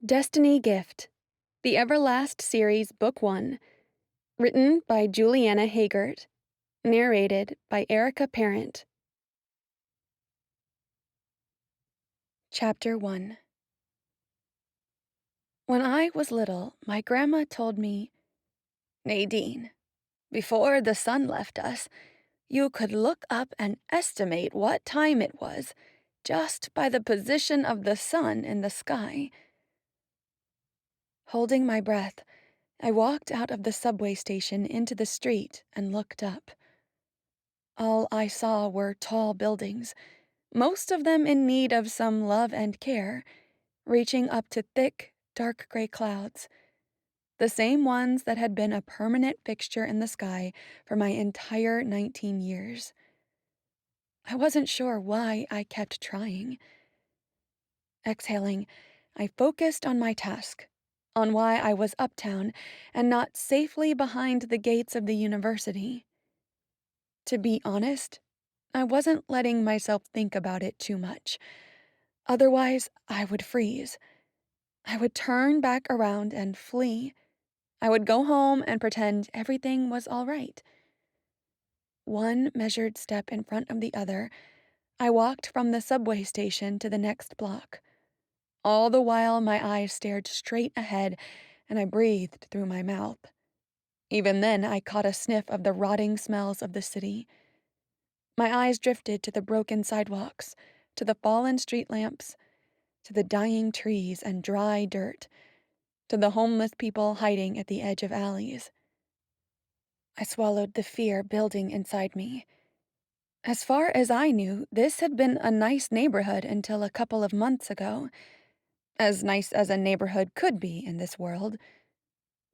Destiny Gift, the Everlast series, Book 1, written by Juliana Haygert, narrated by Aricka Parent. Chapter 1. When I was little, my grandma told me, "Nadine, before the sun left us, you could look up and estimate what time it was just by the position of the sun in the sky." Holding my breath, I walked out of the subway station into the street and looked up. All I saw were tall buildings, most of them in need of some love and care, reaching up to thick, dark gray clouds, the same ones that had been a permanent fixture in the sky for my entire 19 years. I wasn't sure why I kept trying. Exhaling, I focused on my task, on why I was uptown and not safely behind the gates of the university. To be honest, I wasn't letting myself think about it too much. Otherwise, I would freeze. I would turn back around and flee. I would go home and pretend everything was all right. One measured step in front of the other, I walked from the subway station to the next block. All the while, my eyes stared straight ahead, and I breathed through my mouth. Even then, I caught a sniff of the rotting smells of the city. My eyes drifted to the broken sidewalks, to the fallen street lamps, to the dying trees and dry dirt, to the homeless people hiding at the edge of alleys. I swallowed the fear building inside me. As far as I knew, this had been a nice neighborhood until a couple of months ago. As nice as a neighborhood could be in this world.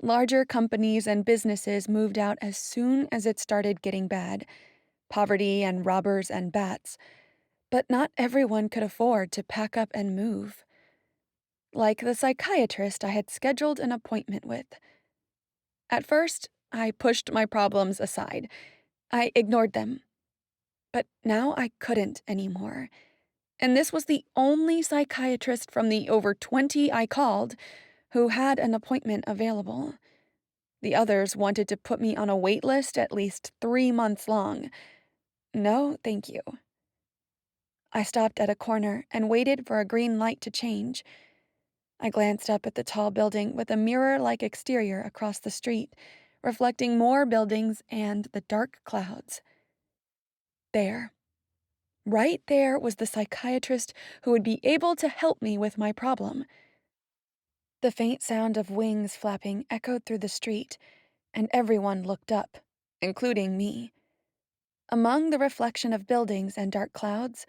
Larger companies and businesses moved out as soon as it started getting bad. Poverty and robbers and bats. But not everyone could afford to pack up and move. Like the psychiatrist I had scheduled an appointment with. At first, I pushed my problems aside. I ignored them. But now I couldn't anymore. And this was the only psychiatrist from the over 20 I called who had an appointment available. The others wanted to put me on a wait list at least 3 months long. No, thank you. I stopped at a corner and waited for a green light to change. I glanced up at the tall building with a mirror-like exterior across the street, reflecting more buildings and the dark clouds. There. Right there was the psychiatrist who would be able to help me with my problem. The faint sound of wings flapping echoed through the street, and everyone looked up, including me. Among the reflection of buildings and dark clouds,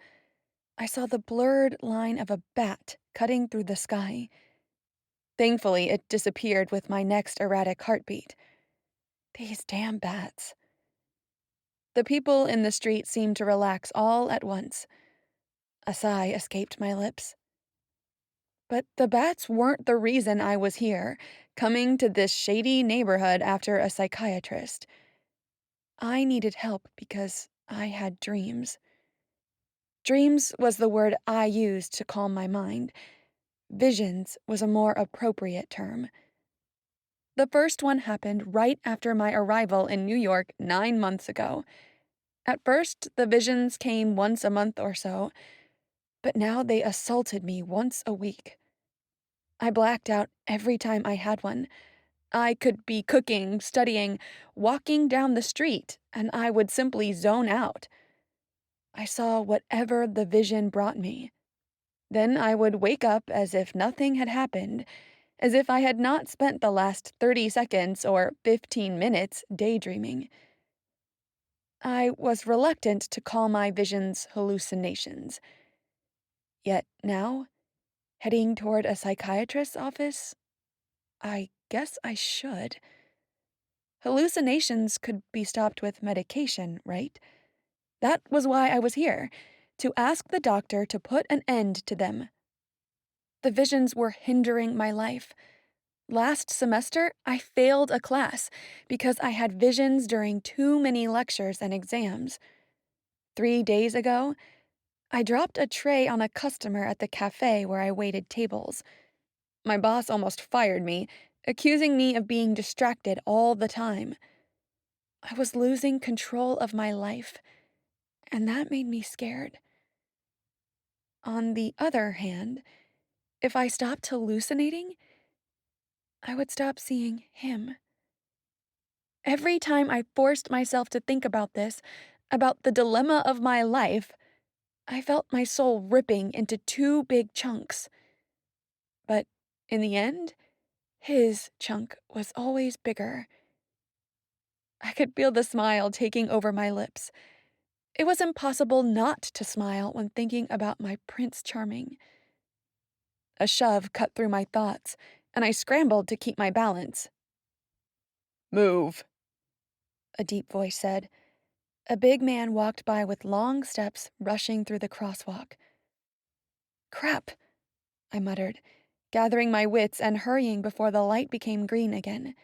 I saw the blurred line of a bat cutting through the sky. Thankfully, it disappeared with my next erratic heartbeat. These damn bats. The people in the street seemed to relax all at once. A sigh escaped my lips. But the bats weren't the reason I was here, coming to this shady neighborhood after a psychiatrist. I needed help because I had dreams. Dreams was the word I used to calm my mind. Visions was a more appropriate term. The first one happened right after my arrival in New York 9 months ago. At first, the visions came once a month or so, but now they assaulted me once a week. I blacked out every time I had one. I could be cooking, studying, walking down the street, and I would simply zone out. I saw whatever the vision brought me. Then I would wake up as if nothing had happened, as if I had not spent the last 30 seconds or 15 minutes daydreaming. I was reluctant to call my visions hallucinations. Yet now, heading toward a psychiatrist's office, I guess I should. Hallucinations could be stopped with medication, right? That was why I was here, to ask the doctor to put an end to them. The visions were hindering my life. Last semester, I failed a class because I had visions during too many lectures and exams. 3 days ago, I dropped a tray on a customer at the cafe where I waited tables. My boss almost fired me, accusing me of being distracted all the time. I was losing control of my life, and that made me scared. On the other hand, if I stopped hallucinating, I would stop seeing him. Every time I forced myself to think about this, about the dilemma of my life, I felt my soul ripping into two big chunks. But in the end, his chunk was always bigger. I could feel the smile taking over my lips. It was impossible not to smile when thinking about my Prince Charming. A shove cut through my thoughts, and I scrambled to keep my balance. "Move," a deep voice said. A big man walked by with long steps rushing through the crosswalk. "Crap," I muttered, gathering my wits and hurrying before the light became green again.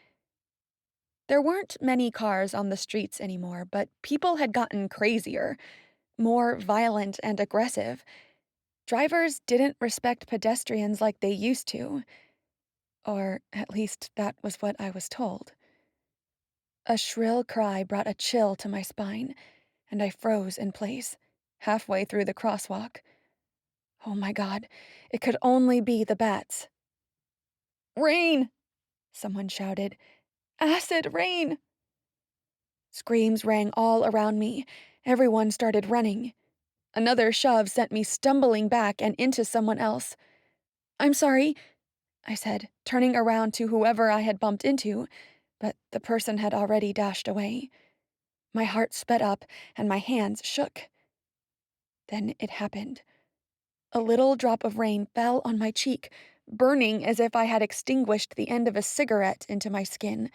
There weren't many cars on the streets anymore, but people had gotten crazier, more violent and aggressive. Drivers didn't respect pedestrians like they used to. Or at least that was what I was told. A shrill cry brought a chill to my spine, and I froze in place, halfway through the crosswalk. Oh my God, it could only be the bats. "Rain!" someone shouted. "Acid rain!" Screams rang all around me. Everyone started running. Another shove sent me stumbling back and into someone else. "I'm sorry," I said, turning around to whoever I had bumped into, but the person had already dashed away. My heart sped up and my hands shook. Then it happened. A little drop of rain fell on my cheek, burning as if I had extinguished the end of a cigarette into my skin.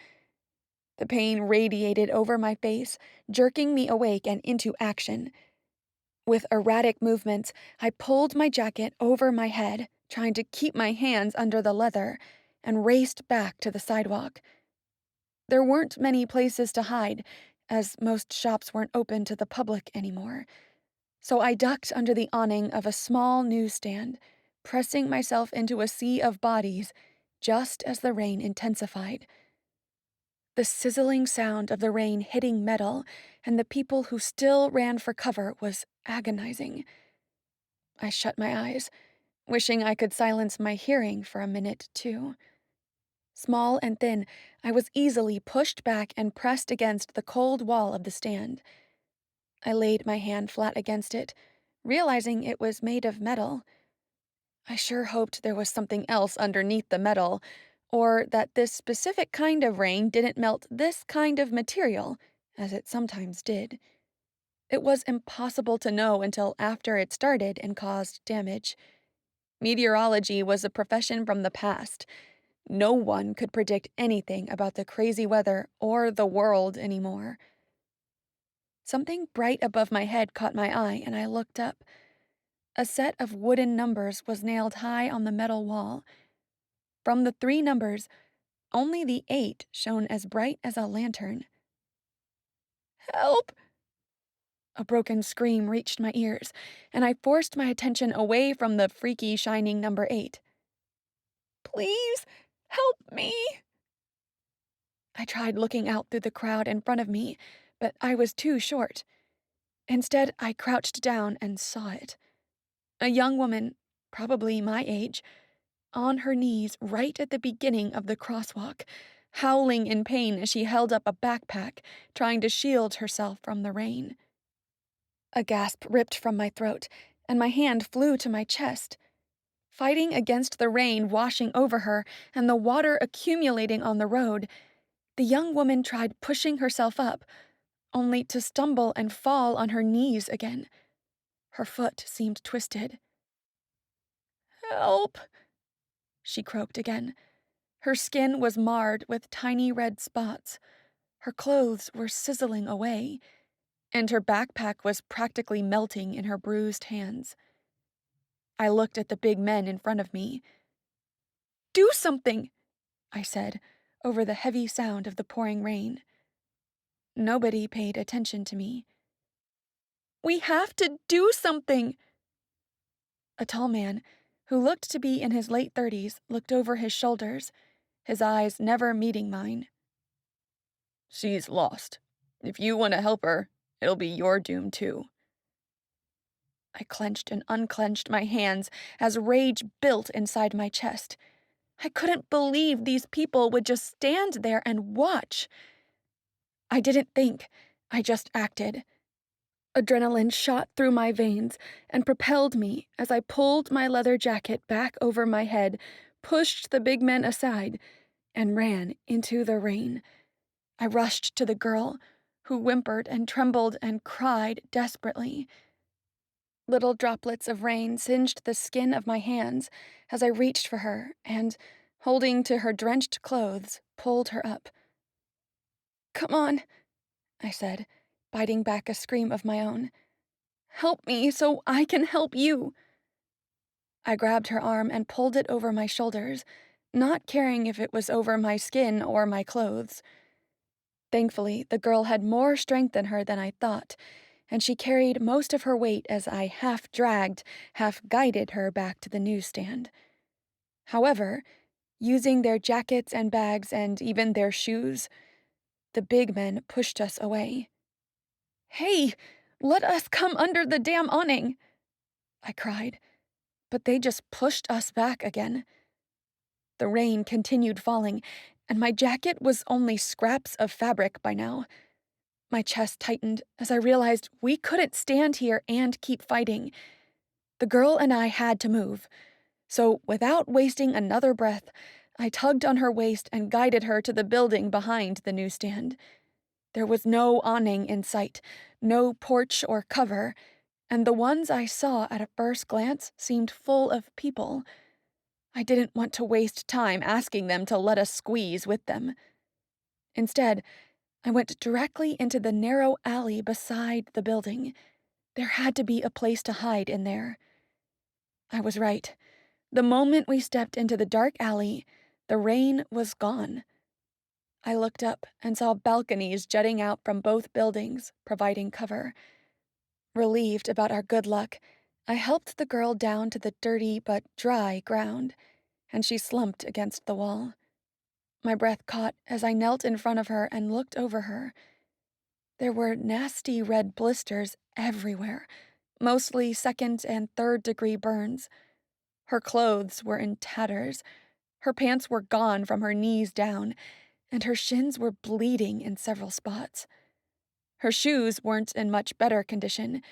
The pain radiated over my face, jerking me awake and into action. With erratic movements, I pulled my jacket over my head, trying to keep my hands under the leather, and raced back to the sidewalk. There weren't many places to hide, as most shops weren't open to the public anymore. So I ducked under the awning of a small newsstand, pressing myself into a sea of bodies just as the rain intensified. The sizzling sound of the rain hitting metal and the people who still ran for cover was agonizing. I shut my eyes, wishing I could silence my hearing for a minute, too. Small and thin, I was easily pushed back and pressed against the cold wall of the stand. I laid my hand flat against it, realizing it was made of metal. I sure hoped there was something else underneath the metal, or that this specific kind of rain didn't melt this kind of material, as it sometimes did. It was impossible to know until after it started and caused damage. Meteorology was a profession from the past. No one could predict anything about the crazy weather or the world anymore. Something bright above my head caught my eye, and I looked up. A set of wooden numbers was nailed high on the metal wall. From the 3 numbers, only the 8 shone as bright as a lantern. "Help!" A broken scream reached my ears, and I forced my attention away from the freaky shining number 8. "Please, help me!" I tried looking out through the crowd in front of me, but I was too short. Instead, I crouched down and saw it. A young woman, probably my age, on her knees right at the beginning of the crosswalk, howling in pain as she held up a backpack, trying to shield herself from the rain. A gasp ripped from my throat, and my hand flew to my chest. Fighting against the rain washing over her and the water accumulating on the road, the young woman tried pushing herself up, only to stumble and fall on her knees again. Her foot seemed twisted. "Help!" she croaked again. Her skin was marred with tiny red spots. Her clothes were sizzling away, and her backpack was practically melting in her bruised hands. I looked at the big men in front of me. "Do something!" I said, over the heavy sound of the pouring rain. Nobody paid attention to me. "We have to do something!" A tall man, who looked to be in his late 30s, looked over his shoulders, his eyes never meeting mine. She's lost. If you want to help her, it'll be your doom too. I clenched and unclenched my hands as rage built inside my chest. I couldn't believe these people would just stand there and watch. I didn't think, I just acted. Adrenaline shot through my veins and propelled me as I pulled my leather jacket back over my head, pushed the big men aside, and ran into the rain. I rushed to the girl, who whimpered and trembled and cried desperately. Little droplets of rain singed the skin of my hands as I reached for her and, holding to her drenched clothes, pulled her up. "Come on," I said, biting back a scream of my own. "Help me so I can help you." I grabbed her arm and pulled it over my shoulders, not caring if it was over my skin or my clothes. Thankfully, the girl had more strength in her than I thought, and she carried most of her weight as I half dragged, half guided her back to the newsstand. However, using their jackets and bags and even their shoes, the big men pushed us away. "Hey, let us come under the damn awning!" I cried, but they just pushed us back again. The rain continued falling, and my jacket was only scraps of fabric by now. My chest tightened as I realized we couldn't stand here and keep fighting. The girl and I had to move, so without wasting another breath, I tugged on her waist and guided her to the building behind the newsstand. There was no awning in sight, no porch or cover, and the ones I saw at a first glance seemed full of people. I didn't want to waste time asking them to let us squeeze with them. Instead, I went directly into the narrow alley beside the building. There had to be a place to hide in there. I was right. The moment we stepped into the dark alley, the rain was gone. I looked up and saw balconies jutting out from both buildings, providing cover. Relieved about our good luck, I helped the girl down to the dirty but dry ground, and she slumped against the wall. My breath caught as I knelt in front of her and looked over her. There were nasty red blisters everywhere, mostly second and third-degree burns. Her clothes were in tatters. Her pants were gone from her knees down, and her shins were bleeding in several spots. Her shoes weren't in much better condition,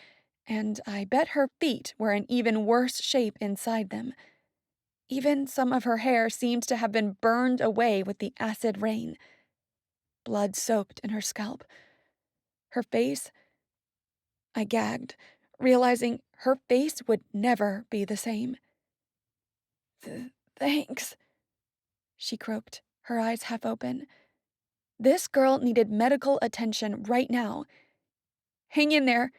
and I bet her feet were in even worse shape inside them. Even some of her hair seemed to have been burned away with the acid rain. Blood soaked in her scalp. Her face, I gagged, realizing her face would never be the same. Thanks, she croaked, her eyes half open. This girl needed medical attention right now. Hang in there.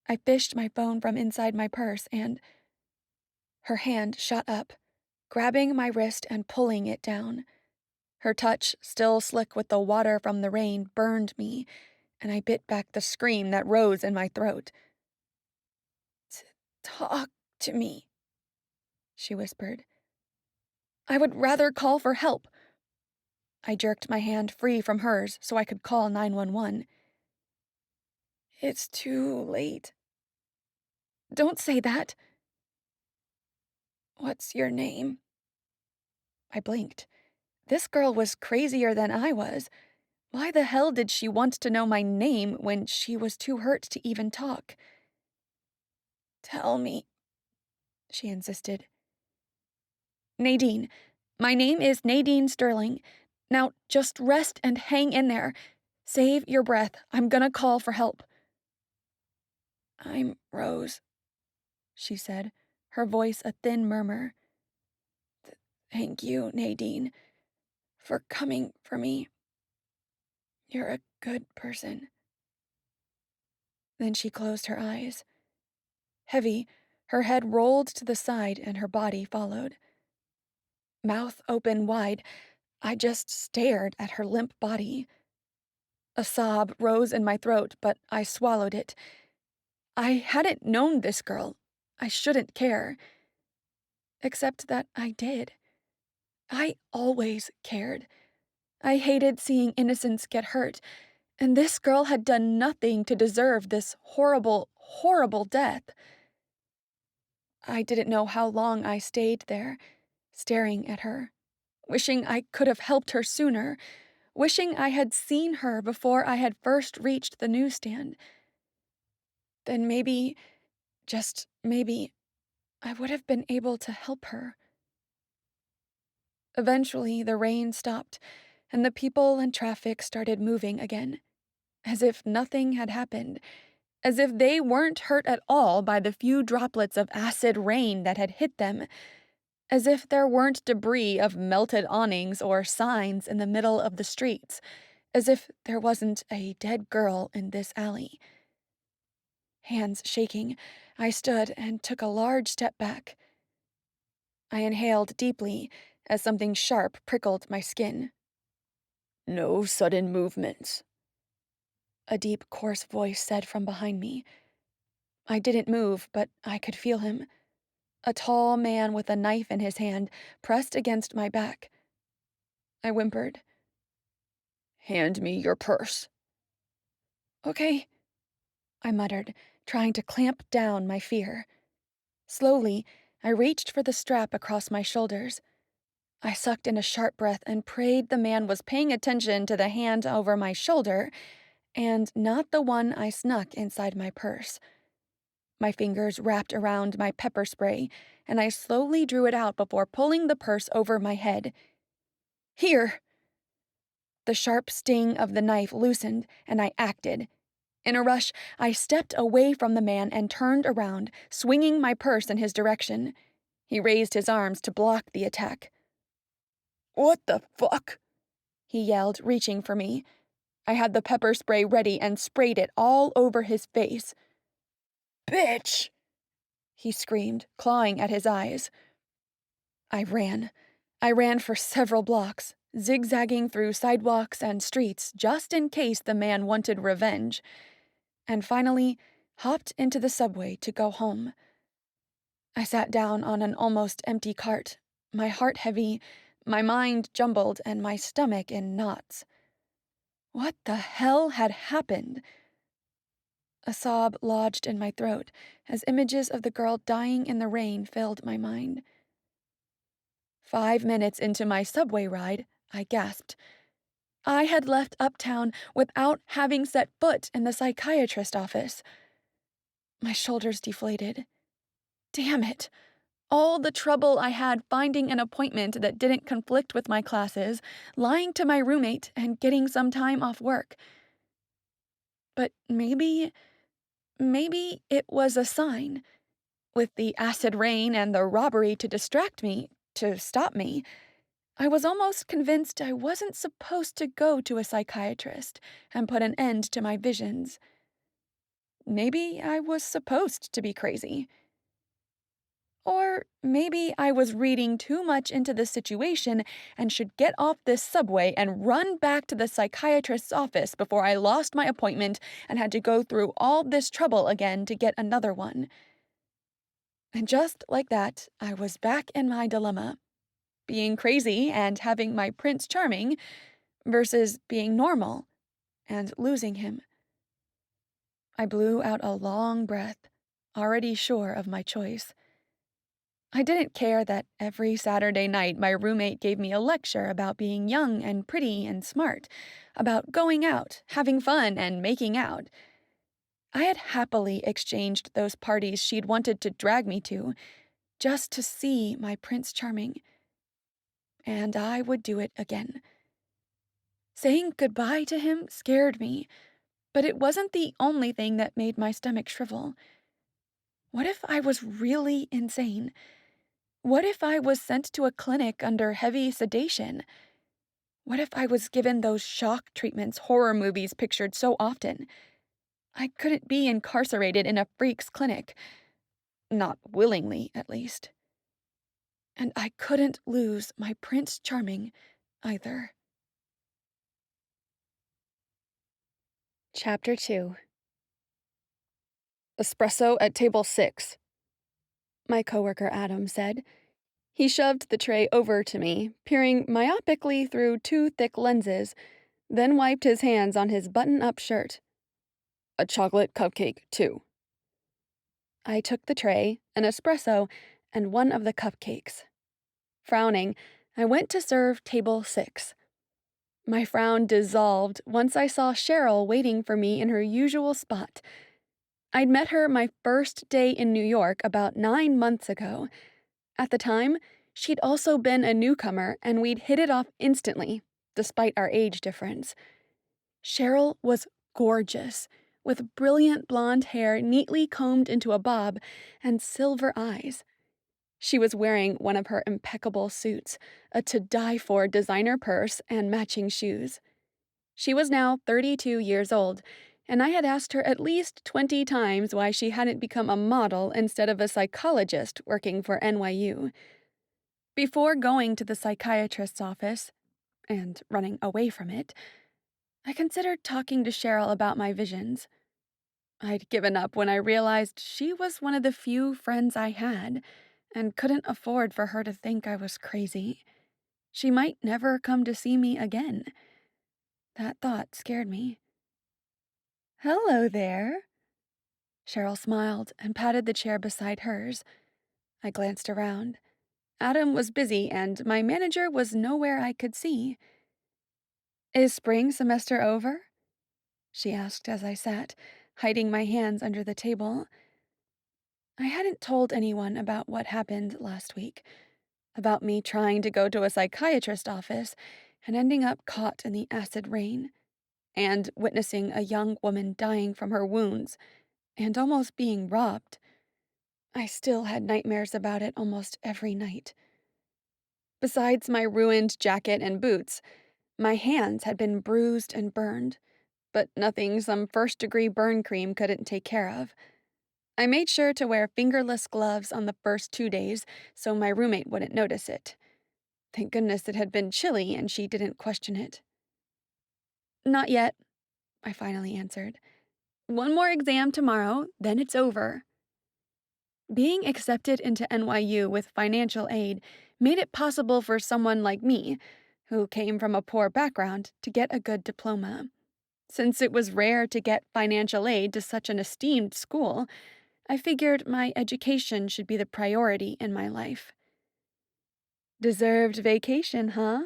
I fished my phone from inside my purse and... Her hand shot up, grabbing my wrist and pulling it down. Her touch, still slick with the water from the rain, burned me, and I bit back the scream that rose in my throat. "Talk to me," she whispered. "I would rather call for help." I jerked my hand free from hers so I could call 911. "It's too late." "Don't say that." "What's your name?" I blinked. This girl was crazier than I was. Why the hell did she want to know my name when she was too hurt to even talk? "Tell me," she insisted. "Nadine. My name is Nadine Sterling. Now just rest and hang in there. Save your breath. I'm gonna call for help." "I'm Rose," she said, her voice a thin murmur. "Thank you, Nadine, for coming for me. You're a good person." Then she closed her eyes. Heavy, her head rolled to the side and her body followed. Mouth open wide, I just stared at her limp body. A sob rose in my throat, but I swallowed it. I hadn't known this girl. I shouldn't care. except that I did. I always cared. I hated seeing innocents get hurt, and this girl had done nothing to deserve this horrible, horrible death. I didn't know how long I stayed there, staring at her, wishing I could have helped her sooner, wishing I had seen her before I had first reached the newsstand. Then maybe, just maybe, I would have been able to help her. Eventually, the rain stopped, and the people and traffic started moving again, as if nothing had happened, as if they weren't hurt at all by the few droplets of acid rain that had hit them, as if there weren't debris of melted awnings or signs in the middle of the streets, as if there wasn't a dead girl in this alley. Hands shaking, I stood and took a large step back. I inhaled deeply as something sharp prickled my skin. No sudden movements. A deep, coarse voice said from behind me. I didn't move, but I could feel him. A tall man with a knife in his hand pressed against my back. I whimpered. Hand me your purse. Okay, I muttered, trying to clamp down my fear. Slowly, I reached for the strap across my shoulders. I sucked in a sharp breath and prayed the man was paying attention to the hand over my shoulder and not the one I snuck inside my purse. My fingers wrapped around my pepper spray, and I slowly drew it out before pulling the purse over my head. Here! The sharp sting of the knife loosened, and I acted. In a rush, I stepped away from the man and turned around, swinging my purse in his direction. He raised his arms to block the attack. What the fuck? He yelled, reaching for me. I had the pepper spray ready and sprayed it all over his face. Bitch! He screamed, clawing at his eyes. I ran. I ran for several blocks, zigzagging through sidewalks and streets just in case the man wanted revenge, and finally hopped into the subway to go home. I sat down on an almost empty cart, my heart heavy, my mind jumbled, and my stomach in knots. What the hell had happened? A sob lodged in my throat as images of the girl dying in the rain filled my mind. 5 minutes into my subway ride, I gasped. I had left Uptown without having set foot in the psychiatrist's office. My shoulders deflated. Damn it! All the trouble I had finding an appointment that didn't conflict with my classes, lying to my roommate, and getting some time off work. But maybe it was a sign. With the acid rain and the robbery to distract me, to stop me, I was almost convinced I wasn't supposed to go to a psychiatrist and put an end to my visions. Maybe I was supposed to be crazy. Or maybe I was reading too much into the situation and should get off this subway and run back to the psychiatrist's office before I lost my appointment and had to go through all this trouble again to get another one. And just like that, I was back in my dilemma. Being crazy and having my Prince Charming versus being normal and losing him. I blew out a long breath, already sure of my choice. I didn't care that every Saturday night my roommate gave me a lecture about being young and pretty and smart, about going out, having fun, and making out. I had happily exchanged those parties she'd wanted to drag me to, just to see my Prince Charming. And I would do it again. Saying goodbye to him scared me, but it wasn't the only thing that made my stomach shrivel. What if I was really insane? What if I was sent to a clinic under heavy sedation? What if I was given those shock treatments horror movies pictured so often? I couldn't be incarcerated in a freak's clinic. Not willingly, at least. And I couldn't lose my Prince Charming either. Chapter 2. Espresso at table 6. My coworker Adam said. He shoved the tray over to me, peering myopically through two thick lenses, then wiped his hands on his button-up shirt. A chocolate cupcake, too. I took the tray, an espresso, and one of the cupcakes. Frowning, I went to serve table 6. My frown dissolved once I saw Cheryl waiting for me in her usual spot. I'd met her my first day in New York about 9 months ago. At the time, she'd also been a newcomer, and we'd hit it off instantly, despite our age difference. Cheryl was gorgeous, with brilliant blonde hair neatly combed into a bob and silver eyes. She was wearing one of her impeccable suits, a to-die-for designer purse, and matching shoes. She was now 32 years old, and I had asked her at least 20 times why she hadn't become a model instead of a psychologist working for NYU. Before going to the psychiatrist's office, and running away from it, I considered talking to Cheryl about my visions. I'd given up when I realized she was one of the few friends I had, and couldn't afford for her to think I was crazy. She might never come to see me again. That thought scared me. "Hello there." Cheryl smiled and patted the chair beside hers. I glanced around. Adam was busy, and my manager was nowhere I could see. "Is spring semester over?" she asked as I sat, hiding my hands under the table. I hadn't told anyone about what happened last week, about me trying to go to a psychiatrist's office and ending up caught in the acid rain, and witnessing a young woman dying from her wounds and almost being robbed. I still had nightmares about it almost every night. Besides my ruined jacket and boots, my hands had been bruised and burned, but nothing some first-degree burn cream couldn't take care of. I made sure to wear fingerless gloves on the first 2 days so my roommate wouldn't notice it. Thank goodness it had been chilly and she didn't question it. "Not yet," I finally answered. "One more exam tomorrow, then it's over." Being accepted into NYU with financial aid made it possible for someone like me, who came from a poor background, to get a good diploma. Since it was rare to get financial aid to such an esteemed school, I figured my education should be the priority in my life. "Deserved vacation, huh?"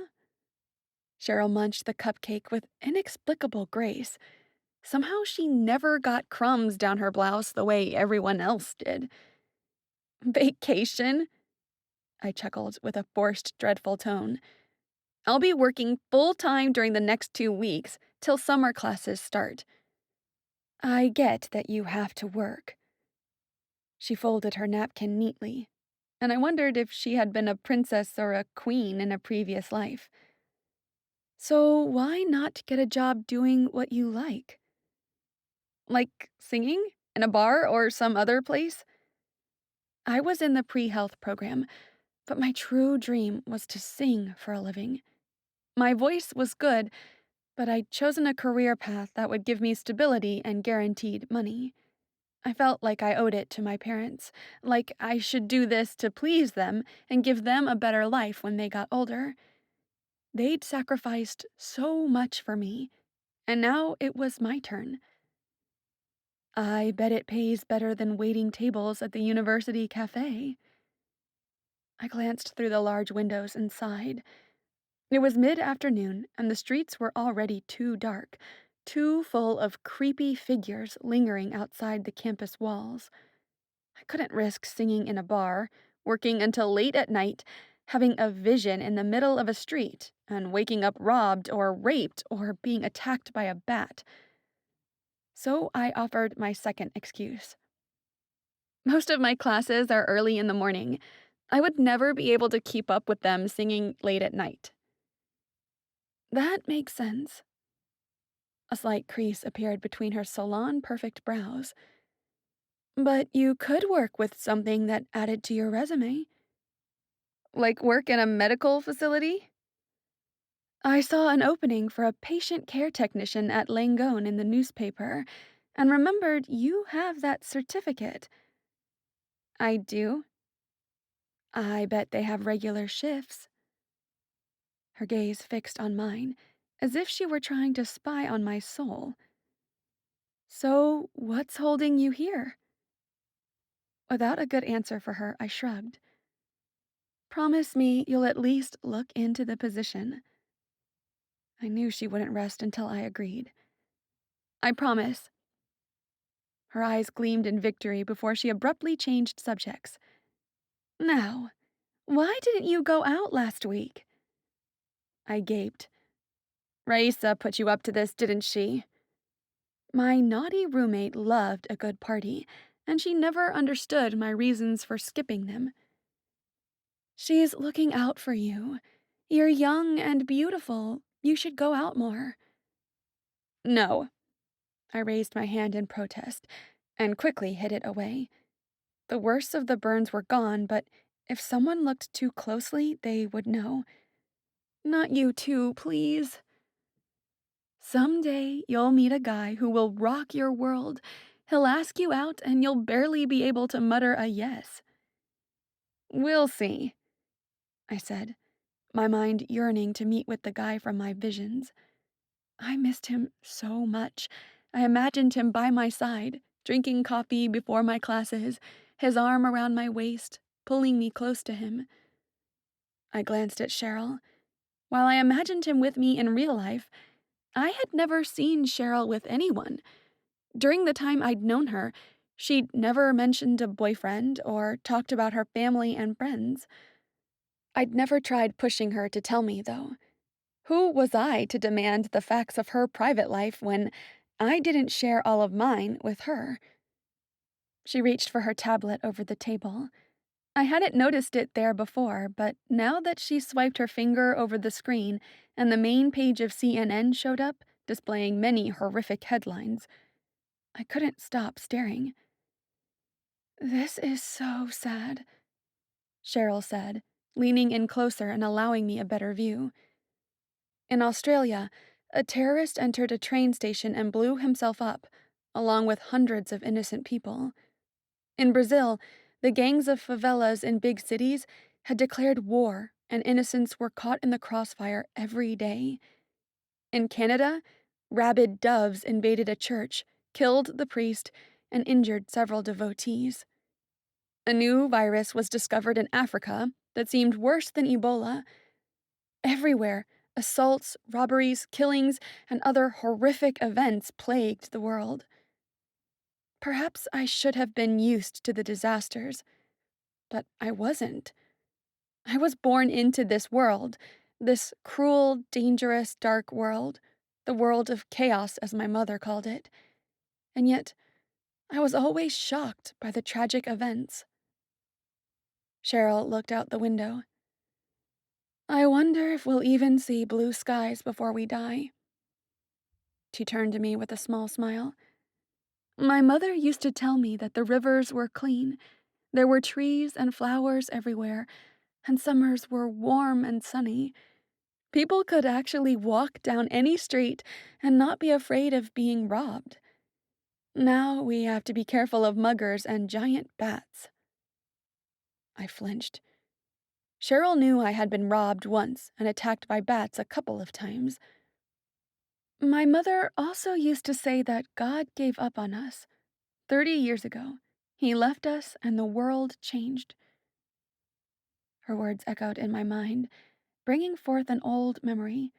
Cheryl munched the cupcake with inexplicable grace. Somehow she never got crumbs down her blouse the way everyone else did. "Vacation?" I chuckled with a forced, dreadful tone. "I'll be working full-time during the next 2 weeks, till summer classes start." "I get that you have to work." She folded her napkin neatly, and I wondered if she had been a princess or a queen in a previous life. "So why not get a job doing what you like?" "Like singing? In a bar or some other place?" I was in the pre-health program, but my true dream was to sing for a living. My voice was good, but I'd chosen a career path that would give me stability and guaranteed money. I felt like I owed it to my parents, like I should do this to please them and give them a better life when they got older. They'd sacrificed so much for me, and now it was my turn. "I bet it pays better than waiting tables at the university cafe." I glanced through the large windows and sighed. It was mid-afternoon, and the streets were already too dark, too full of creepy figures lingering outside the campus walls. I couldn't risk singing in a bar, working until late at night, having a vision in the middle of a street, and waking up robbed or raped or being attacked by a bat. So I offered my second excuse. "Most of my classes are early in the morning. I would never be able to keep up with them singing late at night." "That makes sense." A slight crease appeared between her salon-perfect brows. "But you could work with something that added to your resume." "Like work in a medical facility?" "I saw an opening for a patient care technician at Langone in the newspaper, and remembered you have that certificate." "I do." I bet they have regular shifts. Her gaze fixed on mine, as if she were trying to spy on my soul. So, what's holding you here? Without a good answer for her, I shrugged. Promise me you'll at least look into the position. I knew she wouldn't rest until I agreed. I promise. Her eyes gleamed in victory before she abruptly changed subjects. Now, why didn't you go out last week? I gaped. Raisa put you up to this, didn't she? My naughty roommate loved a good party, and she never understood my reasons for skipping them. She's looking out for you. You're young and beautiful. You should go out more. No. I raised my hand in protest and quickly hid it away. The worst of the burns were gone, but if someone looked too closely, they would know. Not you too, please. Someday you'll meet a guy who will rock your world. He'll ask you out and you'll barely be able to mutter a yes. We'll see, I said, my mind yearning to meet with the guy from my visions. I missed him so much. I imagined him by my side, drinking coffee before my classes, his arm around my waist, pulling me close to him. I glanced at Cheryl. While I imagined him with me in real life, I had never seen Cheryl with anyone. During the time I'd known her, she'd never mentioned a boyfriend or talked about her family and friends. I'd never tried pushing her to tell me, though. Who was I to demand the facts of her private life when I didn't share all of mine with her? She reached for her tablet over the table. I hadn't noticed it there before, but now that she swiped her finger over the screen and the main page of CNN showed up, displaying many horrific headlines, I couldn't stop staring. This is so sad, Cheryl said, leaning in closer and allowing me a better view. In Australia, a terrorist entered a train station and blew himself up, along with hundreds of innocent people. In Brazil, the gangs of favelas in big cities had declared war, and innocents were caught in the crossfire every day. In Canada, rabid doves invaded a church, killed the priest, and injured several devotees. A new virus was discovered in Africa that seemed worse than Ebola. Everywhere, assaults, robberies, killings, and other horrific events plagued the world. Perhaps I should have been used to the disasters, but I wasn't. I was born into this world, this cruel, dangerous, dark world, the world of chaos, as my mother called it. And yet, I was always shocked by the tragic events. Cheryl looked out the window. I wonder if we'll even see blue skies before we die. She turned to me with a small smile. My mother used to tell me that the rivers were clean. There were trees and flowers everywhere, and summers were warm and sunny. People could actually walk down any street and not be afraid of being robbed. Now we have to be careful of muggers and giant bats. I flinched. Cheryl knew I had been robbed once and attacked by bats a couple of times. My mother also used to say that God gave up on us. 30 years ago, he left us and the world changed. Her words echoed in my mind, bringing forth an old memory.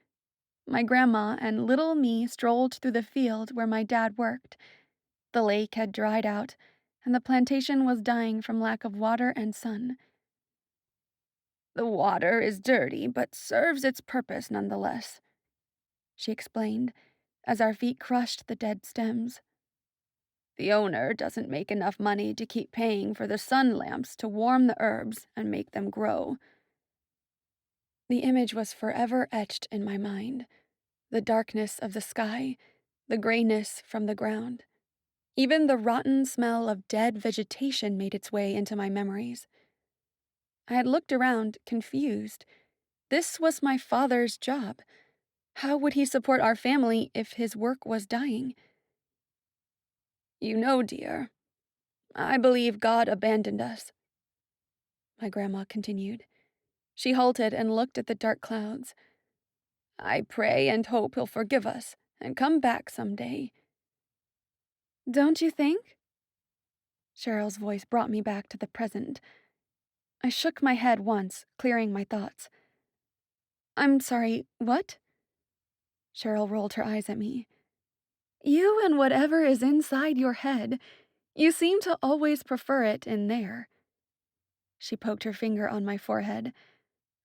My grandma and little me strolled through the field where my dad worked. The lake had dried out, and the plantation was dying from lack of water and sun. The water is dirty, but serves its purpose nonetheless, she explained, as our feet crushed the dead stems. The owner doesn't make enough money to keep paying for the sun lamps to warm the herbs and make them grow. The image was forever etched in my mind. The darkness of the sky, the grayness from the ground. Even the rotten smell of dead vegetation made its way into my memories. I had looked around, confused. This was my father's job. How would he support our family if his work was dying? You know, dear, I believe God abandoned us. my grandma continued. She halted and looked at the dark clouds. I pray and hope he'll forgive us and come back someday. Don't you think? Cheryl's voice brought me back to the present. I shook my head once, clearing my thoughts. I'm sorry, what? Cheryl rolled her eyes at me. You and whatever is inside your head. You seem to always prefer it in there. She poked her finger on my forehead.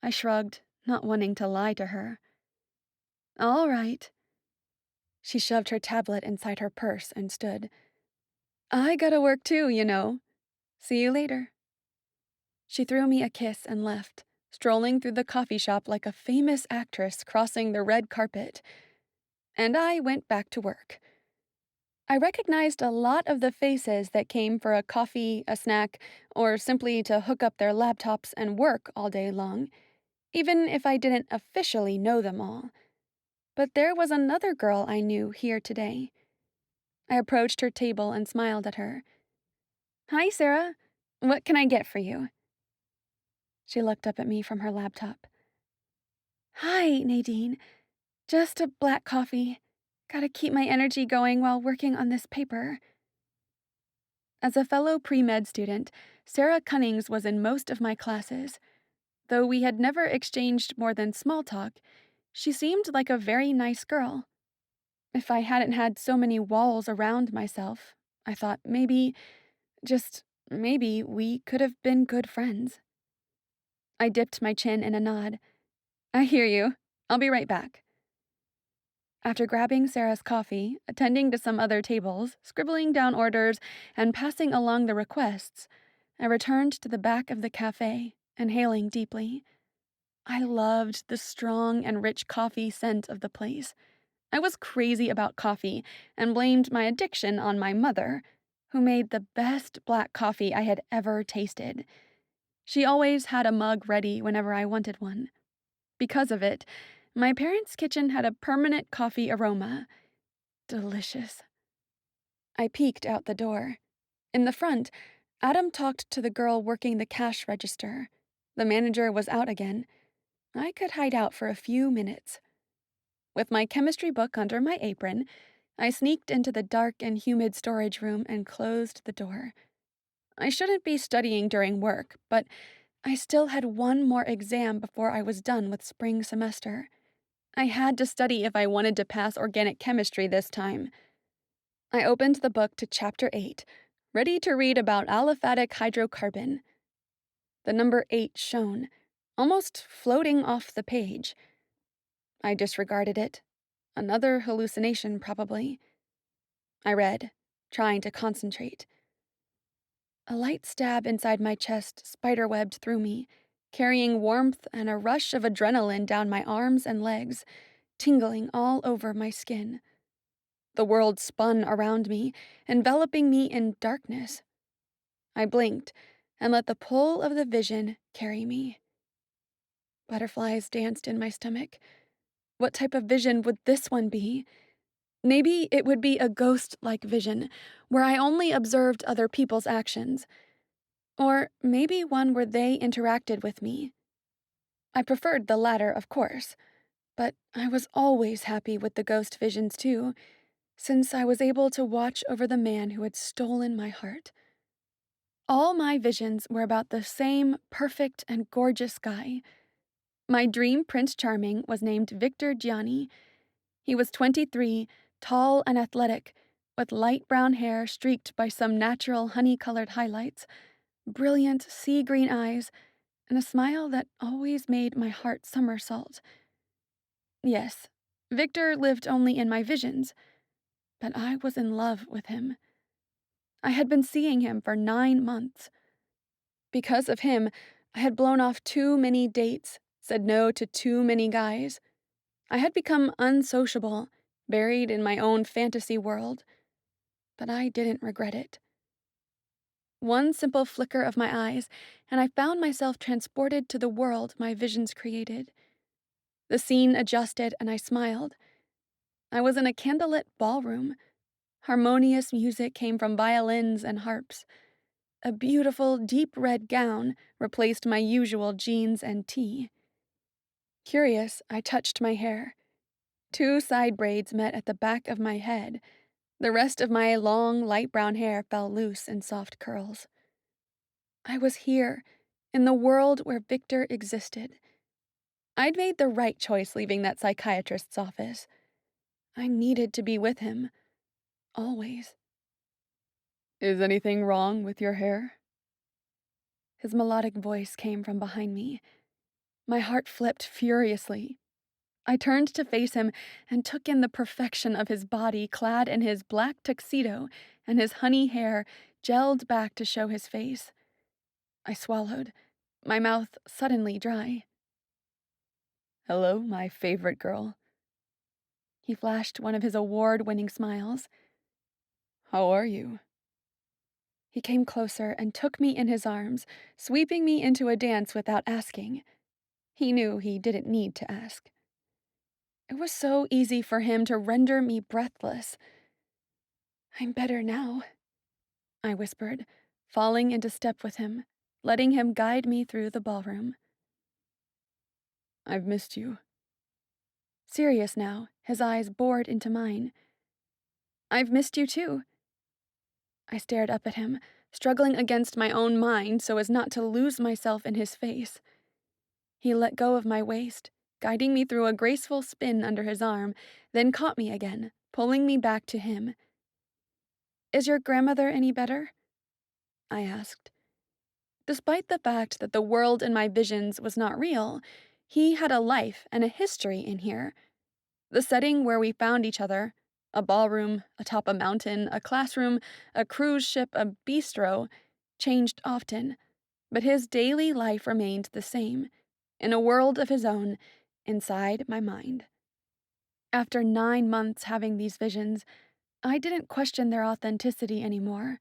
I shrugged, not wanting to lie to her. All right. She shoved her tablet inside her purse and stood. I gotta work too, you know. See you later. She threw me a kiss and left, strolling through the coffee shop like a famous actress crossing the red carpet. And I went back to work. I recognized a lot of the faces that came for a coffee, a snack, or simply to hook up their laptops and work all day long, even if I didn't officially know them all. But there was another girl I knew here today. I approached her table and smiled at her. Hi, Sarah. What can I get for you? She looked up at me from her laptop. Hi, Nadine. Just a black coffee. Gotta keep my energy going while working on this paper. As a fellow pre-med student, Sarah Cunnings was in most of my classes. Though we had never exchanged more than small talk, she seemed like a very nice girl. If I hadn't had so many walls around myself, I thought maybe, just maybe, we could have been good friends. I dipped my chin in a nod. I hear you. I'll be right back. After grabbing Sarah's coffee, attending to some other tables, scribbling down orders, and passing along the requests, I returned to the back of the cafe, inhaling deeply. I loved the strong and rich coffee scent of the place. I was crazy about coffee and blamed my addiction on my mother, who made the best black coffee I had ever tasted. She always had a mug ready whenever I wanted one. Because of it, my parents' kitchen had a permanent coffee aroma. Delicious. I peeked out the door. In the front, Adam talked to the girl working the cash register. The manager was out again. I could hide out for a few minutes. With my chemistry book under my apron, I sneaked into the dark and humid storage room and closed the door. I shouldn't be studying during work, but I still had one more exam before I was done with spring semester. I had to study if I wanted to pass organic chemistry this time. I opened the book to Chapter 8, ready to read about aliphatic hydrocarbon. The number 8 shone, almost floating off the page. I disregarded it. Another hallucination, probably. I read, trying to concentrate. A light stab inside my chest spiderwebbed through me, carrying warmth and a rush of adrenaline down my arms and legs, tingling all over my skin. The world spun around me, enveloping me in darkness. I blinked and let the pull of the vision carry me. Butterflies danced in my stomach. What type of vision would this one be? Maybe it would be a ghost-like vision, where I only observed other people's actions. Or maybe one where they interacted with me. I preferred the latter, of course, but I was always happy with the ghost visions too, since I was able to watch over the man who had stolen my heart. All my visions were about the same perfect and gorgeous guy. My dream Prince Charming was named Victor Gianni. He was 23, tall and athletic, with light brown hair streaked by some natural honey-colored highlights, brilliant sea-green eyes, and a smile that always made my heart somersault. Yes, Victor lived only in my visions, but I was in love with him. I had been seeing him for 9 months. Because of him, I had blown off too many dates, said no to too many guys. I had become unsociable, buried in my own fantasy world. But I didn't regret it. One simple flicker of my eyes, and I found myself transported to the world my visions created. The scene adjusted, and I smiled. I was in a candlelit ballroom. Harmonious music came from violins and harps. A beautiful, deep red gown replaced my usual jeans and tee. Curious, I touched my hair. 2 side braids met at the back of my head. The rest of my long, light brown hair fell loose in soft curls. I was here, in the world where Victor existed. I'd made the right choice leaving that psychiatrist's office. I needed to be with him. Always. Is anything wrong with your hair? His melodic voice came from behind me. My heart flipped furiously. I turned to face him and took in the perfection of his body clad in his black tuxedo and his honey hair gelled back to show his face. I swallowed, my mouth suddenly dry. Hello, my favorite girl. He flashed one of his award-winning smiles. How are you? He came closer and took me in his arms, sweeping me into a dance without asking. He knew he didn't need to ask. It was so easy for him to render me breathless. I'm better now, I whispered, falling into step with him, letting him guide me through the ballroom. I've missed you. Serious now, his eyes bored into mine. I've missed you too. I stared up at him, struggling against my own mind so as not to lose myself in his face. He let go of my waist, guiding me through a graceful spin under his arm, then caught me again, pulling me back to him. Is your grandmother any better? I asked. Despite the fact that the world in my visions was not real, he had a life and a history in here. The setting where we found each other, a ballroom, atop a mountain, a classroom, a cruise ship, a bistro, changed often, but his daily life remained the same, in a world of his own, inside my mind. After 9 months having these visions, I didn't question their authenticity anymore,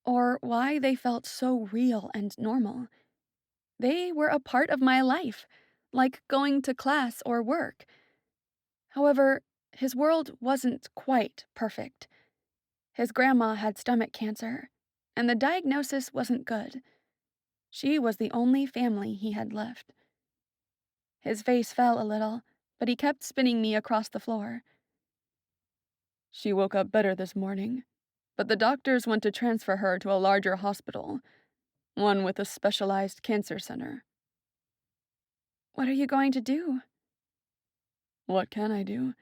or why they felt so real and normal. They were a part of my life, like going to class or work. However, his world wasn't quite perfect. His grandma had stomach cancer, and the diagnosis wasn't good. She was the only family he had left. His face fell a little, but he kept spinning me across the floor. She woke up better this morning, but the doctors want to transfer her to a larger hospital, one with a specialized cancer center. What are you going to do? What can I do?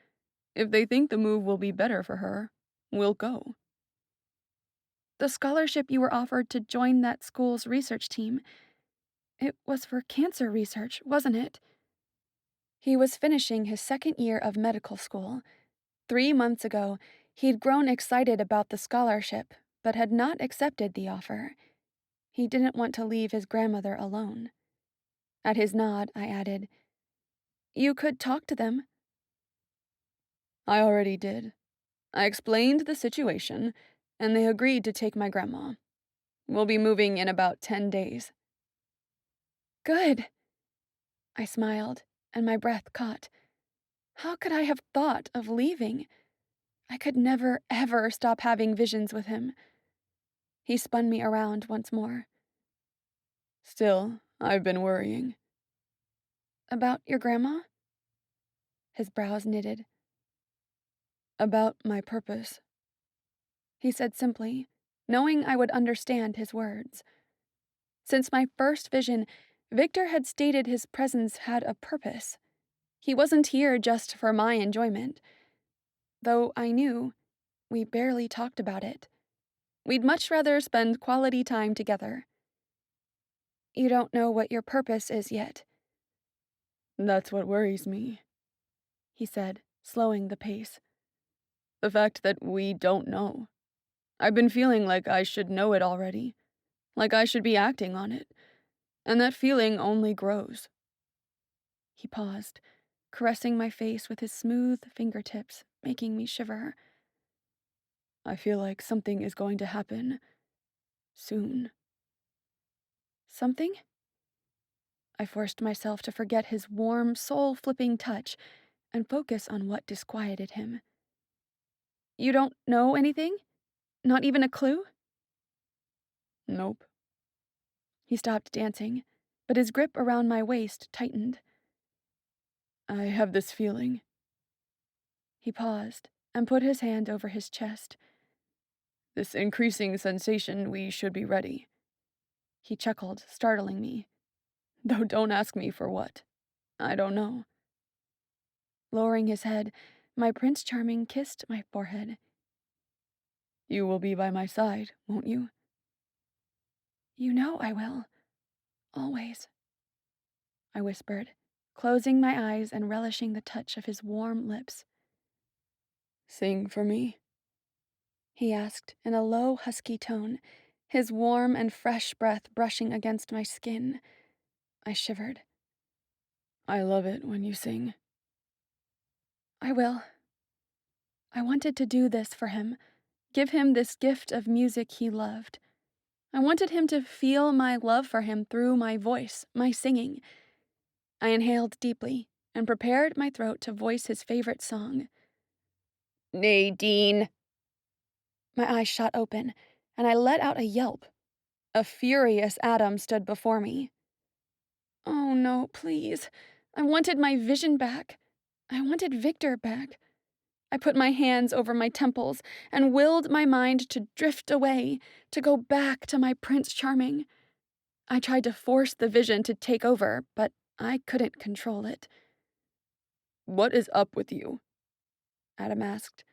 If they think the move will be better for her, we'll go. The scholarship you were offered to join that school's research team. It was for cancer research, wasn't it? He was finishing his 2nd year of medical school. 3 months ago, he'd grown excited about the scholarship, but had not accepted the offer. He didn't want to leave his grandmother alone. At his nod, I added, You could talk to them. I already did. I explained the situation, and they agreed to take my grandma. We'll be moving in about 10 days. Good. I smiled, and my breath caught. How could I have thought of leaving? I could never, ever stop having visions with him. He spun me around once more. Still, I've been worrying. About your grandma? His brows knitted. About my purpose. He said simply, knowing I would understand his words. Since my first vision, Victor had stated his presence had a purpose. He wasn't here just for my enjoyment. Though I knew, we barely talked about it. We'd much rather spend quality time together. You don't know what your purpose is yet. That's what worries me, He said, slowing the pace. the fact that we don't know. I've been feeling like I should know it already, like I should be acting on it, and that feeling only grows. He paused, caressing my face with his smooth fingertips, making me shiver. I feel like something is going to happen soon. Something? I forced myself to forget his warm, soul-flipping touch and focus on what disquieted him. You don't know anything? Not even a clue? Nope. He stopped dancing, but his grip around my waist tightened. I have this feeling. He paused and put his hand over his chest. This increasing sensation, we should be ready. He chuckled, startling me. Though don't ask me for what. I don't know. Lowering his head, my Prince Charming kissed my forehead. You will be by my side, won't you? You know I will. Always. I whispered, closing my eyes and relishing the touch of his warm lips. Sing for me? He asked in a low, husky tone, his warm and fresh breath brushing against my skin. I shivered. I love it when you sing. I will. I wanted to do this for him, give him this gift of music he loved. I wanted him to feel my love for him through my voice, my singing. I inhaled deeply and prepared my throat to voice his favorite song. Nadine! My eyes shot open, and I let out a yelp. A furious Adam stood before me. Oh no, please. I wanted my vision back. I wanted Victor back. I put my hands over my temples and willed my mind to drift away, to go back to my Prince Charming. I tried to force the vision to take over, but I couldn't control it. What is up with you? Adam asked.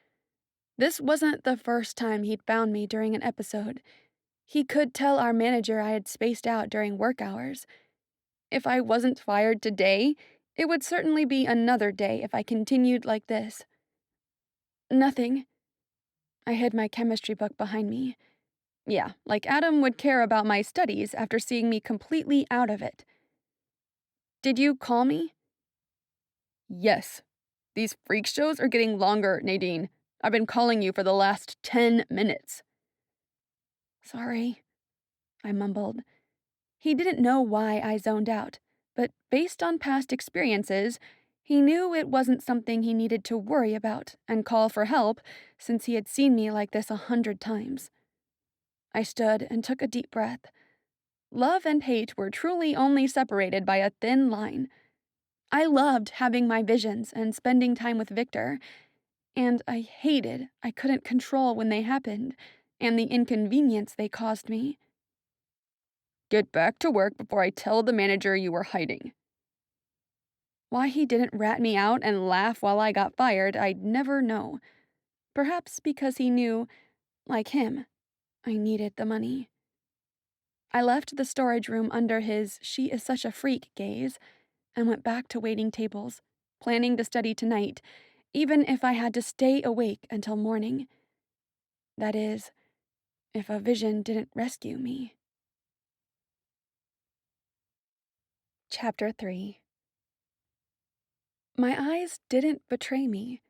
This wasn't the first time he'd found me during an episode. He could tell our manager I had spaced out during work hours. If I wasn't fired today, it would certainly be another day if I continued like this. Nothing. I hid my chemistry book behind me. Yeah, like Adam would care about my studies after seeing me completely out of it. Did you call me? Yes. These freak shows are getting longer, Nadine. I've been calling you for the last 10 minutes. Sorry, I mumbled. He didn't know why I zoned out, but based on past experiences, he knew it wasn't something he needed to worry about and call for help since he had seen me like this 100 times. I stood and took a deep breath. Love and hate were truly only separated by a thin line. I loved having my visions and spending time with Victor, and I hated I couldn't control when they happened and the inconvenience they caused me. Get back to work before I tell the manager you were hiding. Why he didn't rat me out and laugh while I got fired, I'd never know. Perhaps because he knew, like him, I needed the money. I left the storage room under his "she is such a freak" gaze and went back to waiting tables, planning to study tonight, even if I had to stay awake until morning. That is, if a vision didn't rescue me. Chapter 3. My eyes didn't betray me.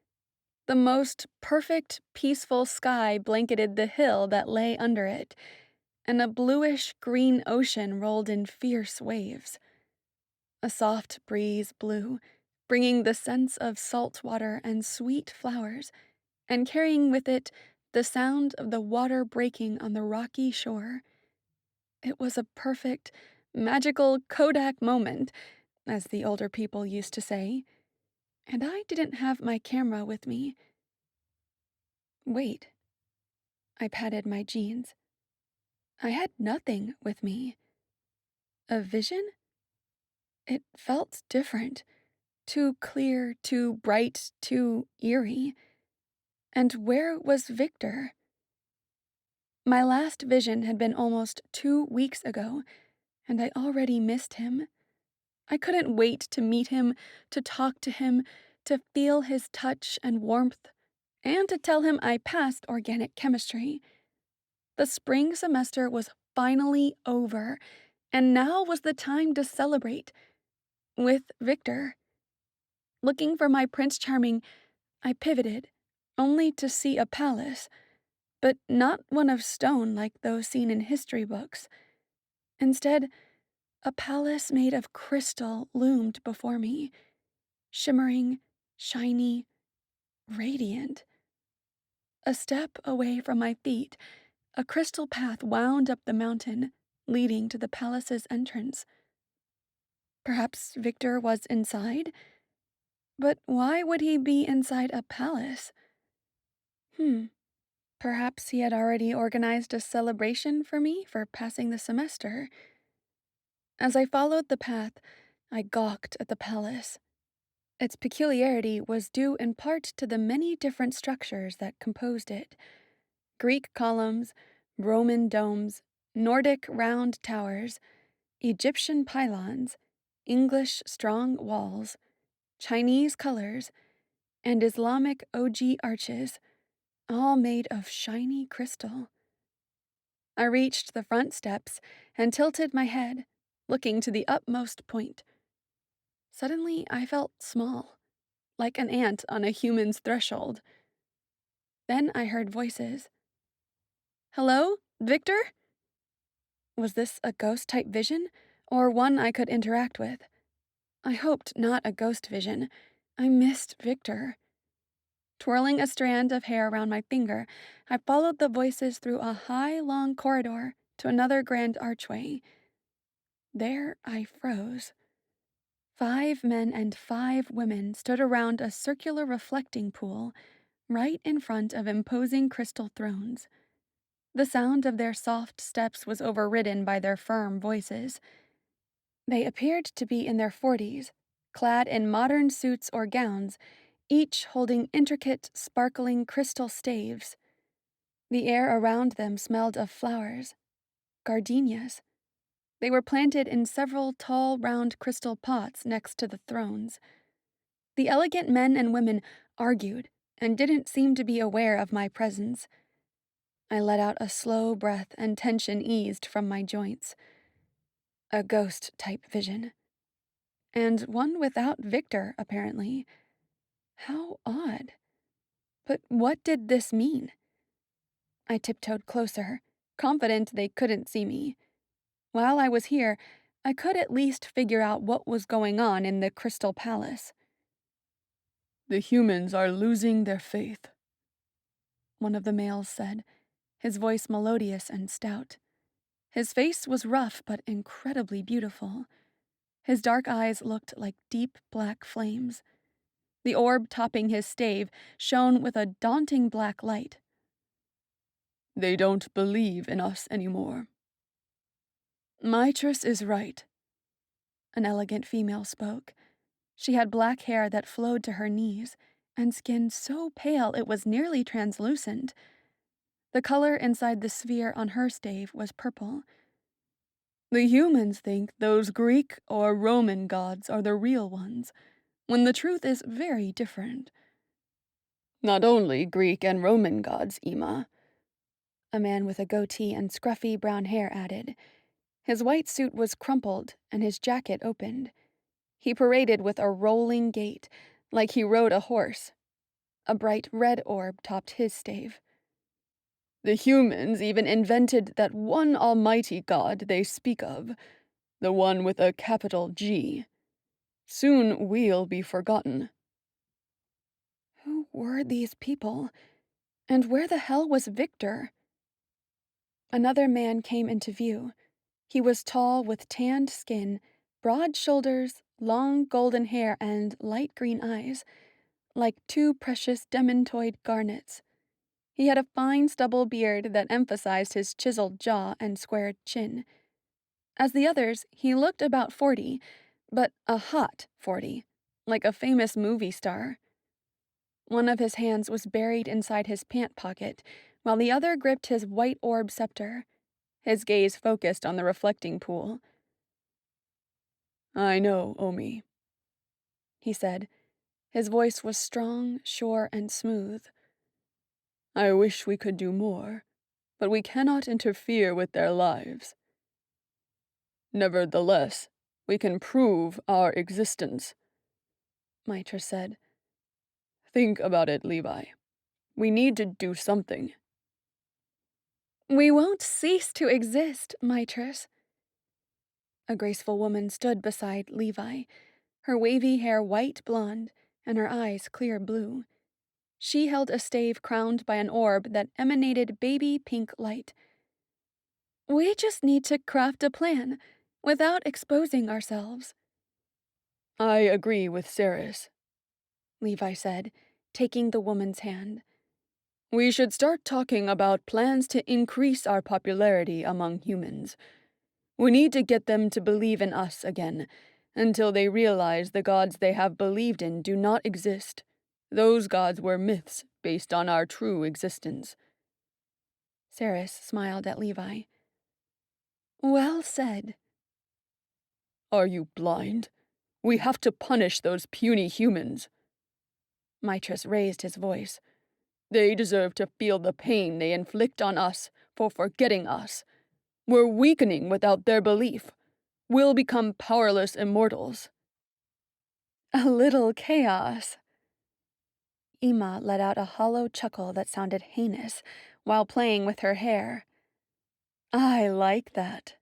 The most perfect, peaceful sky blanketed the hill that lay under it, and a bluish-green ocean rolled in fierce waves. A soft breeze blew, bringing the sense of salt water and sweet flowers, and carrying with it the sound of the water breaking on the rocky shore. It was a perfect, magical Kodak moment, as the older people used to say, and I didn't have my camera with me. Wait. I patted my jeans. I had nothing with me. A vision? It felt different. Too clear, too bright, too eerie. And where was Victor? My last vision had been almost 2 weeks ago, and I already missed him. I couldn't wait to meet him, to talk to him, to feel his touch and warmth, and to tell him I passed organic chemistry. The spring semester was finally over, and now was the time to celebrate. With Victor. Looking for my Prince Charming, I pivoted, only to see a palace, but not one of stone like those seen in history books. Instead, a palace made of crystal loomed before me, shimmering, shiny, radiant. A step away from my feet, a crystal path wound up the mountain, leading to the palace's entrance. Perhaps Victor was inside? But why would he be inside a palace? Hmm, perhaps he had already organized a celebration for me for passing the semester. As I followed the path, I gawked at the palace. Its peculiarity was due in part to the many different structures that composed it: Greek columns, Roman domes, Nordic round towers, Egyptian pylons, English strong walls, Chinese colors, and Islamic ogee arches, all made of shiny crystal. I reached the front steps and tilted my head, looking to the utmost point. Suddenly, I felt small, like an ant on a human's threshold. Then I heard voices. Hello, Victor? Was this a ghost-type vision, or one I could interact with? I hoped not a ghost vision. I missed Victor. Twirling a strand of hair around my finger, I followed the voices through a high, long corridor to another grand archway. There I froze. 5 men and 5 women stood around a circular reflecting pool right in front of imposing crystal thrones. The sound of their soft steps was overridden by their firm voices. They appeared to be in their 40s, clad in modern suits or gowns, each holding intricate, sparkling crystal staves. The air around them smelled of flowers, gardenias. They were planted in several tall, round crystal pots next to the thrones. The elegant men and women argued and didn't seem to be aware of my presence. I let out a slow breath and tension eased from my joints. A ghost-type vision. And one without Victor, apparently. How odd. But what did this mean? I tiptoed closer, confident they couldn't see me. While I was here, I could at least figure out what was going on in the Crystal Palace. The humans are losing their faith, One of the males said, his voice melodious and stout. His face was rough but incredibly beautiful. His dark eyes looked like deep black flames. The orb topping his stave shone with a daunting black light. They don't believe in us anymore. Mitress is right, an elegant female spoke. She had black hair that flowed to her knees, and skin so pale it was nearly translucent. The color inside the sphere on her stave was purple. The humans think those Greek or Roman gods are the real ones, when the truth is very different. Not only Greek and Roman gods, Ima, A man with a goatee and scruffy brown hair added. His white suit was crumpled and his jacket opened. He paraded with a rolling gait, like he rode a horse. A bright red orb topped his stave. the humans even invented that one almighty god they speak of, the one with a capital G. Soon we'll be forgotten. Who were these people? And where the hell was Victor? Another man came into view. He was tall with tanned skin, broad shoulders, long golden hair, and light green eyes, like 2 precious demantoid garnets. He had a fine stubble beard that emphasized his chiseled jaw and squared chin. As the others, he looked about 40, but a hot 40, like a famous movie star. One of his hands was buried inside his pant pocket, while the other gripped his white orb scepter. His gaze focused on the reflecting pool. I know, Omi, He said. His voice was strong, sure, and smooth. I wish we could do more, but we cannot interfere with their lives. Nevertheless, we can prove our existence. Mitra said. Think about it, Levi. We need to do something. We won't cease to exist, Mitress. A graceful woman stood beside Levi, her wavy hair white blonde and her eyes clear blue. She held a stave crowned by an orb that emanated baby pink light. We just need to craft a plan without exposing ourselves. I agree with Ceres, Levi said, taking the woman's hand. We should start talking about plans to increase our popularity among humans. We need to get them to believe in us again, until they realize the gods they have believed in do not exist. Those gods were myths based on our true existence. Ceres smiled at Levi. Well said. Are you blind? We have to punish those puny humans. Mitras raised his voice. They deserve to feel the pain they inflict on us for forgetting us. We're weakening without their belief. We'll become powerless immortals. A little chaos. Ima let out a hollow chuckle that sounded heinous while playing with her hair. I like that.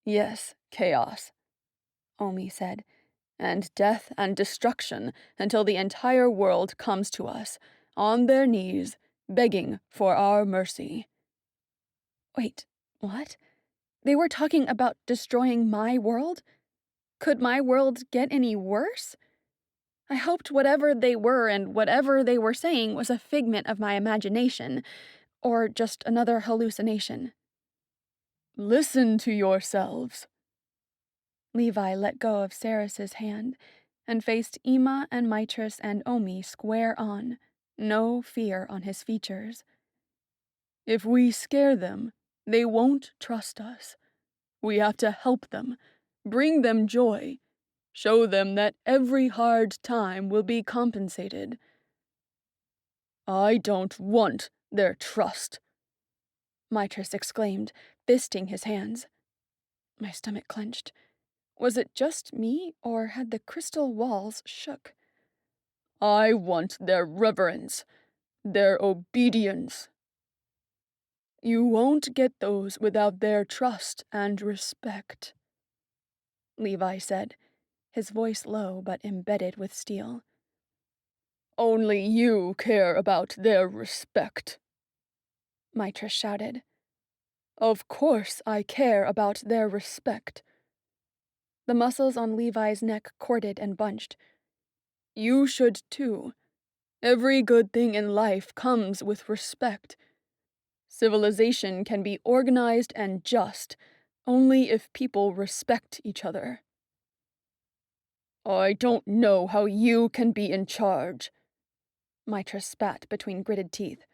Yes, chaos, Omi said, and death and destruction until the entire world comes to us, on their knees, begging for our mercy. Wait, what? They were talking about destroying my world? Could my world get any worse? I hoped whatever they were and whatever they were saying was a figment of my imagination, or just another hallucination. Listen to yourselves. Levi let go of Ceres's hand and faced Ima and Mitras and Omi square on, no fear on his features. If we scare them, they won't trust us. We have to help them, bring them joy, show them that every hard time will be compensated. I don't want their trust, Mitras exclaimed, fisting his hands. My stomach clenched. Was it just me, or had the crystal walls shook? I want their reverence, their obedience. You won't get those without their trust and respect, Levi said, his voice low but embedded with steel. Only you care about their respect, Mitras shouted. Of course I care about their respect. The muscles on Levi's neck corded and bunched. You should too. Every good thing in life comes with respect. Civilization can be organized and just only if people respect each other. I don't know how you can be in charge, Mitras spat between gritted teeth.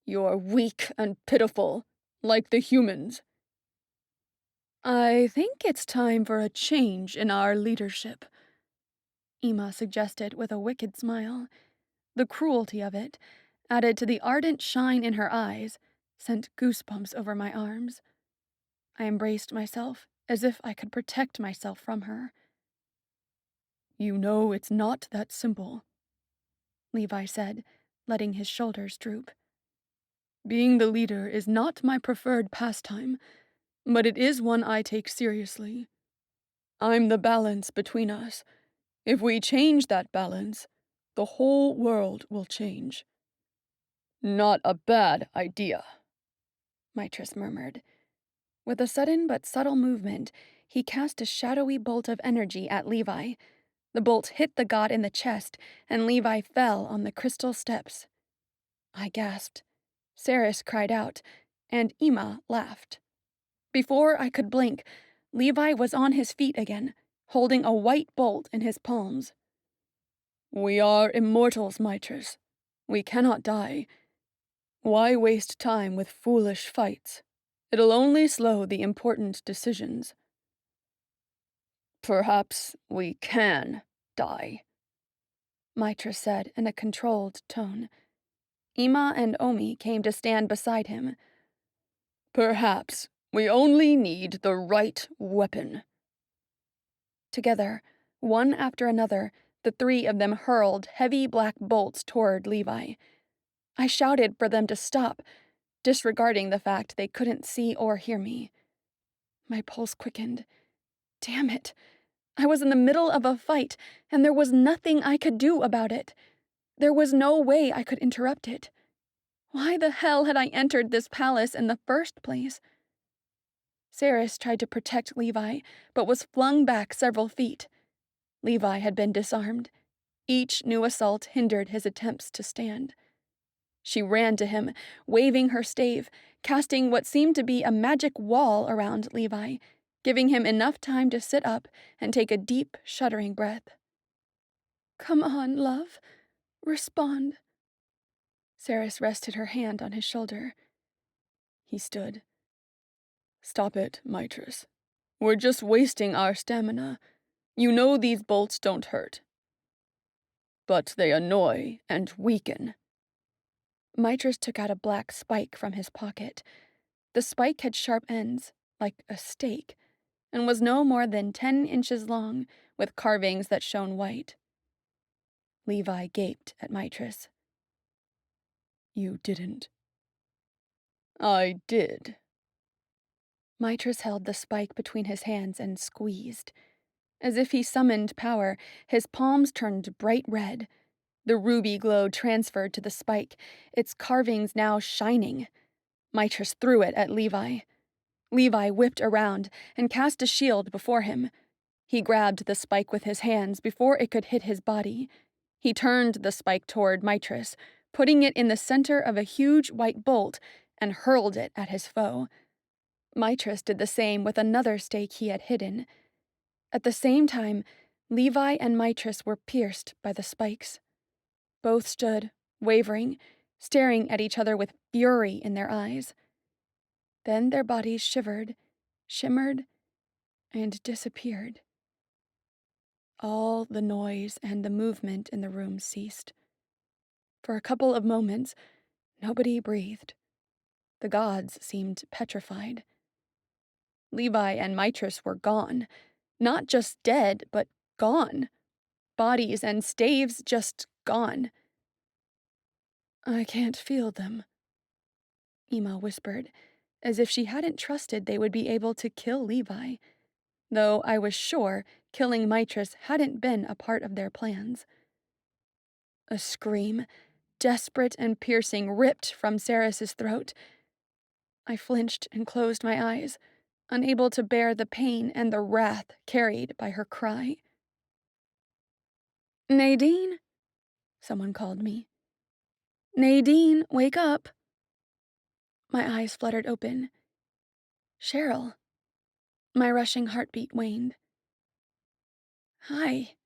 You're weak and pitiful, like the humans. I think it's time for a change in our leadership, Ima suggested with a wicked smile. The cruelty of it, added to the ardent shine in her eyes, sent goosebumps over my arms. I embraced myself as if I could protect myself from her. You know it's not that simple, Levi said, letting his shoulders droop. Being the leader is not my preferred pastime, but it is one I take seriously. I'm the balance between us. If we change that balance, the whole world will change. Not a bad idea, Mitras murmured. With a sudden but subtle movement, he cast a shadowy bolt of energy at Levi. The bolt hit the god in the chest, and Levi fell on the crystal steps. I gasped. Ceres cried out, and Ima laughed. Before I could blink, Levi was on his feet again, holding a white bolt in his palms. We are immortals, Mitras. We cannot die. Why waste time with foolish fights? It'll only slow the important decisions. Perhaps we can die, Mitras said in a controlled tone. Ima and Omi came to stand beside him. Perhaps we only need the right weapon. Together, one after another, the three of them hurled heavy black bolts toward Levi. I shouted for them to stop, disregarding the fact they couldn't see or hear me. My pulse quickened. Damn it! I was in the middle of a fight, and there was nothing I could do about it. There was no way I could interrupt it. Why the hell had I entered this palace in the first place? Saris tried to protect Levi, but was flung back several feet. Levi had been disarmed. Each new assault hindered his attempts to stand. She ran to him, waving her stave, casting what seemed to be a magic wall around Levi, giving him enough time to sit up and take a deep, shuddering breath. "Come on, love. Respond." Saris rested her hand on his shoulder. He stood. "Stop it, Mitress. We're just wasting our stamina. You know these bolts don't hurt. But they annoy and weaken." Mitress took out a black spike from his pocket. The spike had sharp ends, like a stake, and was no more than 10 inches long, with carvings that shone white. Levi gaped at Mitress. "You didn't." "I did." Mitress held the spike between his hands and squeezed. As if he summoned power, his palms turned bright red. The ruby glow transferred to the spike, its carvings now shining. Mitress threw it at Levi. Levi whipped around and cast a shield before him. He grabbed the spike with his hands before it could hit his body. He turned the spike toward Mitress, putting it in the center of a huge white bolt, and hurled it at his foe. Mitress did the same with another stake he had hidden. At the same time, Levi and Mitress were pierced by the spikes. Both stood, wavering, staring at each other with fury in their eyes. Then their bodies shivered, shimmered, and disappeared. All the noise and the movement in the room ceased. For a couple of moments, nobody breathed. The gods seemed petrified. Levi and Mitress were gone. Not just dead, but gone. Bodies and staves just gone. "I can't feel them," Ema whispered, as if she hadn't trusted they would be able to kill Levi, though I was sure killing Mitress hadn't been a part of their plans. A scream, desperate and piercing, ripped from Saris's throat. I flinched and closed my eyes, unable to bear the pain and the wrath carried by her cry. "Nadine?" Someone called me. "Nadine, wake up." My eyes fluttered open. Cheryl. My rushing heartbeat waned. "Hi,"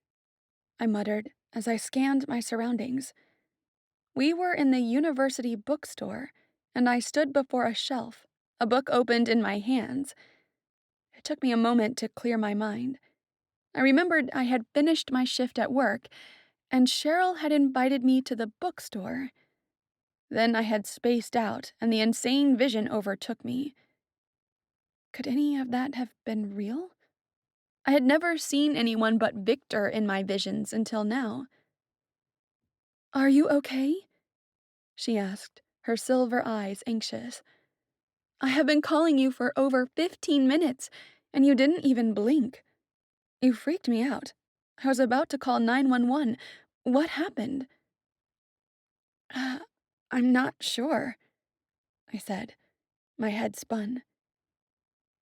I muttered as I scanned my surroundings. We were in the university bookstore, and I stood before a shelf, a book opened in my hands. It took me a moment to clear my mind. I remembered I had finished my shift at work, and Cheryl had invited me to the bookstore. Then I had spaced out, and the insane vision overtook me. Could any of that have been real? I had never seen anyone but Victor in my visions until now. "Are you okay?" she asked, her silver eyes anxious. "I have been calling you for over 15 minutes, and you didn't even blink. You freaked me out. I was about to call 911. What happened?" Uh, "I'm not sure," I said. My head spun.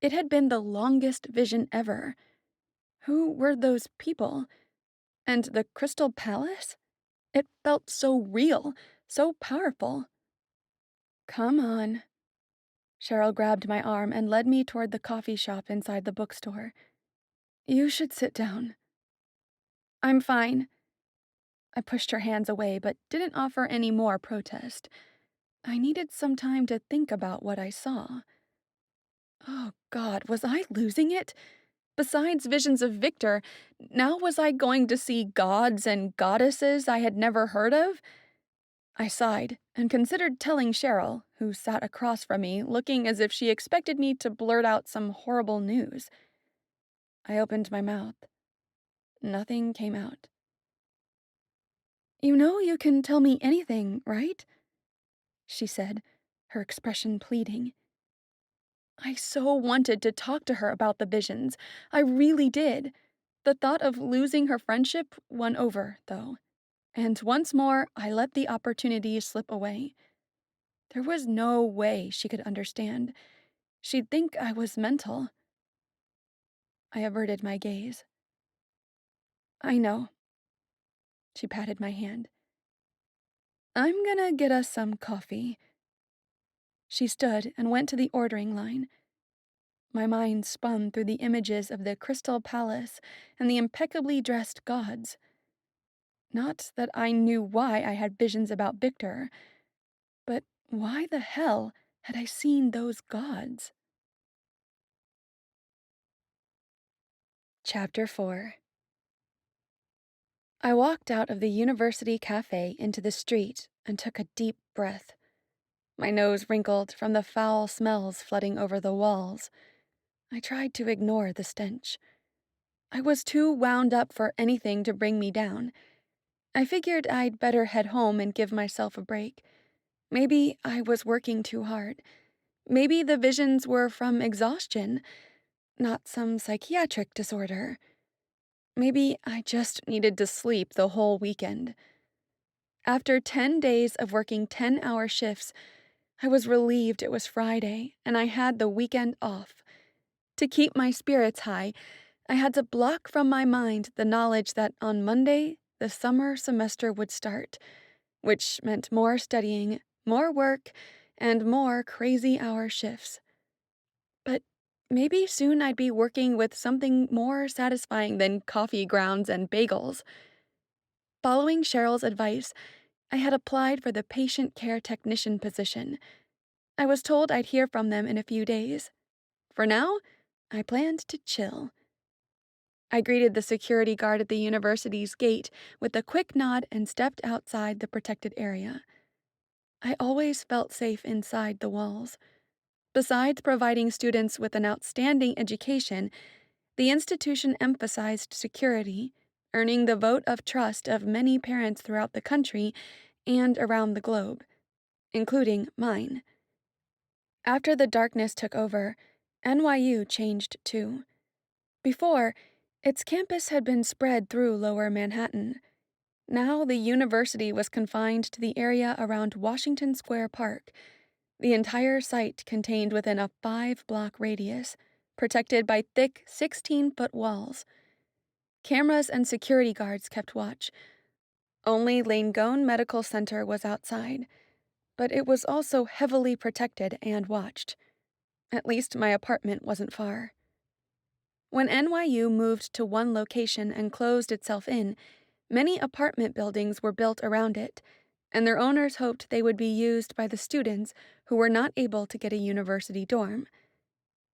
It had been the longest vision ever. Who were those people? And the Crystal Palace? It felt so real, so powerful. "Come on." Cheryl grabbed my arm and led me toward the coffee shop inside the bookstore. "You should sit down." "I'm fine." I pushed her hands away, but didn't offer any more protest. I needed some time to think about what I saw. Oh, God, was I losing it? Besides visions of Victor, now was I going to see gods and goddesses I had never heard of? I sighed and considered telling Cheryl, who sat across from me, looking as if she expected me to blurt out some horrible news. I opened my mouth. Nothing came out. "You know you can tell me anything, right?" she said, her expression pleading. I so wanted to talk to her about the visions. I really did. The thought of losing her friendship won over, though. And once more, I let the opportunity slip away. There was no way she could understand. She'd think I was mental. I averted my gaze. I know. She patted my hand. I'm gonna get us some coffee. She stood and went to the ordering line. My mind spun through the images of the Crystal Palace and the impeccably dressed gods. Not that I knew why I had visions about Victor, but why the hell had I seen those gods? Chapter 4. I walked out of the university cafe into the street and took a deep breath. My nose wrinkled from the foul smells flooding over the walls. I tried to ignore the stench. I was too wound up for anything to bring me down. I figured I'd better head home and give myself a break. Maybe I was working too hard. Maybe the visions were from exhaustion, not some psychiatric disorder. Maybe I just needed to sleep the whole weekend. After 10 days of working 10-hour shifts, I was relieved it was Friday and I had the weekend off. To keep my spirits high, I had to block from my mind the knowledge that on Monday, the summer semester would start, which meant more studying, more work, and more crazy-hour shifts. But maybe soon I'd be working with something more satisfying than coffee grounds and bagels. Following Cheryl's advice, I had applied for the patient care technician position. I was told I'd hear from them in a few days. For now, I planned to chill. I greeted the security guard at the university's gate with a quick nod and stepped outside the protected area. I always felt safe inside the walls. Besides providing students with an outstanding education, the institution emphasized security, earning the vote of trust of many parents throughout the country and around the globe, including mine. After the darkness took over, NYU changed too. Before, its campus had been spread through lower Manhattan. Now the university was confined to the area around Washington Square Park, the entire site contained within a 5-block radius, protected by thick 16-foot walls. Cameras and security guards kept watch. Only Langone Medical Center was outside, but it was also heavily protected and watched. At least my apartment wasn't far. When NYU moved to one location and closed itself in, many apartment buildings were built around it, and their owners hoped they would be used by the students who were not able to get a university dorm.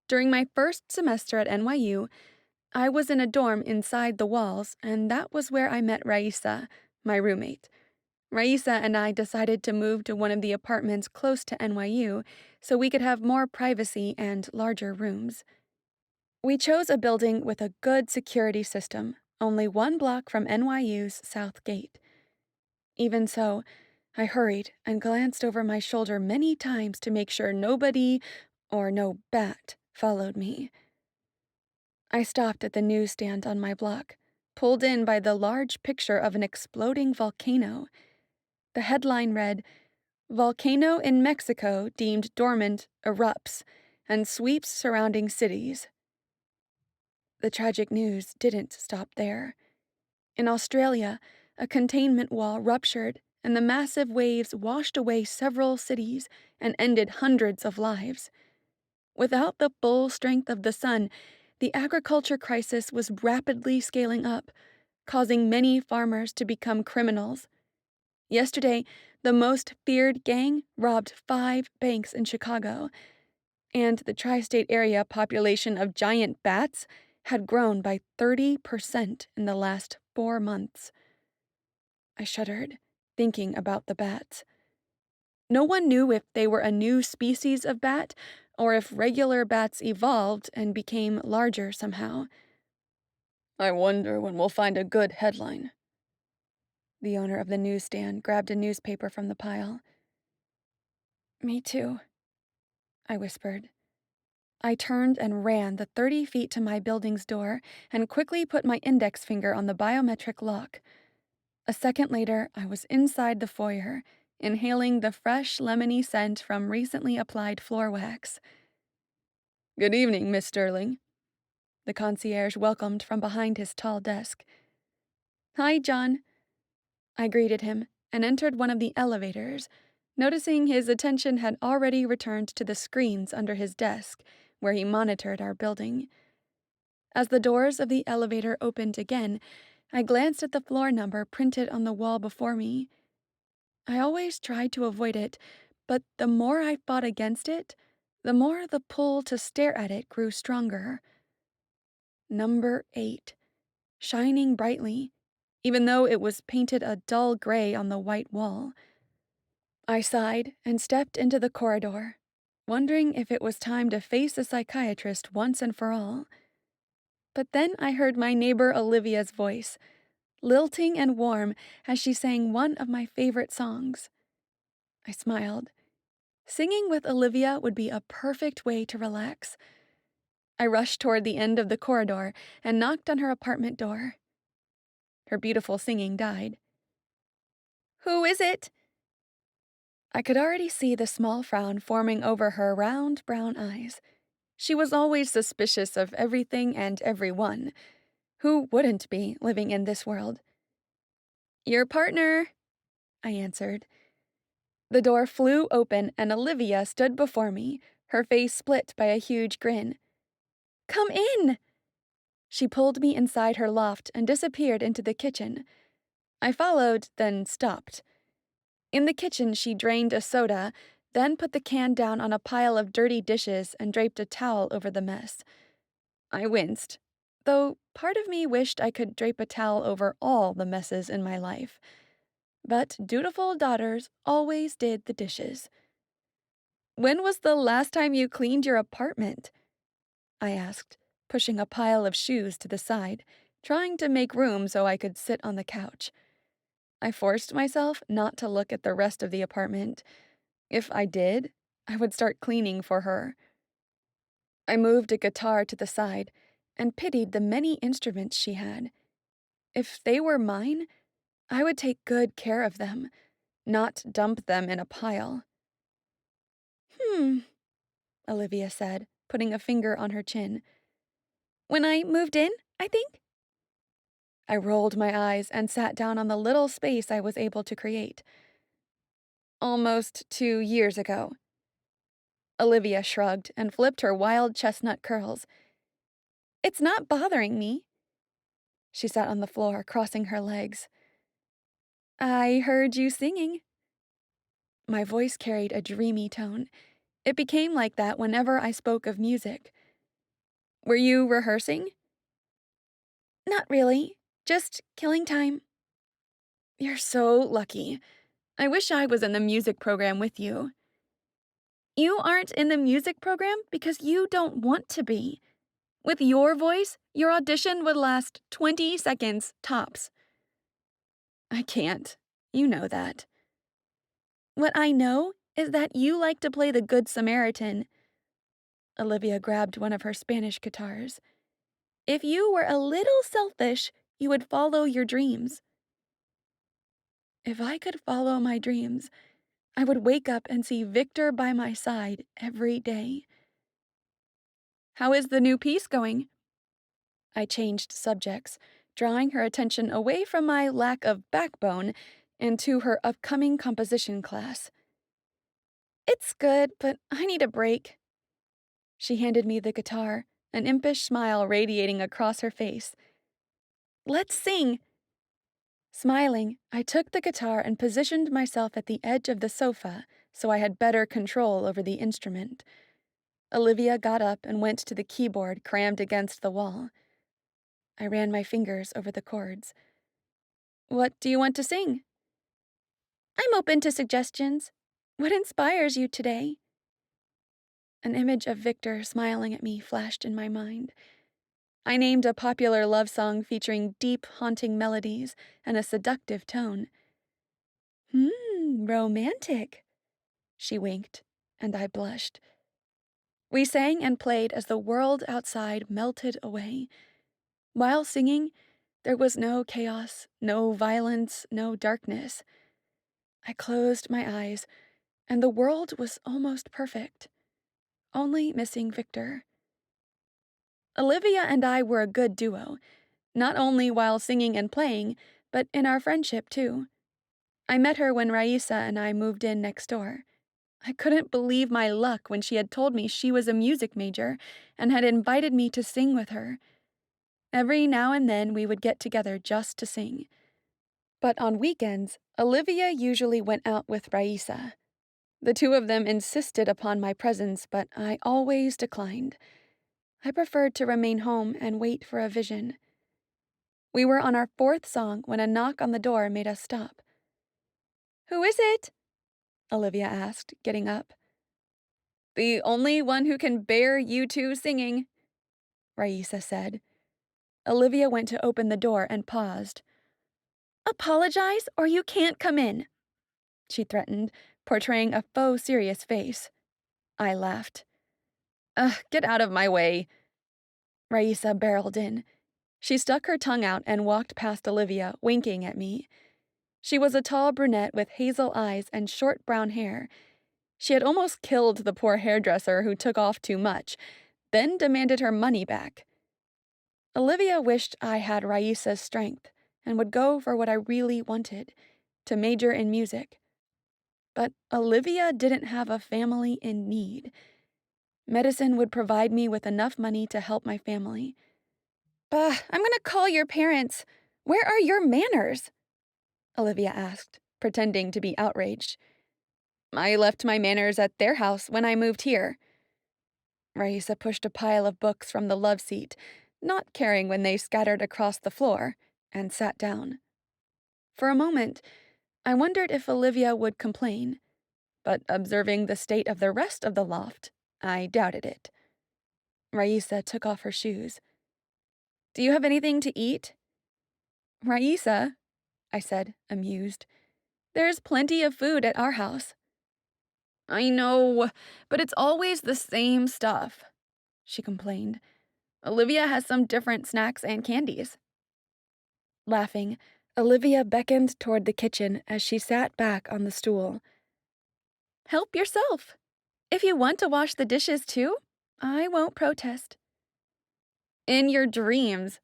During my first semester at NYU, I was in a dorm inside the walls, and that was where I met Raisa, my roommate. Raisa and I decided to move to one of the apartments close to NYU so we could have more privacy and larger rooms. We chose a building with a good security system, only 1 block from NYU's South Gate. Even so, I hurried and glanced over my shoulder many times to make sure nobody, or no bat, followed me. I stopped at the newsstand on my block, pulled in by the large picture of an exploding volcano. The headline read, "Volcano in Mexico deemed dormant erupts and sweeps surrounding cities." The tragic news didn't stop there. In Australia, a containment wall ruptured and the massive waves washed away several cities and ended hundreds of lives. Without the full strength of the sun, the agriculture crisis was rapidly scaling up, causing many farmers to become criminals. Yesterday, the most feared gang robbed 5 banks in Chicago, and the tri-state area population of giant bats had grown by 30% in the last 4 months. I shuddered, thinking about the bats. No one knew if they were a new species of bat or if regular bats evolved and became larger somehow. I wonder when we'll find a good headline. The owner of the newsstand grabbed a newspaper from the pile. Me too, I whispered. I turned and ran the 30 feet to my building's door and quickly put my index finger on the biometric lock. A second later, I was inside the foyer, inhaling the fresh lemony scent from recently applied floor wax. Good evening, Miss Sterling. The concierge welcomed from behind his tall desk. Hi, John. I greeted him and entered one of the elevators, noticing his attention had already returned to the screens under his desk, where he monitored our building. As the doors of the elevator opened again, I glanced at the floor number printed on the wall before me. I always tried to avoid it, but the more I fought against it, the more the pull to stare at it grew stronger. Number 8, shining brightly, even though it was painted a dull gray on the white wall. I sighed and stepped into the corridor, wondering if it was time to face a psychiatrist once and for all. But then I heard my neighbor Olivia's voice, lilting and warm as she sang one of my favorite songs. I smiled. Singing with Olivia would be a perfect way to relax. I rushed toward the end of the corridor and knocked on her apartment door. Her beautiful singing died. "Who is it?" I could already see the small frown forming over her round brown eyes. She was always suspicious of everything and everyone. Who wouldn't be living in this world? "Your partner," I answered. The door flew open and Olivia stood before me, her face split by a huge grin. "Come in!" She pulled me inside her loft and disappeared into the kitchen. I followed, then stopped. In the kitchen, she drained a soda, then put the can down on a pile of dirty dishes and draped a towel over the mess. I winced, though part of me wished I could drape a towel over all the messes in my life. But dutiful daughters always did the dishes. "When was the last time you cleaned your apartment?" I asked, pushing a pile of shoes to the side, trying to make room so I could sit on the couch. I forced myself not to look at the rest of the apartment. If I did, I would start cleaning for her. I moved a guitar to the side and pitied the many instruments she had. If they were mine, I would take good care of them, not dump them in a pile. "Hmm," Olivia said, putting a finger on her chin. "When I moved in, I think?" I rolled my eyes and sat down on the little space I was able to create. "Almost 2 years ago." Olivia shrugged and flipped her wild chestnut curls. "It's not bothering me." She sat on the floor, crossing her legs. "I heard you singing." My voice carried a dreamy tone. It became like that whenever I spoke of music. "Were you rehearsing?" "Not really. Just killing time." "You're so lucky. I wish I was in the music program with you." "You aren't in the music program because you don't want to be. With your voice, your audition would last 20 seconds tops." "I can't. You know that." "What I know is that you like to play the Good Samaritan." Olivia grabbed one of her Spanish guitars. "If you were a little selfish, you would follow your dreams." If I could follow my dreams, I would wake up and see Victor by my side every day. "How is the new piece going?" I changed subjects, drawing her attention away from my lack of backbone and to her upcoming composition class. "It's good, but I need a break." She handed me the guitar, an impish smile radiating across her face. "Let's sing." Smiling, I took the guitar and positioned myself at the edge of the sofa so I had better control over the instrument. Olivia got up and went to the keyboard crammed against the wall. I ran my fingers over the chords. "What do you want to sing?" "I'm open to suggestions. What inspires you today?" An image of Victor smiling at me flashed in my mind. I named a popular love song featuring deep, haunting melodies and a seductive tone. Romantic." She winked, and I blushed. We sang and played as the world outside melted away. While singing, there was no chaos, no violence, no darkness. I closed my eyes, and the world was almost perfect, only missing Victor. Olivia and I were a good duo, not only while singing and playing, but in our friendship too. I met her when Raisa and I moved in next door. I couldn't believe my luck when she had told me she was a music major and had invited me to sing with her. Every now and then we would get together just to sing. But on weekends, Olivia usually went out with Raisa. The two of them insisted upon my presence, but I always declined. I preferred to remain home and wait for a vision. We were on our fourth song when a knock on the door made us stop. "Who is it?" Olivia asked, getting up. "The only one who can bear you two singing," Raisa said. Olivia went to open the door and paused. "Apologize or you can't come in," she threatened, portraying a faux serious face. I laughed. "Ugh, get out of my way." Raisa barreled in. She stuck her tongue out and walked past Olivia, winking at me. She was a tall brunette with hazel eyes and short brown hair. She had almost killed the poor hairdresser who took off too much, then demanded her money back. Olivia wished I had Raisa's strength and would go for what I really wanted, to major in music. But Olivia didn't have a family in need. Medicine would provide me with enough money to help my family. "Bah, I'm gonna call your parents. Where are your manners?" Olivia asked, pretending to be outraged. "I left my manners at their house when I moved here." Raisa pushed a pile of books from the love seat, not caring when they scattered across the floor, and sat down. For a moment, I wondered if Olivia would complain, but observing the state of the rest of the loft, I doubted it. Raisa took off her shoes. "Do you have anything to eat?" "Raisa," I said, amused, "there's plenty of food at our house." "I know, but it's always the same stuff," she complained. "Olivia has some different snacks and candies." Laughing, Olivia beckoned toward the kitchen as she sat back on the stool. "Help yourself. If you want to wash the dishes too, I won't protest." "In your dreams,"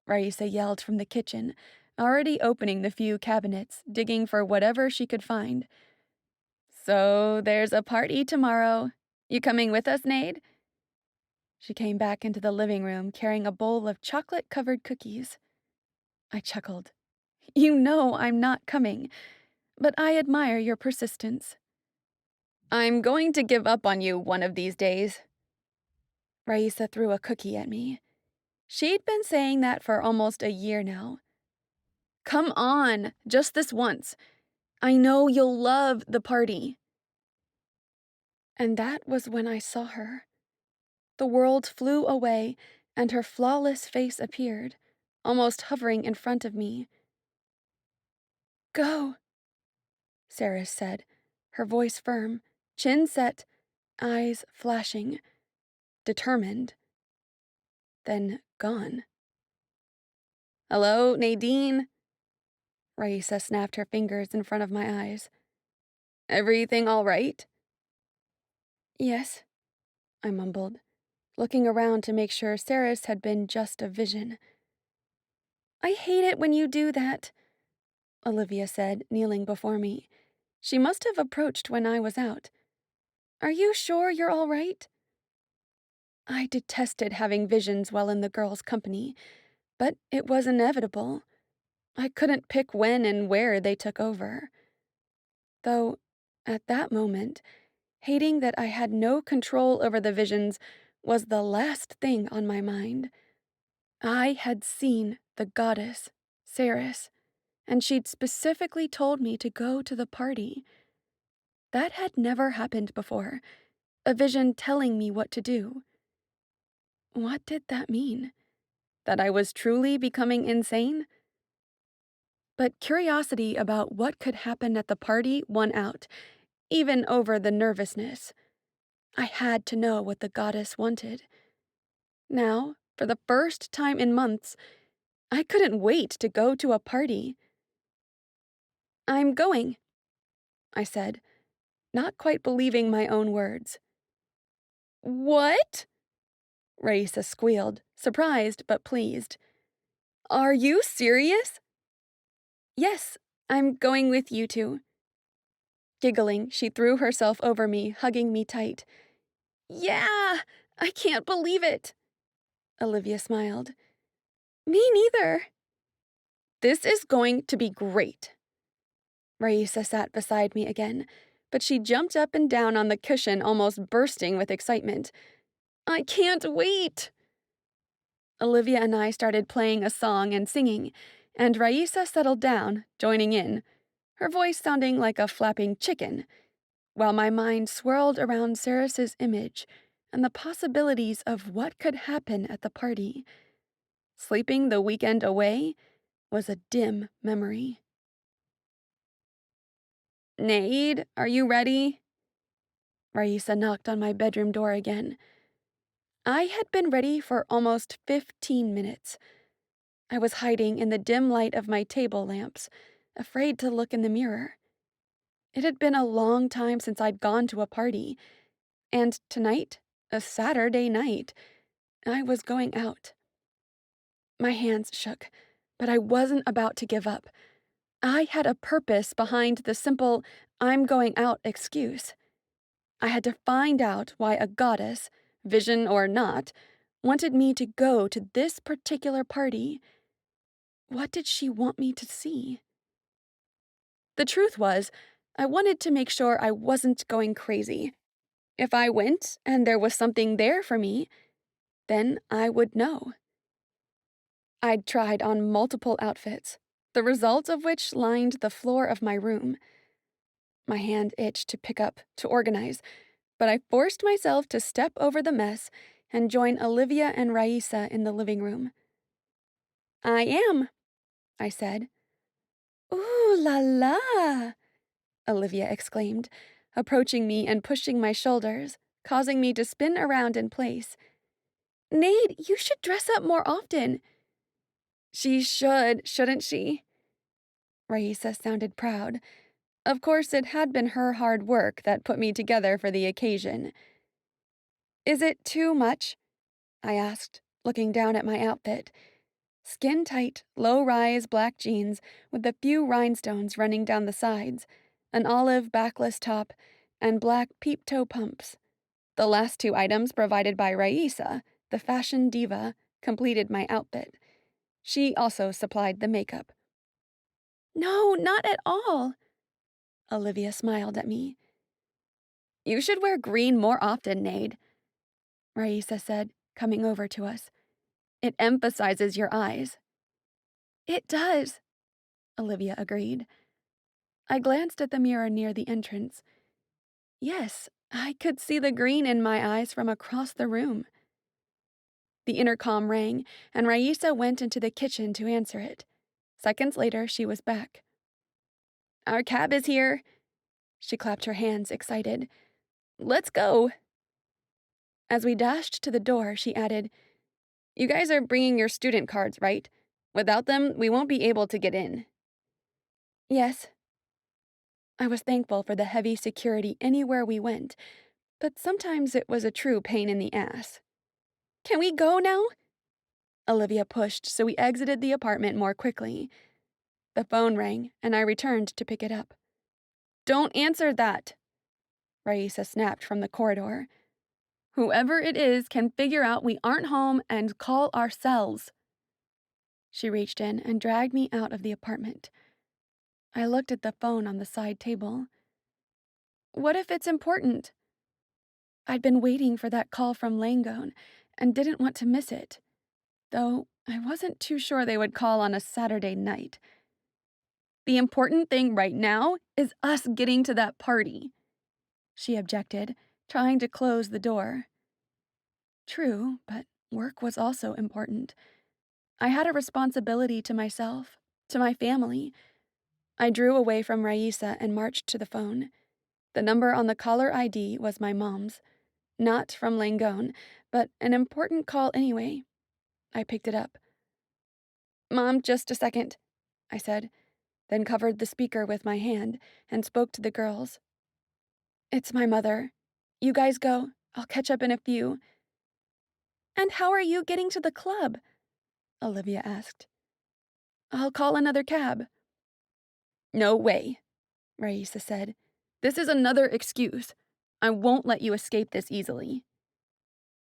Raisa yelled from the kitchen, already opening the few cabinets, digging for whatever she could find. "So there's a party tomorrow. You coming with us, Nade?" She came back into the living room carrying a bowl of chocolate-covered cookies. I chuckled. "You know I'm not coming, but I admire your persistence." "I'm going to give up on you one of these days." Raisa threw a cookie at me. She'd been saying that for almost a year now. "Come on, just this once. I know you'll love the party." And that was when I saw her. The world flew away, and her flawless face appeared, almost hovering in front of me. "Go," Sarah said, her voice firm, chin set, eyes flashing, determined. Then gone. "Hello, Nadine?" Raisa snapped her fingers in front of my eyes. "Everything all right?" "Yes," I mumbled, looking around to make sure Sarah's had been just a vision. "I hate it when you do that," Olivia said, kneeling before me. She must have approached when I was out. "Are you sure you're all right?" I detested having visions while in the girls' company, but it was inevitable. I couldn't pick when and where they took over. Though, at that moment, hating that I had no control over the visions was the last thing on my mind. I had seen the goddess, Ceres, and she'd specifically told me to go to the party. That had never happened before, a vision telling me what to do. What did that mean? That I was truly becoming insane? But curiosity about what could happen at the party won out, even over the nervousness. I had to know what the goddess wanted. Now, for the first time in months, I couldn't wait to go to a party. "I'm going," I said, not quite believing my own words. "What?" Raisa squealed, surprised but pleased. Are you serious? Yes, I'm going with you two. Giggling, she threw herself over me, hugging me tight. Yeah, I can't believe it. Olivia smiled. Me neither. This is going to be great. Raisa sat beside me again, but she jumped up and down on the cushion, almost bursting with excitement. I can't wait! Olivia and I started playing a song and singing, and Raisa settled down, joining in, her voice sounding like a flapping chicken, while my mind swirled around Ceres's image and the possibilities of what could happen at the party. Sleeping the weekend away was a dim memory. Nade, are you ready? Raisa knocked on my bedroom door again. I had been ready for almost 15 minutes. I was hiding in the dim light of my table lamps, afraid to look in the mirror. It had been a long time since I'd gone to a party, and tonight, a Saturday night, I was going out. My hands shook, but I wasn't about to give up. I had a purpose behind the simple, I'm going out excuse. I had to find out why a goddess, vision or not, wanted me to go to this particular party. What did she want me to see? The truth was, I wanted to make sure I wasn't going crazy. If I went and there was something there for me, then I would know. I'd tried on multiple outfits, the results of which lined the floor of my room. My hand itched to pick up, to organize, but I forced myself to step over the mess and join Olivia and Raisa in the living room. I am, I said. Ooh la la, Olivia exclaimed, approaching me and pushing my shoulders, causing me to spin around in place. Nade, you should dress up more often. She should, shouldn't she? Raisa sounded proud. Of course, it had been her hard work that put me together for the occasion. Is it too much? I asked, looking down at my outfit. Skin-tight, low-rise black jeans with a few rhinestones running down the sides, an olive backless top, and black peep-toe pumps. The last two items provided by Raisa, the fashion diva, completed my outfit. She also supplied the makeup. No, not at all. Olivia smiled at me. You should wear green more often, Nade, Raisa said, coming over to us. It emphasizes your eyes. It does, Olivia agreed. I glanced at the mirror near the entrance. Yes, I could see the green in my eyes from across the room. The intercom rang, and Raisa went into the kitchen to answer it. Seconds later, she was back. Our cab is here. She clapped her hands, excited. Let's go. As we dashed to the door, she added, You guys are bringing your student cards, right? Without them, we won't be able to get in. Yes. I was thankful for the heavy security anywhere we went, but sometimes it was a true pain in the ass. Can we go now? Olivia pushed, so we exited the apartment more quickly. The phone rang, and I returned to pick it up. Don't answer that, Raisa snapped from the corridor. Whoever it is can figure out we aren't home and call ourselves. She reached in and dragged me out of the apartment. I looked at the phone on the side table. What if it's important? I'd been waiting for that call from Langone and didn't want to miss it, though I wasn't too sure they would call on a Saturday night. The important thing right now is us getting to that party, she objected, trying to close the door. True, but work was also important. I had a responsibility to myself, to my family. I drew away from Raisa and marched to the phone. The number on the caller ID was my mom's. Not from Langone, but an important call anyway. I picked it up. Mom, just a second, I said, then covered the speaker with my hand and spoke to the girls. It's my mother. You guys go. I'll catch up in a few. And how are you getting to the club? Olivia asked. I'll call another cab. No way, Raisa said. This is another excuse. I won't let you escape this easily.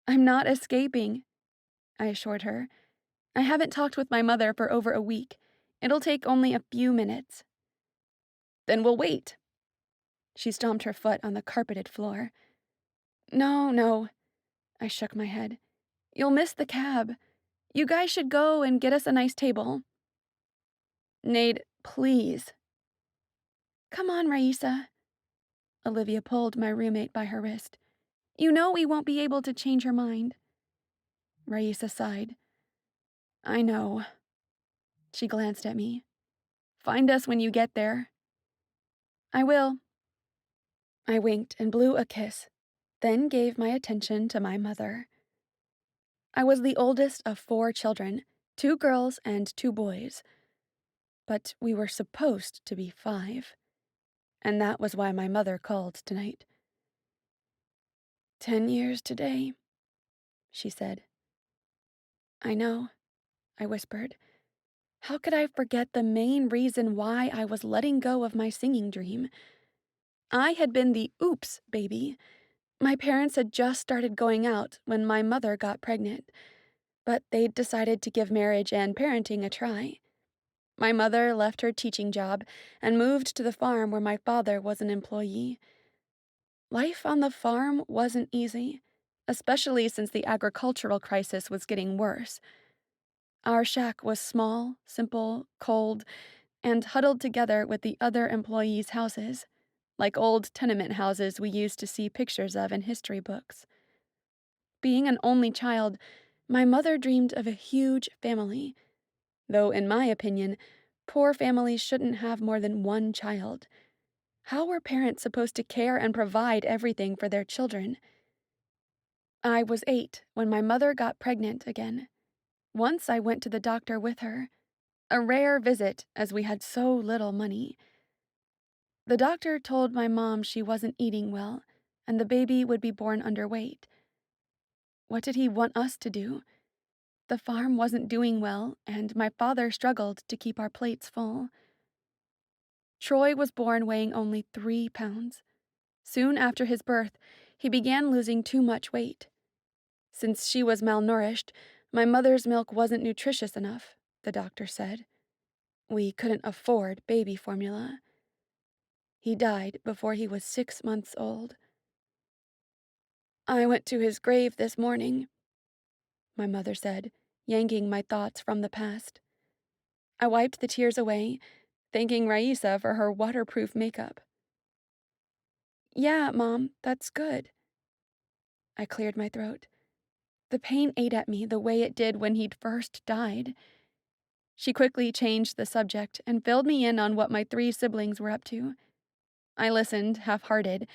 I'm not escaping, I assured her. I haven't talked with my mother for over a week. It'll take only a few minutes. Then we'll wait. She stomped her foot on the carpeted floor. No, I shook my head. You'll miss the cab. You guys should go and get us a nice table. Nade, please. Come on, Raisa. Olivia pulled my roommate by her wrist. You know we won't be able to change her mind. Raisa sighed. I know. She glanced at me. Find us when you get there. I will. I winked and blew a kiss, then gave my attention to my mother. I was the oldest of 4 children, 2 girls and 2 boys. But we were supposed to be 5. And that was why my mother called tonight. 10 years today, she said. I know, I whispered. How could I forget the main reason why I was letting go of my singing dream? I had been the oops baby. My parents had just started going out when my mother got pregnant, but they'd decided to give marriage and parenting a try. My mother left her teaching job and moved to the farm where my father was an employee. Life on the farm wasn't easy, especially since the agricultural crisis was getting worse. Our shack was small, simple, cold, and huddled together with the other employees' houses, like old tenement houses we used to see pictures of in history books. Being an only child, my mother dreamed of a huge family, though, in my opinion, poor families shouldn't have more than 1 child. How were parents supposed to care and provide everything for their children? I was 8 when my mother got pregnant again. Once I went to the doctor with her, a rare visit as we had so little money. The doctor told my mom she wasn't eating well, and the baby would be born underweight. What did he want us to do? The farm wasn't doing well, and my father struggled to keep our plates full. Troy was born weighing only 3 pounds. Soon after his birth, he began losing too much weight. Since she was malnourished, my mother's milk wasn't nutritious enough, the doctor said. We couldn't afford baby formula. He died before he was 6 months old. I went to his grave this morning, my mother said, yanking my thoughts from the past. I wiped the tears away, thanking Raisa for her waterproof makeup. Yeah, Mom, that's good. I cleared my throat. The pain ate at me the way it did when he'd first died. She quickly changed the subject and filled me in on what my 3 siblings were up to. I listened, half-hearted,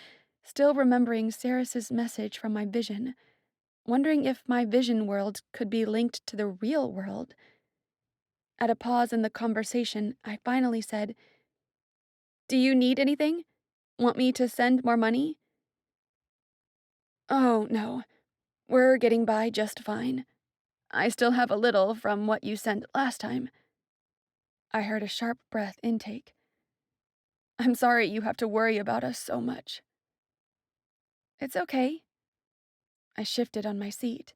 still remembering Saris's message from my vision, wondering if my vision world could be linked to the real world. At a pause in the conversation, I finally said, Do you need anything? Want me to send more money? Oh, no. We're getting by just fine. I still have a little from what you sent last time. I heard a sharp breath intake. I'm sorry you have to worry about us so much. It's okay. I shifted on my seat.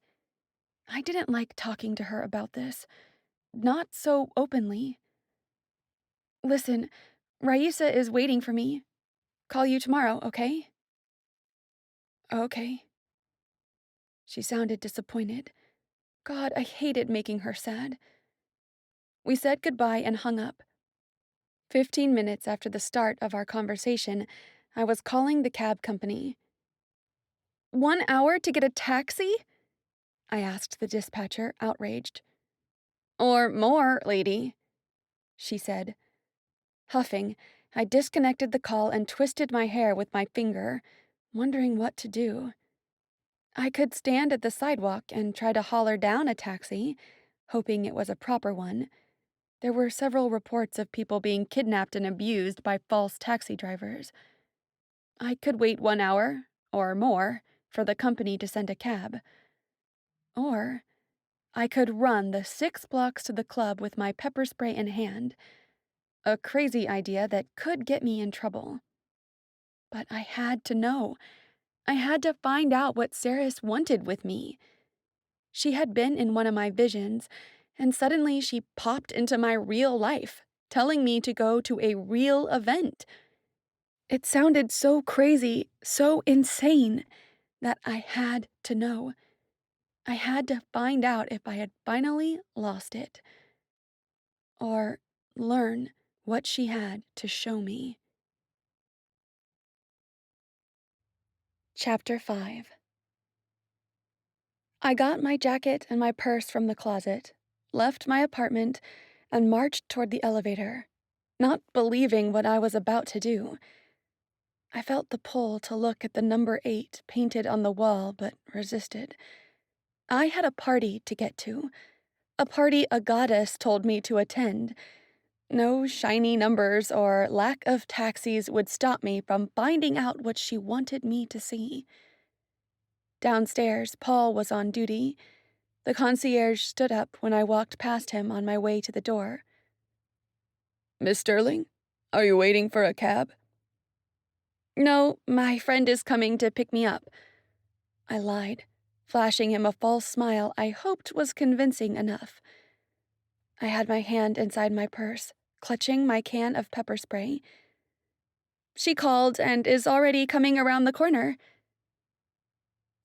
I didn't like talking to her about this. Not so openly. Listen, Raisa is waiting for me. Call you tomorrow, okay? Okay. She sounded disappointed. God, I hated making her sad. We said goodbye and hung up. 15 minutes after the start of our conversation, I was calling the cab company. 1 hour to get a taxi? I asked the dispatcher, outraged. Or more, lady, she said. Huffing, I disconnected the call and twisted my hair with my finger, wondering what to do. I could stand at the sidewalk and try to holler down a taxi, hoping it was a proper one. There were several reports of people being kidnapped and abused by false taxi drivers. I could wait 1 hour, or more, for the company to send a cab. Or I could run the 6 blocks to the club with my pepper spray in hand, a crazy idea that could get me in trouble. But I had to know. I had to find out what Saris wanted with me. She had been in one of my visions, and suddenly she popped into my real life, telling me to go to a real event. It sounded so crazy, so insane, that I had to know. I had to find out if I had finally lost it, or learn what she had to show me. Chapter 5. I got my jacket and my purse from the closet, left my apartment, and marched toward the elevator, not believing what I was about to do. I felt the pull to look at the number 8 painted on the wall, but resisted. I had a party to get to, a party a goddess told me to attend. No shiny numbers or lack of taxis would stop me from finding out what she wanted me to see. Downstairs, Paul was on duty. The concierge stood up when I walked past him on my way to the door. Miss Sterling, are you waiting for a cab? No, my friend is coming to pick me up. I lied, flashing him a false smile I hoped was convincing enough. I had my hand inside my purse, clutching my can of pepper spray. She called and is already coming around the corner.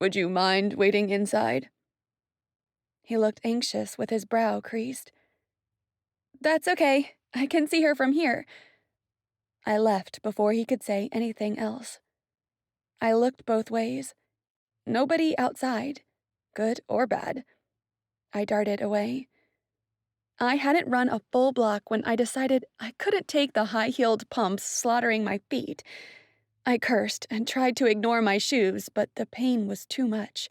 Would you mind waiting inside? He looked anxious with his brow creased. That's okay. I can see her from here. I left before he could say anything else. I looked both ways. Nobody outside, good or bad. I darted away. I hadn't run a full block when I decided I couldn't take the high-heeled pumps slaughtering my feet. I cursed and tried to ignore my shoes, but the pain was too much.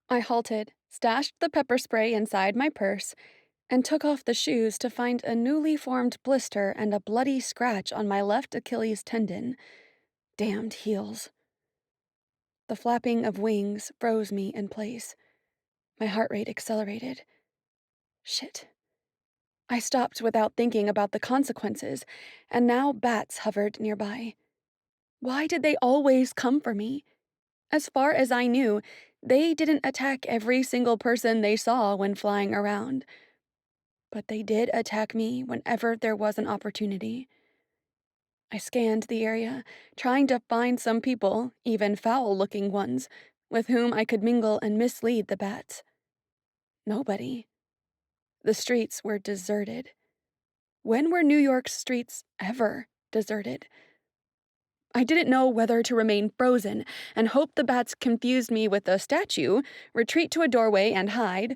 I halted, stashed the pepper spray inside my purse, and took off the shoes to find a newly formed blister and a bloody scratch on my left Achilles tendon. Damned heels. The flapping of wings froze me in place. My heart rate accelerated. Shit. I stopped without thinking about the consequences, and now bats hovered nearby. Why did they always come for me? As far as I knew, they didn't attack every single person they saw when flying around. But they did attack me whenever there was an opportunity. I scanned the area, trying to find some people, even foul-looking ones, with whom I could mingle and mislead the bats. Nobody. The streets were deserted. When were New York's streets ever deserted? I didn't know whether to remain frozen and hope the bats confused me with a statue, retreat to a doorway and hide,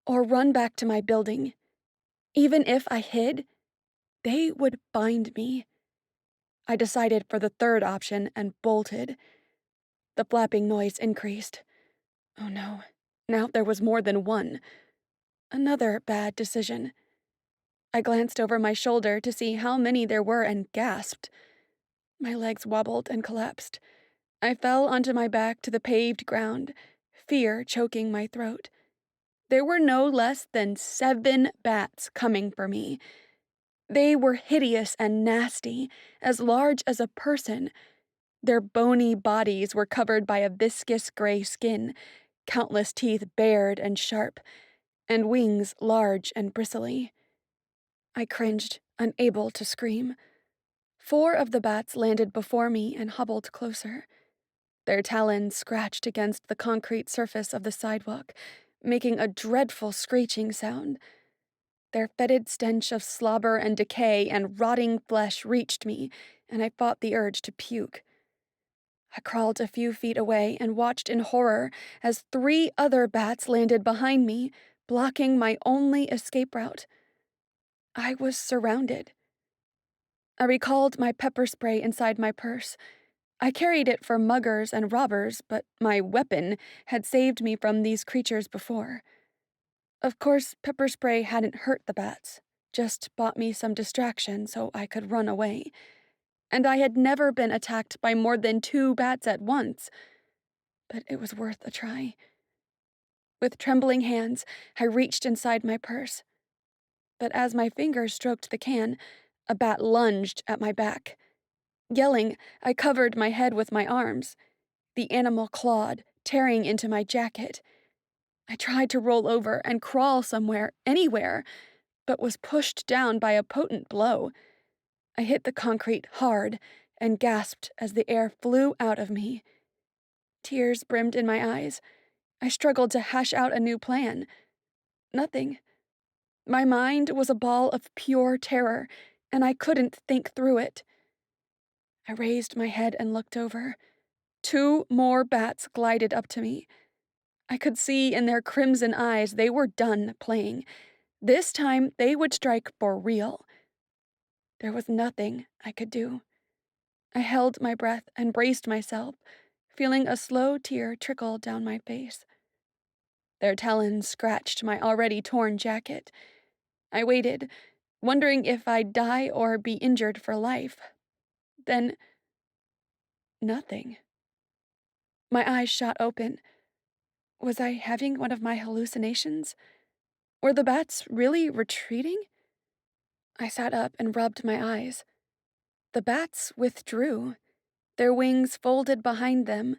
or run back to my building. Even if I hid, they would find me. I decided for the third option and bolted. The flapping noise increased. Oh no, now there was more than one. Another bad decision. I glanced over my shoulder to see how many there were and gasped. My legs wobbled and collapsed. I fell onto my back to the paved ground, fear choking my throat. There were no less than 7 bats coming for me. They were hideous and nasty, as large as a person. Their bony bodies were covered by a viscous gray skin, countless teeth bared and sharp, and wings large and bristly. I cringed, unable to scream. 4 of the bats landed before me and hobbled closer. Their talons scratched against the concrete surface of the sidewalk, making a dreadful screeching sound. Their fetid stench of slobber and decay and rotting flesh reached me, and I fought the urge to puke. I crawled a few feet away and watched in horror as 3 other bats landed behind me, blocking my only escape route. I was surrounded. I recalled my pepper spray inside my purse. I carried it for muggers and robbers, but my weapon had saved me from these creatures before. Of course, pepper spray hadn't hurt the bats, just bought me some distraction so I could run away. And I had never been attacked by more than 2 bats at once. But it was worth a try. With trembling hands, I reached inside my purse. But as my fingers stroked the can, a bat lunged at my back. Yelling, I covered my head with my arms. The animal clawed, tearing into my jacket. I tried to roll over and crawl somewhere, anywhere, but was pushed down by a potent blow. I hit the concrete hard and gasped as the air flew out of me. Tears brimmed in my eyes. I struggled to hash out a new plan. Nothing. My mind was a ball of pure terror, and I couldn't think through it. I raised my head and looked over. 2 more bats glided up to me. I could see in their crimson eyes they were done playing. This time they would strike for real. There was nothing I could do. I held my breath and braced myself, feeling a slow tear trickle down my face. Their talons scratched my already torn jacket. I waited, wondering if I'd die or be injured for life. Then, nothing. My eyes shot open. Was I having one of my hallucinations? Were the bats really retreating? I sat up and rubbed my eyes. The bats withdrew, their wings folded behind them,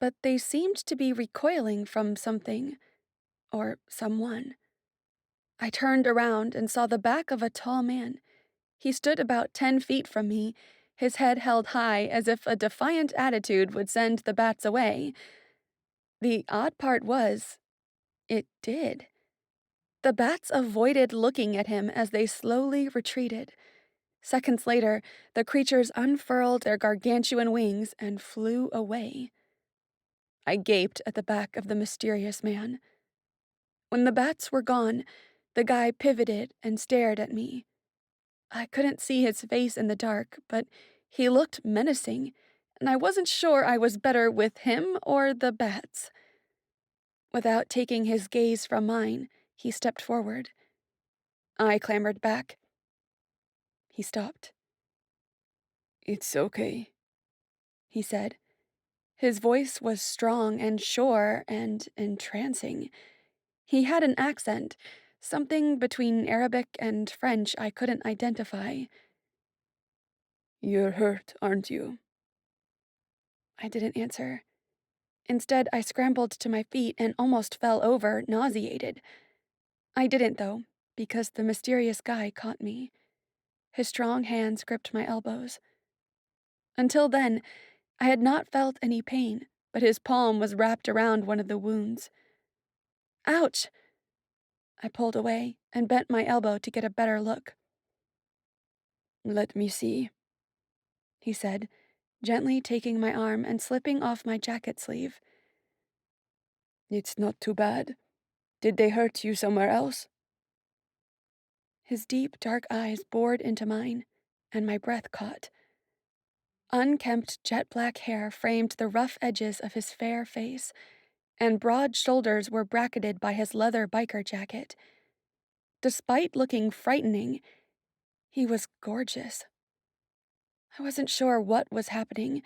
but they seemed to be recoiling from something or someone. I turned around and saw the back of a tall man. He stood about 10 feet from me, his head held high as if a defiant attitude would send the bats away. The odd part was, it did. The bats avoided looking at him as they slowly retreated. Seconds later, the creatures unfurled their gargantuan wings and flew away. I gaped at the back of the mysterious man. When the bats were gone, the guy pivoted and stared at me. I couldn't see his face in the dark, but he looked menacing, and I wasn't sure I was better with him or the bats. Without taking his gaze from mine, he stepped forward. I clambered back. He stopped. "It's okay," He said. His voice was strong and sure and entrancing. He had an accent, something between Arabic and French I couldn't identify. "You're hurt, aren't you?" I didn't answer. Instead, I scrambled to my feet and almost fell over, nauseated. I didn't, though, because the mysterious guy caught me. His strong hands gripped my elbows. Until then, I had not felt any pain, but his palm was wrapped around one of the wounds. Ouch! I pulled away and bent my elbow to get a better look. "Let me see," he said, gently taking my arm and slipping off my jacket sleeve. "It's not too bad. Did they hurt you somewhere else?" His deep, dark eyes bored into mine, and my breath caught. Unkempt, jet-black hair framed the rough edges of his fair face, and broad shoulders were bracketed by his leather biker jacket. Despite looking frightening, he was gorgeous. I wasn't sure what was happening,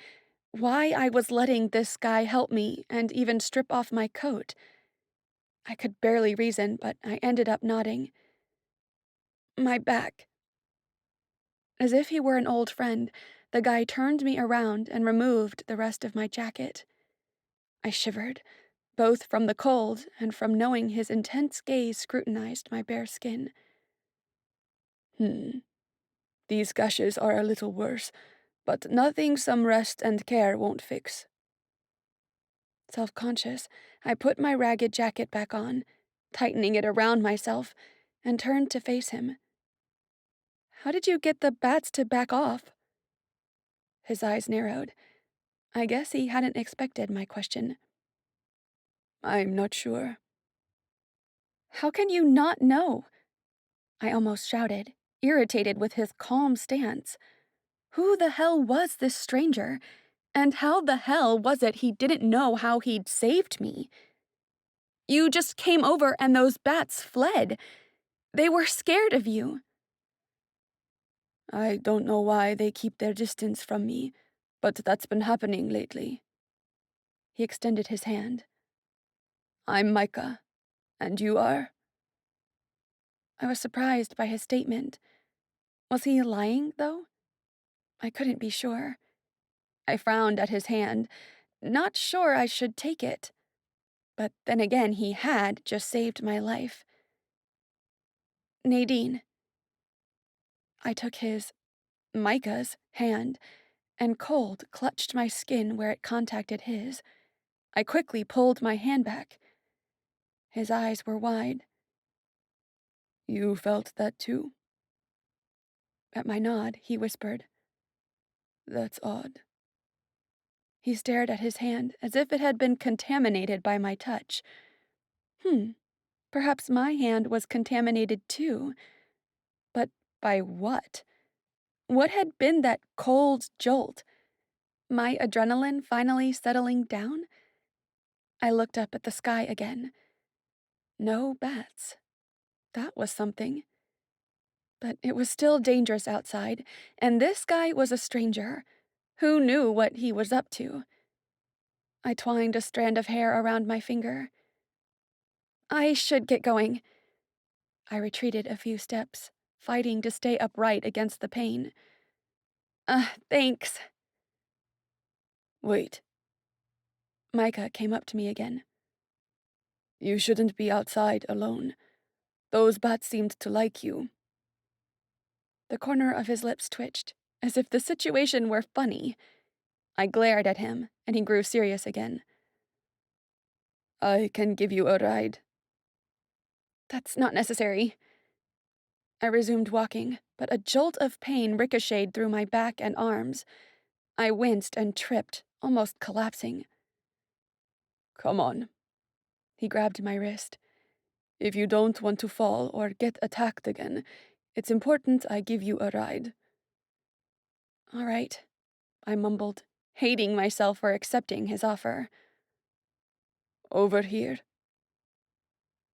why I was letting this guy help me and even strip off my coat. I could barely reason, but I ended up nodding. My back. As if he were an old friend, the guy turned me around and removed the rest of my jacket. I shivered, both from the cold and from knowing his intense gaze scrutinized my bare skin. These gashes are a little worse, but nothing some rest and care won't fix." Self-conscious, I put my ragged jacket back on, tightening it around myself, and turned to face him. How did you get the bats to back off? His eyes narrowed. I guess he hadn't expected my question. "I'm not sure." How can you not know? I almost shouted, irritated with his calm stance. Who the hell was this stranger? And how the hell was it he didn't know how he'd saved me? You just came over and those bats fled. They were scared of you. "I don't know why they keep their distance from me, but that's been happening lately." He extended his hand. I'm Micah. And you are? I was surprised by his statement. Was he lying, though? I couldn't be sure. I frowned at his hand, not sure I should take it. But then again, he had just saved my life. Nadine. I took Micah's, hand, and cold clutched my skin where it contacted his. I quickly pulled my hand back. His eyes were wide. You felt that too? At my nod, he whispered. That's odd. He stared at his hand as if it had been contaminated by my touch. Perhaps my hand was contaminated too. But by what? What had been that cold jolt? My adrenaline finally settling down? I looked up at the sky again. No bats. That was something. But it was still dangerous outside, and this guy was a stranger. Who knew what he was up to? I twined a strand of hair around my finger. I should get going. I retreated a few steps, fighting to stay upright against the pain. Thanks. Wait. Micah came up to me again. You shouldn't be outside alone. Those bats seemed to like you. The corner of his lips twitched, as if the situation were funny. I glared at him, and he grew serious again. I can give you a ride. That's not necessary. I resumed walking, but a jolt of pain ricocheted through my back and arms. I winced and tripped, almost collapsing. Come on. He grabbed my wrist. If you don't want to fall or get attacked again, it's important I give you a ride. All right, I mumbled, hating myself for accepting his offer. Over here.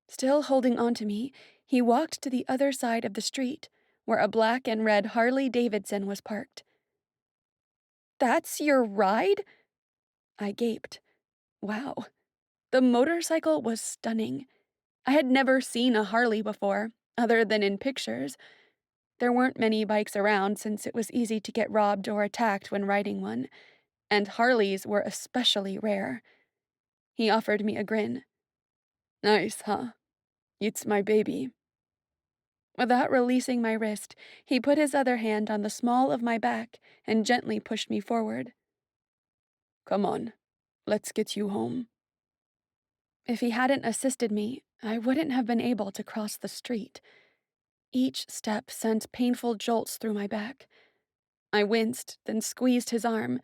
Still holding on to me, he walked to the other side of the street, where a black and red Harley-Davidson was parked. That's your ride? I gaped. Wow. The motorcycle was stunning. I had never seen a Harley before, other than in pictures. There weren't many bikes around since it was easy to get robbed or attacked when riding one, and Harleys were especially rare. He offered me a grin. Nice, huh? It's my baby. Without releasing my wrist, he put his other hand on the small of my back and gently pushed me forward. Come on, let's get you home. If he hadn't assisted me, I wouldn't have been able to cross the street. Each step sent painful jolts through my back. I winced, then squeezed his arm,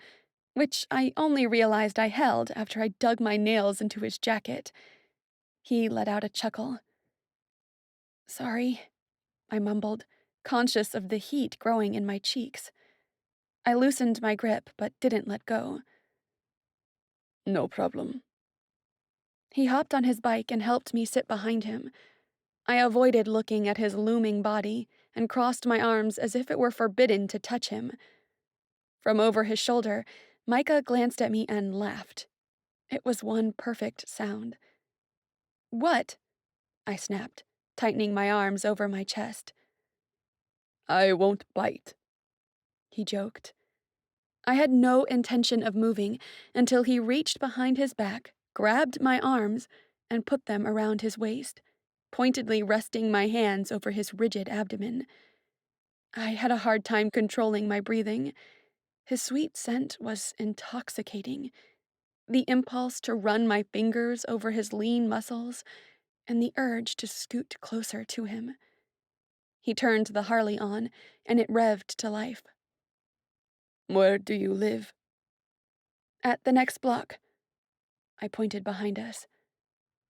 which I only realized I held after I dug my nails into his jacket. He let out a chuckle. Sorry, I mumbled, conscious of the heat growing in my cheeks. I loosened my grip, but didn't let go. No problem. He hopped on his bike and helped me sit behind him. I avoided looking at his looming body and crossed my arms as if it were forbidden to touch him. From over his shoulder, Micah glanced at me and laughed. It was one perfect sound. What? I snapped, tightening my arms over my chest. I won't bite, he joked. I had no intention of moving until he reached behind his back, grabbed my arms, and put them around his waist, pointedly resting my hands over his rigid abdomen. I had a hard time controlling my breathing. His sweet scent was intoxicating. The impulse to run my fingers over his lean muscles, and the urge to scoot closer to him. He turned the Harley on, and it revved to life. Where do you live? At the next block. I pointed behind us.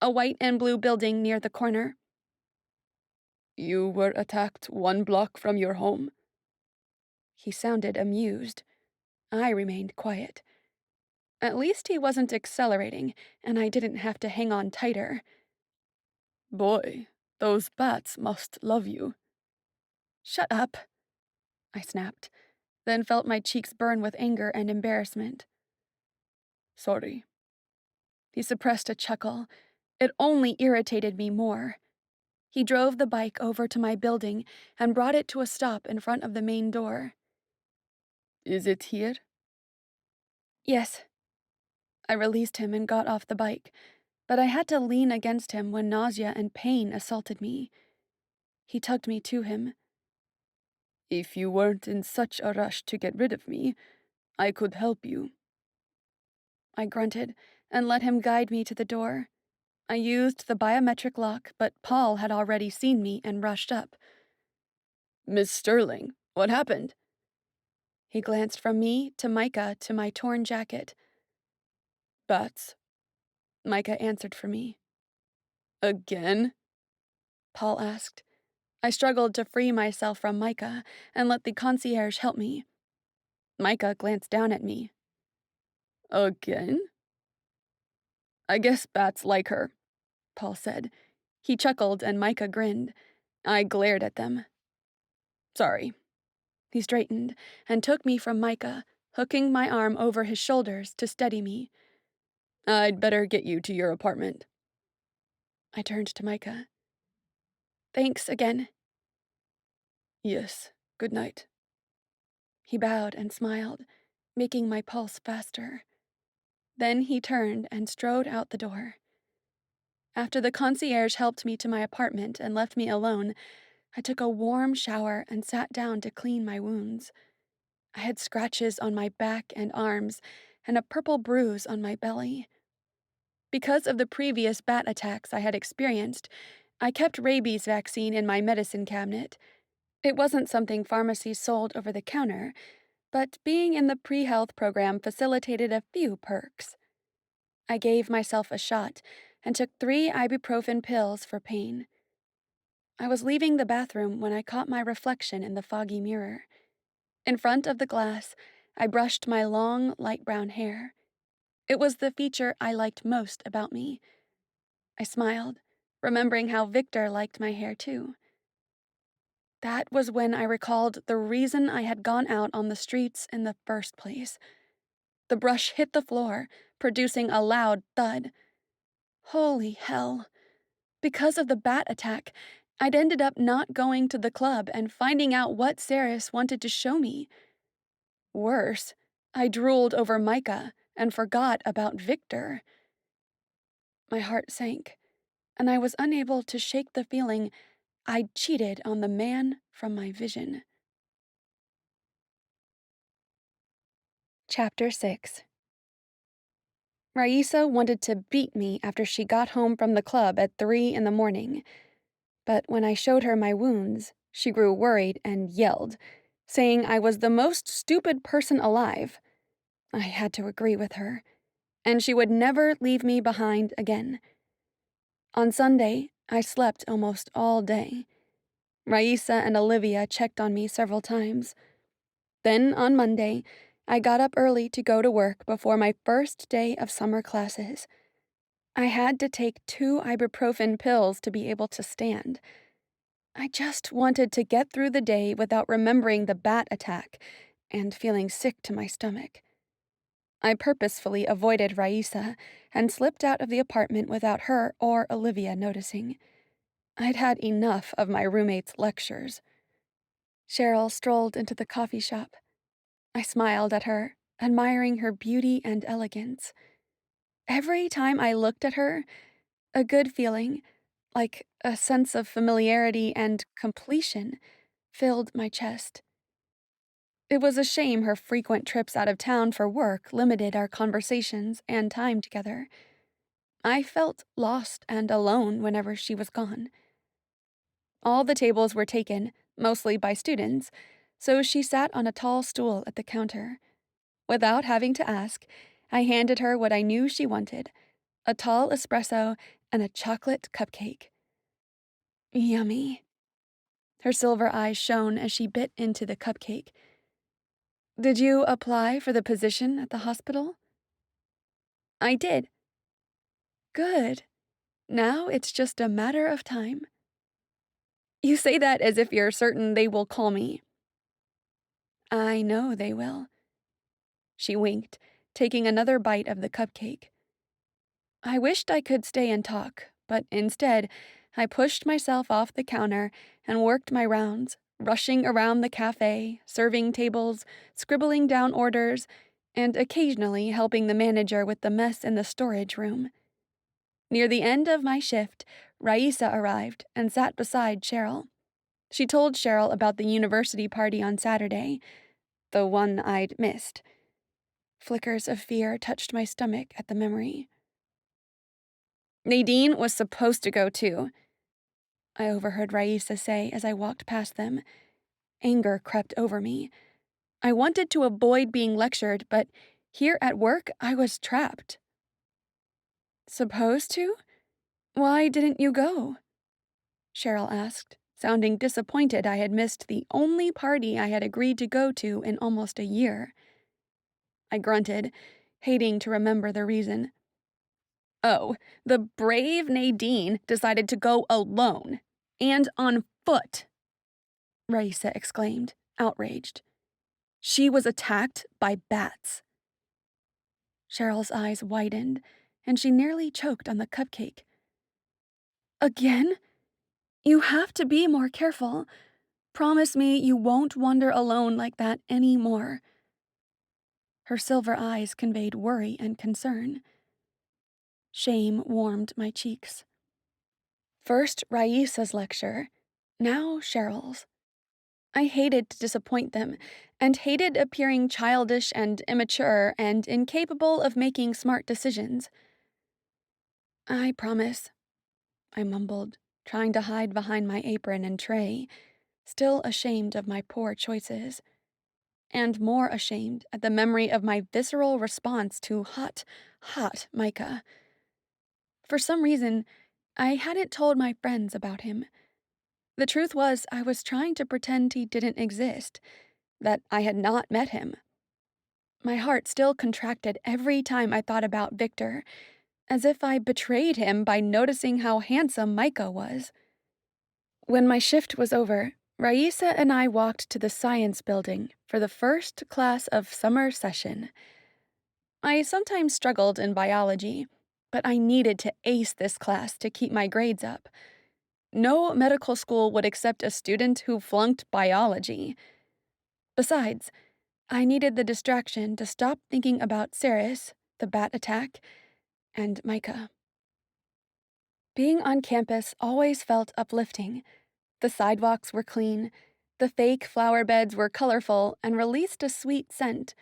A white and blue building near the corner. You were attacked 1 block from your home? He sounded amused. I remained quiet. At least he wasn't accelerating, and I didn't have to hang on tighter. Boy, those bats must love you. Shut up, I snapped, then felt my cheeks burn with anger and embarrassment. Sorry. He suppressed a chuckle. It only irritated me more. He drove the bike over to my building and brought it to a stop in front of the main door. Is it here? Yes. I released him and got off the bike, but I had to lean against him when nausea and pain assaulted me. He tugged me to him. If you weren't in such a rush to get rid of me, I could help you. I grunted and let him guide me to the door. I used the biometric lock, but Paul had already seen me and rushed up. Miss Sterling, what happened? He glanced from me to Micah to my torn jacket. Bats. Micah answered for me. Again? Paul asked. I struggled to free myself from Micah and let the concierge help me. Micah glanced down at me. Again? I guess bats like her, Paul said. He chuckled and Micah grinned. I glared at them. Sorry. He straightened and took me from Micah, hooking my arm over his shoulders to steady me. I'd better get you to your apartment. I turned to Micah. Thanks again. Yes, good night. He bowed and smiled, making my pulse faster. Then he turned and strode out the door. After the concierge helped me to my apartment and left me alone, I took a warm shower and sat down to clean my wounds. I had scratches on my back and arms, and a purple bruise on my belly. Because of the previous bat attacks I had experienced, I kept rabies vaccine in my medicine cabinet. It wasn't something pharmacies sold over the counter, but being in the pre-health program facilitated a few perks. I gave myself a shot and took 3 ibuprofen pills for pain. I was leaving the bathroom when I caught my reflection in the foggy mirror. In front of the glass, I brushed my long, light brown hair. It was the feature I liked most about me. I smiled, remembering how Victor liked my hair too. That was when I recalled the reason I had gone out on the streets in the first place. The brush hit the floor, producing a loud thud. Holy hell. Because of the bat attack, I'd ended up not going to the club and finding out what Saris wanted to show me. Worse, I drooled over Micah and forgot about Victor. My heart sank, and I was unable to shake the feeling I'd cheated on the man from my vision. Chapter 6. Raisa wanted to beat me after she got home from the club at 3 in the morning. But when I showed her my wounds, she grew worried and yelled, saying I was the most stupid person alive. I had to agree with her, and she would never leave me behind again. On Sunday, I slept almost all day. Raisa and Olivia checked on me several times. Then, on Monday, I got up early to go to work before my first day of summer classes. I had to take 2 ibuprofen pills to be able to stand. I just wanted to get through the day without remembering the bat attack and feeling sick to my stomach. I purposefully avoided Raisa and slipped out of the apartment without her or Olivia noticing. I'd had enough of my roommate's lectures. Cheryl strolled into the coffee shop. I smiled at her, admiring her beauty and elegance. Every time I looked at her, a good feeling, like a sense of familiarity and completion, filled my chest. It was a shame her frequent trips out of town for work limited our conversations and time together. I felt lost and alone whenever she was gone. All the tables were taken, mostly by students, so she sat on a tall stool at the counter. Without having to ask, I handed her what I knew she wanted, a tall espresso and a chocolate cupcake. Yummy. Her silver eyes shone as she bit into the cupcake. Did you apply for the position at the hospital? I did. Good. Now it's just a matter of time. You say that as if you're certain they will call me. I know they will. She winked, taking another bite of the cupcake. I wished I could stay and talk, but instead, I pushed myself off the counter and worked my rounds, rushing around the cafe, serving tables, scribbling down orders, and occasionally helping the manager with the mess in the storage room. Near the end of my shift, Raisa arrived and sat beside Cheryl. She told Cheryl about the university party on Saturday, the one I'd missed. Flickers of fear touched my stomach at the memory. Nadine was supposed to go too, I overheard Raisa say as I walked past them. Anger crept over me. I wanted to avoid being lectured, but here at work I was trapped. Supposed to? Why didn't you go? Cheryl asked, sounding disappointed I had missed the only party I had agreed to go to in almost a year. I grunted, hating to remember the reason. Oh, the brave Nadine decided to go alone. And on foot, Raisa exclaimed, outraged. She was attacked by bats. Cheryl's eyes widened, and she nearly choked on the cupcake. Again? You have to be more careful. Promise me you won't wander alone like that anymore. Her silver eyes conveyed worry and concern. Shame warmed my cheeks. First Raisa's lecture, now Cheryl's. I hated to disappoint them, and hated appearing childish and immature and incapable of making smart decisions. I promise, I mumbled, trying to hide behind my apron and tray, still ashamed of my poor choices, and more ashamed at the memory of my visceral response to hot Micah. For some reason, I hadn't told my friends about him. The truth was, I was trying to pretend he didn't exist, that I had not met him. My heart still contracted every time I thought about Victor, as if I betrayed him by noticing how handsome Micah was. When my shift was over, Raisa and I walked to the science building for the first class of summer session. I sometimes struggled in biology, but I needed to ace this class to keep my grades up. No medical school would accept a student who flunked biology. Besides, I needed the distraction to stop thinking about Ceres, the bat attack, and Micah. Being on campus always felt uplifting. The sidewalks were clean, the fake flower beds were colorful and released a sweet scent,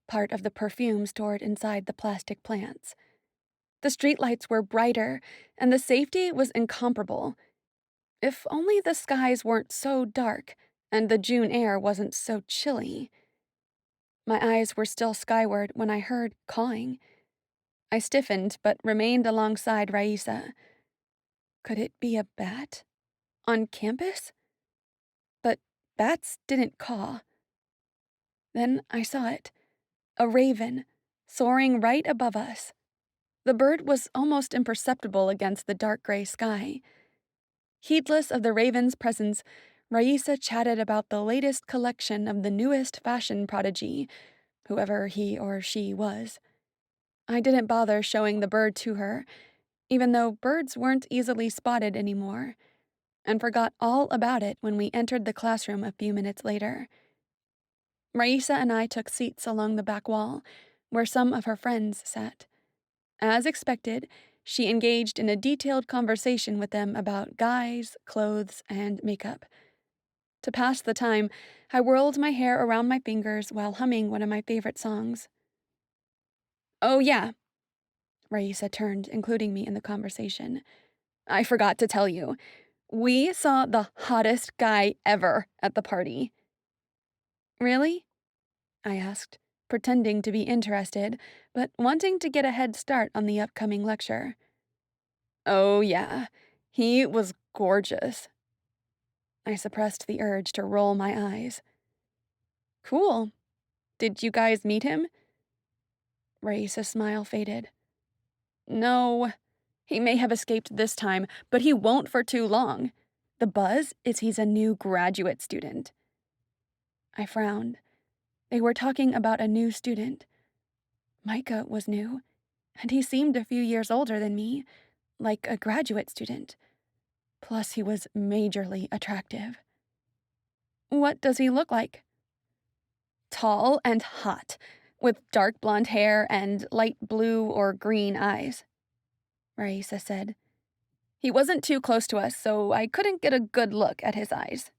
part of the perfume stored inside the plastic plants. The streetlights were brighter, and the safety was incomparable. If only the skies weren't so dark, and the June air wasn't so chilly. My eyes were still skyward when I heard cawing. I stiffened, but remained alongside Raisa. Could it be a bat? On campus? But bats didn't caw. Then I saw it. A raven, soaring right above us. The bird was almost imperceptible against the dark gray sky. Heedless of the raven's presence, Raisa chatted about the latest collection of the newest fashion prodigy, whoever he or she was. I didn't bother showing the bird to her, even though birds weren't easily spotted anymore, and forgot all about it when we entered the classroom a few minutes later. Raisa and I took seats along the back wall, where some of her friends sat. As expected, she engaged in a detailed conversation with them about guys, clothes, and makeup. To pass the time, I whirled my hair around my fingers while humming one of my favorite songs. Oh yeah, Raisa turned, including me in the conversation. I forgot to tell you. We saw the hottest guy ever at the party. Really? I asked, pretending to be interested, but wanting to get a head start on the upcoming lecture. Oh, yeah. He was gorgeous. I suppressed the urge to roll my eyes. Cool. Did you guys meet him? Raisa's smile faded. No. He may have escaped this time, but he won't for too long. The buzz is he's a new graduate student. I frowned. They were talking about a new student. Micah was new, and he seemed a few years older than me, like a graduate student. Plus, he was majorly attractive. What does he look like? Tall and hot, with dark blonde hair and light blue or green eyes, Raisa said. He wasn't too close to us, so I couldn't get a good look at his eyes.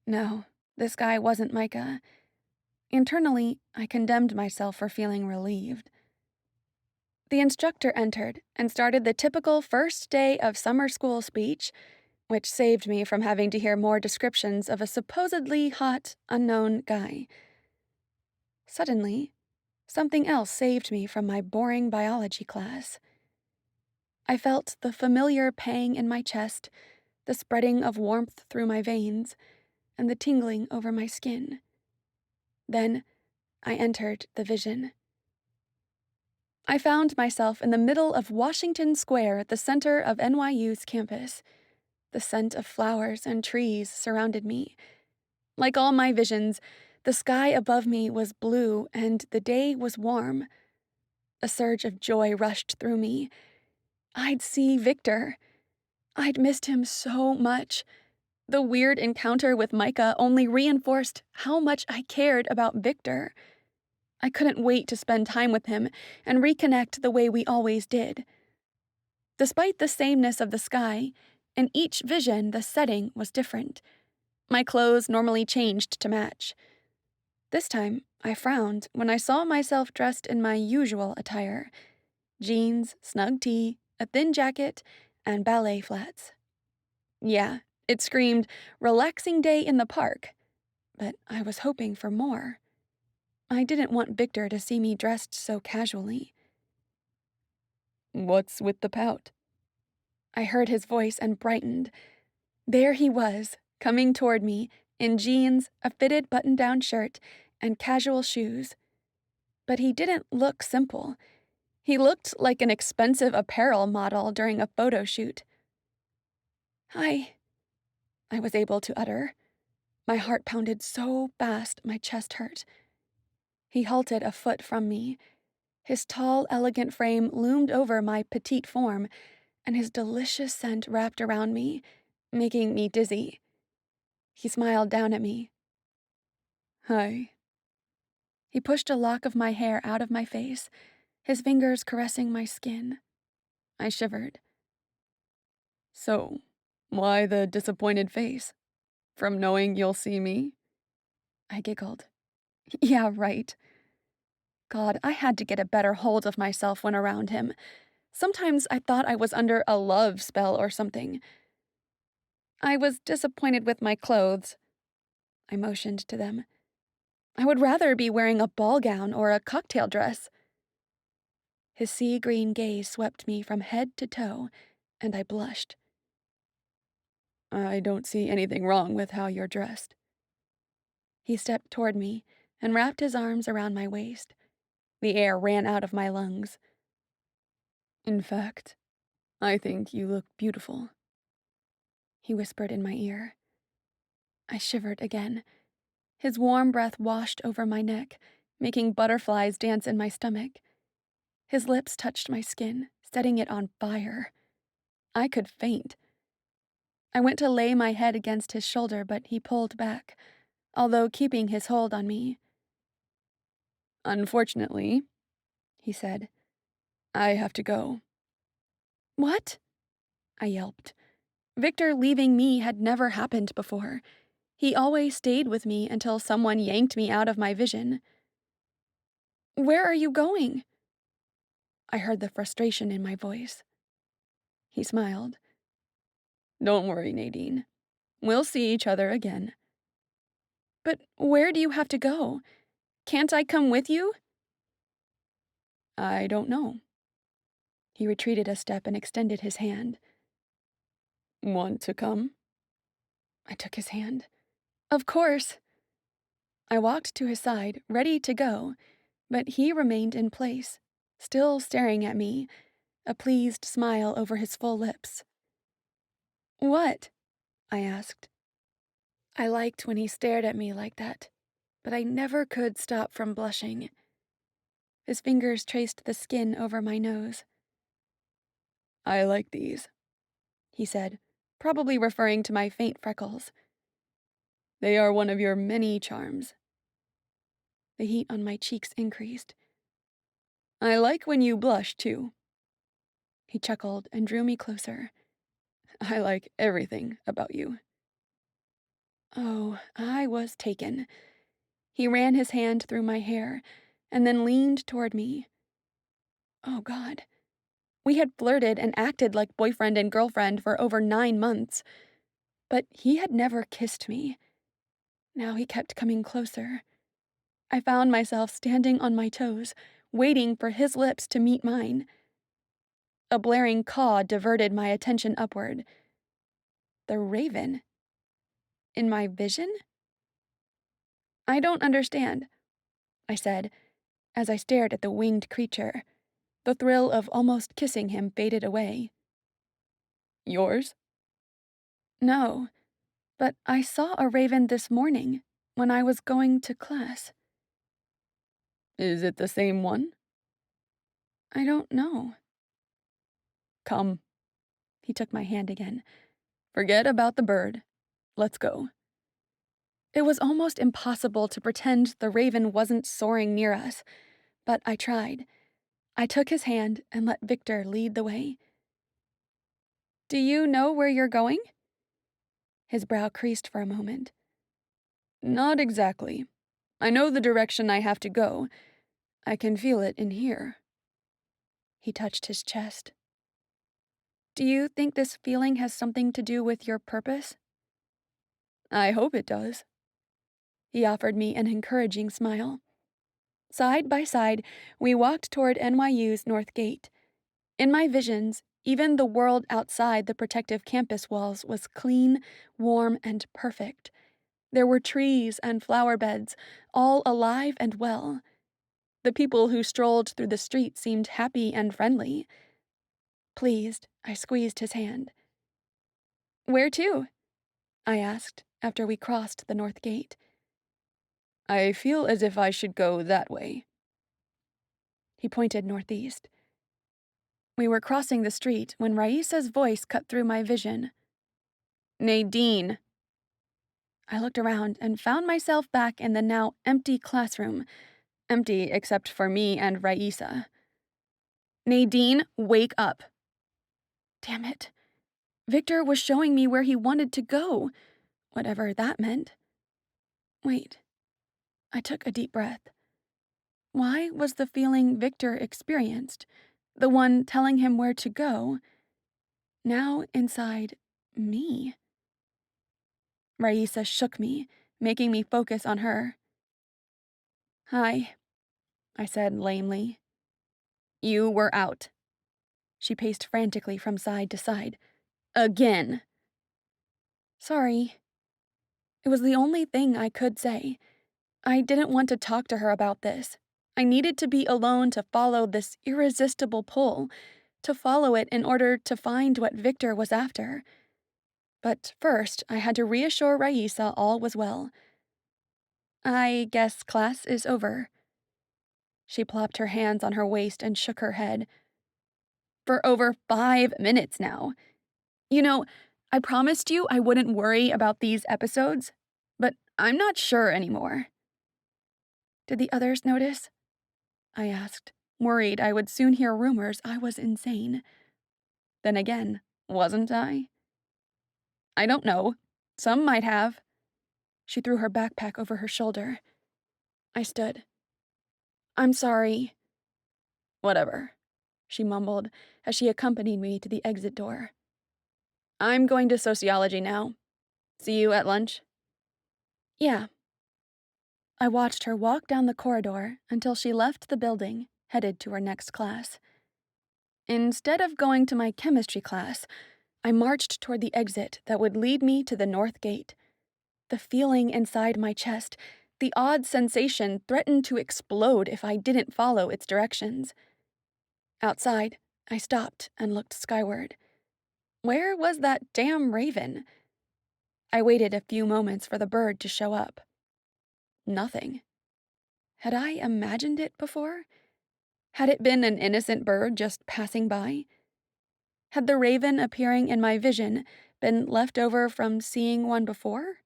No, this guy wasn't Micah. Internally, I condemned myself for feeling relieved. The instructor entered and started the typical first day of summer school speech, which saved me from having to hear more descriptions of a supposedly hot, unknown guy. Suddenly, something else saved me from my boring biology class. I felt the familiar pang in my chest, the spreading of warmth through my veins, and the tingling over my skin. Then I entered the vision. I found myself in the middle of Washington Square at the center of NYU's campus. The scent of flowers and trees surrounded me. Like all my visions, the sky above me was blue and the day was warm. A surge of joy rushed through me. I'd see Victor. I'd missed him so much. The weird encounter with Micah only reinforced how much I cared about Victor. I couldn't wait to spend time with him and reconnect the way we always did. Despite the sameness of the sky, in each vision the setting was different. My clothes normally changed to match. This time, I frowned when I saw myself dressed in my usual attire: jeans, snug tee, a thin jacket, and ballet flats. Yeah, it screamed, relaxing day in the park, but I was hoping for more. I didn't want Victor to see me dressed so casually. What's with the pout? I heard his voice and brightened. There he was, coming toward me, in jeans, a fitted button-down shirt, and casual shoes. But he didn't look simple. He looked like an expensive apparel model during a photo shoot. "Hi," I was able to utter. My heart pounded so fast my chest hurt. He halted a foot from me. His tall, elegant frame loomed over my petite form, and his delicious scent wrapped around me, making me dizzy. He smiled down at me. Hi. He pushed a lock of my hair out of my face, his fingers caressing my skin. I shivered. So, why the disappointed face? From knowing you'll see me? I giggled. Yeah, right. God, I had to get a better hold of myself when around him. Sometimes I thought I was under a love spell or something. I was disappointed with my clothes. I motioned to them. I would rather be wearing a ball gown or a cocktail dress. His sea green gaze swept me from head to toe, and I blushed. I don't see anything wrong with how you're dressed. He stepped toward me and wrapped his arms around my waist. The air ran out of my lungs. In fact, I think you look beautiful, he whispered in my ear. I shivered again. His warm breath washed over my neck, making butterflies dance in my stomach. His lips touched my skin, setting it on fire. I could faint. I went to lay my head against his shoulder, but he pulled back, although keeping his hold on me. Unfortunately, he said, I have to go. What? I yelped. Victor leaving me had never happened before. He always stayed with me until someone yanked me out of my vision. Where are you going? I heard the frustration in my voice. He smiled. Don't worry, Nadine. We'll see each other again. But where do you have to go? Can't I come with you? I don't know. He retreated a step and extended his hand. Want to come? I took his hand. Of course. I walked to his side, ready to go, but he remained in place, still staring at me, a pleased smile over his full lips. What? I asked. I liked when he stared at me like that, but I never could stop from blushing. His fingers traced the skin over my nose. I like these, He said, probably referring to my faint freckles. They are one of your many charms. The heat on my cheeks increased. I like when you blush, too. He chuckled and drew me closer. I like everything about you. Oh, I was taken. He ran his hand through my hair and then leaned toward me. Oh, God. We had flirted and acted like boyfriend and girlfriend for over 9 months, but he had never kissed me. Now he kept coming closer. I found myself standing on my toes, waiting for his lips to meet mine. A blaring caw diverted my attention upward. The raven. In my vision? I don't understand, I said, as I stared at the winged creature. The thrill of almost kissing him faded away. Yours? No, but I saw a raven this morning when I was going to class. Is it the same one? I don't know. Come. He took my hand again. Forget about the bird. Let's go. It was almost impossible to pretend the raven wasn't soaring near us, but I tried. I took his hand and let Victor lead the way. Do you know where you're going? His brow creased for a moment. Not exactly. I know the direction I have to go. I can feel it in here. He touched his chest. Do you think this feeling has something to do with your purpose? I hope it does. He offered me an encouraging smile. Side by side, we walked toward NYU's North Gate. In my visions, even the world outside the protective campus walls was clean, warm, and perfect. There were trees and flower beds, all alive and well. The people who strolled through the street seemed happy and friendly. Pleased, I squeezed his hand. Where to? I asked after we crossed the North Gate. I feel as if I should go that way. He pointed northeast. We were crossing the street when Raisa's voice cut through my vision. Nadine. I looked around and found myself back in the now empty classroom. Empty except for me and Raisa. Nadine, wake up. Damn it. Victor was showing me where he wanted to go, whatever that meant. Wait. I took a deep breath. Why was the feeling Victor experienced, the one telling him where to go, now inside me? Raisa shook me, making me focus on her. Hi, I said lamely. You were out. She paced frantically from side to side. Again. Sorry. It was the only thing I could say. I didn't want to talk to her about this. I needed to be alone to follow this irresistible pull, to follow it in order to find what Victor was after. But first, I had to reassure Raisa all was well. I guess class is over. She plopped her hands on her waist and shook her head. For over 5 minutes now. You know, I promised you I wouldn't worry about these episodes, but I'm not sure anymore. Did the others notice? I asked, worried I would soon hear rumors I was insane. Then again, wasn't I? I don't know. Some might have. She threw her backpack over her shoulder. I stood. I'm sorry. Whatever, she mumbled as she accompanied me to the exit door. I'm going to sociology now. See you at lunch? Yeah. I watched her walk down the corridor until she left the building, headed to her next class. Instead of going to my chemistry class, I marched toward the exit that would lead me to the North Gate. The feeling inside my chest, the odd sensation threatened to explode if I didn't follow its directions. Outside, I stopped and looked skyward. Where was that damn raven? I waited a few moments for the bird to show up. Nothing. Had I imagined it before? Had it been an innocent bird just passing by? Had the raven appearing in my vision been left over from seeing one before?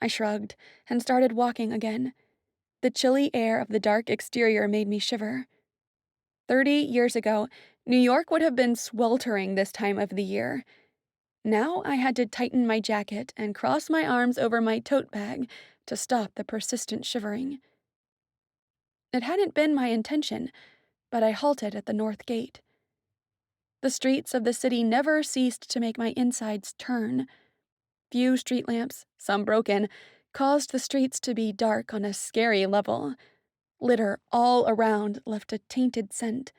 I shrugged and started walking again. The chilly air of the dark exterior made me shiver. 30 years ago, New York would have been sweltering this time of the year. Now I had to tighten my jacket and cross my arms over my tote bag to stop the persistent shivering. It hadn't been my intention, but I halted at the north gate. The streets of the city never ceased to make my insides turn. Few street lamps, some broken, caused the streets to be dark on a scary level. Litter all around left a tainted scent.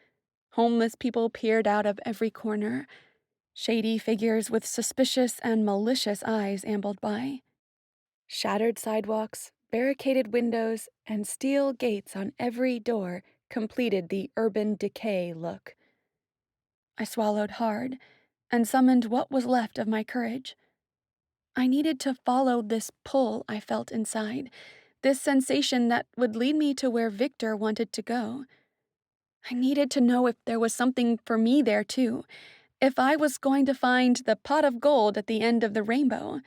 Homeless people peered out of every corner. Shady figures with suspicious and malicious eyes ambled by. Shattered sidewalks, barricaded windows, and steel gates on every door completed the urban decay look. I swallowed hard and summoned what was left of my courage. I needed to follow this pull I felt inside, this sensation that would lead me to where Victor wanted to go. I needed to know if there was something for me there, too, if I was going to find the pot of gold at the end of the rainbow.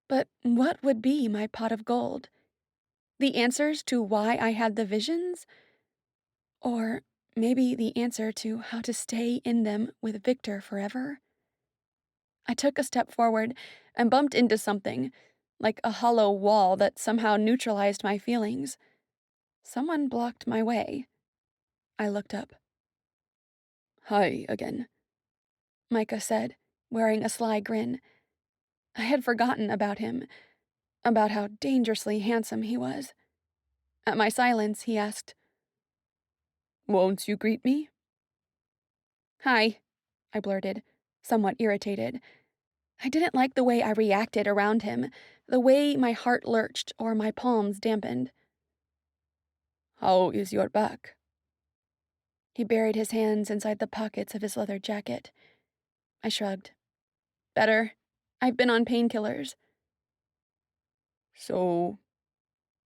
But what would be my pot of gold? The answers to why I had the visions? Or maybe the answer to how to stay in them with Victor forever? I took a step forward and bumped into something, like a hollow wall that somehow neutralized my feelings. Someone blocked my way. I looked up. "Hi again," Micah said, wearing a sly grin. I had forgotten about him, about how dangerously handsome he was. At my silence, he asked, "Won't you greet me?" "Hi," I blurted, somewhat irritated. I didn't like the way I reacted around him, the way my heart lurched or my palms dampened. "How is your back?" He buried his hands inside the pockets of his leather jacket. I shrugged. "Better. I've been on painkillers." "So,"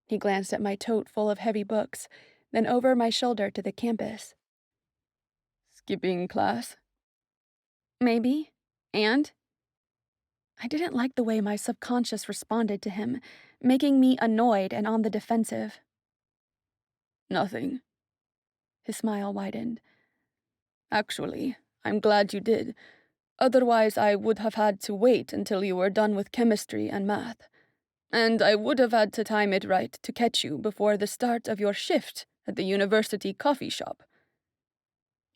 he glanced at my tote full of heavy books, then over my shoulder to the campus. "Skipping class?" "Maybe. And?" I didn't like the way my subconscious responded to him, making me annoyed and on the defensive. "Nothing." His smile widened. "Actually, I'm glad you did. Otherwise, I would have had to wait until you were done with chemistry and math. And I would have had to time it right to catch you before the start of your shift at the university coffee shop."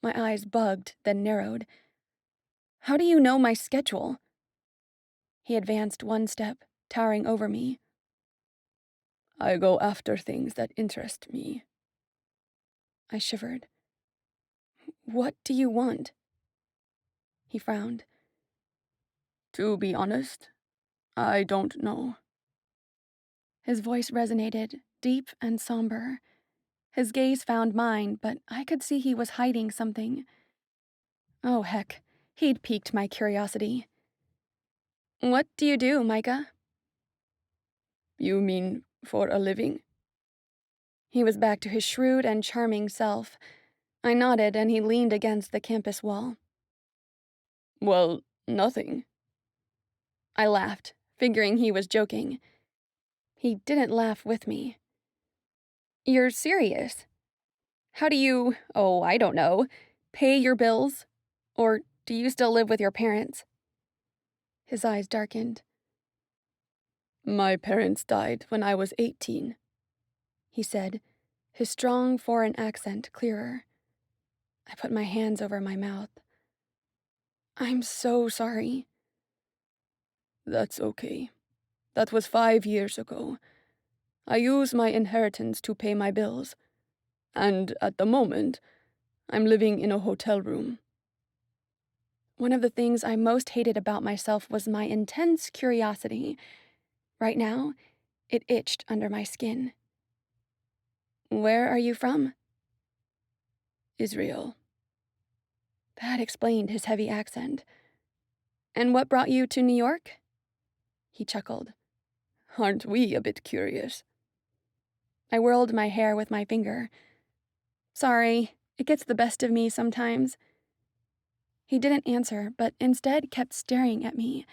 My eyes bugged, then narrowed. "How do you know my schedule?" He advanced one step, towering over me. "I go after things that interest me." I shivered. "What do you want?" He frowned. "To be honest, I don't know." His voice resonated, deep and somber. His gaze found mine, but I could see he was hiding something. Oh, heck, he'd piqued my curiosity. "What do you do, Micah?" "You mean for a living?" He was back to his shrewd and charming self. I nodded, and he leaned against the campus wall. "Well, nothing." I laughed, figuring he was joking. He didn't laugh with me. "You're serious? How do you, I don't know, pay your bills? Or do you still live with your parents?" His eyes darkened. "My parents died when I was 18, he said, his strong foreign accent clearer. I put my hands over my mouth. "I'm so sorry." "That's okay. That was 5 years ago. I use my inheritance to pay my bills. And at the moment, I'm living in a hotel room." One of the things I most hated about myself was my intense curiosity. Right now, it itched under my skin. "Where are you from?" "Israel." That explained his heavy accent. "And what brought you to New York?" He chuckled. "Aren't we a bit curious?" I whirled my hair with my finger. Sorry, it gets the best of me sometimes. He didn't answer, but instead kept staring at me.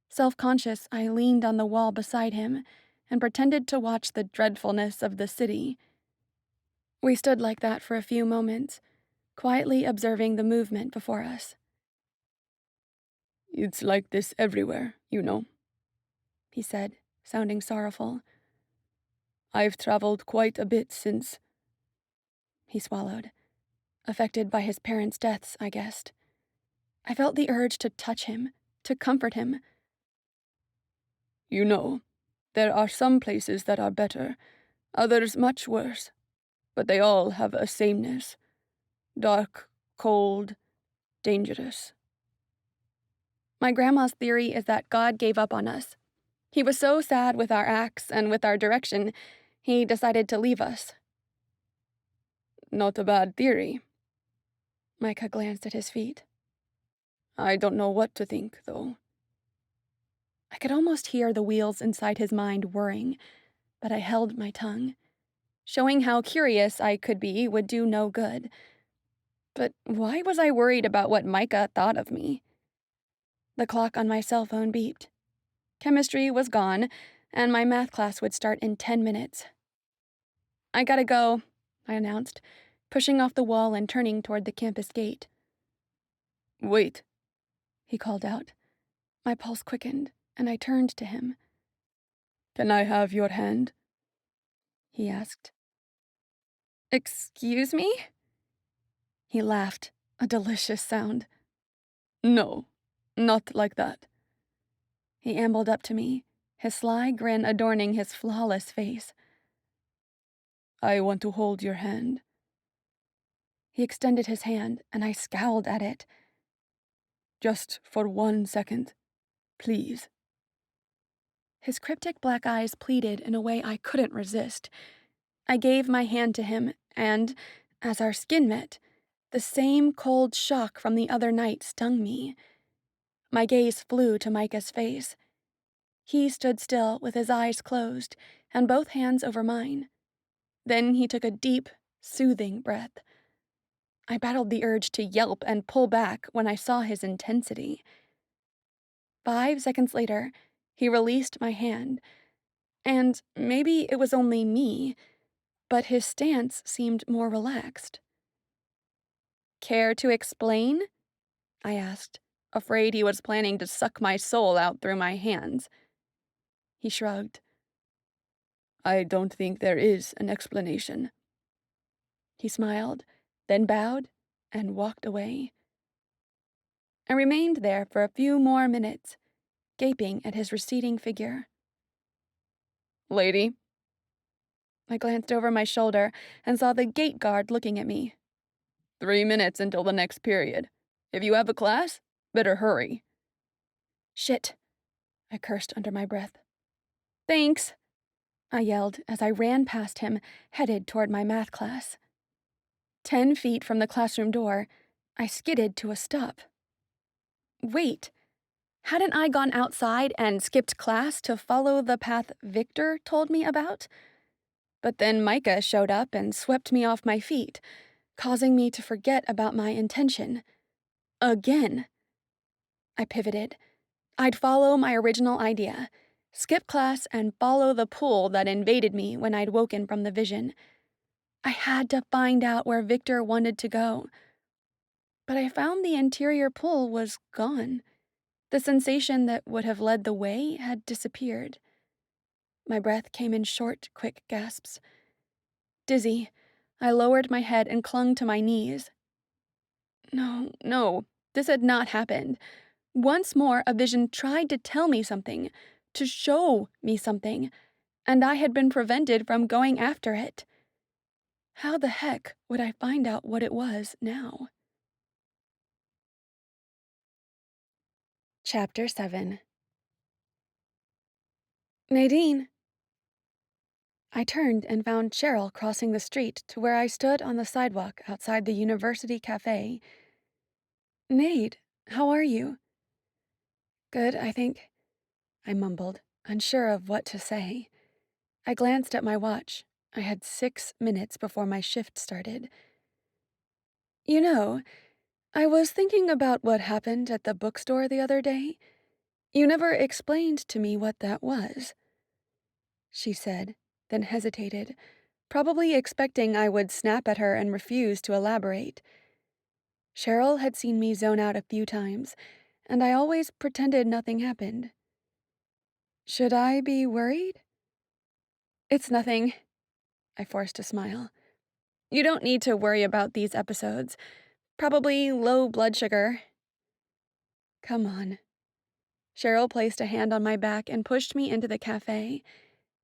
Self-conscious, I leaned on the wall beside him and pretended to watch the dreadfulness of the city. We stood like that for a few moments, quietly observing the movement before us. It's like this everywhere, you know, he said, sounding sorrowful. I've traveled quite a bit since. He swallowed. Affected by his parents' deaths, I guessed. I felt the urge to touch him, to comfort him. You know, there are some places that are better, others much worse, but they all have a sameness. Dark, cold, dangerous. My grandma's theory is that God gave up on us. He was so sad with our acts and with our direction, he decided to leave us. Not a bad theory. Micah glanced at his feet. I don't know what to think, though. I could almost hear the wheels inside his mind whirring, but I held my tongue. Showing how curious I could be would do no good. But why was I worried about what Micah thought of me? The clock on my cell phone beeped. Chemistry was gone, and my math class would start in 10 minutes. I gotta go, I announced, pushing off the wall and turning toward the campus gate. Wait, he called out. My pulse quickened, and I turned to him. Can I have your hand? He asked. Excuse me? He laughed, a delicious sound. No, not like that. He ambled up to me, his sly grin adorning his flawless face. I want to hold your hand. He extended his hand, and I scowled at it. Just for 1 second, please. His cryptic black eyes pleaded in a way I couldn't resist. I gave my hand to him, and, as our skin met, the same cold shock from the other night stung me. My gaze flew to Micah's face. He stood still with his eyes closed and both hands over mine. Then he took a deep, soothing breath. I battled the urge to yelp and pull back when I saw his intensity. 5 seconds later, he released my hand, and maybe it was only me, but his stance seemed more relaxed. Care to explain? I asked, afraid he was planning to suck my soul out through my hands. He shrugged. I don't think there is an explanation. He smiled, then bowed and walked away. I remained there for a few more minutes, gaping at his receding figure. Lady? I glanced over my shoulder and saw the gate guard looking at me. 3 minutes until the next period. If you have a class, better hurry. Shit, I cursed under my breath. Thanks, I yelled as I ran past him, headed toward my math class. 10 feet from the classroom door, I skidded to a stop. Wait, hadn't I gone outside and skipped class to follow the path Victor told me about? But then Micah showed up and swept me off my feet, causing me to forget about my intention. Again. I pivoted. I'd follow my original idea, skip class and follow the pull that invaded me when I'd woken from the vision. I had to find out where Victor wanted to go. But I found the interior pull was gone. The sensation that would have led the way had disappeared. My breath came in short, quick gasps. Dizzy, I lowered my head and clung to my knees. No, this had not happened. Once more, a vision tried to tell me something, to show me something, and I had been prevented from going after it. How the heck would I find out what it was now? Chapter 7. Nadine. I turned and found Cheryl crossing the street to where I stood on the sidewalk outside the university cafe. Nade, how are you? Good, I think, I mumbled, unsure of what to say. I glanced at my watch. I had 6 minutes before my shift started. You know, I was thinking about what happened at the bookstore the other day. You never explained to me what that was, she said, then hesitated, probably expecting I would snap at her and refuse to elaborate. Cheryl had seen me zone out a few times, and I always pretended nothing happened. Should I be worried? It's nothing. I forced a smile. You don't need to worry about these episodes. Probably low blood sugar. Come on. Cheryl placed a hand on my back and pushed me into the cafe.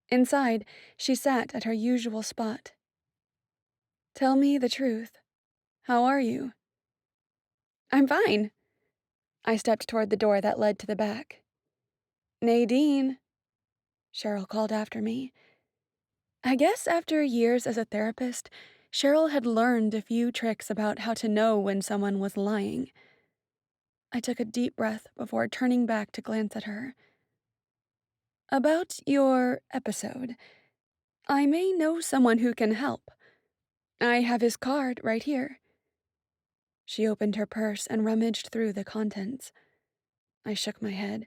Inside, she sat at her usual spot. Tell me the truth. How are you? I'm fine. I stepped toward the door that led to the back. Nadine, Cheryl called after me. I guess after years as a therapist, Cheryl had learned a few tricks about how to know when someone was lying. I took a deep breath before turning back to glance at her. About your episode, I may know someone who can help. I have his card right here. She opened her purse and rummaged through the contents. I shook my head.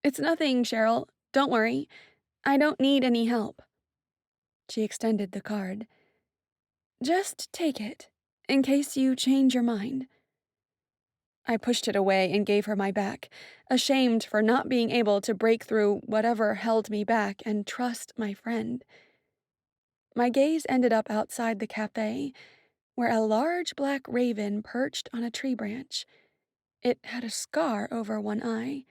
It's nothing, Cheryl. Don't worry. I don't need any help. She extended the card. Just take it, in case you change your mind. I pushed it away and gave her my back, ashamed for not being able to break through whatever held me back and trust my friend. My gaze ended up outside the cafe, where a large black raven perched on a tree branch. It had a scar over one eye.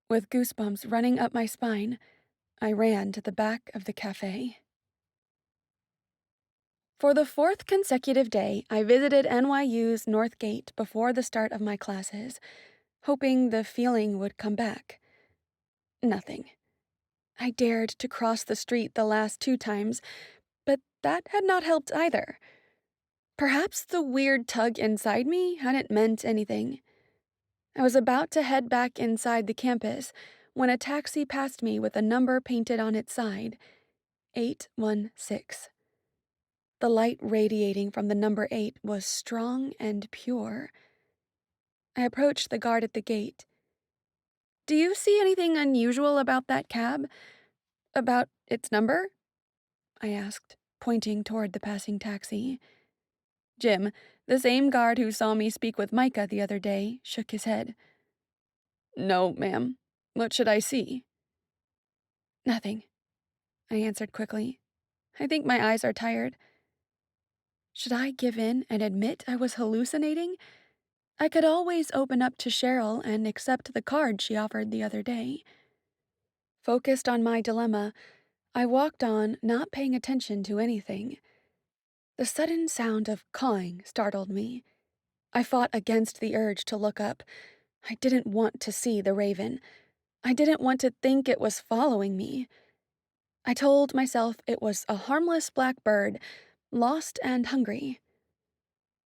With goosebumps running up my spine, I ran to the back of the cafe. For the 4th consecutive day, I visited NYU's North Gate before the start of my classes, hoping the feeling would come back. Nothing. I dared to cross the street the last 2 times, but that had not helped either. Perhaps the weird tug inside me hadn't meant anything. I was about to head back inside the campus when a taxi passed me with a number painted on its side, 816. The light radiating from the number 8 was strong and pure. I approached the guard at the gate. Do you see anything unusual about that cab? About its number? I asked, pointing toward the passing taxi. Jim, the same guard who saw me speak with Micah the other day, shook his head. No, ma'am. What should I see? Nothing, I answered quickly. I think my eyes are tired. Should I give in and admit I was hallucinating? I could always open up to Cheryl and accept the card she offered the other day. Focused on my dilemma, I walked on, not paying attention to anything. The sudden sound of cawing startled me. I fought against the urge to look up. I didn't want to see the raven. I didn't want to think it was following me. I told myself it was a harmless black bird, lost and hungry.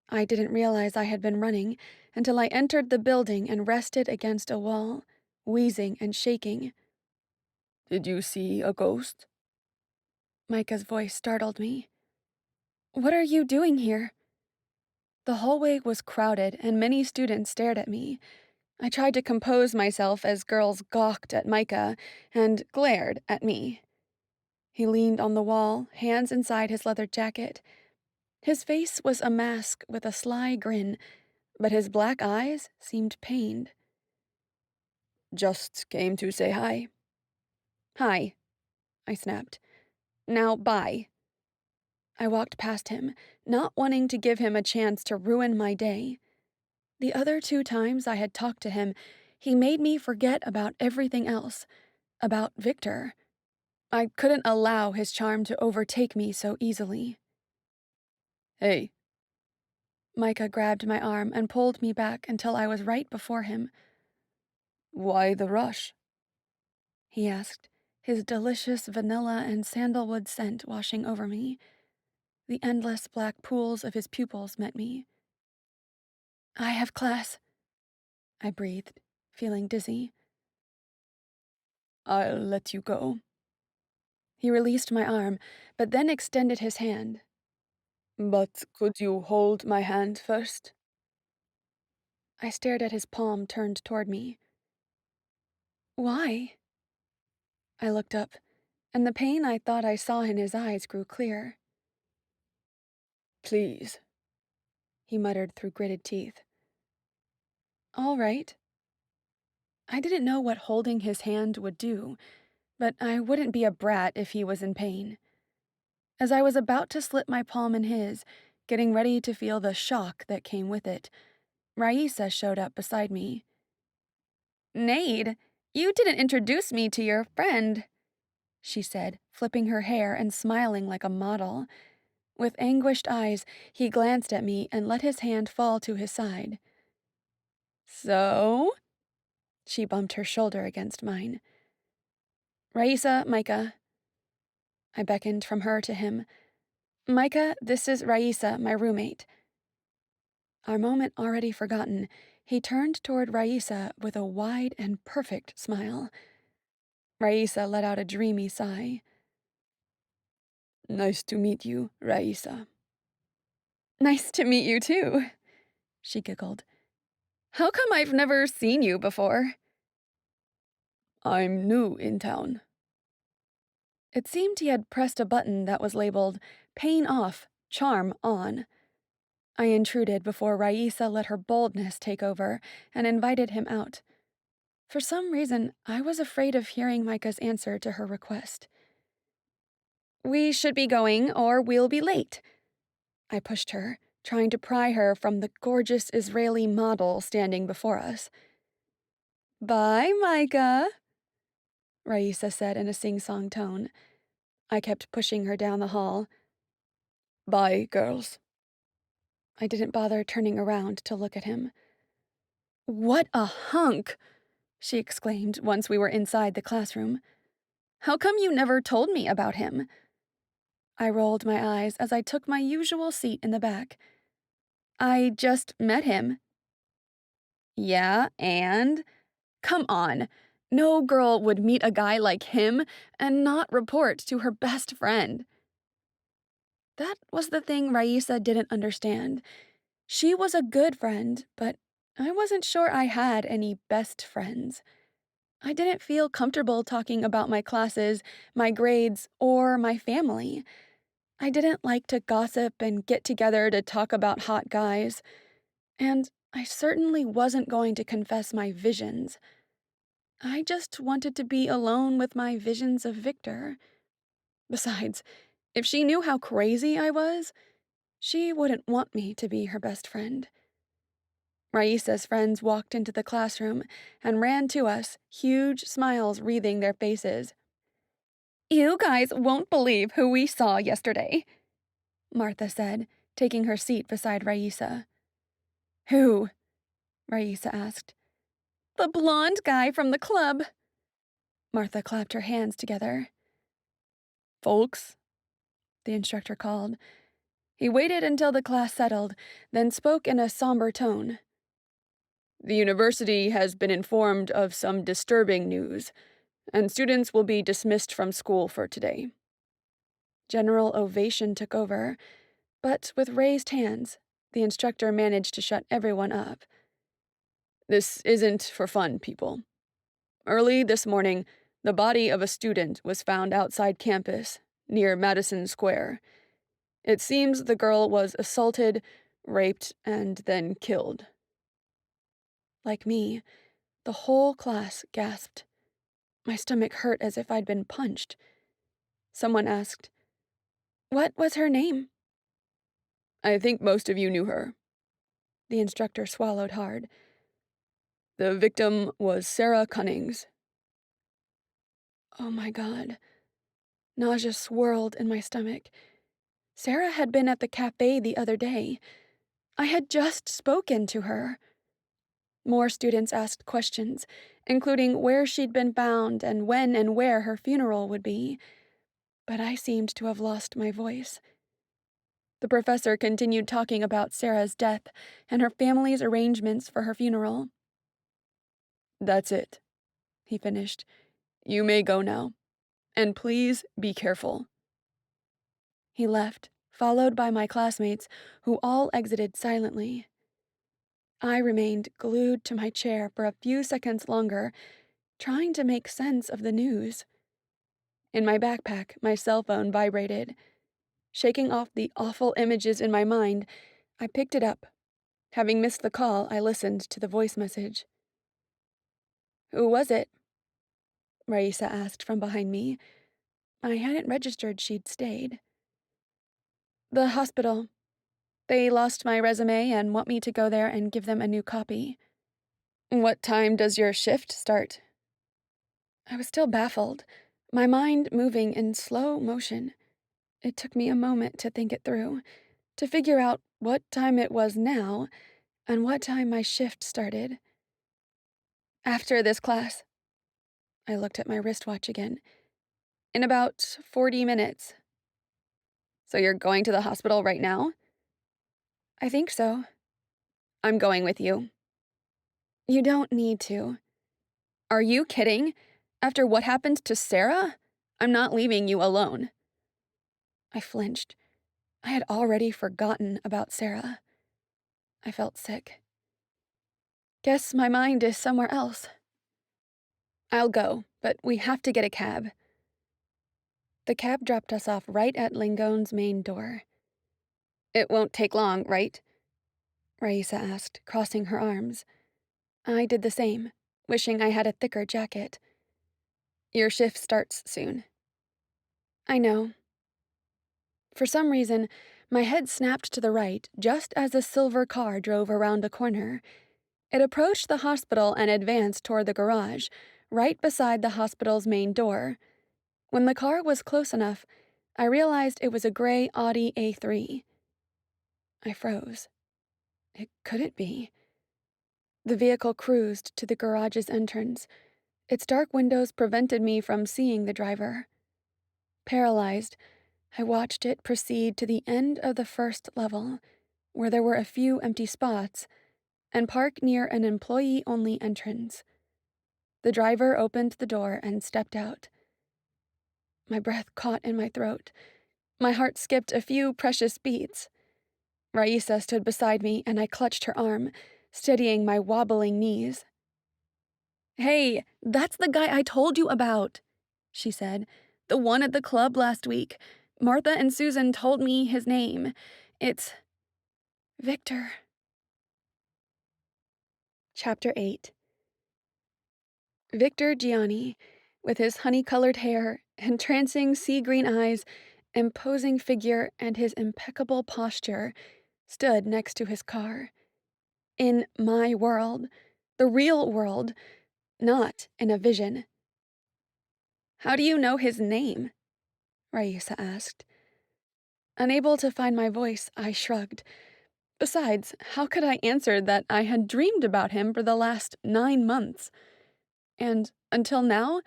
I didn't realize I had been running until I entered the building and rested against a wall, wheezing and shaking. Did you see a ghost? Micah's voice startled me. What are you doing here? The hallway was crowded and many students stared at me. I tried to compose myself as girls gawked at Micah and glared at me. He leaned on the wall, hands inside his leather jacket. His face was a mask with a sly grin, but his black eyes seemed pained. Just came to say hi. Hi, I snapped. Now bye. I walked past him, not wanting to give him a chance to ruin my day. The other 2 times I had talked to him, he made me forget about everything else, about Victor. I couldn't allow his charm to overtake me so easily. Hey. Micah grabbed my arm and pulled me back until I was right before him. Why the rush? He asked, his delicious vanilla and sandalwood scent washing over me. The endless black pools of his pupils met me. I have class, I breathed, feeling dizzy. I'll let you go. He released my arm, but then extended his hand. But could you hold my hand first? I stared at his palm turned toward me. Why? I looked up, and the pain I thought I saw in his eyes grew clear. Please, he muttered through gritted teeth. All right. I didn't know what holding his hand would do, but I wouldn't be a brat if he was in pain. As I was about to slip my palm in his, getting ready to feel the shock that came with it, Raisa showed up beside me. Nade, you didn't introduce me to your friend, she said, flipping her hair and smiling like a model. With anguished eyes, he glanced at me and let his hand fall to his side. So? She bumped her shoulder against mine. Raisa, Micah. I beckoned from her to him. Micah, this is Raisa, my roommate. Our moment already forgotten, he turned toward Raisa with a wide and perfect smile. Raisa let out a dreamy sigh. Nice to meet you, Raisa. Nice to meet you too, she giggled. How come I've never seen you before? I'm new in town. It seemed he had pressed a button that was labeled Pain Off, Charm On. I intruded before Raisa let her boldness take over and invited him out. For some reason, I was afraid of hearing Micah's answer to her request. We should be going, or we'll be late. I pushed her, trying to pry her from the gorgeous Israeli model standing before us. Bye, Micah, Raisa said in a sing-song tone. I kept pushing her down the hall. Bye, girls. I didn't bother turning around to look at him. What a hunk! She exclaimed once we were inside the classroom. How come you never told me about him? I rolled my eyes as I took my usual seat in the back. I just met him. Yeah, and? Come on. No girl would meet a guy like him and not report to her best friend. That was the thing Raisa didn't understand. She was a good friend, but I wasn't sure I had any best friends. I didn't feel comfortable talking about my classes, my grades, or my family. I didn't like to gossip and get together to talk about hot guys. And I certainly wasn't going to confess my visions. I just wanted to be alone with my visions of Victor. Besides, if she knew how crazy I was, she wouldn't want me to be her best friend. Raisa's friends walked into the classroom and ran to us, huge smiles wreathing their faces. You guys won't believe who we saw yesterday, Martha said, taking her seat beside Raisa. Who? Raisa asked. The blonde guy from the club. Martha clapped her hands together. Folks, the instructor called. He waited until the class settled, then spoke in a somber tone. The university has been informed of some disturbing news, and students will be dismissed from school for today. General ovation took over, but with raised hands, the instructor managed to shut everyone up. This isn't for fun, people. Early this morning, the body of a student was found outside campus, near Madison Square. It seems the girl was assaulted, raped, and then killed. Like me, the whole class gasped. My stomach hurt as if I'd been punched. Someone asked, What was her name? I think most of you knew her. The instructor swallowed hard. The victim was Sarah Cunnings. Oh my God. Nausea swirled in my stomach. Sarah had been at the cafe the other day. I had just spoken to her. More students asked questions, including where she'd been found and when and where her funeral would be. But I seemed to have lost my voice. The professor continued talking about Sarah's death and her family's arrangements for her funeral. That's it, he finished. You may go now. And please be careful." He left, followed by my classmates, who all exited silently. I remained glued to my chair for a few seconds longer, trying to make sense of the news. In my backpack, my cell phone vibrated. Shaking off the awful images in my mind, I picked it up. Having missed the call, I listened to the voice message. "Who was it?" Raisa asked from behind me. I hadn't registered she'd stayed. "The hospital. They lost my resume and want me to go there and give them a new copy." "What time does your shift start?" I was still baffled, my mind moving in slow motion. It took me a moment to think it through, to figure out what time it was now and what time my shift started. "After this class." I looked at my wristwatch again. "In about 40 minutes. "So you're going to the hospital right now?" "I think so." "I'm going with you." "You don't need to." "Are you kidding? After what happened to Sarah? I'm not leaving you alone." I flinched. I had already forgotten about Sarah. I felt sick. Guess my mind is somewhere else. "I'll go, but we have to get a cab." The cab dropped us off right at Langone's main door. "It won't take long, right?" Raisa asked, crossing her arms. I did the same, wishing I had a thicker jacket. "Your shift starts soon." "I know." For some reason, my head snapped to the right just as a silver car drove around a corner. It approached the hospital and advanced toward the garage, right beside the hospital's main door. When the car was close enough, I realized it was a gray Audi A3. I froze. It couldn't be. The vehicle cruised to the garage's entrance. Its dark windows prevented me from seeing the driver. Paralyzed, I watched it proceed to the end of the first level, where there were a few empty spots, and park near an employee-only entrance. The driver opened the door and stepped out. My breath caught in my throat. My heart skipped a few precious beats. Raisa stood beside me, and I clutched her arm, steadying my wobbling knees. "Hey, that's the guy I told you about," she said. "The one at the club last week. Martha and Susan told me his name. It's Victor." Chapter 8. Victor Gianni, with his honey-colored hair, entrancing sea-green eyes, imposing figure, and his impeccable posture, stood next to his car. In my world, the real world, not in a vision. "How do you know his name?" Raisa asked. Unable to find my voice, I shrugged. Besides, how could I answer that I had dreamed about him for the last 9 months? And, until now,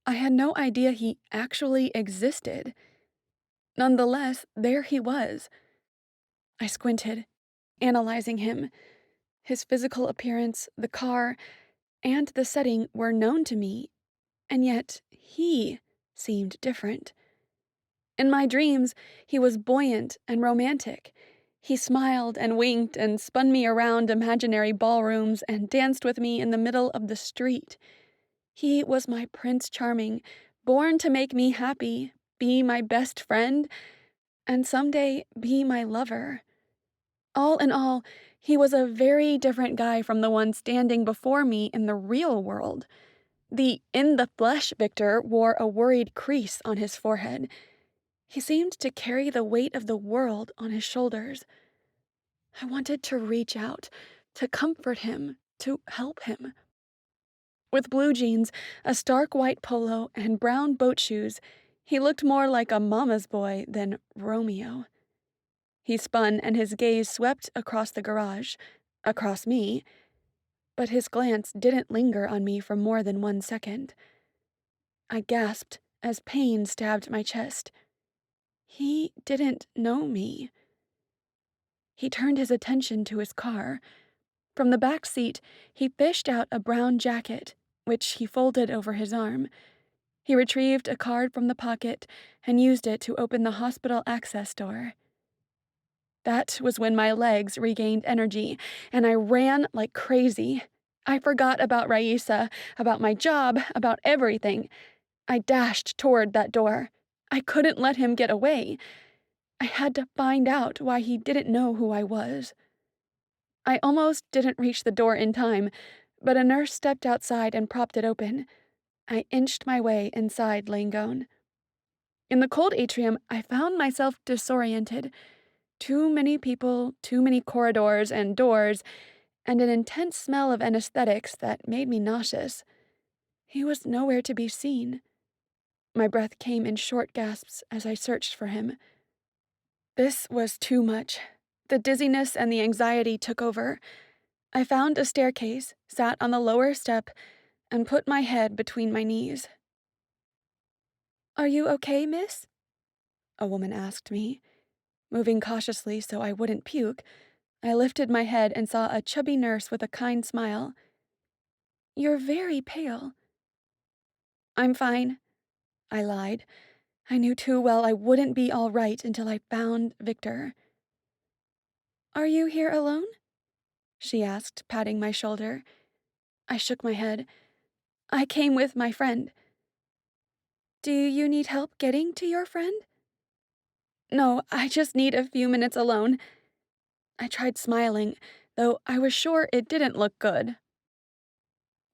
I had no idea he actually existed. Nonetheless, there he was. I squinted, analyzing him. His physical appearance, the car, and the setting were known to me, and yet he seemed different. In my dreams, he was buoyant and romantic. He smiled and winked and spun me around imaginary ballrooms and danced with me in the middle of the street. He was my Prince Charming, born to make me happy, be my best friend, and someday be my lover. All in all, he was a very different guy from the one standing before me in the real world. The in-the-flesh Victor wore a worried crease on his forehead. He seemed to carry the weight of the world on his shoulders. I wanted to reach out, to comfort him, to help him. With blue jeans, a stark white polo, and brown boat shoes, he looked more like a mama's boy than Romeo. He spun and his gaze swept across the garage, across me, but his glance didn't linger on me for more than 1 second. I gasped as pain stabbed my chest. He didn't know me. He turned his attention to his car. From the back seat, he fished out a brown jacket, which he folded over his arm. He retrieved a card from the pocket and used it to open the hospital access door. That was when my legs regained energy, and I ran like crazy. I forgot about Raisa, about my job, about everything. I dashed toward that door. I couldn't let him get away. I had to find out why he didn't know who I was. I almost didn't reach the door in time, but a nurse stepped outside and propped it open. I inched my way inside Langone. In the cold atrium, I found myself disoriented. Too many people, too many corridors and doors, and an intense smell of anesthetics that made me nauseous. He was nowhere to be seen. My breath came in short gasps as I searched for him. This was too much. The dizziness and the anxiety took over. I found a staircase, sat on the lower step, and put my head between my knees. "Are you okay, miss?" a woman asked me. Moving cautiously so I wouldn't puke, I lifted my head and saw a chubby nurse with a kind smile. "You're very pale." "I'm fine," I lied. I knew too well I wouldn't be all right until I found Victor. "Are you here alone?" she asked, patting my shoulder. I shook my head. "I came with my friend." "Do you need help getting to your friend?" "No, I just need a few minutes alone." I tried smiling, though I was sure it didn't look good.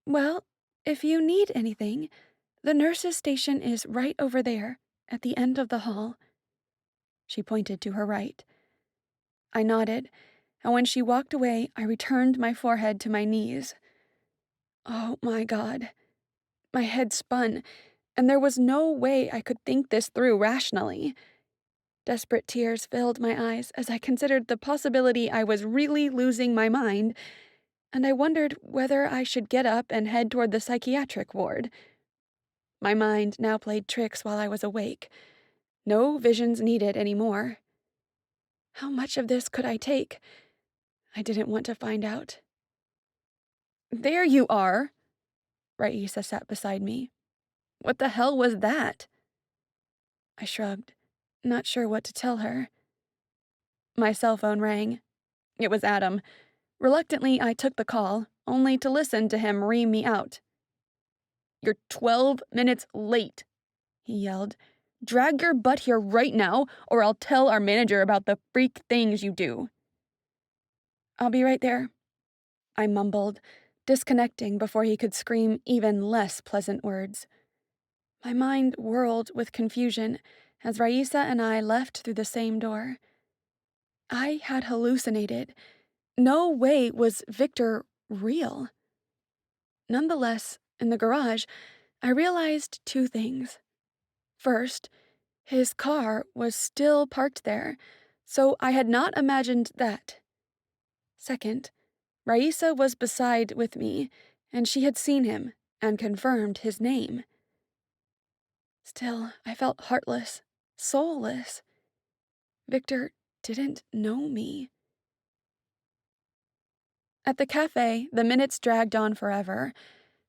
"Well, if you need anything, the nurse's station is right over there, at the end of the hall." She pointed to her right. I nodded, and when she walked away, I returned my forehead to my knees. Oh my God. My head spun, and there was no way I could think this through rationally. Desperate tears filled my eyes as I considered the possibility I was really losing my mind, and I wondered whether I should get up and head toward the psychiatric ward. My mind now played tricks while I was awake. No visions needed anymore. How much of this could I take? I didn't want to find out. "There you are!" Raisa sat beside me. "What the hell was that?" I shrugged, not sure what to tell her. My cell phone rang. It was Adam. Reluctantly, I took the call, only to listen to him ream me out. "You're 12 minutes late," he yelled. "Drag your butt here right now, or I'll tell our manager about the freak things you do." "I'll be right there," I mumbled, disconnecting before he could scream even less pleasant words. My mind whirled with confusion as Raisa and I left through the same door. I had hallucinated. No way was Victor real. Nonetheless, in the garage, I realized two things. First, his car was still parked there, so I had not imagined that. Second, Raisa was beside with me, and she had seen him and confirmed his name. Still, I felt heartless, soulless. Victor didn't know me. At the cafe, the minutes dragged on forever.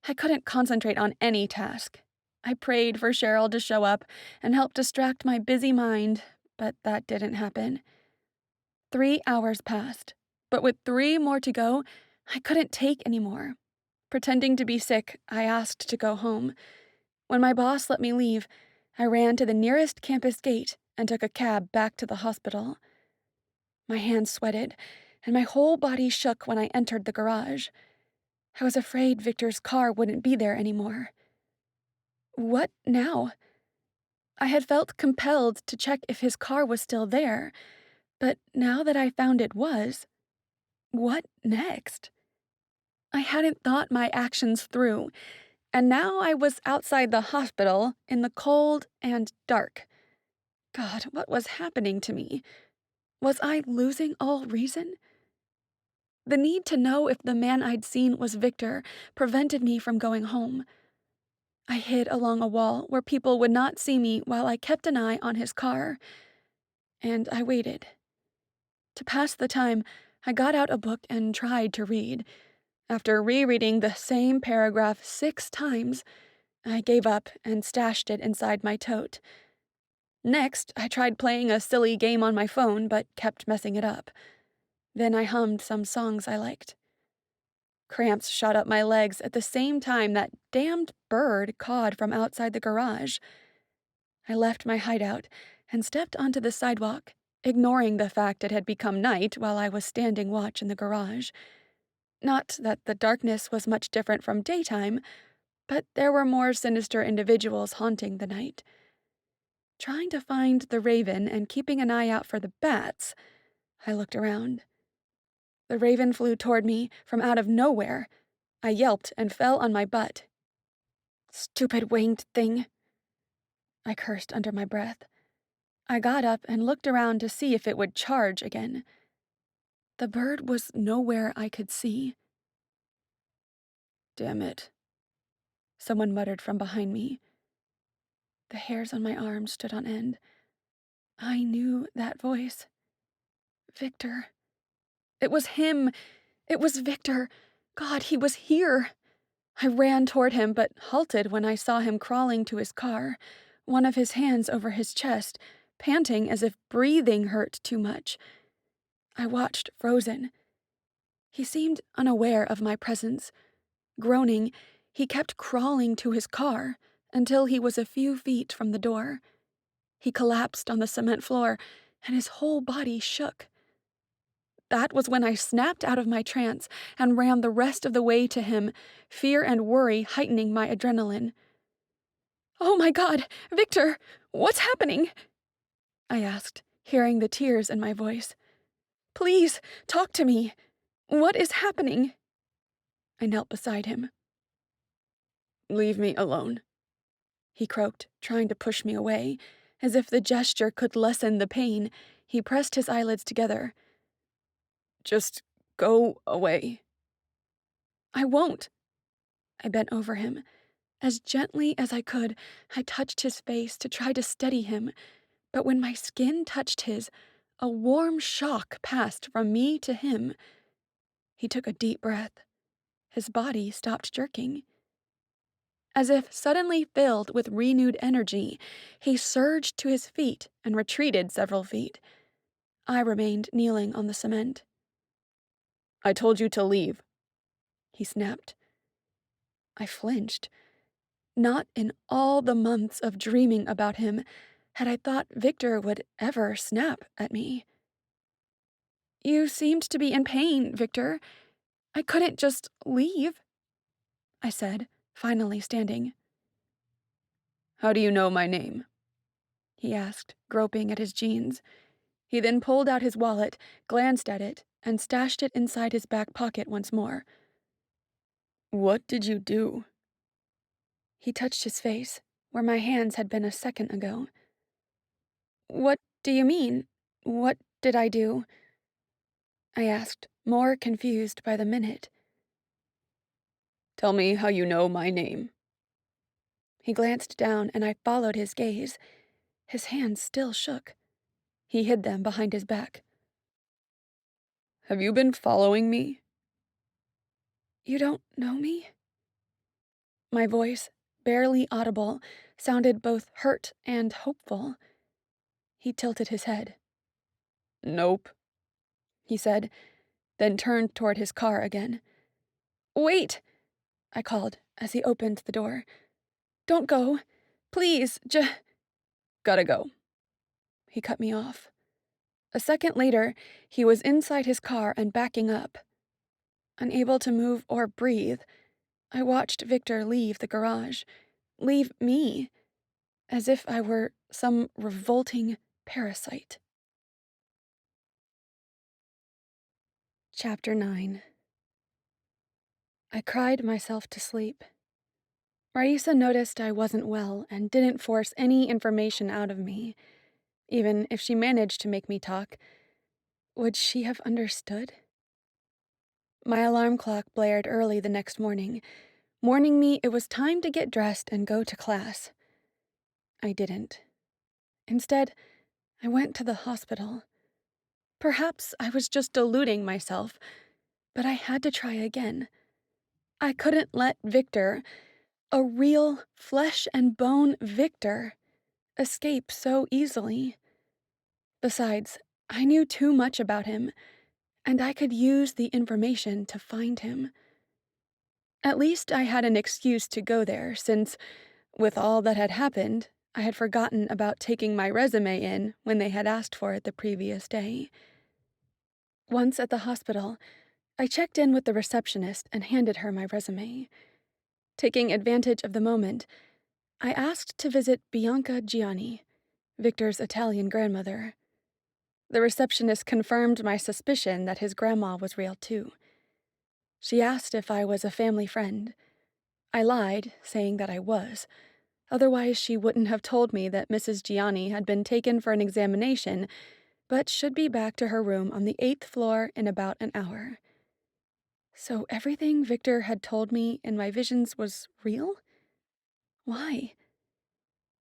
I couldn't concentrate on any task. I prayed for Cheryl to show up and help distract my busy mind, but that didn't happen. 3 hours passed, but with 3 more to go, I couldn't take any more. Pretending to be sick, I asked to go home. When my boss let me leave, I ran to the nearest campus gate and took a cab back to the hospital. My hands sweated, and my whole body shook when I entered the garage. I was afraid Victor's car wouldn't be there anymore. What now? I had felt compelled to check if his car was still there, but now that I found it was, what next? I hadn't thought my actions through, and now I was outside the hospital in the cold and dark. God, what was happening to me? Was I losing all reason? The need to know if the man I'd seen was Victor prevented me from going home. I hid along a wall where people would not see me while I kept an eye on his car. And I waited. To pass the time, I got out a book and tried to read. After rereading the same paragraph 6 times, I gave up and stashed it inside my tote. Next, I tried playing a silly game on my phone, but kept messing it up. Then I hummed some songs I liked. Cramps shot up my legs at the same time that damned bird cawed from outside the garage. I left my hideout and stepped onto the sidewalk, ignoring the fact it had become night while I was standing watch in the garage. Not that the darkness was much different from daytime, but there were more sinister individuals haunting the night. Trying to find the raven and keeping an eye out for the bats, I looked around. The raven flew toward me from out of nowhere. I yelped and fell on my butt. "Stupid winged thing," I cursed under my breath. I got up and looked around to see if it would charge again. The bird was nowhere I could see. "Damn it," someone muttered from behind me. The hairs on my arm stood on end. I knew that voice. Victor. It was him. It was Victor. God, he was here. I ran toward him, but halted when I saw him crawling to his car, one of his hands over his chest, panting as if breathing hurt too much. I watched, frozen. He seemed unaware of my presence. Groaning, he kept crawling to his car until he was a few feet from the door. He collapsed on the cement floor, and his whole body shook. That was when I snapped out of my trance and ran the rest of the way to him, fear and worry heightening my adrenaline. "Oh my God, Victor, what's happening?" I asked, hearing the tears in my voice. "Please, talk to me. What is happening?" I knelt beside him. "Leave me alone," he croaked, trying to push me away. As if the gesture could lessen the pain, he pressed his eyelids together. "Just go away." "I won't." I bent over him. As gently as I could, I touched his face to try to steady him, but when my skin touched his, a warm shock passed from me to him. He took a deep breath. His body stopped jerking. As if suddenly filled with renewed energy, he surged to his feet and retreated several feet. I remained kneeling on the cement. "I told you to leave," he snapped. I flinched. Not in all the months of dreaming about him had I thought Victor would ever snap at me. "You seemed to be in pain, Victor. I couldn't just leave," I said, finally standing. "How do you know my name?" he asked, groping at his jeans. He then pulled out his wallet, glanced at it, and stashed it inside his back pocket once more. "What did you do?" He touched his face, where my hands had been a second ago. "What do you mean? What did I do?" I asked, more confused by the minute. "Tell me how you know my name." He glanced down, and I followed his gaze. His hands still shook. He hid them behind his back. "Have you been following me?" "You don't know me?" My voice, barely audible, sounded both hurt and hopeful. He tilted his head. "Nope," he said, then turned toward his car again. "Wait!" I called as he opened the door. "Don't go. Please, Gotta go." He cut me off. A second later, he was inside his car and backing up. Unable to move or breathe, I watched Victor leave the garage, leave me, as if I were some revolting parasite. Chapter 9. I cried myself to sleep. Raisa noticed I wasn't well and didn't force any information out of me. Even if she managed to make me talk, would she have understood? My alarm clock blared early the next morning, warning me it was time to get dressed and go to class. I didn't. Instead, I went to the hospital. Perhaps I was just deluding myself, but I had to try again. I couldn't let Victor, A real flesh and bone Victor escape so easily. Besides, I knew too much about him, and I could use the information to find him. At least I had an excuse to go there, since, with all that had happened, I had forgotten about taking my resume in when they had asked for it the previous day. Once at the hospital, I checked in with the receptionist and handed her my resume. Taking advantage of the moment, I asked to visit Bianca Gianni, Victor's Italian grandmother. The receptionist confirmed my suspicion that his grandma was real too. She asked if I was a family friend. I lied, saying that I was. Otherwise, she wouldn't have told me that Mrs. Gianni had been taken for an examination, but should be back to her room on the 8th floor in about an hour. So everything Victor had told me in my visions was real? Why?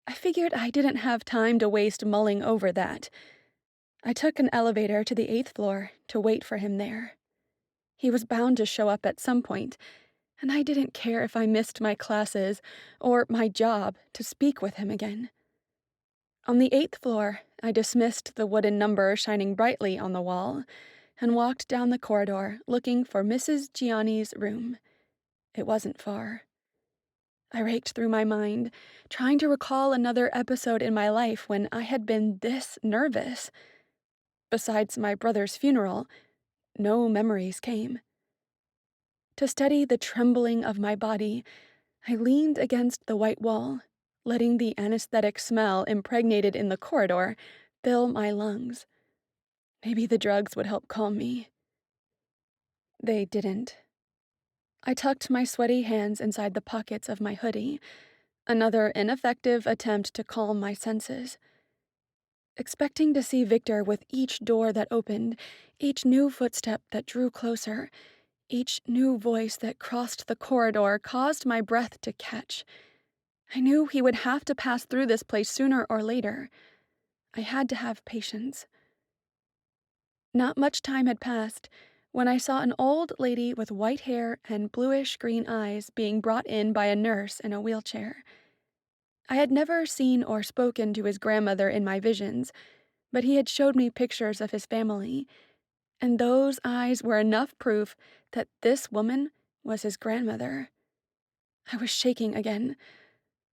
I figured I didn't have time to waste mulling over that. I took an elevator to the 8th floor to wait for him there. He was bound to show up at some point, and I didn't care if I missed my classes or my job to speak with him again. On the 8th floor, I dismissed the wooden number shining brightly on the wall and walked down the corridor looking for Mrs. Gianni's room. It wasn't far. I raked through my mind, trying to recall another episode in my life when I had been this nervous. Besides my brother's funeral, no memories came. To steady the trembling of my body, I leaned against the white wall, letting the anesthetic smell impregnated in the corridor fill my lungs. Maybe the drugs would help calm me. They didn't. I tucked my sweaty hands inside the pockets of my hoodie, another ineffective attempt to calm my senses. Expecting to see Victor with each door that opened, each new footstep that drew closer, each new voice that crossed the corridor caused my breath to catch. I knew he would have to pass through this place sooner or later. I had to have patience. Not much time had passed when I saw an old lady with white hair and bluish-green eyes being brought in by a nurse in a wheelchair. I had never seen or spoken to his grandmother in my visions, but he had showed me pictures of his family, and those eyes were enough proof that this woman was his grandmother. I was shaking again.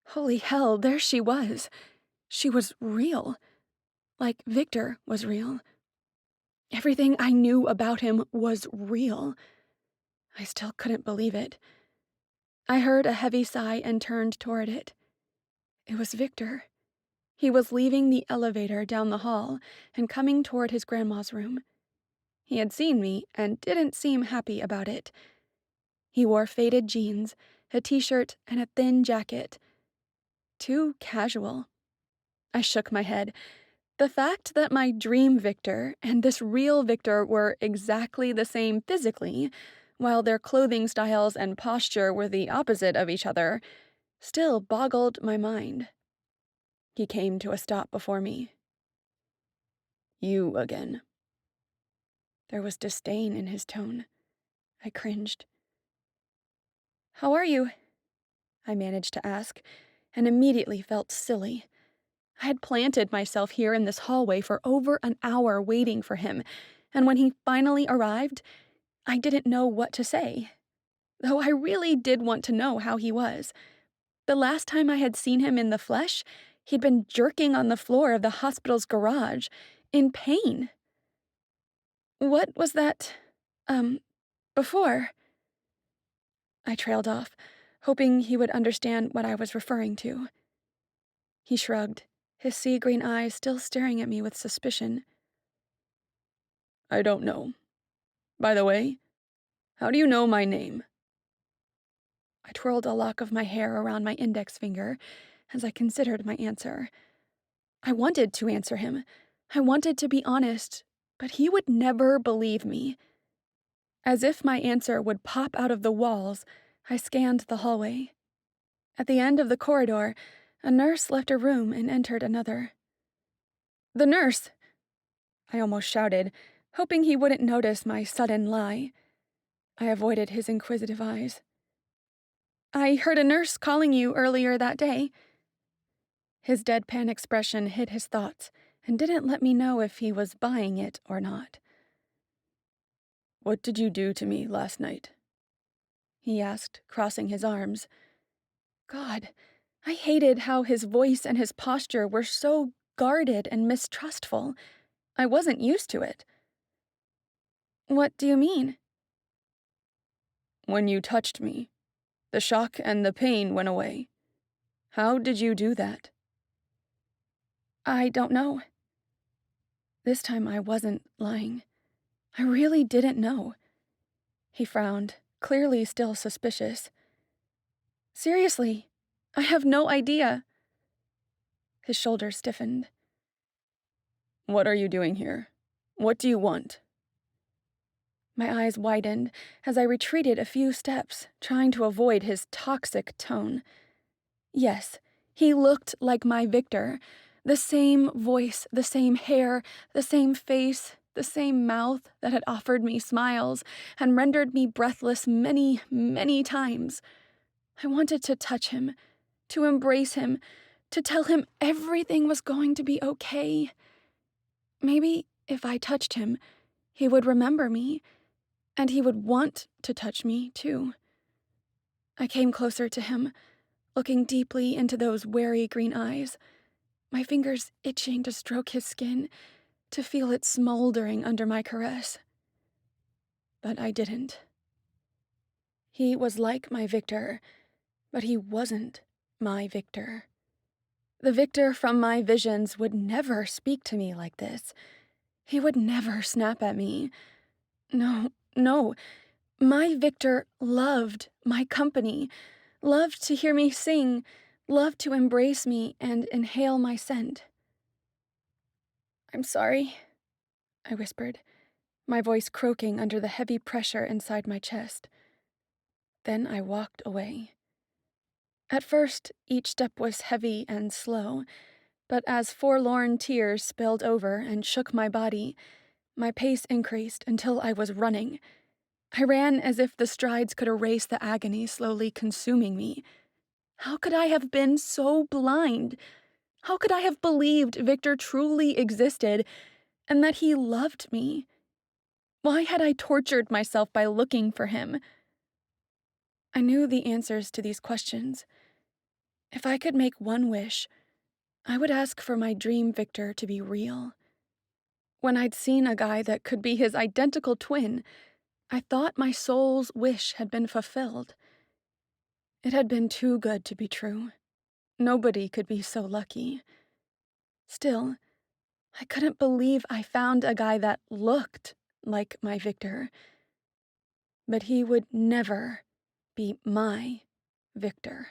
Holy hell, there she was. She was real. Like Victor was real. Everything I knew about him was real. I still couldn't believe it. I heard a heavy sigh and turned toward it. It was Victor. He was leaving the elevator down the hall and coming toward his grandma's room. He had seen me and didn't seem happy about it. He wore faded jeans, a t-shirt, and a thin jacket. Too casual. I shook my head. The fact that my dream Victor and this real Victor were exactly the same physically, while their clothing styles and posture were the opposite of each other, still boggled my mind. He came to a stop before me. You again. There was disdain in his tone. I cringed. How are you? I managed to ask, and immediately felt silly. I had planted myself here in this hallway for over an hour waiting for him, and when he finally arrived, I didn't know what to say. Though I really did want to know how he was. The last time I had seen him in the flesh, he'd been jerking on the floor of the hospital's garage, in pain. What was that, before? I trailed off, hoping he would understand what I was referring to. He shrugged, his sea-green eyes still staring at me with suspicion. I don't know. By the way, how do you know my name? I twirled a lock of my hair around my index finger as I considered my answer. I wanted to answer him. I wanted to be honest, but he would never believe me. As if my answer would pop out of the walls, I scanned the hallway. At the end of the corridor, a nurse left a room and entered another. The nurse! I almost shouted, hoping he wouldn't notice my sudden lie. I avoided his inquisitive eyes. I heard a nurse calling you earlier that day. His deadpan expression hid his thoughts and didn't let me know if he was buying it or not. What did you do to me last night? He asked, crossing his arms. God, I hated how his voice and his posture were so guarded and mistrustful. I wasn't used to it. What do you mean? When you touched me, the shock and the pain went away. How did you do that? I don't know. This time I wasn't lying. I really didn't know. He frowned, clearly still suspicious. Seriously, I have no idea. His shoulders stiffened. What are you doing here? What do you want? My eyes widened as I retreated a few steps, trying to avoid his toxic tone. Yes, he looked like my Victor. The same voice, the same hair, the same face, the same mouth that had offered me smiles and rendered me breathless many, many times. I wanted to touch him, to embrace him, to tell him everything was going to be okay. Maybe if I touched him, he would remember me, and he would want to touch me, too. I came closer to him, looking deeply into those wary green eyes, my fingers itching to stroke his skin, to feel it smoldering under my caress. But I didn't. He was like my Victor, but he wasn't my Victor. The Victor from my visions would never speak to me like this. He would never snap at me. No, no. My Victor loved my company, loved to hear me sing, loved to embrace me and inhale my scent. I'm sorry, I whispered, my voice croaking under the heavy pressure inside my chest. Then I walked away. At first, each step was heavy and slow, but as forlorn tears spilled over and shook my body, my pace increased until I was running. I ran as if the strides could erase the agony slowly consuming me. How could I have been so blind? How could I have believed Victor truly existed and that he loved me? Why had I tortured myself by looking for him? I knew the answers to these questions. If I could make one wish, I would ask for my dream Victor to be real. When I'd seen a guy that could be his identical twin, I thought my soul's wish had been fulfilled. It had been too good to be true. Nobody could be so lucky. Still, I couldn't believe I found a guy that looked like my Victor. But he would never be my Victor.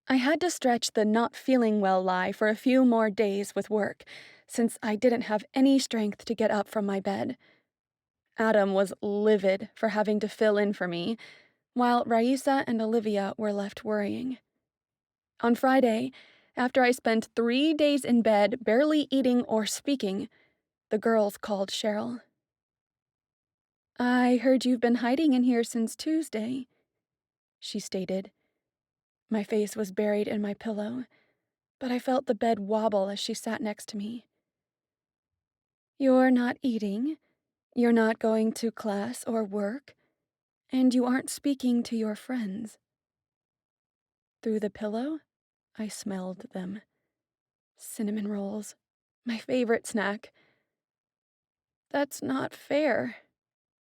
I had to stretch the not feeling well lie for a few more days with work, since I didn't have any strength to get up from my bed. Adam was livid for having to fill in for me, while Raisa and Olivia were left worrying. On Friday, after I spent 3 days in bed barely eating or speaking, the girls called Cheryl. I heard you've been hiding in here since Tuesday, she stated. My face was buried in my pillow, but I felt the bed wobble as she sat next to me. You're not eating, you're not going to class or work, and you aren't speaking to your friends. Through the pillow, I smelled them. Cinnamon rolls, my favorite snack. That's not fair,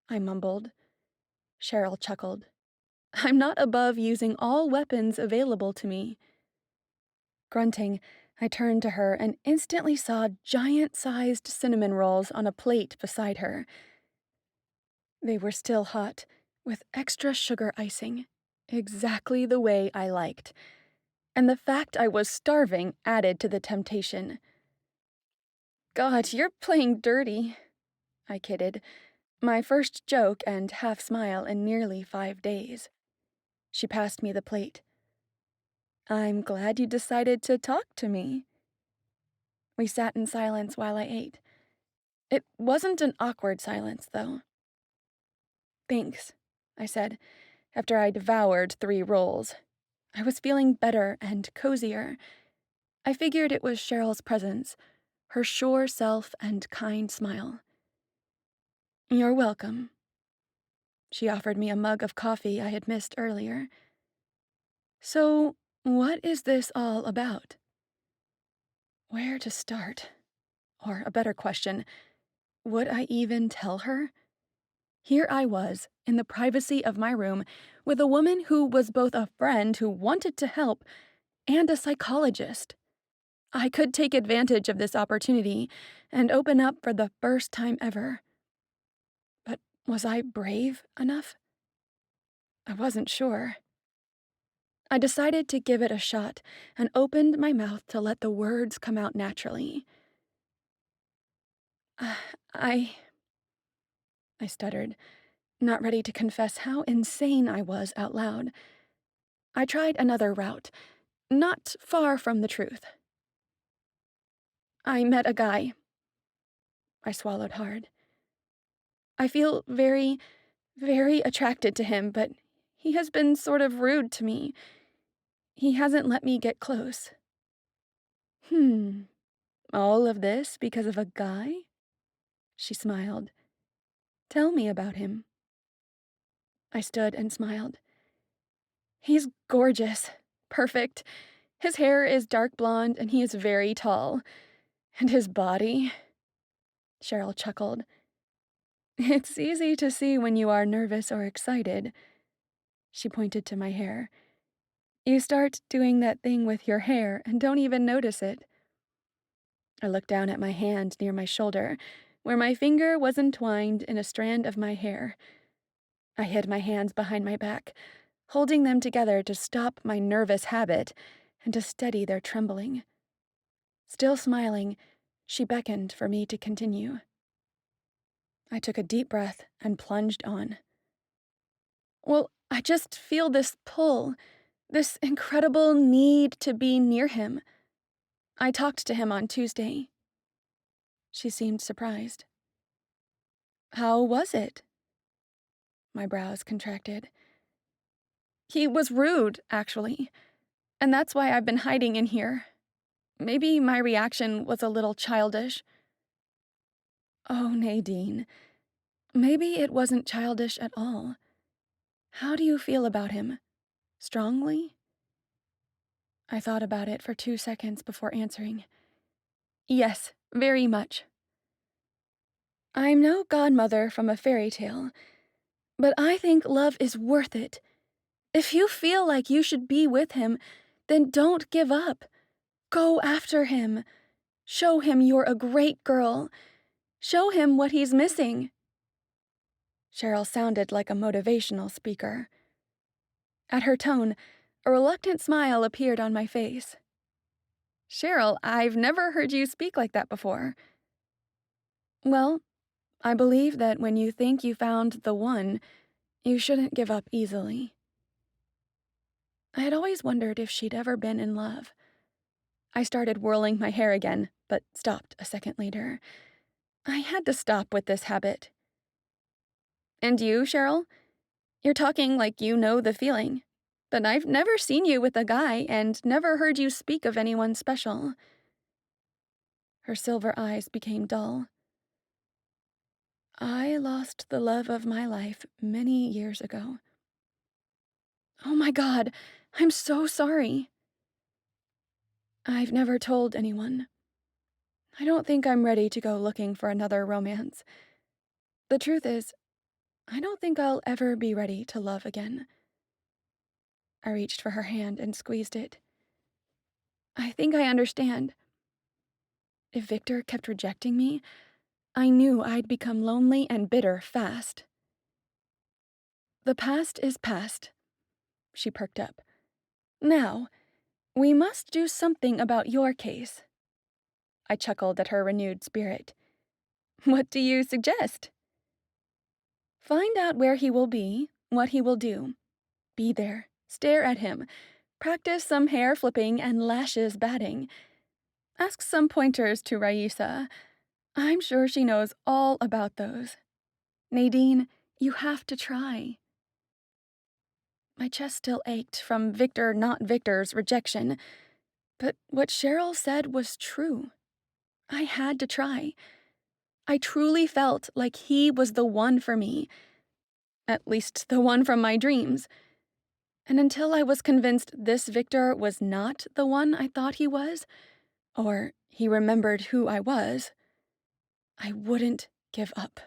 I mumbled. Cheryl chuckled. I'm not above using all weapons available to me. Grunting, I turned to her and instantly saw giant-sized cinnamon rolls on a plate beside her. They were still hot, with extra sugar icing, exactly the way I liked. And the fact I was starving added to the temptation. God, you're playing dirty, I kidded, my first joke and half-smile in nearly 5 days. She passed me the plate. I'm glad you decided to talk to me. We sat in silence while I ate. It wasn't an awkward silence, though. Thanks, I said, After I devoured 3 rolls, I was feeling better and cozier. I figured it was Cheryl's presence, her sure self and kind smile. "You're welcome." She offered me a mug of coffee I had missed earlier. "So, what is this all about?" Where to start? Or a better question, would I even tell her? Here I was, in the privacy of my room, with a woman who was both a friend who wanted to help and a psychologist. I could take advantage of this opportunity and open up for the first time ever. But was I brave enough? I wasn't sure. I decided to give it a shot and opened my mouth to let the words come out naturally. "Uh, I I stuttered, not ready to confess how insane I was out loud. I tried another route, not far from the truth. "I met a guy." I swallowed hard. "I feel very, very attracted to him, but he has been sort of rude to me. He hasn't let me get close." "Hmm, all of this because of a guy?" She smiled. "Tell me about him." I stood and smiled. "He's gorgeous. Perfect. His hair is dark blonde and he is very tall. And his body." Cheryl chuckled. "It's easy to see when you are nervous or excited." She pointed to my hair. "You start doing that thing with your hair and don't even notice it." I looked down at my hand near my shoulder, where my finger was entwined in a strand of my hair. I hid my hands behind my back, holding them together to stop my nervous habit and to steady their trembling. Still smiling, she beckoned for me to continue. I took a deep breath and plunged on. "Well, I just feel this pull, this incredible need to be near him. I talked to him on Tuesday." She seemed surprised. "How was it?" My brows contracted. "He was rude, actually, and that's why I've been hiding in here. Maybe my reaction was a little childish." "Oh, Nadine, maybe it wasn't childish at all. How do you feel about him? Strongly?" I thought about it for 2 seconds before answering. "Yes, very much. I'm no godmother from a fairy tale, but I think love is worth it. If you feel like you should be with him, then don't give up. Go after him. Show him you're a great girl. Show him what he's missing." Cheryl sounded like a motivational speaker. At her tone, a reluctant smile appeared on my face. "Cheryl, I've never heard you speak like that before." "Well, I believe that when you think you found the one, you shouldn't give up easily." I had always wondered if she'd ever been in love. I started whirling my hair again, but stopped a second later. I had to stop with this habit. "And you, Cheryl? You're talking like you know the feeling. But I've never seen you with a guy and never heard you speak of anyone special." Her silver eyes became dull. "I lost the love of my life many years ago." "Oh my God, I'm so sorry." "I've never told anyone. I don't think I'm ready to go looking for another romance. The truth is, I don't think I'll ever be ready to love again." I reached for her hand and squeezed it. "I think I understand. If Victor kept rejecting me, I knew I'd become lonely and bitter fast." "The past is past." She perked up. "Now, we must do something about your case." I chuckled at her renewed spirit. "What do you suggest?" "Find out where he will be, what he will do. Be there, stare at him, practice some hair flipping and lashes batting. Ask some pointers to Raisa. I'm sure she knows all about those. Nadine, you have to try." My chest still ached from Victor not Victor's rejection, but what Cheryl said was true. I had to try. I truly felt like he was the one for me, at least the one from my dreams. And until I was convinced this Victor was not the one I thought he was, or he remembered who I was, I wouldn't give up.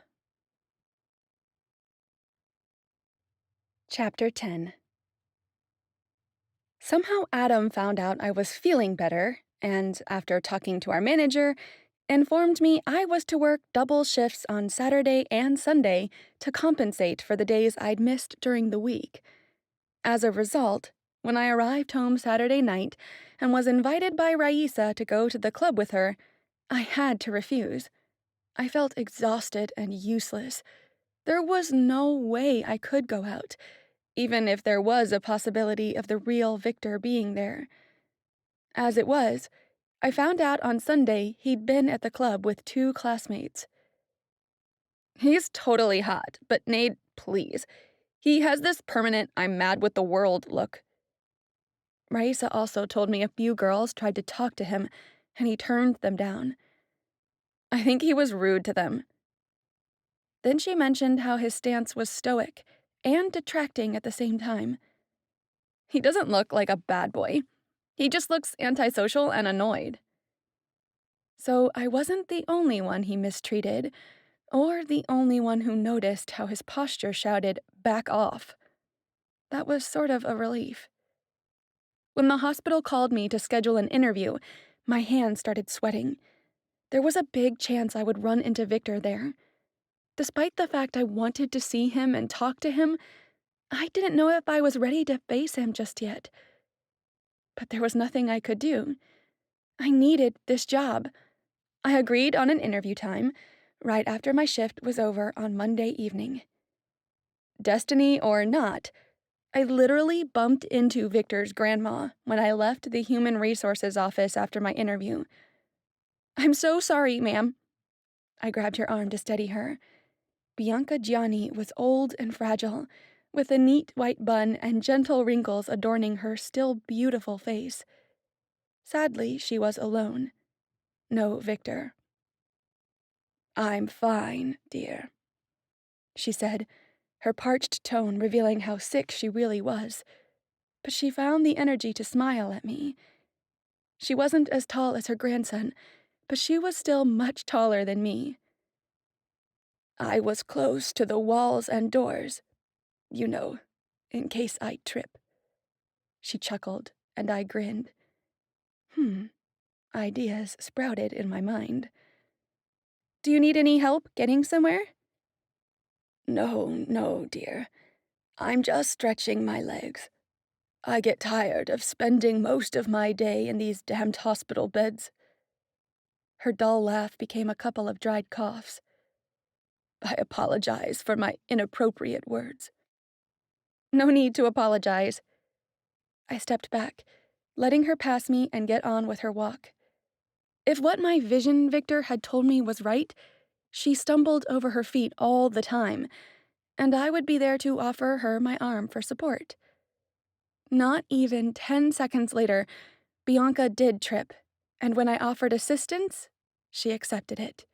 Chapter 10. Somehow Adam found out I was feeling better, and after talking to our manager, informed me I was to work double shifts on Saturday and Sunday to compensate for the days I'd missed during the week. As a result, when I arrived home Saturday night and was invited by Raisa to go to the club with her, I had to refuse. I felt exhausted and useless. There was no way I could go out, even if there was a possibility of the real Victor being there. As it was, I found out on Sunday he'd been at the club with 2 classmates. He's totally hot, but Nade, please. He has this permanent I'm mad with the world look. Raisa also told me a few girls tried to talk to him, and he turned them down. I think he was rude to them. Then she mentioned how his stance was stoic and detracting at the same time. He doesn't look like a bad boy. He just looks antisocial and annoyed. So I wasn't the only one he mistreated, or the only one who noticed how his posture shouted, "Back off." That was sort of a relief. When the hospital called me to schedule an interview, my hands started sweating. There was a big chance I would run into Victor there. Despite the fact I wanted to see him and talk to him, I didn't know if I was ready to face him just yet. But there was nothing I could do. I needed this job. I agreed on an interview time, right after my shift was over on Monday evening. Destiny or not, I literally bumped into Victor's grandma when I left the Human Resources office after my interview. "I'm so sorry, ma'am." I grabbed her arm to steady her. Bianca Gianni was old and fragile, with a neat white bun and gentle wrinkles adorning her still beautiful face. Sadly, she was alone. No Victor. "I'm fine, dear," she said, her parched tone revealing how sick she really was. But she found the energy to smile at me. She wasn't as tall as her grandson, but she was still much taller than me. "I was close to the walls and doors, you know, in case I trip." She chuckled, and I grinned. Ideas sprouted in my mind. "Do you need any help getting somewhere?" No, dear. I'm just stretching my legs. I get tired of spending most of my day in these damned hospital beds." Her dull laugh became a couple of dried coughs. "I apologize for my inappropriate words." "No need to apologize." I stepped back, letting her pass me and get on with her walk. If what my vision Victor had told me was right, she stumbled over her feet all the time, and I would be there to offer her my arm for support. Not even 10 seconds later, Bianca did trip, and when I offered assistance, she accepted it.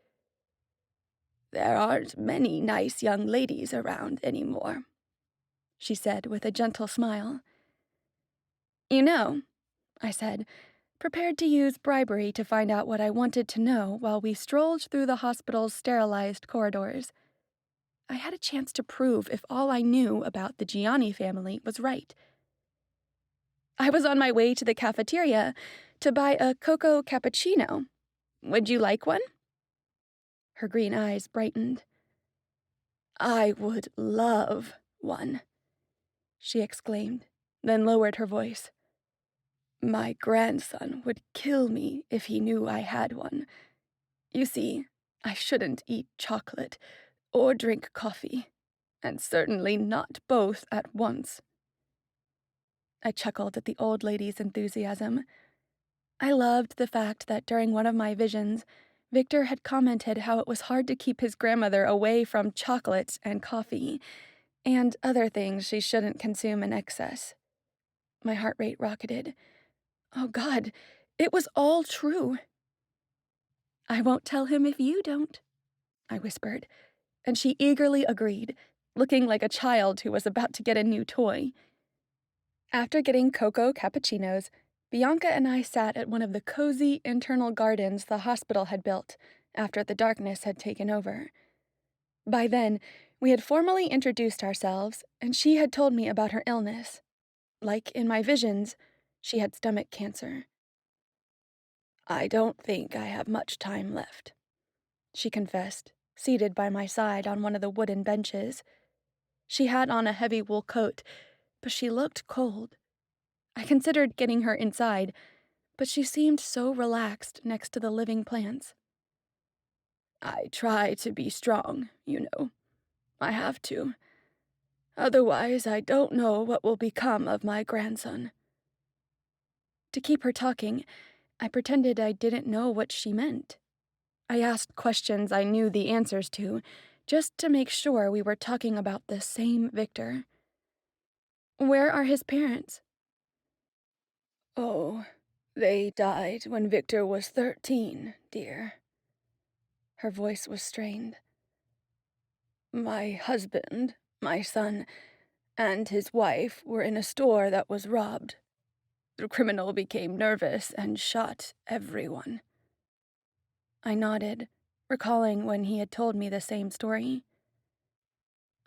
"There aren't many nice young ladies around anymore," she said with a gentle smile. "You know," I said, prepared to use bribery to find out what I wanted to know while we strolled through the hospital's sterilized corridors. I had a chance to prove if all I knew about the Gianni family was right. "I was on my way to the cafeteria to buy a cocoa cappuccino. Would you like one?" Her green eyes brightened. "I would love one," she exclaimed, then lowered her voice. "My grandson would kill me if he knew I had one. You see, I shouldn't eat chocolate or drink coffee, and certainly not both at once." I chuckled at the old lady's enthusiasm. I loved the fact that during one of my visions, Victor had commented how it was hard to keep his grandmother away from chocolates and coffee, and other things she shouldn't consume in excess. My heart rate rocketed. Oh God, it was all true. I won't tell him if you don't, I whispered, and she eagerly agreed, looking like a child who was about to get a new toy. After getting cocoa cappuccinos, Bianca and I sat at one of the cozy internal gardens the hospital had built after the darkness had taken over. By then, we had formally introduced ourselves, and she had told me about her illness. Like in my visions, she had stomach cancer. I don't think I have much time left, she confessed, seated by my side on one of the wooden benches. She had on a heavy wool coat, but she looked cold. I considered getting her inside, but she seemed so relaxed next to the living plants. I try to be strong, you know. I have to. Otherwise, I don't know what will become of my grandson. To keep her talking, I pretended I didn't know what she meant. I asked questions I knew the answers to, just to make sure we were talking about the same Victor. Where are his parents? Oh, they died when Victor was 13, dear. Her voice was strained. My husband, my son, and his wife were in a store that was robbed. The criminal became nervous and shot everyone. I nodded, recalling when he had told me the same story.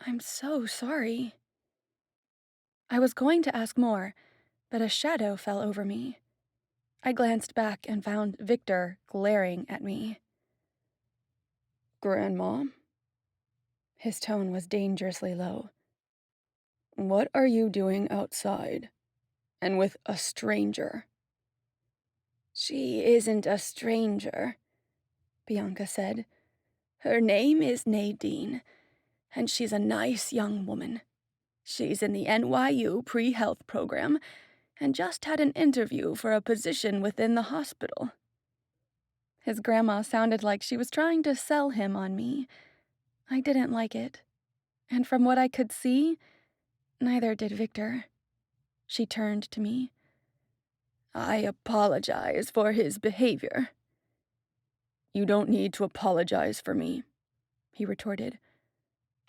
I'm so sorry. I was going to ask more, but a shadow fell over me. I glanced back and found Victor glaring at me. Grandma? His tone was dangerously low. What are you doing outside? And with a stranger? She isn't a stranger, Bianca said. Her name is Nadine, and she's a nice young woman. She's in the NYU pre-health program and just had an interview for a position within the hospital. His grandma sounded like she was trying to sell him on me. I didn't like it. And from what I could see, neither did Victor. She turned to me. I apologize for his behavior. You don't need to apologize for me, he retorted.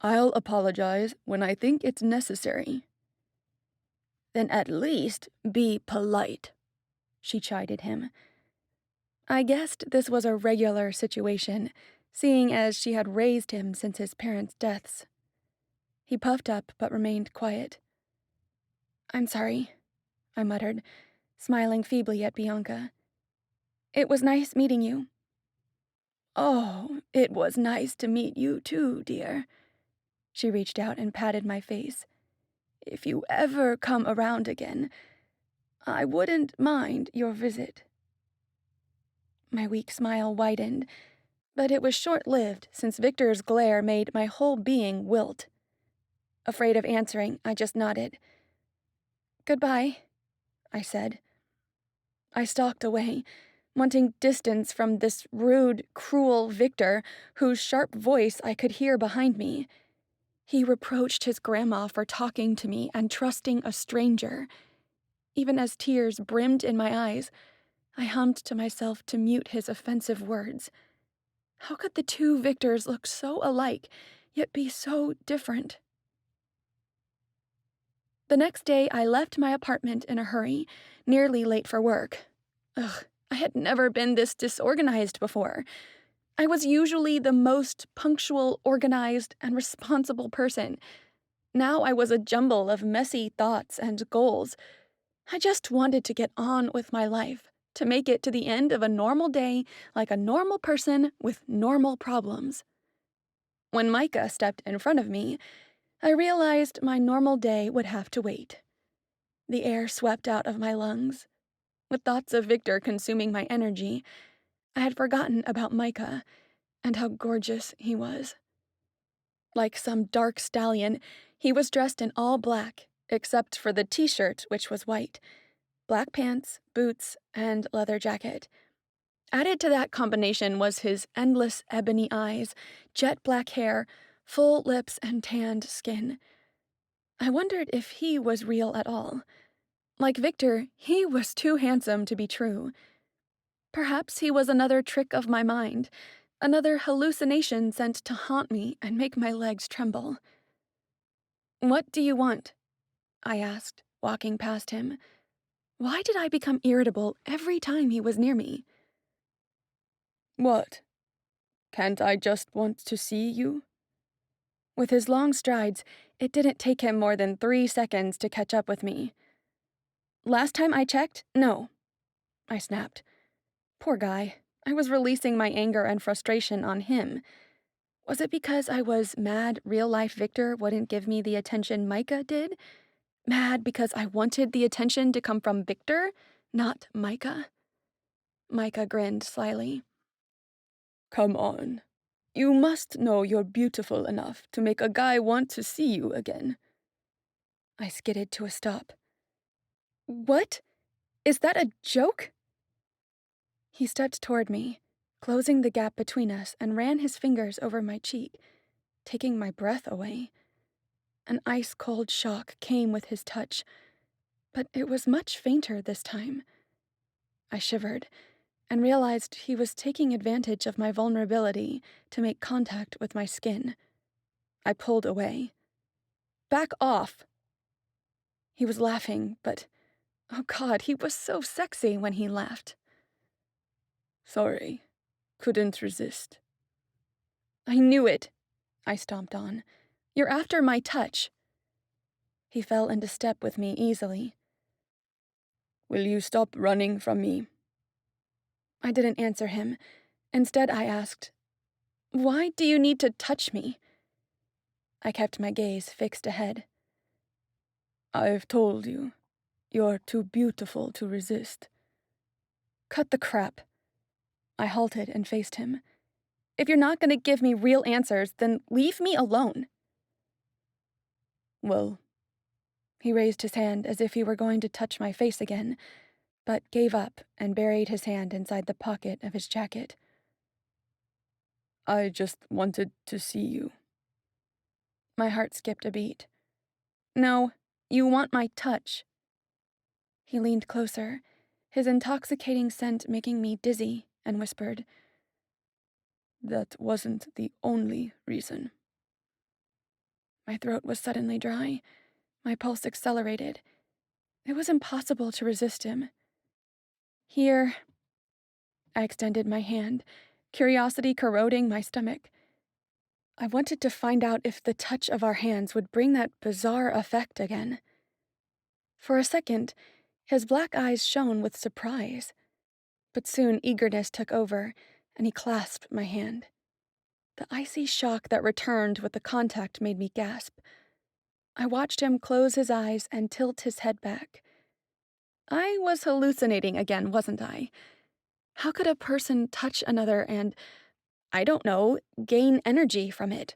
I'll apologize when I think it's necessary. Then at least be polite, she chided him. I guessed this was a regular situation, seeing as she had raised him since his parents' deaths. He puffed up but remained quiet. I'm sorry, I muttered, smiling feebly at Bianca. It was nice meeting you. Oh, it was nice to meet you too, dear. She reached out and patted my face. If you ever come around again, I wouldn't mind your visit. My weak smile widened, but it was short-lived since Victor's glare made my whole being wilt. Afraid of answering, I just nodded. Goodbye, I said. I stalked away, wanting distance from this rude, cruel Victor whose sharp voice I could hear behind me. He reproached his grandma for talking to me and trusting a stranger. Even as tears brimmed in my eyes, I hummed to myself to mute his offensive words. How could the two Victors look so alike, yet be so different? The next day, I left my apartment in a hurry, nearly late for work. I had never been this disorganized before. I was usually the most punctual, organized, and responsible person. Now I was a jumble of messy thoughts and goals. I just wanted to get on with my life, to make it to the end of a normal day like a normal person with normal problems. When Micah stepped in front of me, I realized my normal day would have to wait. The air swept out of my lungs. With thoughts of Victor consuming my energy, I had forgotten about Micah and how gorgeous he was. Like some dark stallion, he was dressed in all black, except for the t-shirt, which was white. Black pants, boots, and leather jacket. Added to that combination was his endless ebony eyes, jet black hair, full lips, and tanned skin. I wondered if he was real at all. Like Victor, he was too handsome to be true. Perhaps he was another trick of my mind, another hallucination sent to haunt me and make my legs tremble. "What do you want?" I asked, walking past him. Why did I become irritable every time he was near me? What? Can't I just want to see you? With his long strides, it didn't take him more than 3 seconds to catch up with me. "Last time I checked, no," I snapped. Poor guy. I was releasing my anger and frustration on him. Was it because I was mad real-life Victor wouldn't give me the attention Micah did? Mad because I wanted the attention to come from Victor, not Micah? Micah grinned slyly. Come on. You must know you're beautiful enough to make a guy want to see you again. I skidded to a stop. What? Is that a joke? He stepped toward me, closing the gap between us, and ran his fingers over my cheek, taking my breath away. An ice-cold shock came with his touch, but it was much fainter this time. I shivered and realized he was taking advantage of my vulnerability to make contact with my skin. I pulled away. "Back off!" He was laughing, but, oh God, he was so sexy when he laughed. Sorry. Couldn't resist. "I knew it," I stomped on. "You're after my touch." He fell into step with me easily. Will you stop running from me? I didn't answer him. Instead, I asked, "Why do you need to touch me?" I kept my gaze fixed ahead. I've told you. You're too beautiful to resist. Cut the crap. I halted and faced him. If you're not going to give me real answers, then leave me alone. Well, he raised his hand as if he were going to touch my face again, but gave up and buried his hand inside the pocket of his jacket. I just wanted to see you. My heart skipped a beat. No, you want my touch. He leaned closer, his intoxicating scent making me dizzy, and whispered, That wasn't the only reason. My throat was suddenly dry. My pulse accelerated. It was impossible to resist him. Here. I extended my hand, curiosity corroding my stomach. I wanted to find out if the touch of our hands would bring that bizarre effect again. For a second, his black eyes shone with surprise. But soon eagerness took over, and he clasped my hand. The icy shock that returned with the contact made me gasp. I watched him close his eyes and tilt his head back. I was hallucinating again, wasn't I? How could a person touch another and, I don't know, gain energy from it?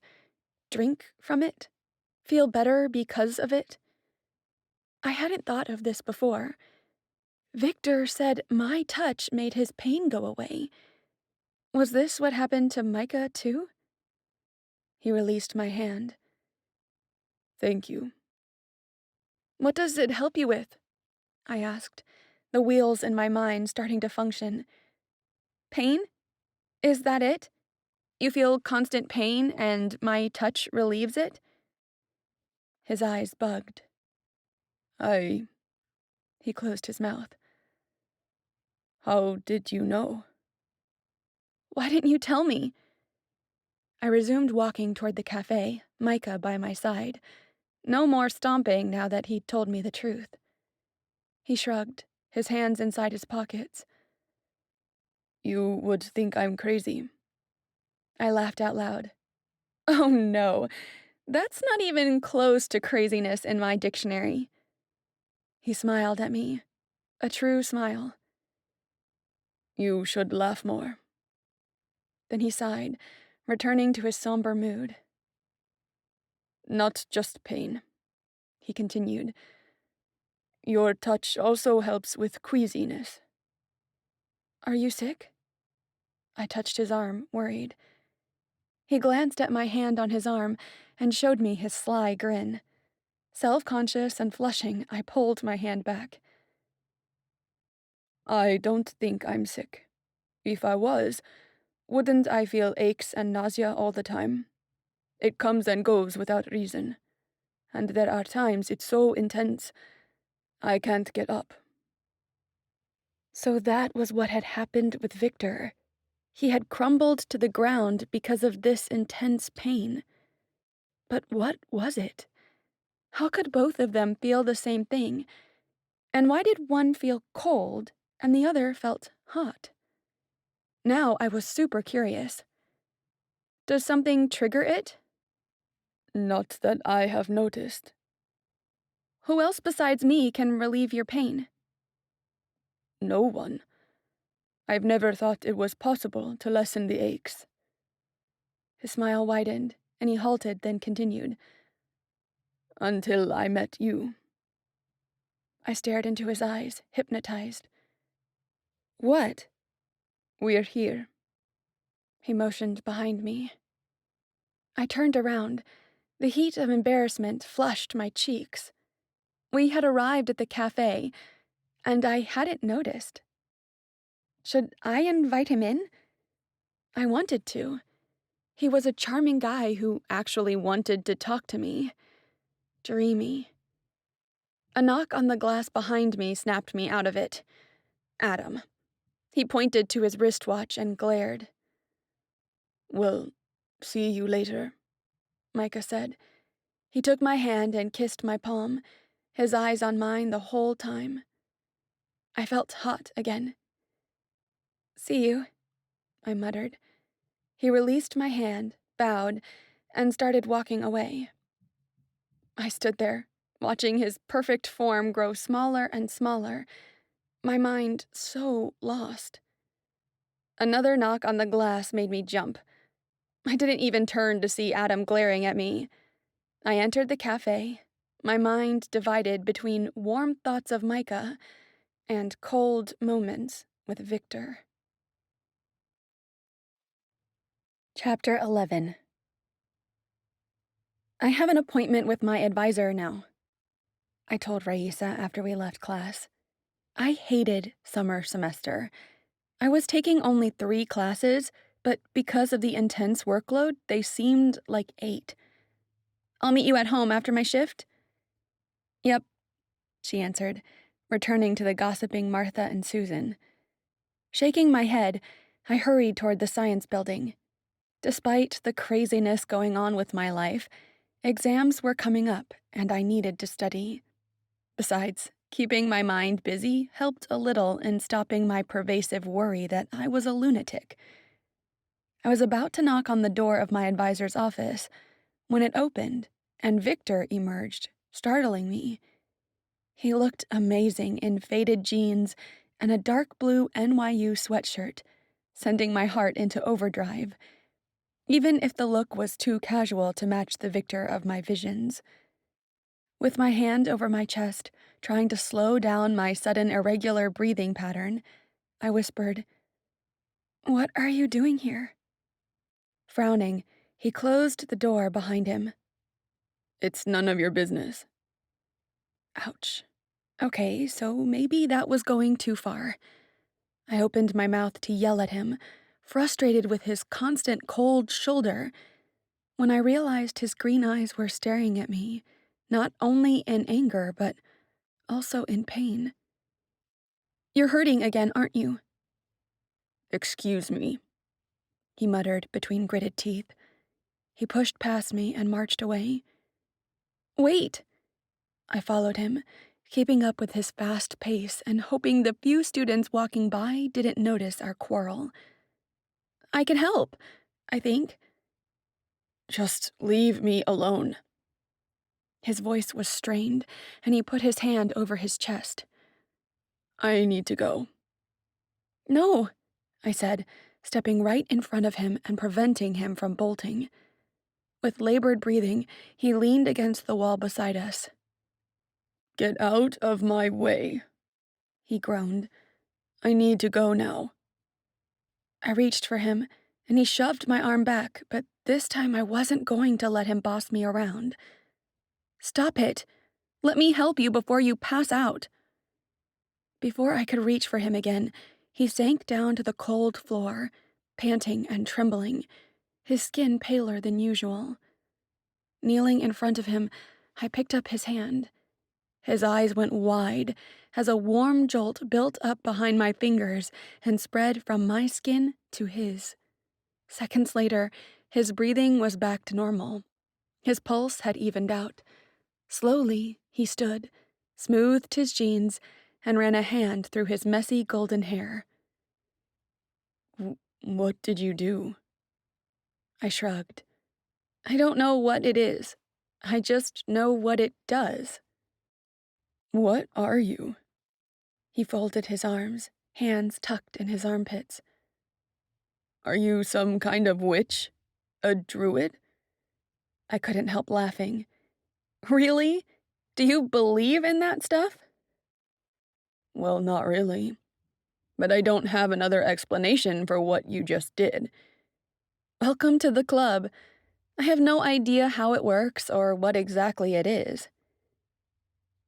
Drink from it? Feel better because of it? I hadn't thought of this before. Victor said my touch made his pain go away. Was this what happened to Micah, too? He released my hand. Thank you. What does it help you with? I asked, the wheels in my mind starting to function. Pain? Is that it? You feel constant pain and my touch relieves it? His eyes bugged. He closed his mouth. How did you know? Why didn't you tell me? I resumed walking toward the cafe, Micah by my side. No more stomping now that he'd told me the truth. He shrugged, his hands inside his pockets. You would think I'm crazy. I laughed out loud. Oh no, that's not even close to craziness in my dictionary. He smiled at me, a true smile. You should laugh more. Then he sighed, returning to his somber mood. Not just pain, he continued. Your touch also helps with queasiness. Are you sick? I touched his arm, worried. He glanced at my hand on his arm and showed me his sly grin. Self-conscious and flushing, I pulled my hand back. I don't think I'm sick. If I was, wouldn't I feel aches and nausea all the time? It comes and goes without reason. And there are times it's so intense, I can't get up. So that was what had happened with Victor. He had crumbled to the ground because of this intense pain. But what was it? How could both of them feel the same thing? And why did one feel cold and the other felt hot? Now I was super curious. Does something trigger it? Not that I have noticed. Who else besides me can relieve your pain? No one. I've never thought it was possible to lessen the aches. His smile widened, and he halted, then continued. Until I met you. I stared into his eyes, hypnotized. What? We're here. He motioned behind me. I turned around. The heat of embarrassment flushed my cheeks. We had arrived at the cafe, and I hadn't noticed. Should I invite him in? I wanted to. He was a charming guy who actually wanted to talk to me. Dreamy. A knock on the glass behind me snapped me out of it. Adam. He pointed to his wristwatch and glared. Well, see you later, Micah said. He took my hand and kissed my palm, his eyes on mine the whole time. I felt hot again. See you, I muttered. He released my hand, bowed, and started walking away. I stood there, watching his perfect form grow smaller and smaller, my mind so lost. Another knock on the glass made me jump. I didn't even turn to see Adam glaring at me. I entered the cafe, my mind divided between warm thoughts of Micah and cold moments with Victor. Chapter 11. I have an appointment with my advisor now, I told Raisa after we left class. I hated summer semester. I was taking only 3 classes, but because of the intense workload, they seemed like 8. I'll meet you at home after my shift? Yep, she answered, returning to the gossiping Martha and Susan. Shaking my head, I hurried toward the science building. Despite the craziness going on with my life, exams were coming up and I needed to study. Besides, keeping my mind busy helped a little in stopping my pervasive worry that I was a lunatic. I was about to knock on the door of my advisor's office when it opened and Victor emerged, startling me. He looked amazing in faded jeans and a dark blue NYU sweatshirt, sending my heart into overdrive, even if the look was too casual to match the Victor of my visions. With my hand over my chest, trying to slow down my sudden irregular breathing pattern, I whispered, "What are you doing here?" Frowning, he closed the door behind him. It's none of your business. Ouch. Okay, so maybe that was going too far. I opened my mouth to yell at him, frustrated with his constant cold shoulder, when I realized his green eyes were staring at me, not only in anger, but also in pain. You're hurting again, aren't you? Excuse me, He muttered between gritted teeth. He pushed past me and marched away. Wait! I followed him, keeping up with his fast pace and hoping the few students walking by didn't notice our quarrel. I can help, I think. Just leave me alone. His voice was strained, and he put his hand over his chest. I need to go. No, I said, stepping right in front of him and preventing him from bolting. With labored breathing, he leaned against the wall beside us. Get out of my way, He groaned. I need to go now. I reached for him, and he shoved my arm back, but this time I wasn't going to let him boss me around. Stop it, Let me help you before you pass out." Before I could reach for him again, he sank down to the cold floor, panting and trembling, his skin paler than usual. Kneeling in front of him, I picked up his hand. His eyes went wide as a warm jolt built up behind my fingers and spread from my skin to his. Seconds later, his breathing was back to normal. His pulse had evened out. Slowly, he stood, smoothed his jeans, and ran a hand through his messy golden hair. "What did you do?" I shrugged. "I don't know what it is. I just know what it does." "What are you?" He folded his arms, hands tucked in his armpits. "Are you some kind of witch? A druid?" I couldn't help laughing. "Really? Do you believe in that stuff?" "Well, not really. But I don't have another explanation for what you just did." "Welcome to the club. I have no idea how it works or what exactly it is."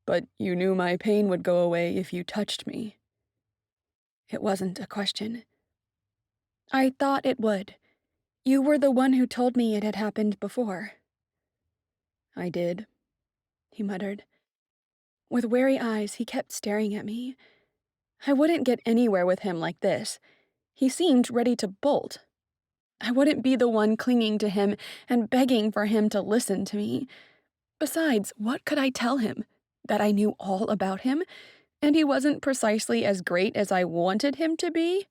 "But you knew my pain would go away if you touched me." It wasn't a question. "I thought it would. You were the one who told me it had happened before." "I did," he muttered. With wary eyes, he kept staring at me. I wouldn't get anywhere with him like this. He seemed ready to bolt. I wouldn't be the one clinging to him and begging for him to listen to me. Besides, what could I tell him? That I knew all about him, and he wasn't precisely as great as I wanted him to be?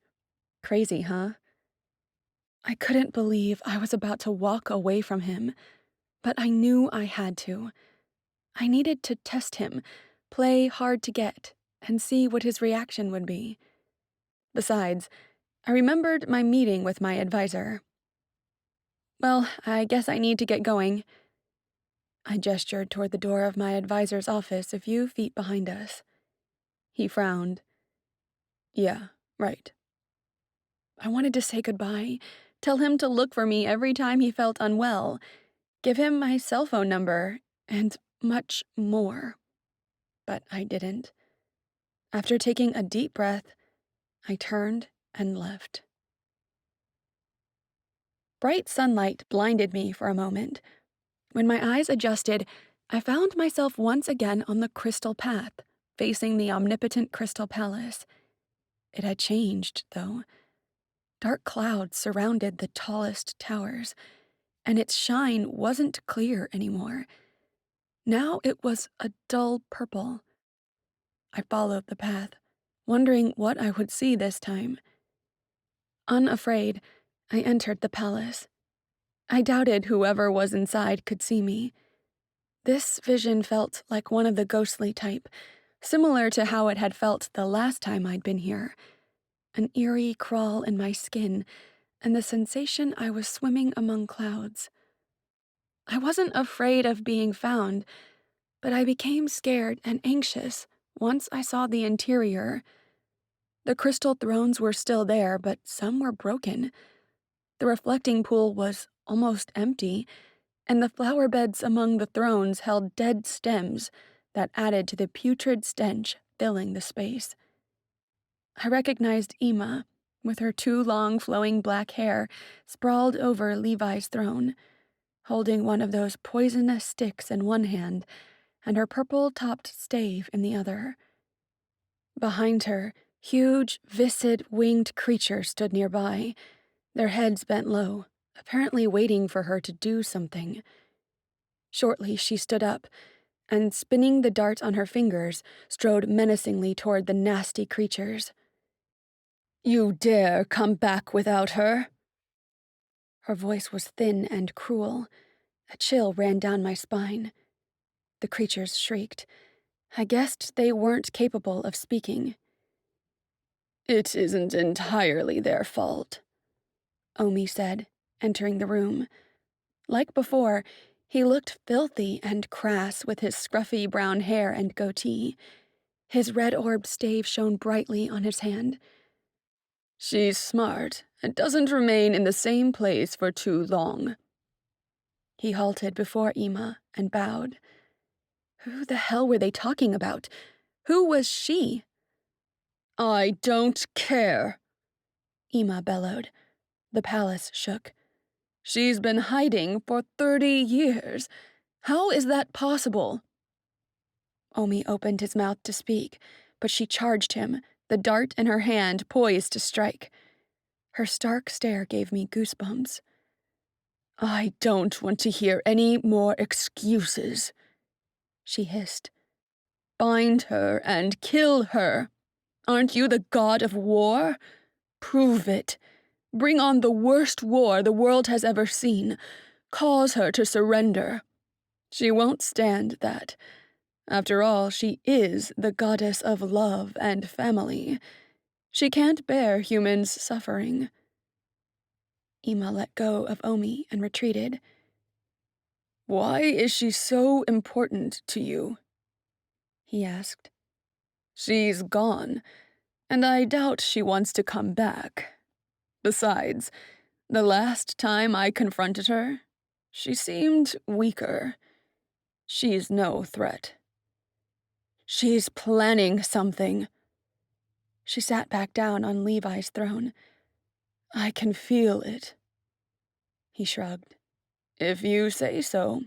Crazy, huh? I couldn't believe I was about to walk away from him, but I knew I had to. I needed to test him, play hard to get, and see what his reaction would be. Besides, I remembered my meeting with my advisor. "Well, I guess I need to get going." I gestured toward the door of my advisor's office a few feet behind us. He frowned. "Yeah, right." I wanted to say goodbye, tell him to look for me every time he felt unwell, give him my cell phone number, and much more. But I didn't. After taking a deep breath, I turned and left. Bright sunlight blinded me for a moment. When my eyes adjusted, I found myself once again on the crystal path, facing the omnipotent crystal palace. It had changed, though. Dark clouds surrounded the tallest towers, and its shine wasn't clear anymore. Now it was a dull purple. I followed the path, wondering what I would see this time. Unafraid, I entered the palace. I doubted whoever was inside could see me. This vision felt like one of the ghostly type, similar to how it had felt the last time I'd been here. An eerie crawl in my skin, and the sensation I was swimming among clouds. I wasn't afraid of being found, but I became scared and anxious once I saw the interior. The crystal thrones were still there, but some were broken. The reflecting pool was almost empty, and the flower beds among the thrones held dead stems that added to the putrid stench filling the space. I recognized Emma, with her 2 long flowing black hair sprawled over Levi's throne, holding one of those poisonous sticks in one hand and her purple-topped stave in the other. Behind her, huge, viscid, winged creatures stood nearby, their heads bent low, apparently waiting for her to do something. Shortly, she stood up, and spinning the dart on her fingers, strode menacingly toward the nasty creatures. "You dare come back without her?" Her voice was thin and cruel. A chill ran down my spine. The creatures shrieked. I guessed they weren't capable of speaking. "It isn't entirely their fault," Omi said, entering the room. Like before, he looked filthy and crass with his scruffy brown hair and goatee. His red-orbed stave shone brightly on his hand. "She's smart and doesn't remain in the same place for too long." He halted before Emma and bowed. Who the hell were they talking about? Who was she? I don't care, Ema bellowed. The palace shook. She's been hiding for 30 years. How is that possible? Omi opened his mouth to speak, but she charged him, the dart in her hand poised to strike. Her stark stare gave me goosebumps. I don't want to hear any more excuses, she hissed. Bind her and kill her. Aren't you the god of war? Prove it. Bring on the worst war the world has ever seen. Cause her to surrender. She won't stand that. After all, she is the goddess of love and family. She can't bear humans suffering. Ema let go of Omi and retreated. Why is she so important to you? He asked. She's gone, and I doubt she wants to come back. Besides, the last time I confronted her, she seemed weaker. She's no threat. She's planning something. She sat back down on Levi's throne. I can feel it. He shrugged. If you say so.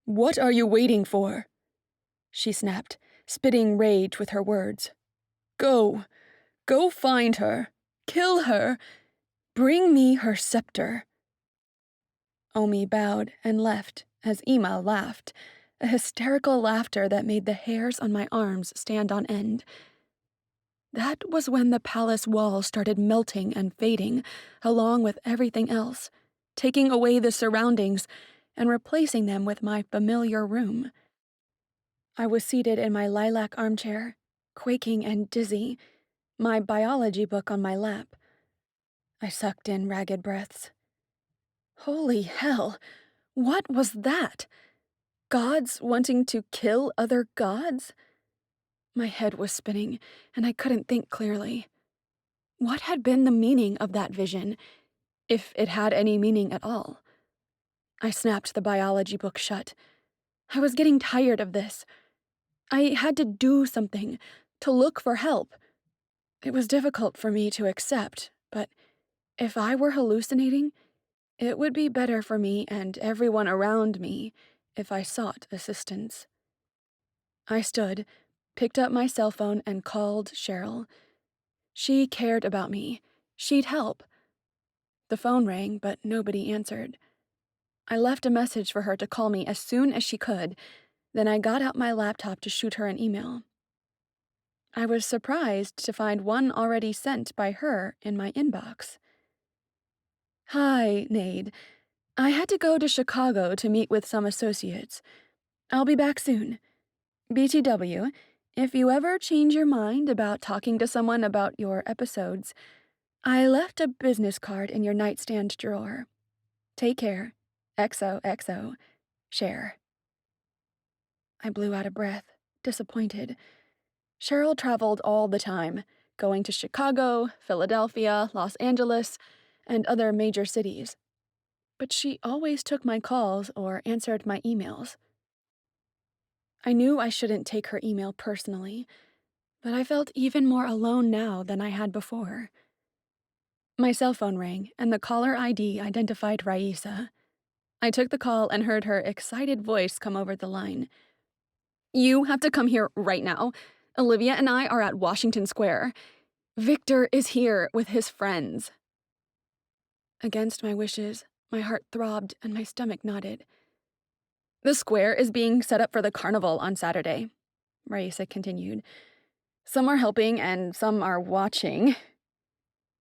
What are you waiting for? She snapped, spitting rage with her words. Go. Go find her. Kill her. Bring me her scepter. Omi bowed and left as Ema laughed, a hysterical laughter that made the hairs on my arms stand on end. That was when the palace walls started melting and fading, along with everything else, taking away the surroundings and replacing them with my familiar room. I was seated in my lilac armchair, quaking and dizzy, my biology book on my lap. I sucked in ragged breaths. Holy hell! What was that? Gods wanting to kill other gods? My head was spinning, and I couldn't think clearly. What had been the meaning of that vision, if it had any meaning at all? I snapped the biology book shut. I was getting tired of this. I had to do something, to look for help. It was difficult for me to accept, but if I were hallucinating, it would be better for me and everyone around me if I sought assistance. I stood, picked up my cell phone, and called Cheryl. She cared about me. She'd help. The phone rang, but nobody answered. I left a message for her to call me as soon as she could, then I got out my laptop to shoot her an email. I was surprised to find one already sent by her in my inbox. Hi, Nade. I had to go to Chicago to meet with some associates. I'll be back soon. BTW, if you ever change your mind about talking to someone about your episodes, I left a business card in your nightstand drawer. Take care. XOXO. Cher. I blew out a breath, disappointed. Cheryl traveled all the time, going to Chicago, Philadelphia, Los Angeles, and other major cities. But she always took my calls or answered my emails. I knew I shouldn't take her email personally, but I felt even more alone now than I had before. My cell phone rang, and the caller ID identified Raisa. I took the call and heard her excited voice come over the line. You have to come here right now. Olivia and I are at Washington Square. Victor is here with his friends. Against my wishes, my heart throbbed and my stomach knotted. The square is being set up for the carnival on Saturday, Raisa continued. Some are helping and some are watching.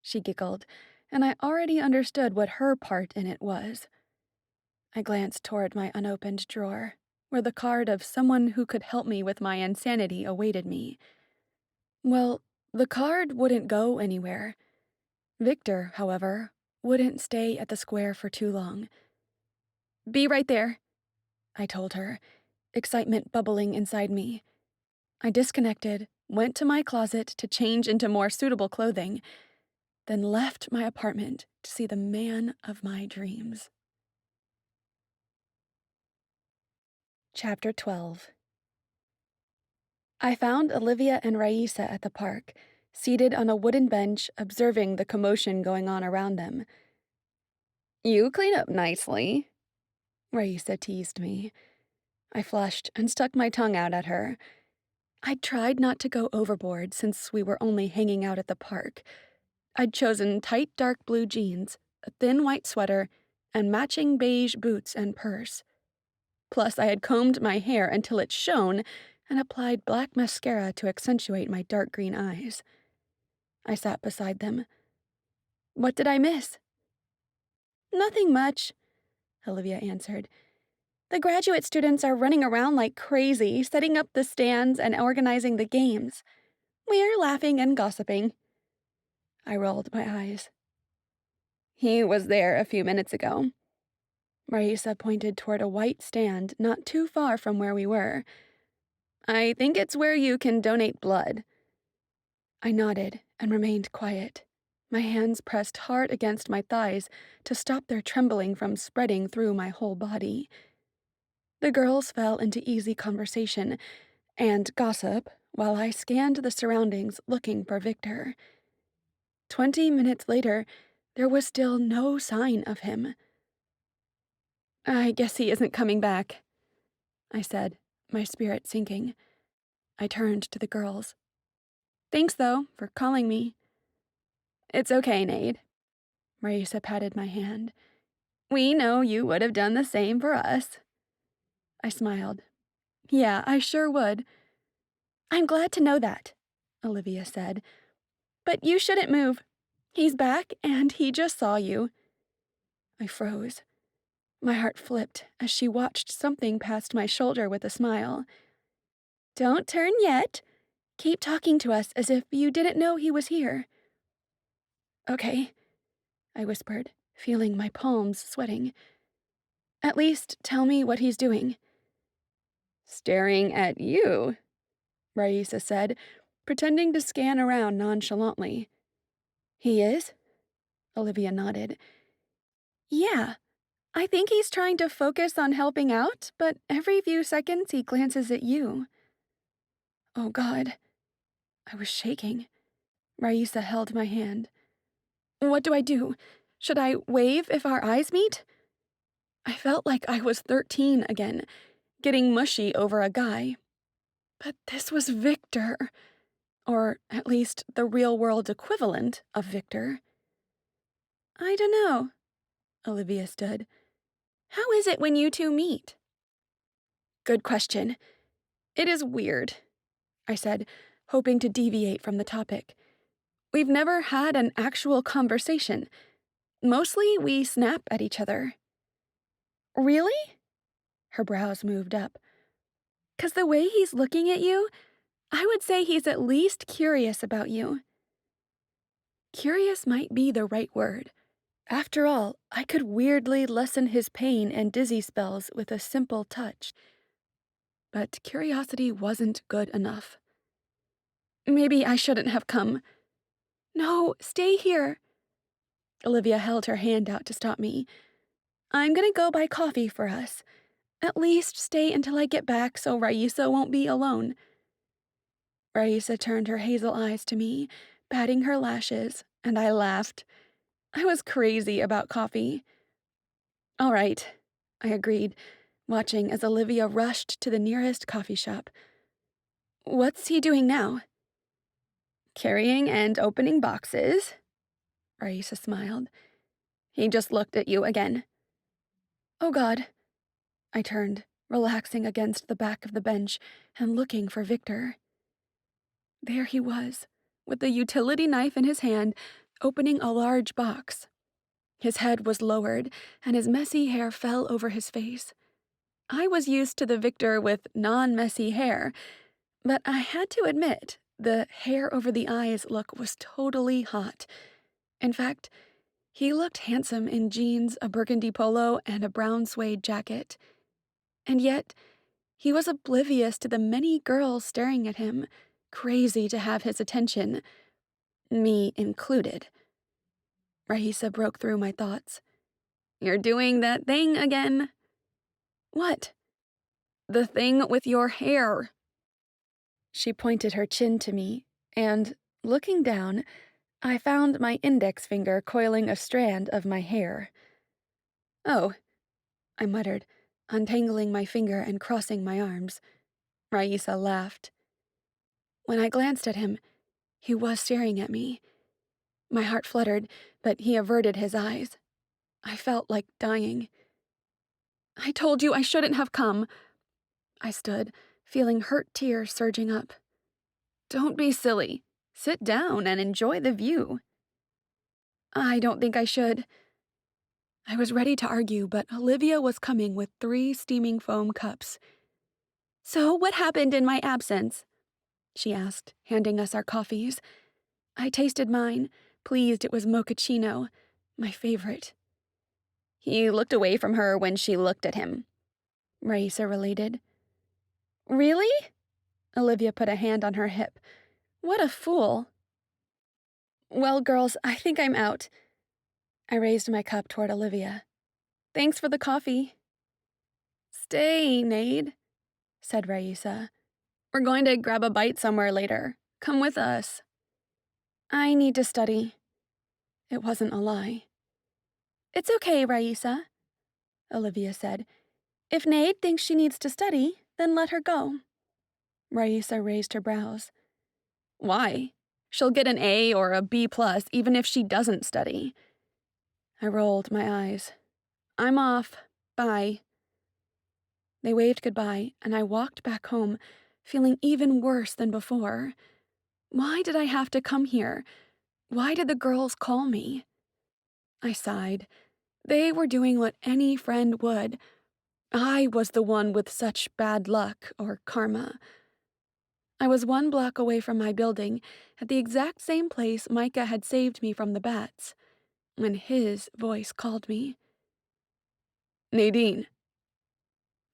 She giggled, and I already understood what her part in it was. I glanced toward my unopened drawer, where the card of someone who could help me with my insanity awaited me. Well, the card wouldn't go anywhere. Victor, however, wouldn't stay at the square for too long. Be right there, I told her, excitement bubbling inside me. I disconnected, went to my closet to change into more suitable clothing, then left my apartment to see the man of my dreams. Chapter 12. I found Olivia and Raisa at the park, seated on a wooden bench, observing the commotion going on around them. "You clean up nicely," Raisa teased me. I flushed and stuck my tongue out at her. I'd tried not to go overboard since we were only hanging out at the park. I'd chosen tight dark blue jeans, a thin white sweater, and matching beige boots and purse. Plus, I had combed my hair until it shone and applied black mascara to accentuate my dark green eyes. I sat beside them. What did I miss? Nothing much, Olivia answered. The graduate students are running around like crazy, setting up the stands and organizing the games. We're laughing and gossiping. I rolled my eyes. "He was there a few minutes ago." Raisa pointed toward a white stand not too far from where we were. "I think it's where you can donate blood." I nodded and remained quiet, my hands pressed hard against my thighs to stop their trembling from spreading through my whole body. The girls fell into easy conversation and gossip while I scanned the surroundings looking for Victor. 20 minutes later, there was still no sign of him. I guess he isn't coming back, I said, my spirit sinking. I turned to the girls. Thanks, though, for calling me. "It's okay, Nade." Raisa patted my hand. "We know you would have done the same for us." I smiled. Yeah, I sure would. I'm glad to know that, Olivia said. But you shouldn't move. He's back, and he just saw you. I froze. My heart flipped as she watched something past my shoulder with a smile. Don't turn yet. Keep talking to us as if you didn't know he was here. Okay, I whispered, feeling my palms sweating. At least tell me what he's doing. "Staring at you," Raisa said, pretending to scan around nonchalantly. He is? Olivia nodded. Yeah, I think he's trying to focus on helping out, but every few seconds he glances at you. Oh, God. I was shaking. Raisa held my hand. What do I do? Should I wave if our eyes meet? I felt like I was 13 again, getting mushy over a guy. But this was Victor. Or at least the real-world equivalent of Victor. I don't know. Olivia stood. How is it when you two meet? Good question. It is weird, I said, hoping to deviate from the topic. We've never had an actual conversation. Mostly we snap at each other. Really? Her brows moved up. 'Cause the way he's looking at you, I would say he's at least curious about you. Curious might be the right word. After all, I could weirdly lessen his pain and dizzy spells with a simple touch. But curiosity wasn't good enough. Maybe I shouldn't have come. No, stay here. Olivia held her hand out to stop me. I'm gonna go buy coffee for us. At least stay until I get back so Raisa won't be alone. Raisa turned her hazel eyes to me, batting her lashes, and I laughed. I was crazy about coffee. All right, I agreed, watching as Olivia rushed to the nearest coffee shop. What's he doing now? "Carrying and opening boxes." Raisa smiled. "He just looked at you again." Oh, God. I turned, relaxing against the back of the bench and looking for Victor. There he was, with the utility knife in his hand, opening a large box. His head was lowered, and his messy hair fell over his face. I was used to the Victor with non-messy hair, but I had to admit, the hair over the eyes look was totally hot. In fact, he looked handsome in jeans, a burgundy polo, and a brown suede jacket. And yet, he was oblivious to the many girls staring at him, crazy to have his attention, me included. Raisa broke through my thoughts. "You're doing that thing again." What? The thing with your hair." She pointed her chin to me, and, looking down, I found my index finger coiling a strand of my hair. "Oh," I muttered, untangling my finger and crossing my arms. Raisa laughed. When I glanced at him, he was staring at me. My heart fluttered, but he averted his eyes. I felt like dying. "I told you I shouldn't have come." I stood, feeling hurt tears surging up. "Don't be silly. Sit down and enjoy the view." "I don't think I should." I was ready to argue, but Olivia was coming with 3 steaming foam cups. "So what happened in my absence?" she asked, handing us our coffees. I tasted mine, pleased it was mochaccino, my favorite. "He looked away from her when she looked at him," Raisa related. "Really?" Olivia put a hand on her hip. "What a fool." "Well, girls, I think I'm out." I raised my cup toward Olivia. "Thanks for the coffee." "Stay, Nade," said Raisa. "We're going to grab a bite somewhere later. Come with us." "I need to study." It wasn't a lie. "It's okay, Raisa," Olivia said. "If Nade thinks she needs to study, then let her go." Raisa raised her brows. "Why? She'll get an A or a B+ even if she doesn't study." I rolled my eyes. "I'm off. Bye." They waved goodbye, and I walked back home, feeling even worse than before. Why did I have to come here? Why did the girls call me? I sighed. They were doing what any friend would. I was the one with such bad luck, or karma. I was 1 block away from my building, at the exact same place Micah had saved me from the bats, when his voice called me. "Nadine."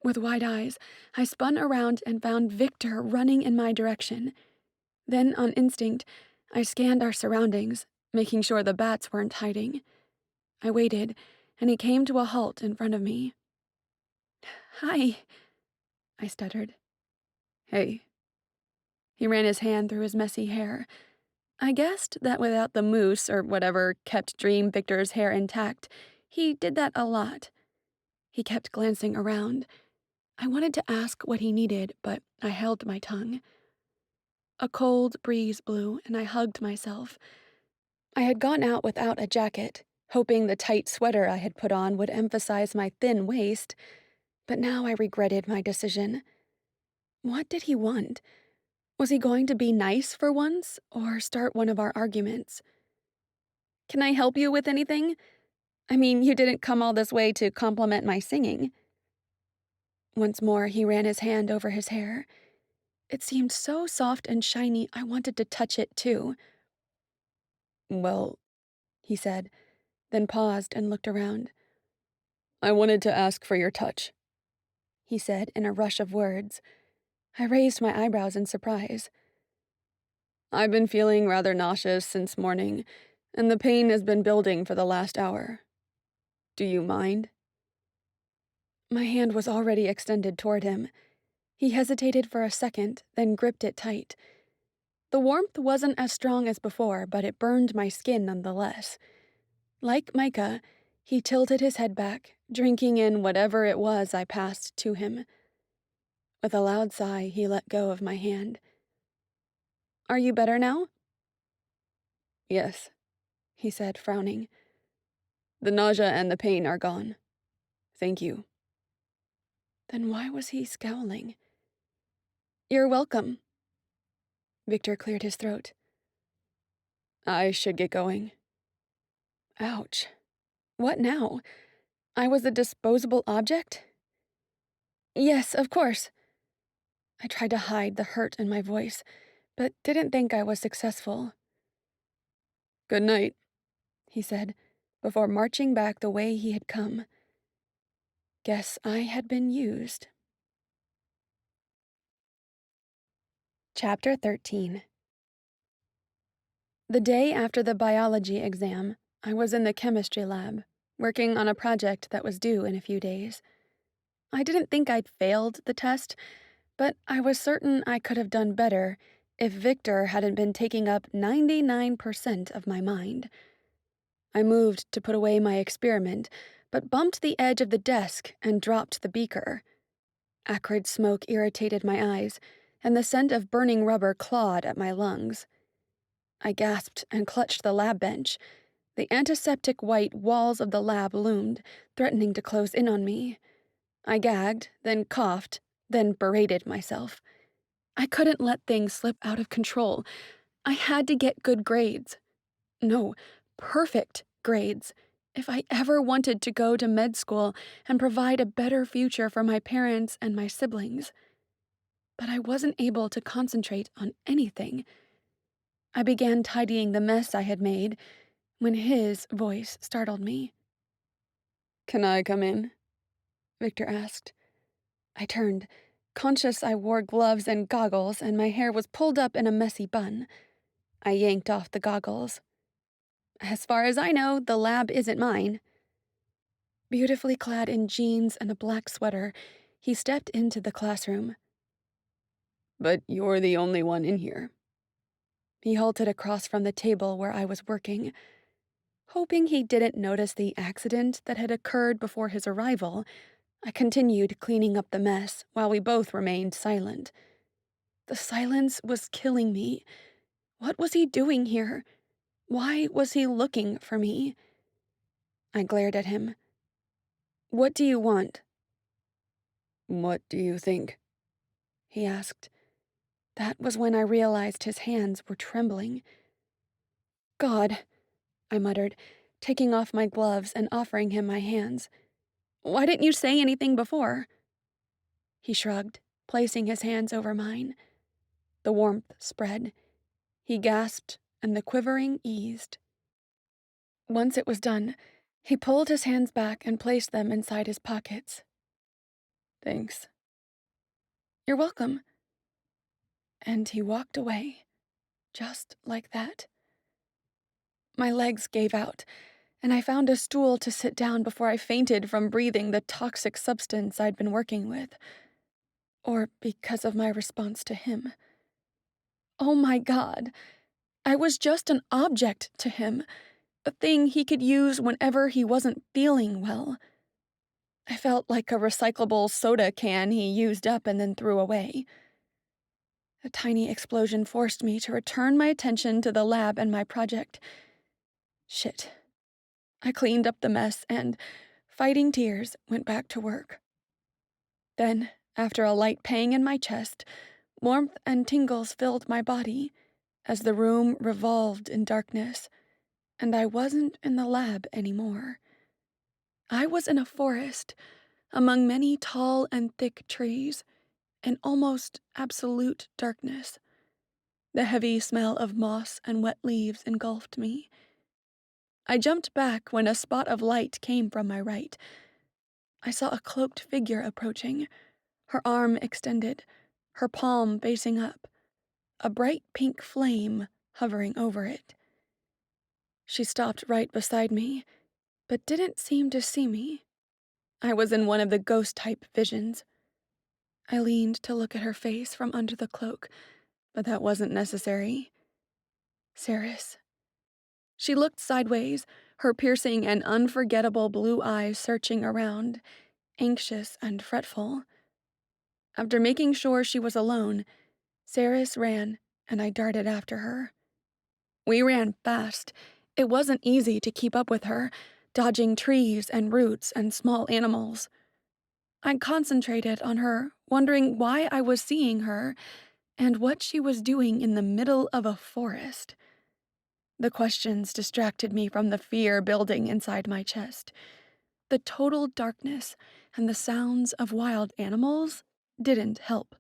With wide eyes, I spun around and found Victor running in my direction. Then, on instinct, I scanned our surroundings, making sure the bats weren't hiding. I waited, and he came to a halt in front of me. "Hi," I stuttered. "Hey." He ran his hand through his messy hair. I guessed that without the mousse or whatever kept Dream Victor's hair intact, he did that a lot. He kept glancing around. I wanted to ask what he needed, but I held my tongue. A cold breeze blew, and I hugged myself. I had gone out without a jacket, hoping the tight sweater I had put on would emphasize my thin waist, but now I regretted my decision. What did he want? Was he going to be nice for once, or start one of our arguments? "Can I help you with anything? I mean, you didn't come all this way to compliment my singing." Once more, he ran his hand over his hair. It seemed so soft and shiny, I wanted to touch it too. "Well," he said, then paused and looked around. "I wanted to ask for your touch," he said in a rush of words. I raised my eyebrows in surprise. "I've been feeling rather nauseous since morning, and the pain has been building for the last hour. Do you mind?" My hand was already extended toward him. He hesitated for a second, then gripped it tight. The warmth wasn't as strong as before, but it burned my skin nonetheless. Like Micah, he tilted his head back, drinking in whatever it was I passed to him. With a loud sigh, he let go of my hand. "Are you better now?" "Yes," he said, frowning. "The nausea and the pain are gone. Thank you." Then why was he scowling? "You're welcome." Victor cleared his throat. "I should get going." Ouch. What now? I was a disposable object? "Yes, of course." I tried to hide the hurt in my voice, but didn't think I was successful. "Good night," he said, before marching back the way he had come. Guess I had been used. Chapter 13. The day after the biology exam, I was in the chemistry lab, working on a project that was due in a few days. I didn't think I'd failed the test, but I was certain I could have done better if Victor hadn't been taking up 99% of my mind. I moved to put away my experiment, but bumped the edge of the desk and dropped the beaker. Acrid smoke irritated my eyes, and the scent of burning rubber clawed at my lungs. I gasped and clutched the lab bench. The antiseptic white walls of the lab loomed, threatening to close in on me. I gagged, then coughed, then berated myself. I couldn't let things slip out of control. I had to get good grades. No, perfect grades, if I ever wanted to go to med school and provide a better future for my parents and my siblings. But I wasn't able to concentrate on anything. I began tidying the mess I had made when his voice startled me. "Can I come in?" Victor asked. I turned, conscious I wore gloves and goggles and my hair was pulled up in a messy bun. I yanked off the goggles. As far as I know, the lab isn't mine. Beautifully clad in jeans and a black sweater, he stepped into the classroom. "But you're the only one in here." He halted across from the table where I was working. Hoping he didn't notice the accident that had occurred before his arrival, I continued cleaning up the mess while we both remained silent. The silence was killing me. What was he doing here? Why was he looking for me? I glared at him. "What do you want?" "What do you think?" he asked. That was when I realized his hands were trembling. "God," I muttered, taking off my gloves and offering him my hands. "Why didn't you say anything before?" He shrugged, placing his hands over mine. The warmth spread. He gasped, and the quivering eased. Once it was done, he pulled his hands back and placed them inside his pockets. "Thanks." "You're welcome." And he walked away, just like that. My legs gave out, and I found a stool to sit down before I fainted from breathing the toxic substance I'd been working with. Or because of my response to him. Oh my God, I was just an object to him, a thing he could use whenever he wasn't feeling well. I felt like a recyclable soda can he used up and then threw away. A tiny explosion forced me to return my attention to the lab and my project. Shit. I cleaned up the mess and, fighting tears, went back to work. Then, after a light pang in my chest, warmth and tingles filled my body as the room revolved in darkness, and I wasn't in the lab anymore. I was in a forest, among many tall and thick trees, in almost absolute darkness. The heavy smell of moss and wet leaves engulfed me. I jumped back when a spot of light came from my right. I saw a cloaked figure approaching, her arm extended, her palm facing up, a bright pink flame hovering over it. She stopped right beside me, but didn't seem to see me. I was in one of the ghost-type visions. I leaned to look at her face from under the cloak, but that wasn't necessary. Saris. She looked sideways, her piercing and unforgettable blue eyes searching around, anxious and fretful. After making sure she was alone, Saris ran, and I darted after her. We ran fast. It wasn't easy to keep up with her, dodging trees and roots and small animals. I concentrated on her, wondering why I was seeing her and what she was doing in the middle of a forest. The questions distracted me from the fear building inside my chest. The total darkness and the sounds of wild animals didn't help.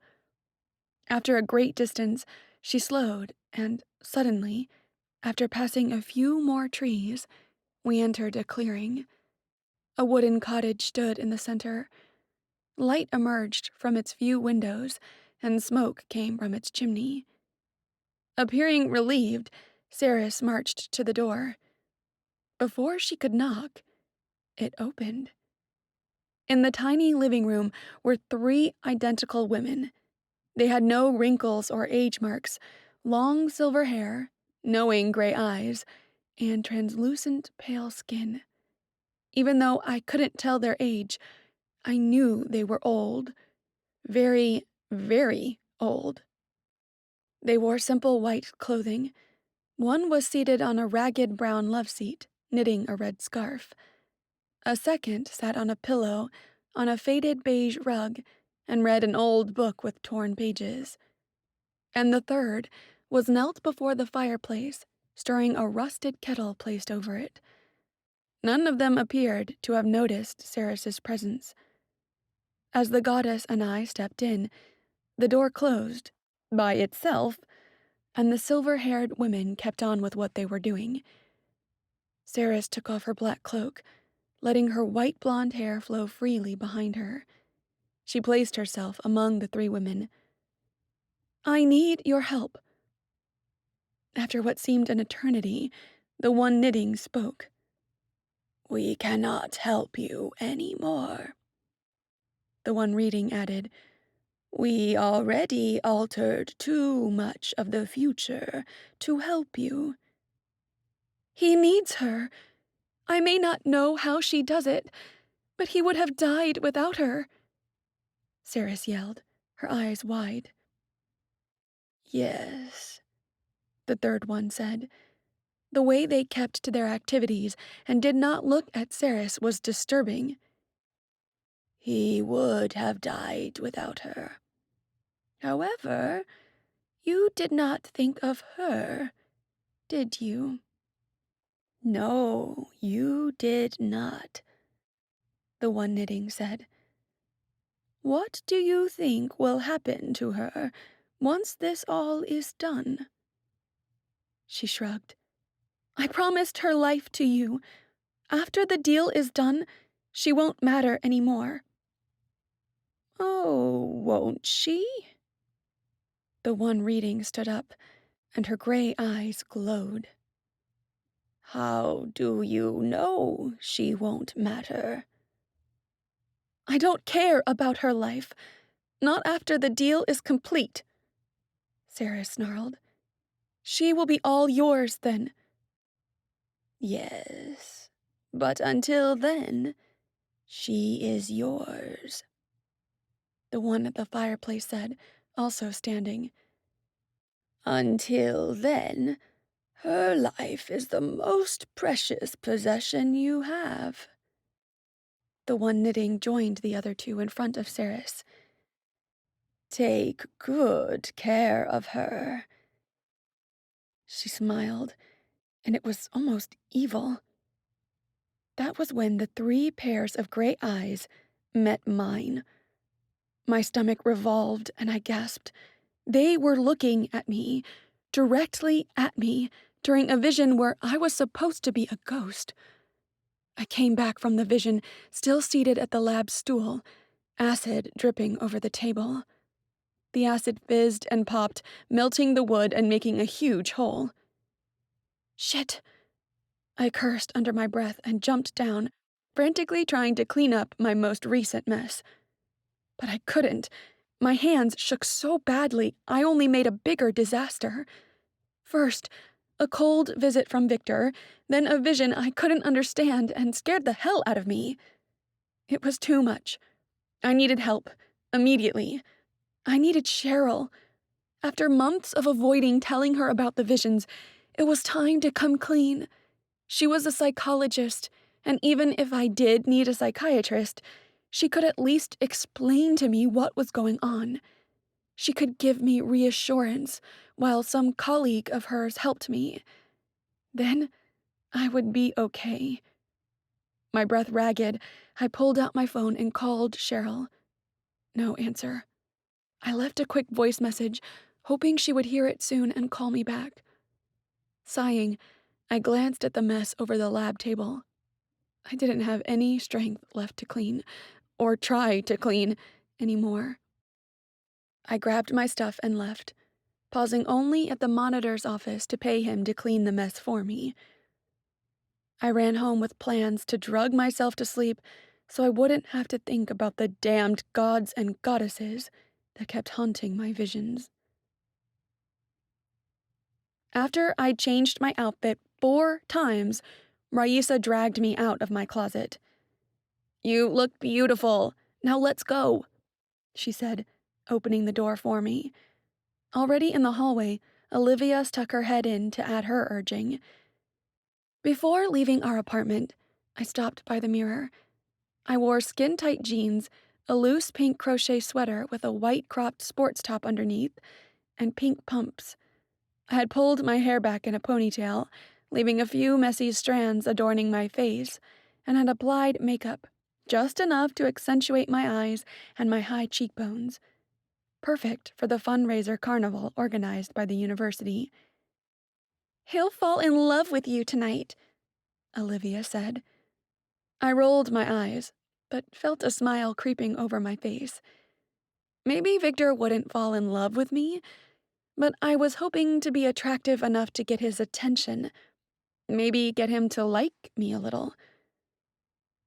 After a great distance, she slowed, and suddenly, after passing a few more trees, we entered a clearing. A wooden cottage stood in the center. Light emerged from its few windows, and smoke came from its chimney. Appearing relieved, Saris marched to the door. Before she could knock, it opened. In the tiny living room were 3 identical women. They had no wrinkles or age marks, long silver hair, knowing gray eyes, and translucent pale skin. Even though I couldn't tell their age, I knew they were old. Very, very old. They wore simple white clothing. One was seated on a ragged brown love seat, knitting a red scarf. A second sat on a pillow on a faded beige rug and read an old book with torn pages. And the third was knelt before the fireplace, stirring a rusted kettle placed over it. None of them appeared to have noticed Ceres's presence. As the goddess and I stepped in, the door closed, by itself, and the silver-haired women kept on with what they were doing. Ceres took off her black cloak, letting her white blonde hair flow freely behind her. She placed herself among the 3 women. "I need your help." After what seemed an eternity, the one knitting spoke. "We cannot help you anymore." The one reading added, "We already altered too much of the future to help you." "He needs her. I may not know how she does it, but he would have died without her," Ceres yelled, her eyes wide. "Yes," the third one said. The way they kept to their activities and did not look at Ceres was disturbing. "He would have died without her. However, you did not think of her, did you?" "No, you did not," the one knitting said. "What do you think will happen to her once this all is done?" She shrugged. "I promised her life to you. After the deal is done, she won't matter anymore." "Oh, won't she?" The one reading stood up, and her gray eyes glowed. "How do you know she won't matter?" "I don't care about her life. Not after the deal is complete," Ceres snarled. "She will be all yours then." "Yes, but until then, she is yours," the one at the fireplace said, also standing. "Until then, her life is the most precious possession you have." The one knitting joined the other 2 in front of Ceres. "Take good care of her." She smiled, and it was almost evil. That was when the 3 pairs of gray eyes met mine. My stomach revolved, and I gasped. They were looking at me, directly at me, during a vision where I was supposed to be a ghost. I came back from the vision, still seated at the lab stool, acid dripping over the table. The acid fizzed and popped, melting the wood and making a huge hole. "Shit!" I cursed under my breath and jumped down, frantically trying to clean up my most recent mess. But I couldn't. My hands shook so badly, I only made a bigger disaster. First, a cold visit from Victor, then a vision I couldn't understand and scared the hell out of me. It was too much. I needed help, immediately. I needed Cheryl. After months of avoiding telling her about the visions, it was time to come clean. She was a psychologist, and even if I did need a psychiatrist, she could at least explain to me what was going on. She could give me reassurance, while some colleague of hers helped me. Then I would be okay. My breath ragged, I pulled out my phone and called Cheryl. No answer. I left a quick voice message, hoping she would hear it soon and call me back. Sighing, I glanced at the mess over the lab table. I didn't have any strength left to clean, or try to clean, anymore. I grabbed my stuff and left, pausing only at the monitor's office to pay him to clean the mess for me. I ran home with plans to drug myself to sleep, so I wouldn't have to think about the damned gods and goddesses that kept haunting my visions. After I'd changed my outfit 4 times, Raisa dragged me out of my closet. "You look beautiful. Now let's go," she said, opening the door for me. Already in the hallway, Olivia stuck her head in to add her urging. Before leaving our apartment, I stopped by the mirror. I wore skin-tight jeans, a loose pink crochet sweater with a white cropped sports top underneath, and pink pumps. I had pulled my hair back in a ponytail, leaving a few messy strands adorning my face, and had applied makeup, just enough to accentuate my eyes and my high cheekbones. Perfect for the fundraiser carnival organized by the university. "He'll fall in love with you tonight," Olivia said. I rolled my eyes, but felt a smile creeping over my face. Maybe Victor wouldn't fall in love with me, but I was hoping to be attractive enough to get his attention. Maybe get him to like me a little.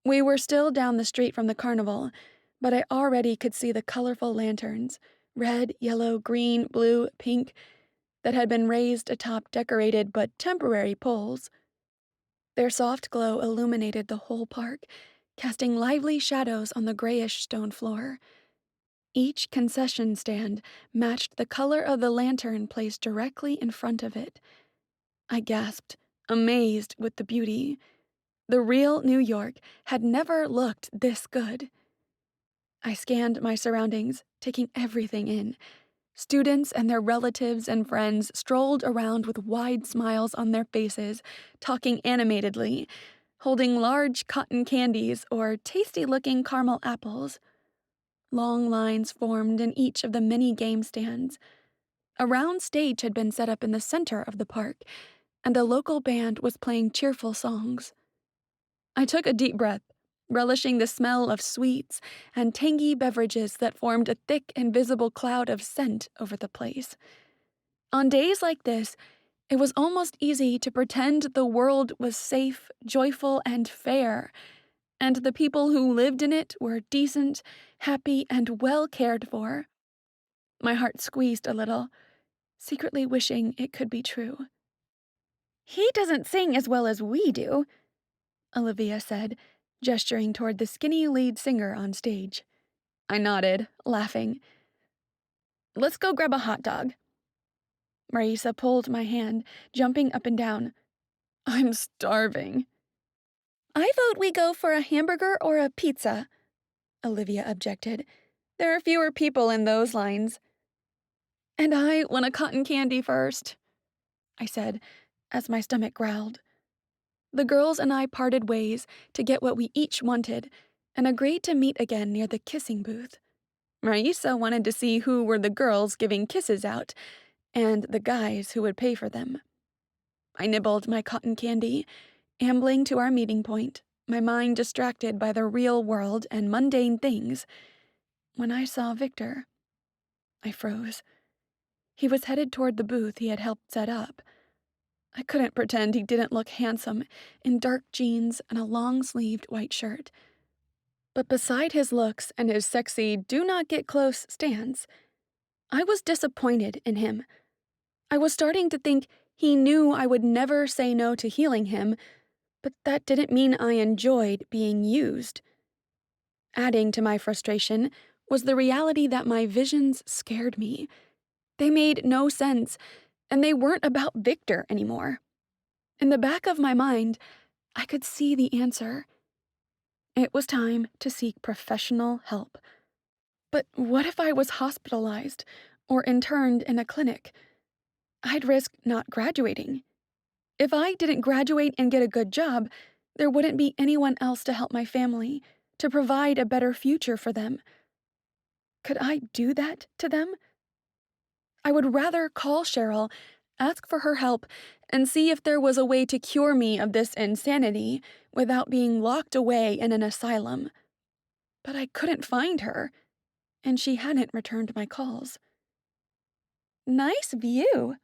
We were still down the street from the carnival, but I already could see the colorful lanterns, red, yellow, green, blue, pink, that had been raised atop decorated but temporary poles. Their soft glow illuminated the whole park, casting lively shadows on the grayish stone floor. Each concession stand matched the color of the lantern placed directly in front of it. I gasped, amazed with the beauty. The real New York had never looked this good. I scanned my surroundings, taking everything in. Students and their relatives and friends strolled around with wide smiles on their faces, talking animatedly, holding large cotton candies or tasty-looking caramel apples. Long lines formed in each of the many game stands. A round stage had been set up in the center of the park, and a local band was playing cheerful songs. I took a deep breath, relishing the smell of sweets and tangy beverages that formed a thick, invisible cloud of scent over the place. On days like this, it was almost easy to pretend the world was safe, joyful, and fair, and the people who lived in it were decent, happy, and well cared for. My heart squeezed a little, secretly wishing it could be true. "He doesn't sing as well as we do," Olivia said, gesturing toward the skinny lead singer on stage. I nodded, laughing. "Let's go grab a hot dog." Marisa pulled my hand, jumping up and down. "I'm starving." "I vote we go for a hamburger or a pizza," Olivia objected. "There are fewer people in those lines." "And I want a cotton candy first," I said, as my stomach growled. The girls and I parted ways to get what we each wanted and agreed to meet again near the kissing booth. Raisa wanted to see who were the girls giving kisses out and the guys who would pay for them. I nibbled my cotton candy, ambling to our meeting point, my mind distracted by the real world and mundane things. When I saw Victor, I froze. He was headed toward the booth he had helped set up. I couldn't pretend he didn't look handsome in dark jeans and a long-sleeved white shirt. But beside his looks and his sexy do-not-get-close stance, I was disappointed in him. I was starting to think he knew I would never say no to healing him, but that didn't mean I enjoyed being used. Adding to my frustration was the reality that my visions scared me. They made no sense, and they weren't about Victor anymore. In the back of my mind, I could see the answer. It was time to seek professional help. But what if I was hospitalized or interned in a clinic? I'd risk not graduating. If I didn't graduate and get a good job, there wouldn't be anyone else to help my family, to provide a better future for them. Could I do that to them? I would rather call Cheryl, ask for her help, and see if there was a way to cure me of this insanity without being locked away in an asylum. But I couldn't find her, and she hadn't returned my calls. "Nice view,"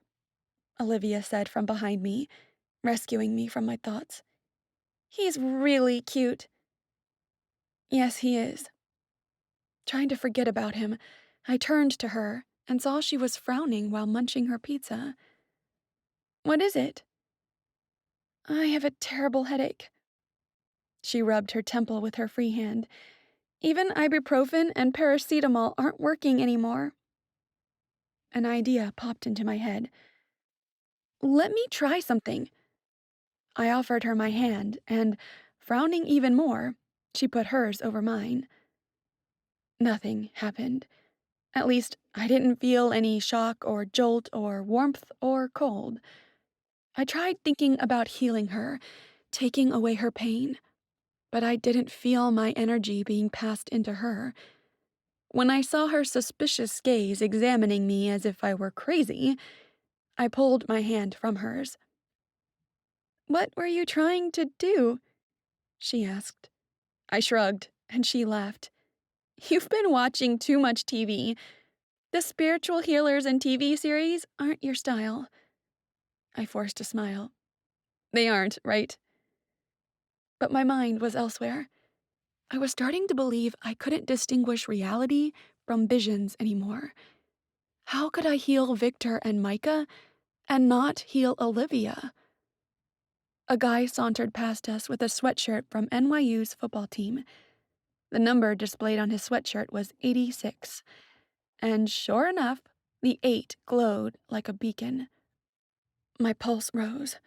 Olivia said from behind me, rescuing me from my thoughts. "He's really cute." Yes, he is. Trying to forget about him, I turned to her and saw she was frowning while munching her pizza. What is it? I have a terrible headache. She rubbed her temple with her free hand. Even ibuprofen and paracetamol aren't working anymore. An idea popped into my head. Let me try something. I offered her my hand, and, frowning even more, she put hers over mine. Nothing happened. At least, I didn't feel any shock or jolt or warmth or cold. I tried thinking about healing her, taking away her pain, but I didn't feel my energy being passed into her. When I saw her suspicious gaze examining me as if I were crazy, I pulled my hand from hers. What were you trying to do? She asked. I shrugged, and she laughed. You've been watching too much TV. The spiritual healers and TV series aren't your style. I forced a smile. They aren't, right? But my mind was elsewhere. I was starting to believe I couldn't distinguish reality from visions anymore. How could I heal Victor and Micah and not heal Olivia? A guy sauntered past us with a sweatshirt from NYU's football team. The number displayed on his sweatshirt was 86, and sure enough, the 8 glowed like a beacon. My pulse rose.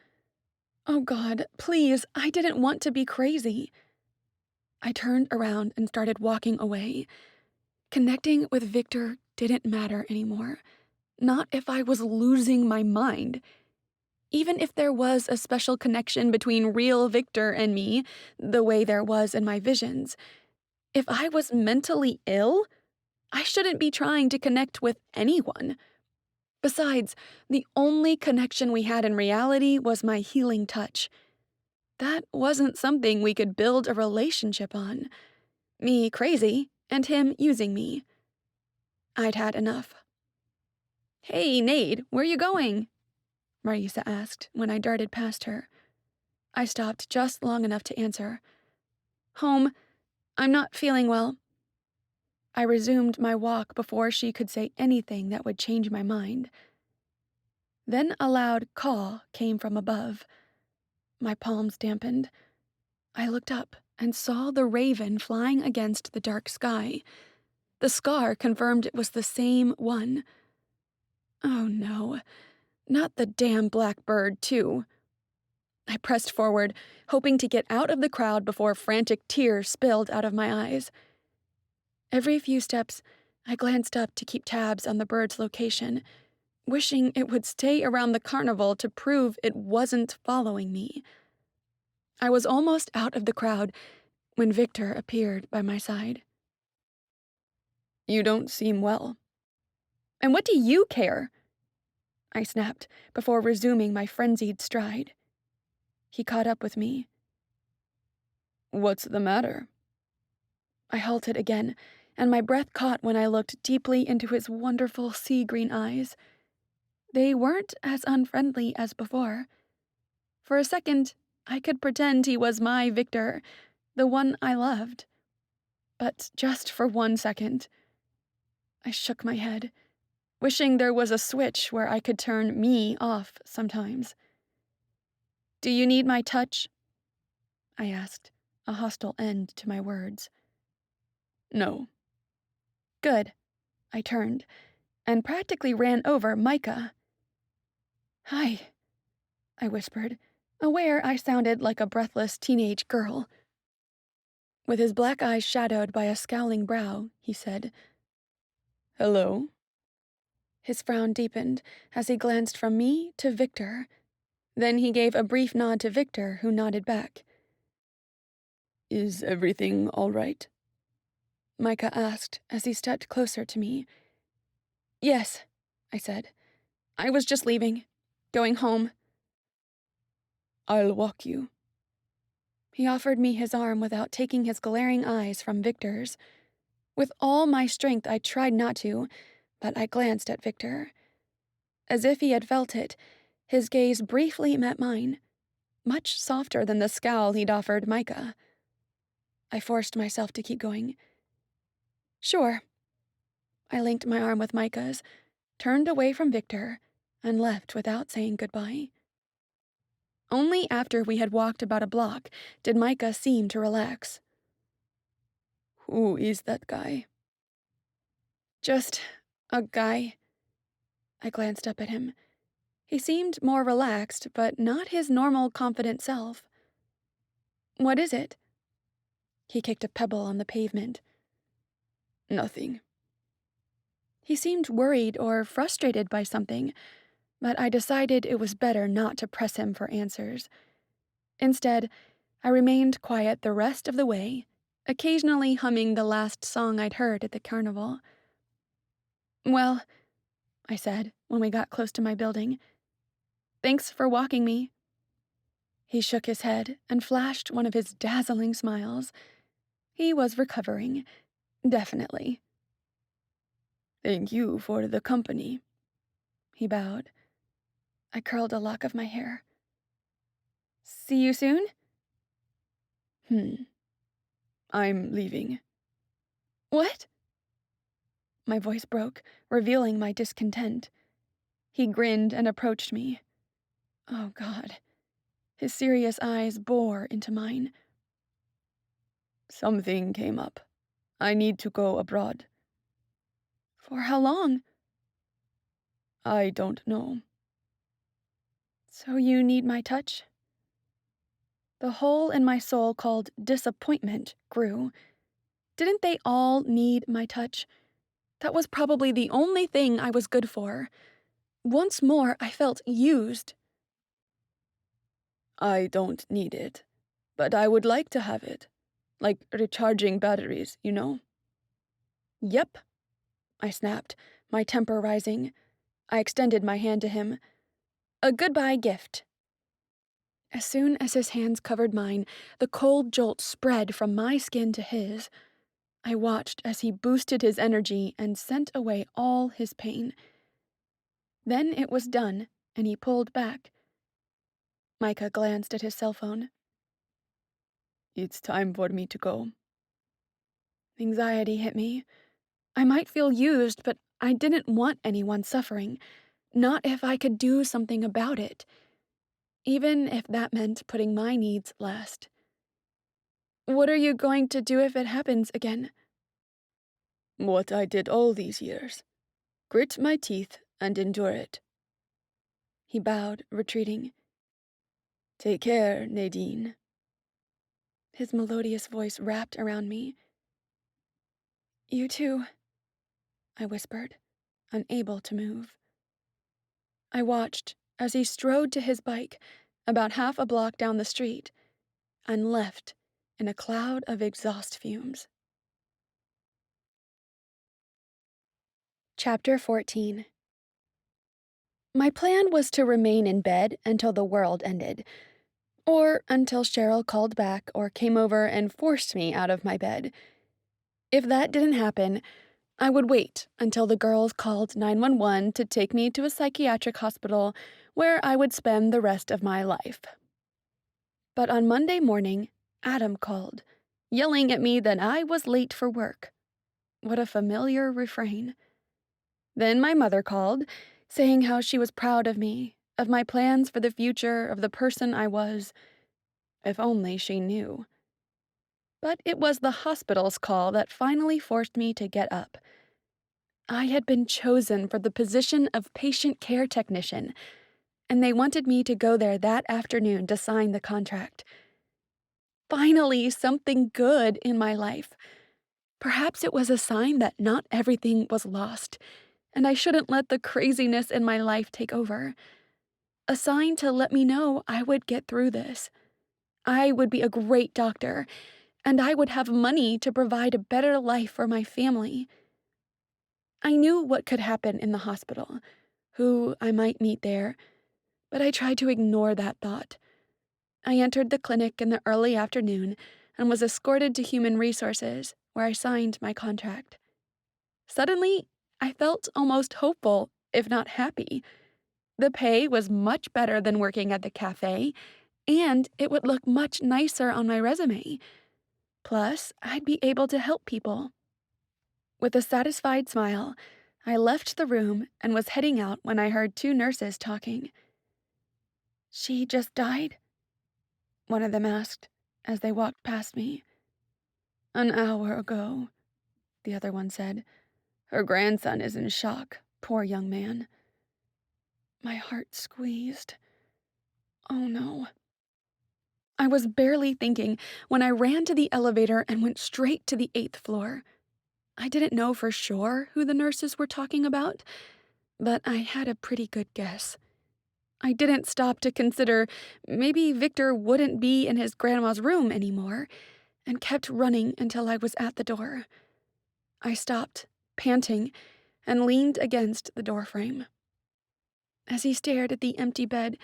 Oh God, please, I didn't want to be crazy. I turned around and started walking away. Connecting with Victor didn't matter anymore. Not if I was losing my mind. Even if there was a special connection between real Victor and me, the way there was in my visions. If I was mentally ill, I shouldn't be trying to connect with anyone. Besides, the only connection we had in reality was my healing touch. That wasn't something we could build a relationship on. Me crazy, and him using me. I'd had enough. Hey, Nade, where you going? Marisa asked when I darted past her. I stopped just long enough to answer. Home. I'm not feeling well. I resumed my walk before she could say anything that would change my mind. Then a loud caw came from above. My palms dampened. I looked up and saw the raven flying against the dark sky. The scar confirmed it was the same one. Oh no, not the damn black bird, too. I pressed forward, hoping to get out of the crowd before frantic tears spilled out of my eyes. Every few steps, I glanced up to keep tabs on the bird's location, wishing it would stay around the carnival to prove it wasn't following me. I was almost out of the crowd when Victor appeared by my side. You don't seem well. And what do you care? I snapped before resuming my frenzied stride. He caught up with me. What's the matter? I halted again, and my breath caught when I looked deeply into his wonderful sea-green eyes. They weren't as unfriendly as before. For a second, I could pretend he was my Victor, the one I loved. But just for 1 second. I shook my head, wishing there was a switch where I could turn me off sometimes. Do you need my touch? I asked, a hostile end to my words. No. Good. I turned, and practically ran over Micah. Hi, I whispered, aware I sounded like a breathless teenage girl. With his black eyes shadowed by a scowling brow, he said, Hello. His frown deepened as he glanced from me to Victor. Then he gave a brief nod to Victor, who nodded back. Is everything all right? Micah asked as he stepped closer to me. Yes, I said. I was just leaving. Going home. I'll walk you. He offered me his arm without taking his glaring eyes from Victor's. With all my strength, I tried not to, but I glanced at Victor. As if he had felt it, his gaze briefly met mine, much softer than the scowl he'd offered Micah. I forced myself to keep going. Sure. I linked my arm with Micah's, turned away from Victor, and left without saying goodbye. Only after we had walked about a block did Micah seem to relax. Who is that guy? Just a guy. I glanced up at him. He seemed more relaxed, but not his normal confident self. What is it? He kicked a pebble on the pavement. Nothing. He seemed worried or frustrated by something, but I decided it was better not to press him for answers. Instead, I remained quiet the rest of the way, occasionally humming the last song I'd heard at the carnival. Well, I said when we got close to my building, thanks for walking me. He shook his head and flashed one of his dazzling smiles. He was recovering, definitely. Thank you for the company. He bowed. I curled a lock of my hair. See you soon? I'm leaving. What? My voice broke, revealing my discontent. He grinned and approached me. Oh, God. His serious eyes bore into mine. Something came up. I need to go abroad. For how long? I don't know. So you need my touch? The hole in my soul called disappointment grew. Didn't they all need my touch? That was probably the only thing I was good for. Once more, I felt used. I don't need it, but I would like to have it. Like recharging batteries, you know? Yep, I snapped, my temper rising. I extended my hand to him. A goodbye gift. As soon as his hands covered mine, the cold jolt spread from my skin to his. I watched as he boosted his energy and sent away all his pain. Then it was done, and he pulled back. Micah glanced at his cell phone. It's time for me to go. Anxiety hit me. I might feel used, but I didn't want anyone suffering. Not if I could do something about it. Even if that meant putting my needs last. What are you going to do if it happens again? What I did all these years. Grit my teeth and endure it. He bowed, retreating. Take care, Nadine. His melodious voice wrapped around me. You too, I whispered, unable to move. I watched as he strode to his bike, about half a block down the street, and left in a cloud of exhaust fumes. Chapter 14. My plan was to remain in bed until the world ended, or until Cheryl called back or came over and forced me out of my bed. If that didn't happen, I would wait until the girls called 911 to take me to a psychiatric hospital where I would spend the rest of my life. But on Monday morning, Adam called, yelling at me that I was late for work. What a familiar refrain. Then my mother called, saying how she was proud of me, of my plans for the future, of the person I was. If only she knew. But it was the hospital's call that finally forced me to get up. I had been chosen for the position of patient care technician, and they wanted me to go there that afternoon to sign the contract. Finally, something good in my life. Perhaps it was a sign that not everything was lost, and I shouldn't let the craziness in my life take over. A sign to let me know I would get through this. I would be a great doctor, and I would have money to provide a better life for my family. I knew what could happen in the hospital, who I might meet there, but I tried to ignore that thought. I entered the clinic in the early afternoon and was escorted to Human Resources, where I signed my contract. Suddenly, I felt almost hopeful, if not happy. The pay was much better than working at the cafe, and it would look much nicer on my resume. Plus, I'd be able to help people. With a satisfied smile, I left the room and was heading out when I heard two nurses talking. "She just died?" one of them asked as they walked past me. "An hour ago," the other one said. "Her grandson is in shock, poor young man." My heart squeezed. Oh no. I was barely thinking when I ran to the elevator and went straight to the 8th floor. I didn't know for sure who the nurses were talking about, but I had a pretty good guess. I didn't stop to consider maybe Victor wouldn't be in his grandma's room anymore, and kept running until I was at the door. I stopped, panting, and leaned against the doorframe. As he stared at the empty bed,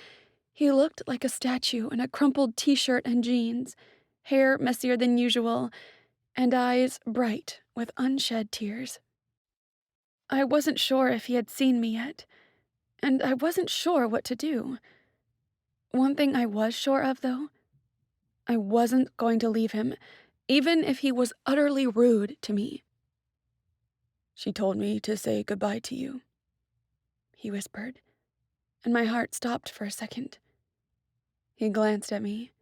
he looked like a statue in a crumpled t-shirt and jeans, hair messier than usual, and eyes bright with unshed tears. I wasn't sure if he had seen me yet, and I wasn't sure what to do. One thing I was sure of, though, I wasn't going to leave him, even if he was utterly rude to me. "She told me to say goodbye to you," he whispered, and my heart stopped for a second. He glanced at me.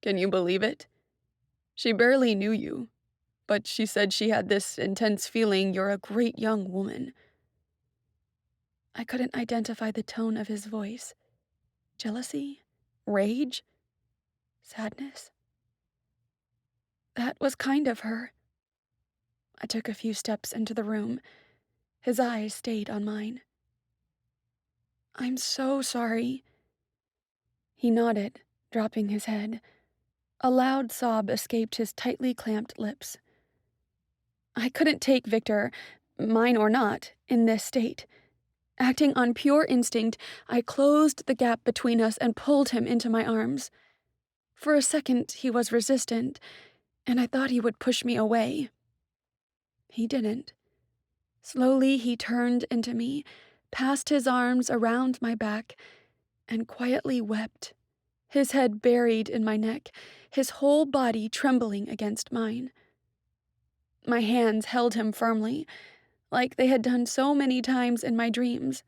"Can you believe it? She barely knew you, but she said she had this intense feeling you're a great young woman." I couldn't identify the tone of his voice. Jealousy? Rage? Sadness? That was kind of her. I took a few steps into the room. His eyes stayed on mine. "I'm so sorry." He nodded, dropping his head. A loud sob escaped his tightly clamped lips. I couldn't take Victor, mine or not, in this state. Acting on pure instinct, I closed the gap between us and pulled him into my arms. For a second, he was resistant, and I thought he would push me away. He didn't. Slowly, he turned into me, passed his arms around my back, and quietly wept, his head buried in my neck, his whole body trembling against mine. My hands held him firmly, like they had done so many times in my dreams.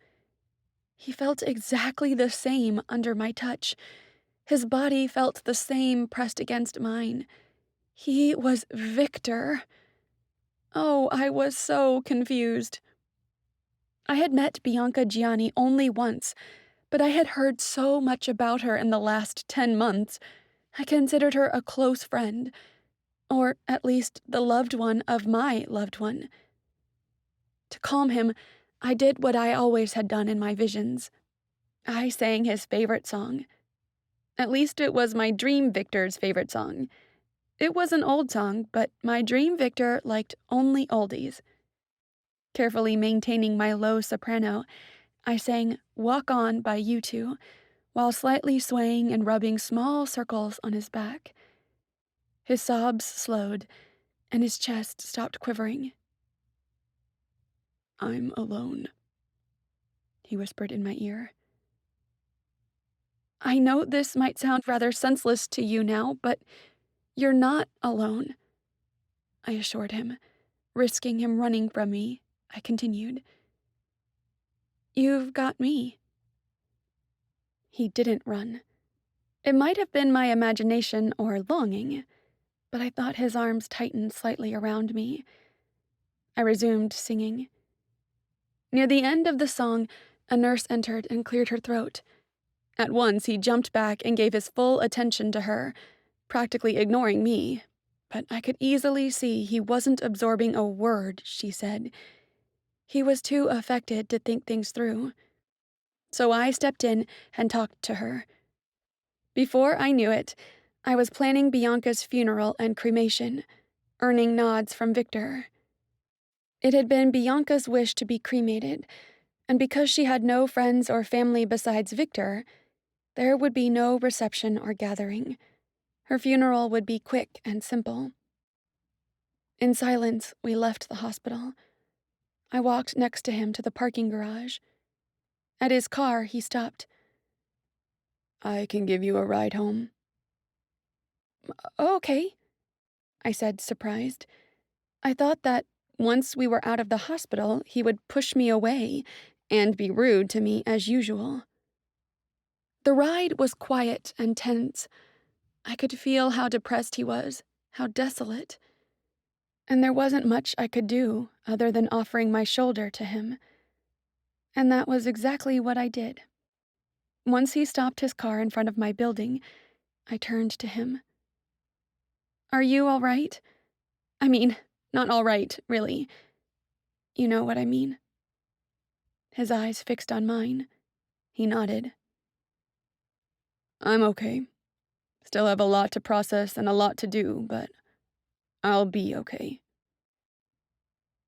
He felt exactly the same under my touch. His body felt the same pressed against mine. He was Victor. Oh, I was so confused. I had met Bianca Gianni only once, but I had heard so much about her in the last 10 months. I considered her a close friend, or at least the loved one of my loved one. To calm him, I did what I always had done in my visions. I sang his favorite song. At least it was my dream Victor's favorite song. It was an old song, but my dream Victor liked only oldies. Carefully maintaining my low soprano, I sang "Walk On" by U2, while slightly swaying and rubbing small circles on his back. His sobs slowed, and his chest stopped quivering. "I'm alone," he whispered in my ear. "I know this might sound rather senseless to you now, but you're not alone," I assured him. Risking him running from me, I continued. "You've got me." He didn't run. It might have been my imagination or longing, but I thought his arms tightened slightly around me. I resumed singing. Near the end of the song, a nurse entered and cleared her throat. At once, he jumped back and gave his full attention to her, practically ignoring me. But I could easily see he wasn't absorbing a word she said. He was too affected to think things through. So I stepped in and talked to her. Before I knew it, I was planning Bianca's funeral and cremation, earning nods from Victor. It had been Bianca's wish to be cremated, and because she had no friends or family besides Victor, there would be no reception or gathering. Her funeral would be quick and simple. In silence, we left the hospital. I walked next to him to the parking garage. At his car, he stopped. "I can give you a ride home." "Okay," I said, surprised. I thought that once we were out of the hospital, he would push me away and be rude to me as usual. The ride was quiet and tense. I could feel how depressed he was, how desolate. And there wasn't much I could do other than offering my shoulder to him. And that was exactly what I did. Once he stopped his car in front of my building, I turned to him. "Are you all right? I mean, not all right, really. You know what I mean." His eyes fixed on mine. He nodded. "I'm okay. Still have a lot to process and a lot to do, but I'll be okay."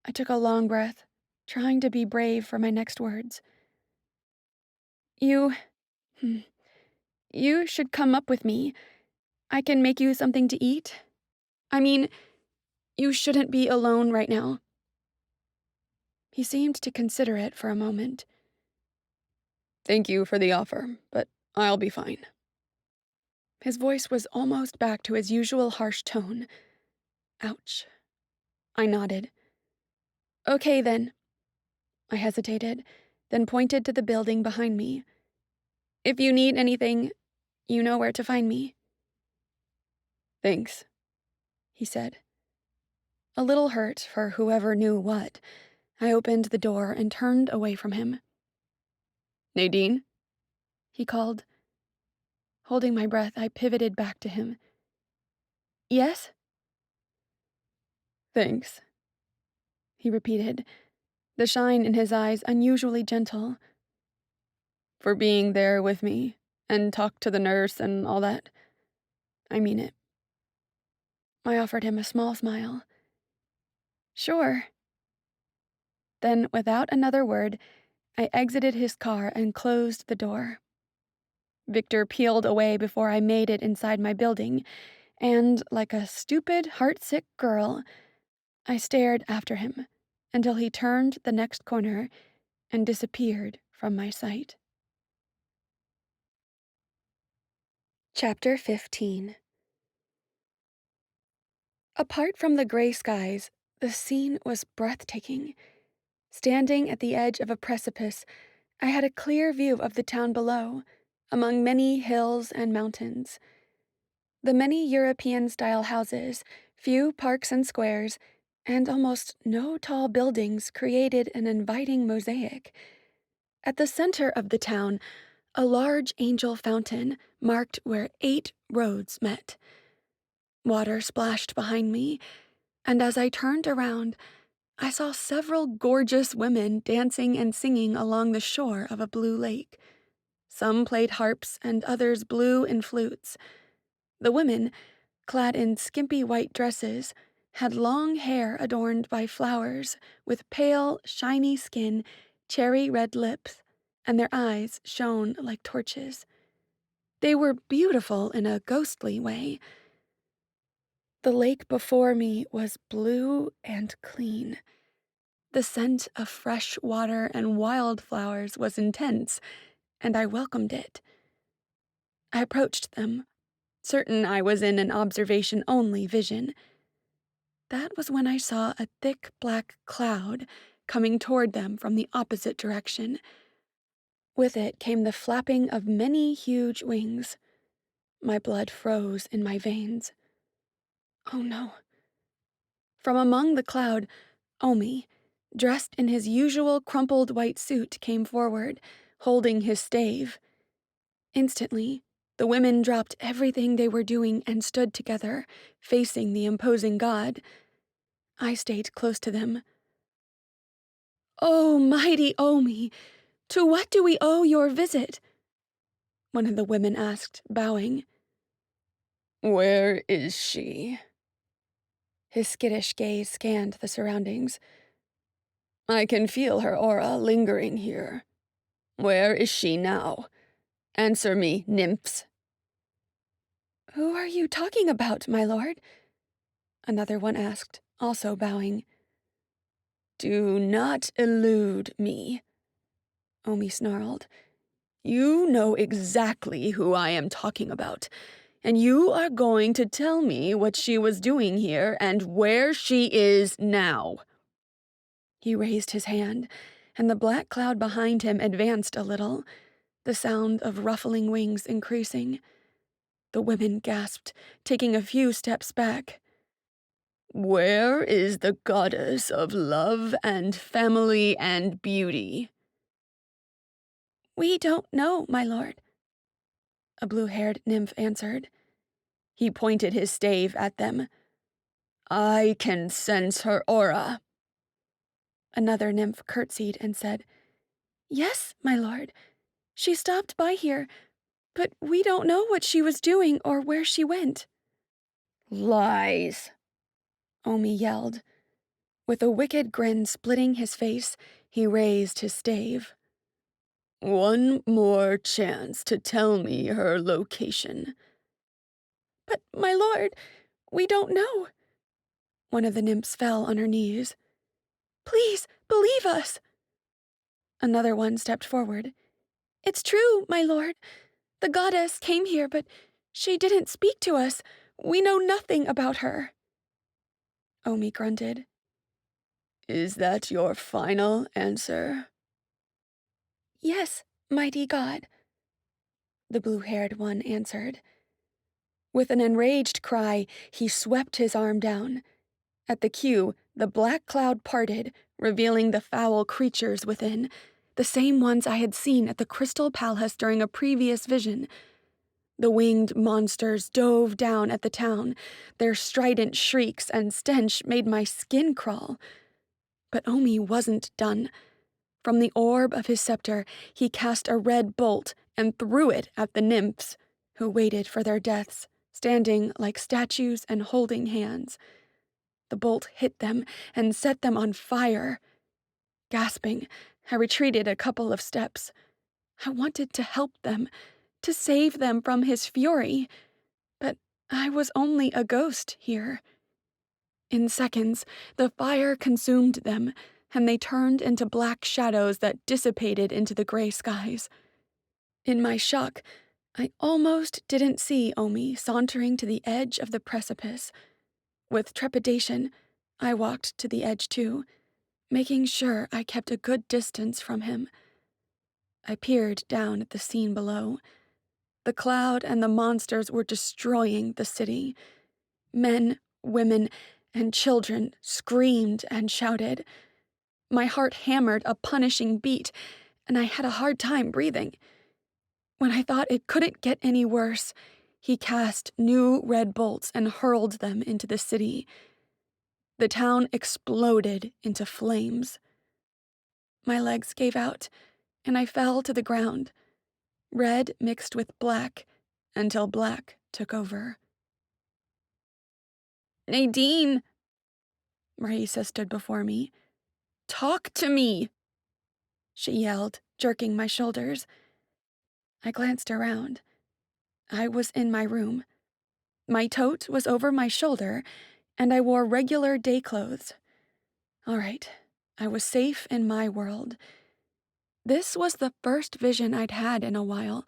I took a long breath, trying to be brave for my next words. You... hmm, you should come up with me. I can make you something to eat. I mean, you shouldn't be alone right now." He seemed to consider it for a moment. "Thank you for the offer, but I'll be fine." His voice was almost back to his usual harsh tone. Ouch. I nodded. "Okay, then." I hesitated, then pointed to the building behind me. "If you need anything, you know where to find me." "Thanks," he said. A little hurt for whoever knew what, I opened the door and turned away from him. "Nadine?" He called. Holding my breath, I pivoted back to him. "Yes?" "Thanks," he repeated, the shine in his eyes unusually gentle. "for being there with me and talk to the nurse and all that. I mean it." I offered him a small smile. "Sure." Then, without another word, I exited his car and closed the door. Victor peeled away before I made it inside my building, and, like a stupid, heartsick girl, I stared after him until he turned the next corner and disappeared from my sight. Chapter 15. Apart from the gray skies, the scene was breathtaking. Standing at the edge of a precipice, I had a clear view of the town below, among many hills and mountains. The many European-style houses, few parks and squares, and almost no tall buildings created an inviting mosaic. At the center of the town, a large angel fountain marked where 8 roads met. Water splashed behind me, and as I turned around, I saw several gorgeous women dancing and singing along the shore of a blue lake. Some played harps and others blew in flutes. The women, clad in skimpy white dresses, had long hair adorned by flowers, with pale, shiny skin, cherry red lips, and their eyes shone like torches. They were beautiful in a ghostly way. The lake before me was blue and clean. The scent of fresh water and wildflowers was intense, and I welcomed it. I approached them, certain I was in an observation-only vision. That was when I saw a thick black cloud coming toward them from the opposite direction. With it came the flapping of many huge wings. My blood froze in my veins. Oh no. From among the cloud, Omi, dressed in his usual crumpled white suit, came forward, holding his stave. Instantly, the women dropped everything they were doing and stood together, facing the imposing god. I stayed close to them. "Oh, mighty Omi, to what do we owe your visit?" one of the women asked, bowing. "Where is she?" His skittish gaze scanned the surroundings. "I can feel her aura lingering here. Where is she now? Answer me, nymphs." "Who are you talking about, my lord?" another one asked, also bowing. "Do not elude me," Omi snarled. "You know exactly who I am talking about. And you are going to tell me what she was doing here and where she is now." He raised his hand, and the black cloud behind him advanced a little, the sound of ruffling wings increasing. The women gasped, taking a few steps back. "Where is the goddess of love and family and beauty?" "We don't know, my lord," a blue-haired nymph answered. He pointed his stave at them. "I can sense her aura." Another nymph curtsied and said, "Yes, my lord. She stopped by here, but we don't know what she was doing or where she went." "Lies," Omi yelled. With a wicked grin splitting his face, he raised his stave. "One more chance to tell me her location." "But, my lord, we don't know." One of the nymphs fell on her knees. "Please, believe us." Another one stepped forward. "It's true, my lord. The goddess came here, but she didn't speak to us. We know nothing about her." Omi grunted. "Is that your final answer?" "Yes, mighty god," the blue-haired one answered. With an enraged cry, he swept his arm down. At the cue, the black cloud parted, revealing the foul creatures within, the same ones I had seen at the Crystal Palace during a previous vision. The winged monsters dove down at the town. Their strident shrieks and stench made my skin crawl. But Omi wasn't done. From the orb of his scepter, he cast a red bolt and threw it at the nymphs, who waited for their deaths, standing like statues and holding hands. The bolt hit them and set them on fire. Gasping, I retreated a couple of steps. I wanted to help them, to save them from his fury. But I was only a ghost here. In seconds, the fire consumed them, and they turned into black shadows that dissipated into the gray skies. In my shock, I almost didn't see Omi sauntering to the edge of the precipice. With trepidation, I walked to the edge too, making sure I kept a good distance from him. I peered down at the scene below. The cloud and the monsters were destroying the city. Men, women, and children screamed and shouted. My heart hammered a punishing beat, and I had a hard time breathing. When I thought it couldn't get any worse, he cast new red bolts and hurled them into the city. The town exploded into flames. My legs gave out, and I fell to the ground. Red mixed with black, until black took over. "Nadine!" Marisa stood before me. "Talk to me!" she yelled, jerking my shoulders. I glanced around. I was in my room. My tote was over my shoulder, and I wore regular day clothes. All right, I was safe in my world. This was the first vision I'd had in a while,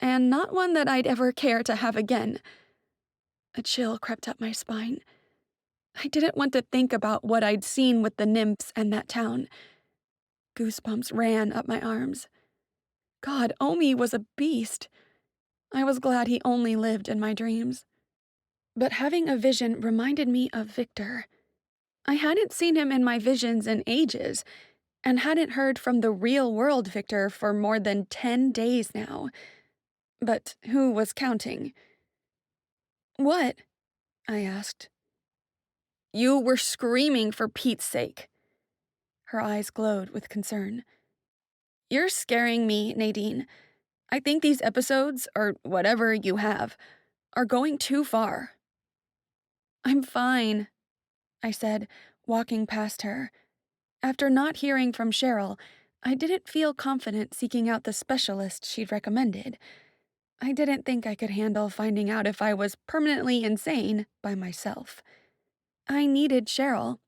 and not one that I'd ever care to have again. A chill crept up my spine. I didn't want to think about what I'd seen with the nymphs and that town. Goosebumps ran up my arms. God, Omi was a beast. I was glad he only lived in my dreams. But having a vision reminded me of Victor. I hadn't seen him in my visions in ages, and hadn't heard from the real-world Victor for more than 10 days now. But who was counting? "What?" I asked. "You were screaming for Pete's sake." Her eyes glowed with concern. "You're scaring me, Nadine. I think these episodes, or whatever you have, are going too far." "I'm fine," I said, walking past her. After not hearing from Cheryl, I didn't feel confident seeking out the specialist she'd recommended. I didn't think I could handle finding out if I was permanently insane by myself. I needed Cheryl,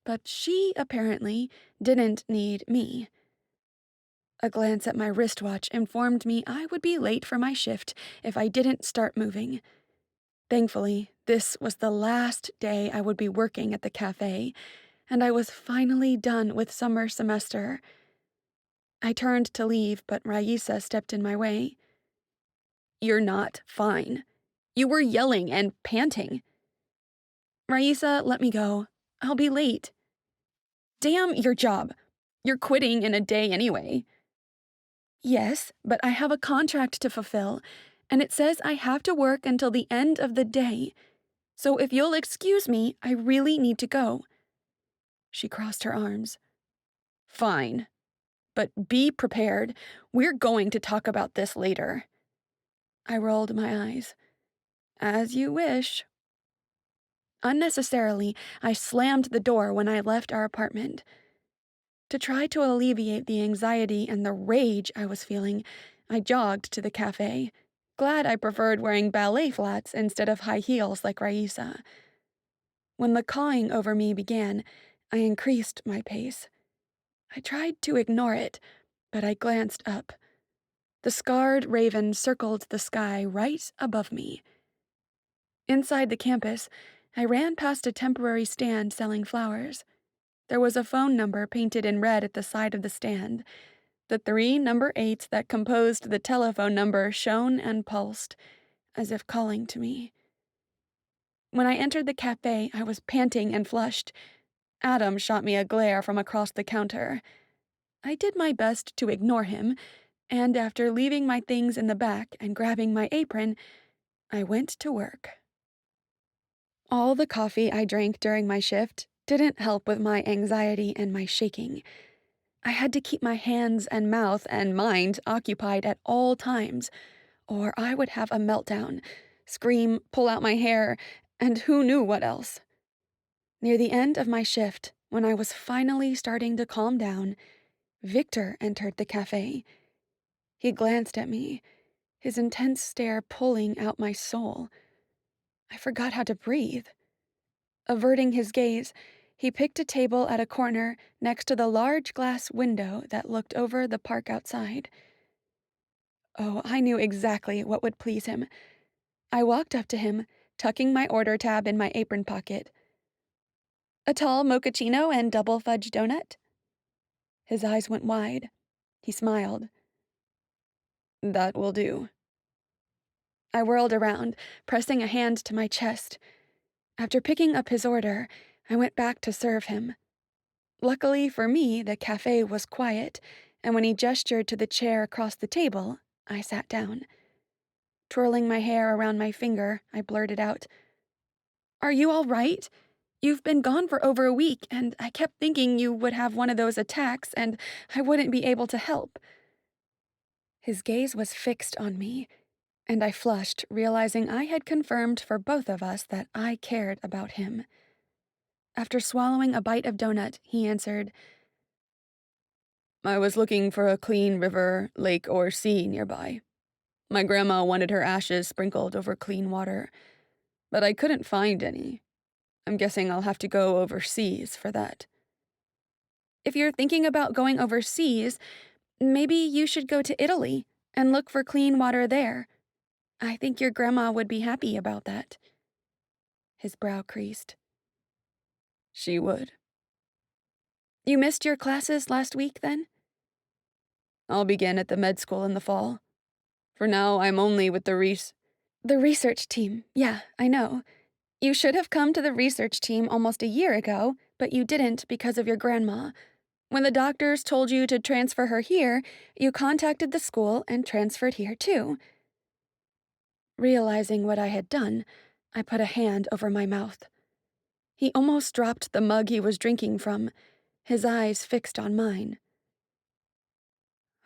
but she apparently didn't need me. A glance at my wristwatch informed me I would be late for my shift if I didn't start moving. Thankfully, this was the last day I would be working at the cafe, and I was finally done with summer semester. I turned to leave, but Raisa stepped in my way. "You're not fine. You were yelling and panting." "Raisa, let me go. I'll be late." "Damn your job. You're quitting in a day anyway." "Yes, but I have a contract to fulfill, and it says I have to work until the end of the day. So if you'll excuse me, I really need to go." She crossed her arms. "Fine. But be prepared. We're going to talk about this later." I rolled my eyes. "As you wish." Unnecessarily, I slammed the door when I left our apartment. To try to alleviate the anxiety and the rage I was feeling, I jogged to the cafe, glad I preferred wearing ballet flats instead of high heels like Raisa. When the cawing over me began, I increased my pace. I tried to ignore it, but I glanced up. The scarred raven circled the sky right above me. Inside the campus, I ran past a temporary stand selling flowers. There was a phone number painted in red at the side of the stand. The 3 number 8s that composed the telephone number shone and pulsed, as if calling to me. When I entered the cafe, I was panting and flushed. Adam shot me a glare from across the counter. I did my best to ignore him, and after leaving my things in the back and grabbing my apron, I went to work. All the coffee I drank during my shift didn't help with my anxiety and my shaking. I had to keep my hands and mouth and mind occupied at all times, or I would have a meltdown, scream, pull out my hair, and who knew what else. Near the end of my shift, when I was finally starting to calm down, Victor entered the cafe. He glanced at me, his intense stare pulling out my soul. I forgot how to breathe. Averting his gaze, he picked a table at a corner next to the large glass window that looked over the park outside. Oh, I knew exactly what would please him. I walked up to him, tucking my order tab in my apron pocket. "A tall mochaccino and double fudge donut?" His eyes went wide. He smiled. "That will do." I whirled around, pressing a hand to my chest. After picking up his order, I went back to serve him. Luckily for me, the cafe was quiet, and when he gestured to the chair across the table, I sat down. Twirling my hair around my finger, I blurted out, "Are you all right? You've been gone for over a week, and I kept thinking you would have one of those attacks, and I wouldn't be able to help." His gaze was fixed on me, and I flushed, realizing I had confirmed for both of us that I cared about him. After swallowing a bite of donut, he answered, "I was looking for a clean river, lake, or sea nearby. My grandma wanted her ashes sprinkled over clean water, but I couldn't find any. I'm guessing I'll have to go overseas for that." "If you're thinking about going overseas, maybe you should go to Italy and look for clean water there. I think your grandma would be happy about that." His brow creased. "She would." "You missed your classes last week, then?" "I'll begin at the med school in the fall. For now, I'm only with the research team. Yeah, I know. You should have come to the research team almost a year ago, but you didn't because of your grandma. When the doctors told you to transfer her here, you contacted the school and transferred here too." Realizing what I had done, I put a hand over my mouth. He almost dropped the mug he was drinking from, his eyes fixed on mine.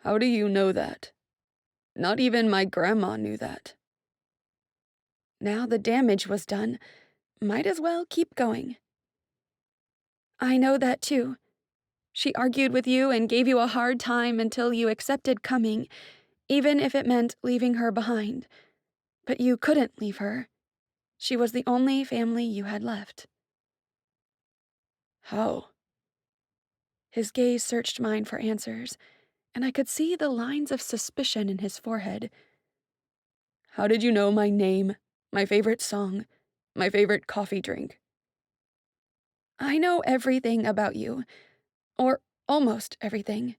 "How do you know that? Not even my grandma knew that." Now the damage was done. Might as well keep going. "I know that too. She argued with you and gave you a hard time until you accepted coming, even if it meant leaving her behind. But you couldn't leave her. She was the only family you had left." "How?" His gaze searched mine for answers, and I could see the lines of suspicion in his forehead. How did you know my name, my favorite song, my favorite coffee drink? I know everything about you, or almost everything.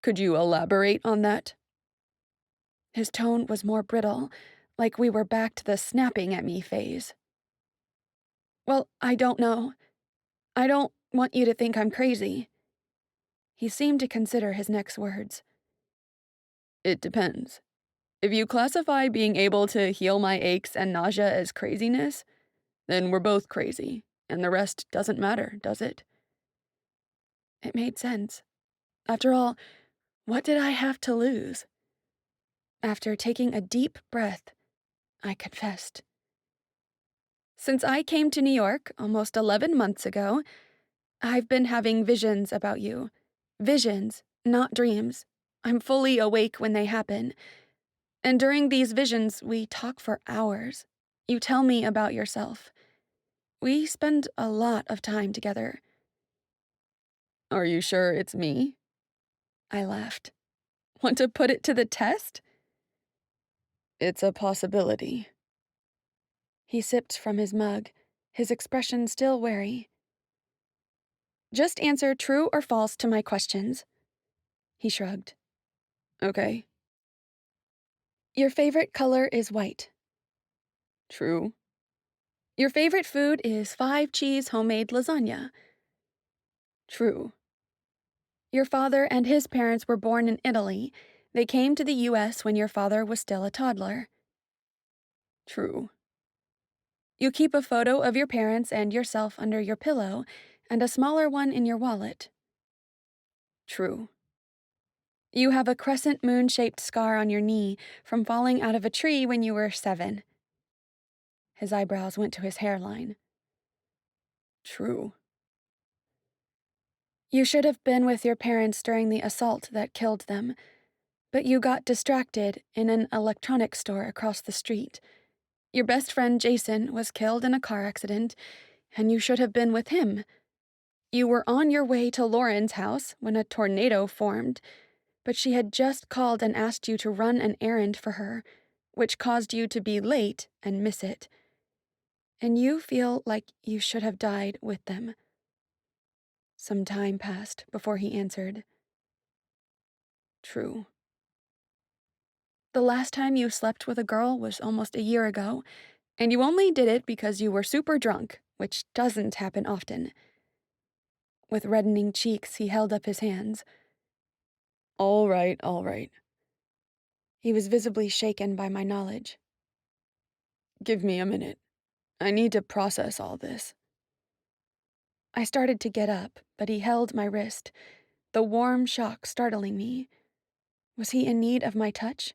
Could you elaborate on that? His tone was more brittle, like we were back to the snapping at me phase. Well, I don't know. I don't want you to think I'm crazy. He seemed to consider his next words. It depends. If you classify being able to heal my aches and nausea as craziness, then we're both crazy, and the rest doesn't matter, does it? It made sense. After all, what did I have to lose? After taking a deep breath, I confessed. Since I came to New York almost 11 months ago, I've been having visions about you. Visions, not dreams. I'm fully awake when they happen. And during these visions, we talk for hours. You tell me about yourself. We spend a lot of time together. Are you sure it's me? I laughed. Want to put it to the test? It's a possibility. He sipped from his mug, his expression still wary. Just answer true or false to my questions. He shrugged. Okay. Your favorite color is white. True. Your favorite food is 5-cheese homemade lasagna. True. Your father and his parents were born in Italy. They came to the U.S. when your father was still a toddler. True. You keep a photo of your parents and yourself under your pillow, and a smaller one in your wallet. True. You have a crescent moon-shaped scar on your knee from falling out of a tree when you were 7. His eyebrows went to his hairline. True. You should have been with your parents during the assault that killed them, but you got distracted in an electronics store across the street. Your best friend Jason was killed in a car accident, and you should have been with him. You were on your way to Lauren's house when a tornado formed, but she had just called and asked you to run an errand for her, which caused you to be late and miss it. And you feel like you should have died with them. Some time passed before he answered. True. The last time you slept with a girl was almost a year ago, and you only did it because you were super drunk, which doesn't happen often. With reddening cheeks, he held up his hands. All right, all right. He was visibly shaken by my knowledge. Give me a minute. I need to process all this. I started to get up, but he held my wrist, the warm shock startling me. Was he in need of my touch?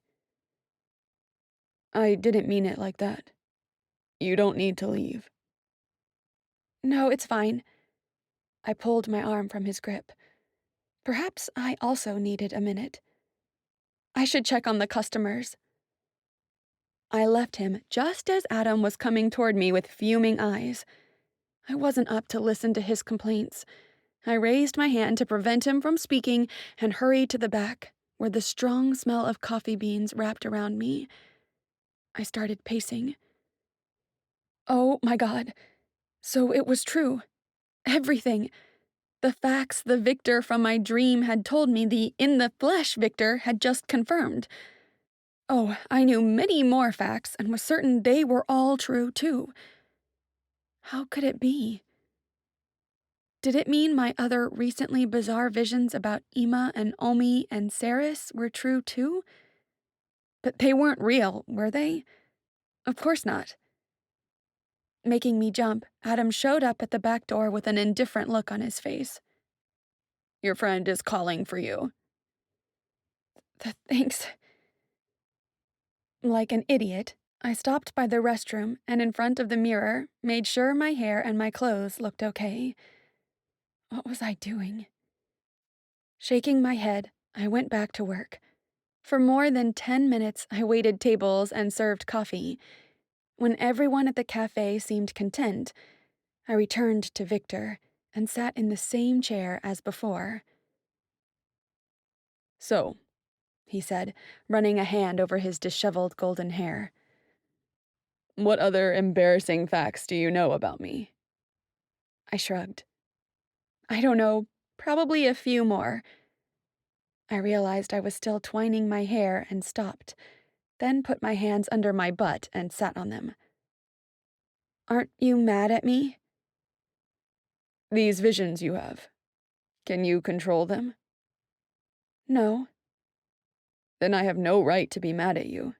I didn't mean it like that. You don't need to leave. No, it's fine. I pulled my arm from his grip. Perhaps I also needed a minute. I should check on the customers. I left him just as Adam was coming toward me with fuming eyes. I wasn't up to listen to his complaints. I raised my hand to prevent him from speaking and hurried to the back, where the strong smell of coffee beans wrapped around me. I started pacing. Oh my God. So it was true. Everything. The facts the Victor from my dream had told me the in-the-flesh Victor had just confirmed. Oh, I knew many more facts and was certain they were all true, too. How could it be? Did it mean my other recently bizarre visions about Ima and Omi and Saris were true, too? But they weren't real, were they? Of course not. Making me jump, Adam showed up at the back door with an indifferent look on his face. Your friend is calling for you. Thanks. Like an idiot, I stopped by the restroom and in front of the mirror made sure my hair and my clothes looked okay. What was I doing? Shaking my head, I went back to work. For more than 10 minutes, I waited tables and served coffee. When everyone at the cafe seemed content, I returned to Victor and sat in the same chair as before. So, he said, running a hand over his disheveled golden hair. What other embarrassing facts do you know about me? I shrugged. I don't know, probably a few more. I realized I was still twining my hair and stopped, then put my hands under my butt and sat on them. Aren't you mad at me? These visions you have, can you control them? No. Then I have no right to be mad at you.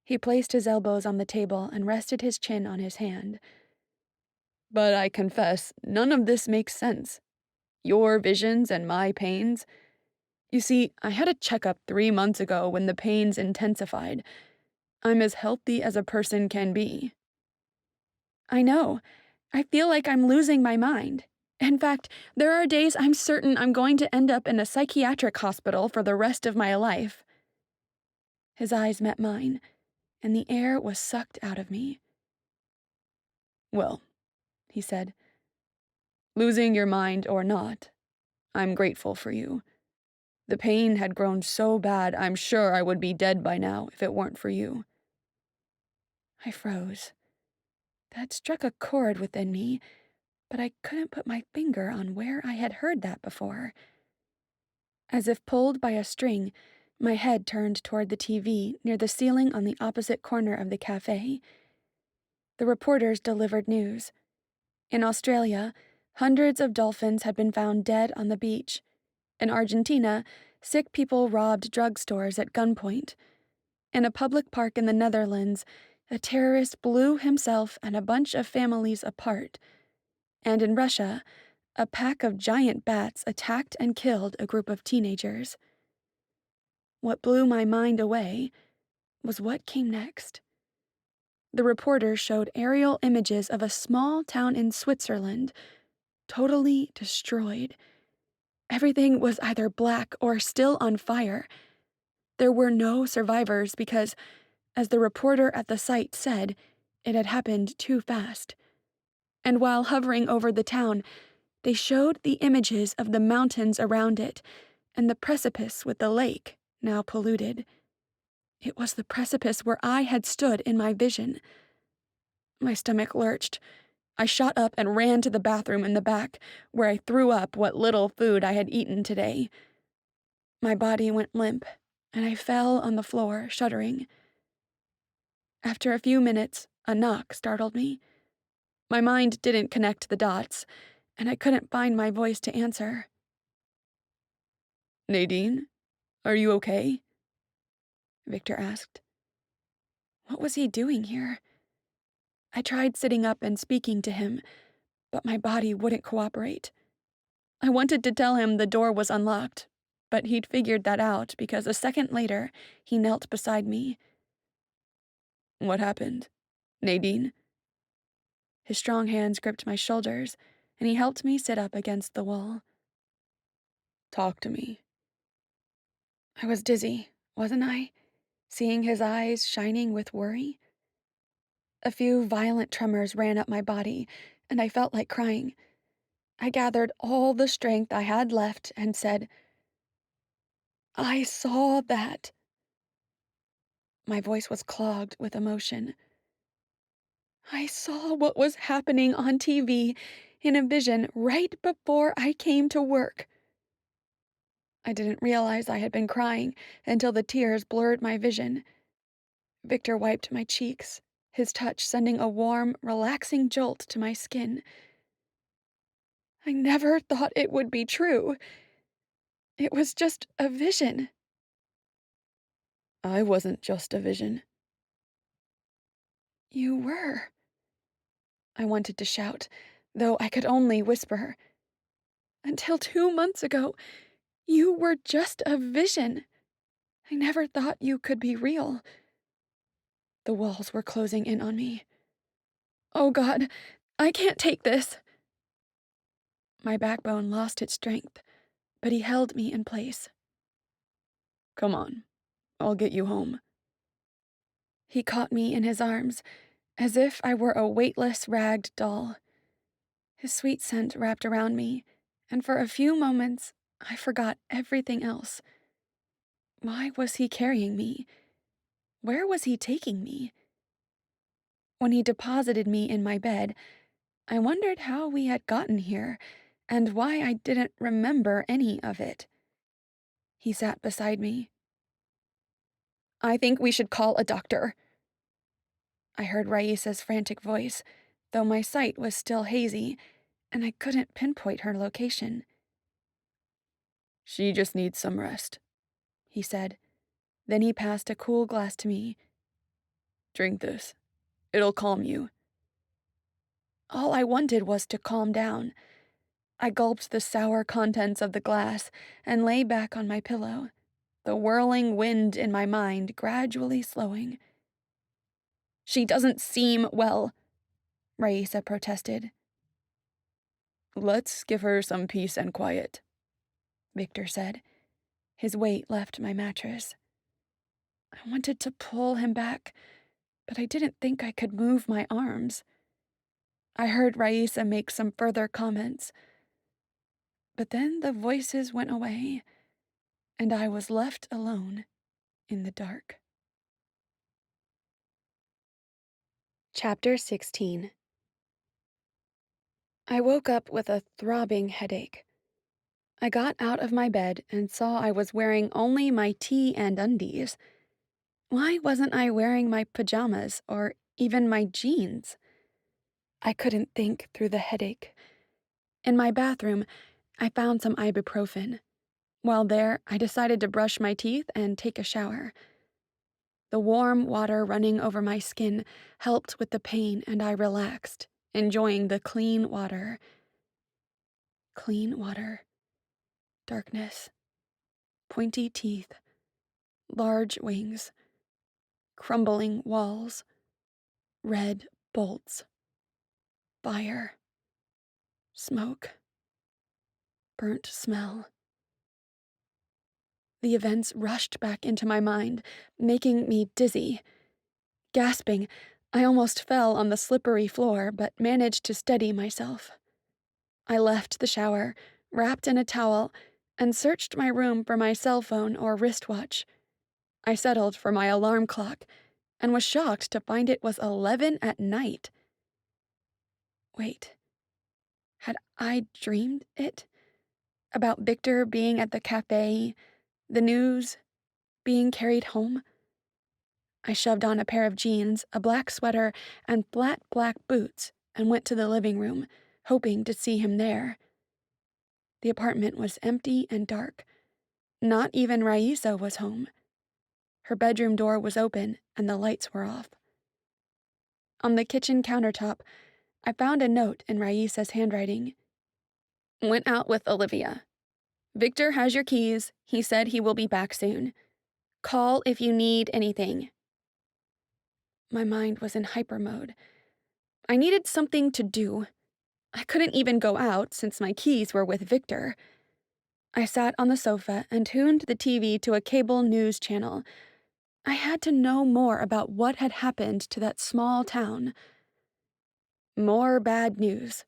He placed his elbows on the table and rested his chin on his hand. But I confess, none of this makes sense. Your visions and my pains. You see, I had a checkup 3 months ago when the pains intensified. I'm as healthy as a person can be. I know. I feel like I'm losing my mind. In fact, there are days I'm certain I'm going to end up in a psychiatric hospital for the rest of my life. His eyes met mine, and the air was sucked out of me. Well, he said, losing your mind or not, I'm grateful for you. The pain had grown so bad, I'm sure I would be dead by now if it weren't for you. I froze. That struck a chord within me, but I couldn't put my finger on where I had heard that before. As if pulled by a string, my head turned toward the TV near the ceiling on the opposite corner of the cafe. The reporters delivered news. In Australia, hundreds of dolphins had been found dead on the beach. In Argentina, sick people robbed drugstores at gunpoint. In a public park in the Netherlands, a terrorist blew himself and a bunch of families apart. And in Russia, a pack of giant bats attacked and killed a group of teenagers. What blew my mind away was what came next. The reporters showed aerial images of a small town in Switzerland, totally destroyed. Everything was either black or still on fire. There were no survivors because, as the reporter at the site said, it had happened too fast. And while hovering over the town, they showed the images of the mountains around it and the precipice with the lake, now polluted. It was the precipice where I had stood in my vision. My stomach lurched. I shot up and ran to the bathroom in the back, where I threw up what little food I had eaten today. My body went limp, and I fell on the floor, shuddering. After a few minutes, a knock startled me. My mind didn't connect the dots, and I couldn't find my voice to answer. Nadine, are you okay? Victor asked. What was he doing here? I tried sitting up and speaking to him, but my body wouldn't cooperate. I wanted to tell him the door was unlocked, but he'd figured that out because a second later, he knelt beside me. What happened? Nadine? His strong hands gripped my shoulders, and he helped me sit up against the wall. Talk to me. I was dizzy, wasn't I? Seeing his eyes shining with worry. A few violent tremors ran up my body, and I felt like crying. I gathered all the strength I had left and said, I saw that. My voice was clogged with emotion. I saw what was happening on TV in a vision right before I came to work. I didn't realize I had been crying until the tears blurred my vision. Victor wiped my cheeks, his touch sending a warm, relaxing jolt to my skin. I never thought it would be true. It was just a vision. I wasn't just a vision. You were. I wanted to shout, though I could only whisper. Until 2 months ago, you were just a vision. I never thought you could be real. The walls were closing in on me. Oh God, I can't take this. My backbone lost its strength, but he held me in place. Come on, I'll get you home. He caught me in his arms, as if I were a weightless, ragged doll. His sweet scent wrapped around me, and for a few moments, I forgot everything else. Why was he carrying me? Where was he taking me? When he deposited me in my bed, I wondered how we had gotten here and why I didn't remember any of it. He sat beside me. "I think we should call a doctor." I heard Raisa's frantic voice, though my sight was still hazy, and I couldn't pinpoint her location. "She just needs some rest," he said. Then he passed a cool glass to me. "Drink this. It'll calm you." All I wanted was to calm down. I gulped the sour contents of the glass and lay back on my pillow, the whirling wind in my mind gradually slowing. "She doesn't seem well," Raisa protested. "Let's give her some peace and quiet," Victor said. His weight left my mattress. I wanted to pull him back, but I didn't think I could move my arms. I heard Raisa make some further comments, but then the voices went away, and I was left alone in the dark. Chapter 16. I woke up with a throbbing headache. I got out of my bed and saw I was wearing only my tee and undies. Why wasn't I wearing my pajamas or even my jeans? I couldn't think through the headache. In my bathroom, I found some ibuprofen. While there, I decided to brush my teeth and take a shower. The warm water running over my skin helped with the pain, and I relaxed, enjoying the clean water. Clean water. Darkness. Pointy teeth. Large wings. Crumbling walls. Red bolts. Fire. Smoke. Burnt smell. The events rushed back into my mind, making me dizzy. Gasping, I almost fell on the slippery floor, but managed to steady myself. I left the shower, wrapped in a towel, and searched my room for my cell phone or wristwatch. I settled for my alarm clock and was shocked to find it was 11 at night. Wait, had I dreamed it? About Victor being at the cafe, the news, being carried home? I shoved on a pair of jeans, a black sweater, and flat black boots, and went to the living room, hoping to see him there. The apartment was empty and dark. Not even Raisa was home. Her bedroom door was open, and the lights were off. On the kitchen countertop, I found a note in Raisa's handwriting. "Went out with Olivia. Victor has your keys. He said he will be back soon. Call if you need anything." My mind was in hyper mode. I needed something to do. I couldn't even go out since my keys were with Victor. I sat on the sofa and tuned the TV to a cable news channel. I had to know more about what had happened to that small town. More bad news.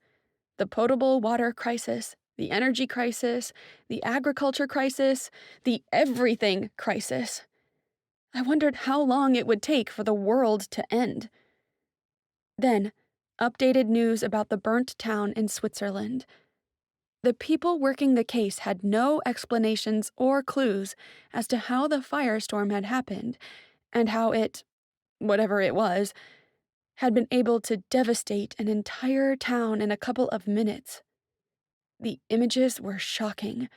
The potable water crisis, the energy crisis, the agriculture crisis, the everything crisis. I wondered how long it would take for the world to end. Then, updated news about the burnt town in Switzerland. The people working the case had no explanations or clues as to how the firestorm had happened and how it, whatever it was, had been able to devastate an entire town in a couple of minutes. The images were shocking.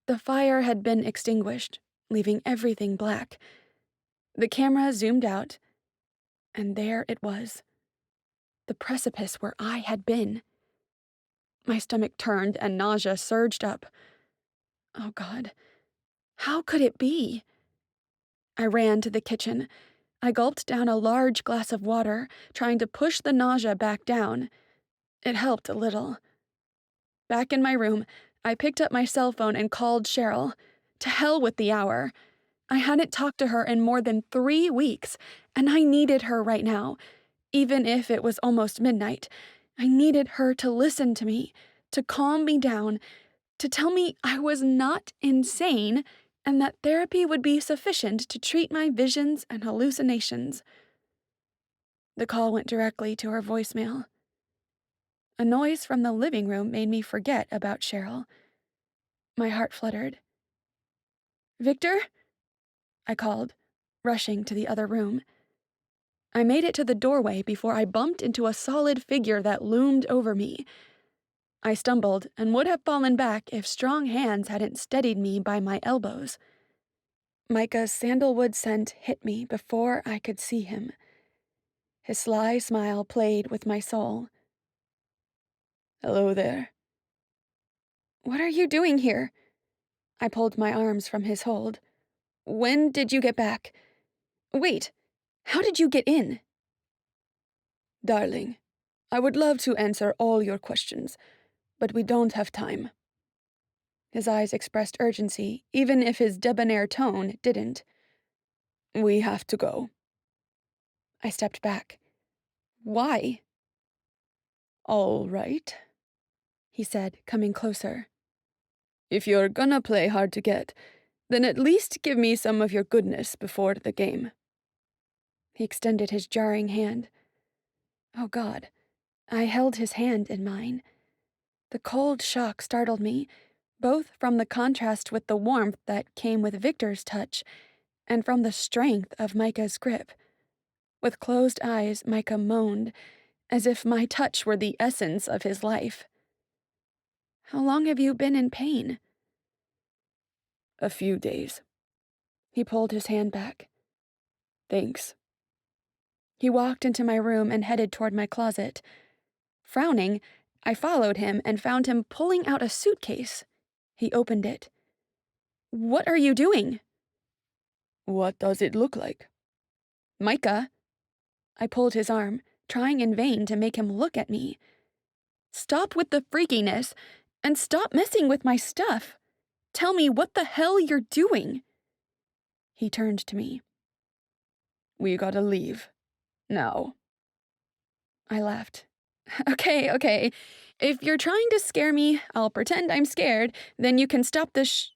The fire had been extinguished, leaving everything black. The camera zoomed out, and there it was. The precipice where I had been. My stomach turned and nausea surged up. Oh God, how could it be? I ran to the kitchen. I gulped down a large glass of water, trying to push the nausea back down. It helped a little. Back in my room, I picked up my cell phone and called Cheryl. To hell with the hour. I hadn't talked to her in more than 3 weeks, and I needed her right now. Even if it was almost midnight, I needed her to listen to me, to calm me down, to tell me I was not insane and that therapy would be sufficient to treat my visions and hallucinations. The call went directly to her voicemail. A noise from the living room made me forget about Cheryl. My heart fluttered. "Victor?" I called, rushing to the other room. I made it to the doorway before I bumped into a solid figure that loomed over me. I stumbled and would have fallen back if strong hands hadn't steadied me by my elbows. Micah's sandalwood scent hit me before I could see him. His sly smile played with my soul. "Hello there." "What are you doing here?" I pulled my arms from his hold. "When did you get back? Wait, how did you get in?" "Darling, I would love to answer all your questions, but we don't have time." His eyes expressed urgency, even if his debonair tone didn't. "We have to go." I stepped back. "Why?" "All right," he said, coming closer. "If you're gonna play hard to get, then at least give me some of your goodness before the game." He extended his jarring hand. Oh God, I held his hand in mine. The cold shock startled me, both from the contrast with the warmth that came with Victor's touch, and from the strength of Micah's grip. With closed eyes, Micah moaned, as if my touch were the essence of his life. "How long have you been in pain?" "A few days." He pulled his hand back. "Thanks." He walked into my room and headed toward my closet. Frowning, I followed him and found him pulling out a suitcase. He opened it. "What are you doing?" "What does it look like?" "Micah." I pulled his arm, trying in vain to make him look at me. "Stop with the freakiness, and stop messing with my stuff. Tell me what the hell you're doing." He turned to me. "We gotta leave. Now." I laughed. Okay. If you're trying to scare me, I'll pretend I'm scared, then you can stop this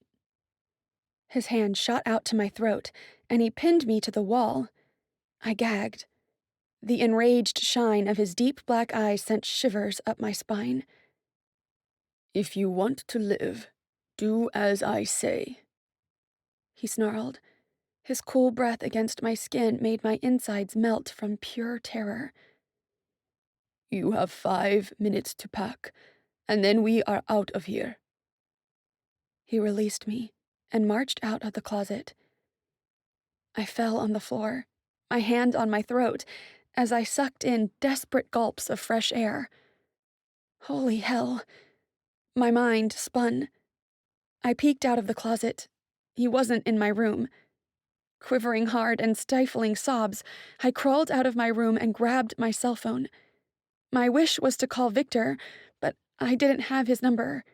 His hand shot out to my throat, and he pinned me to the wall. I gagged. The enraged shine of his deep black eyes sent shivers up my spine. "If you want to live, do as I say," he snarled. His cool breath against my skin made my insides melt from pure terror. "You have 5 minutes to pack, and then we are out of here." He released me and marched out of the closet. I fell on the floor, my hand on my throat, as I sucked in desperate gulps of fresh air. Holy hell! My mind spun. I peeked out of the closet. He wasn't in my room. Quivering hard and stifling sobs, I crawled out of my room and grabbed my cell phone. My wish was to call Victor, but I didn't have his number,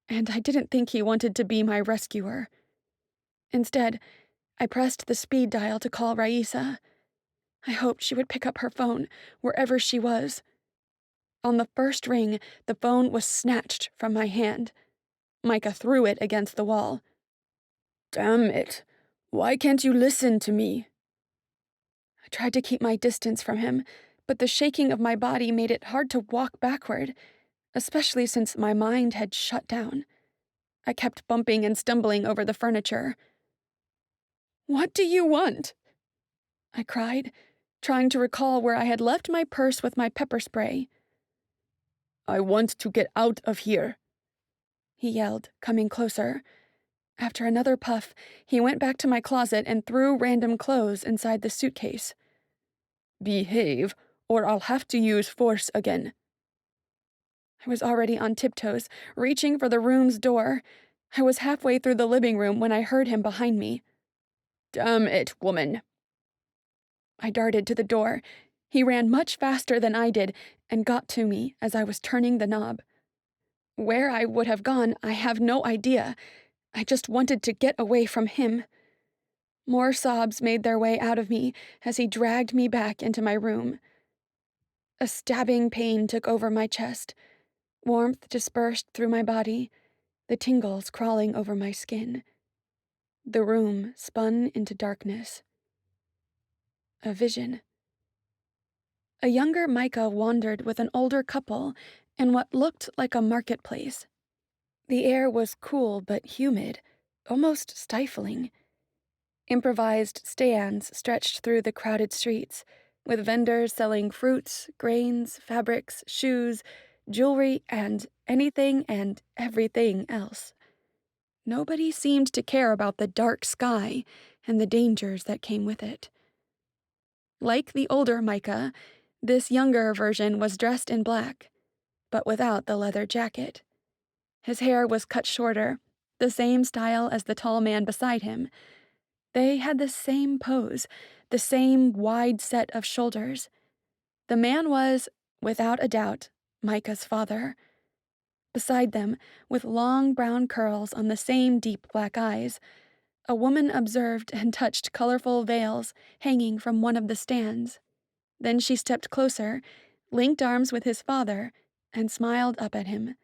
and I didn't think he wanted to be my rescuer. Instead, I pressed the speed dial to call Raisa. I hoped she would pick up her phone, wherever she was. On the first ring, the phone was snatched from my hand. Micah threw it against the wall. "Damn it. Why can't you listen to me?" I tried to keep my distance from him, but the shaking of my body made it hard to walk backward, especially since my mind had shut down. I kept bumping and stumbling over the furniture. "What do you want?" I cried, trying to recall where I had left my purse with my pepper spray. "I want to get out of here," he yelled, coming closer. After another puff, he went back to my closet and threw random clothes inside the suitcase. "Behave, or I'll have to use force again." I was already on tiptoes, reaching for the room's door. I was halfway through the living room when I heard him behind me. "Damn it, woman." I darted to the door. He ran much faster than I did and got to me as I was turning the knob. Where I would have gone, I have no idea. I just wanted to get away from him. More sobs made their way out of me as he dragged me back into my room. A stabbing pain took over my chest. Warmth dispersed through my body. the tingles crawling over my skin. The room spun into darkness. A vision. A younger Micah wandered with an older couple in what looked like a marketplace. The air was cool but humid, almost stifling. Improvised stands stretched through the crowded streets, with vendors selling fruits, grains, fabrics, shoes, jewelry, and anything and everything else. Nobody seemed to care about the dark sky and the dangers that came with it. Like the older Micah, this younger version was dressed in black, but without the leather jacket. His hair was cut shorter, the same style as the tall man beside him. They had the same pose, the same wide set of shoulders. The man was, without a doubt, Micah's father. Beside them, with long brown curls on the same deep black eyes, a woman observed and touched colorful veils hanging from one of the stands. Then she stepped closer, linked arms with his father, and smiled up at him.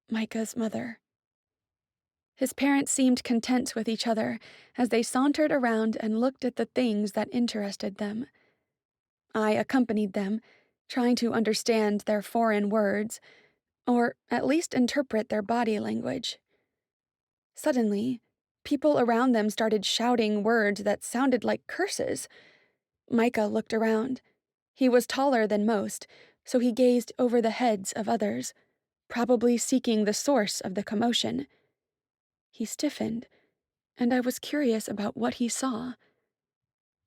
Micah's mother. His parents seemed content with each other as they sauntered around and looked at the things that interested them. I accompanied them, trying to understand their foreign words, or at least interpret their body language. Suddenly, people around them started shouting words that sounded like curses. Micah looked around. He was taller than most, so he gazed over the heads of others, probably seeking the source of the commotion. He stiffened, and I was curious about what he saw.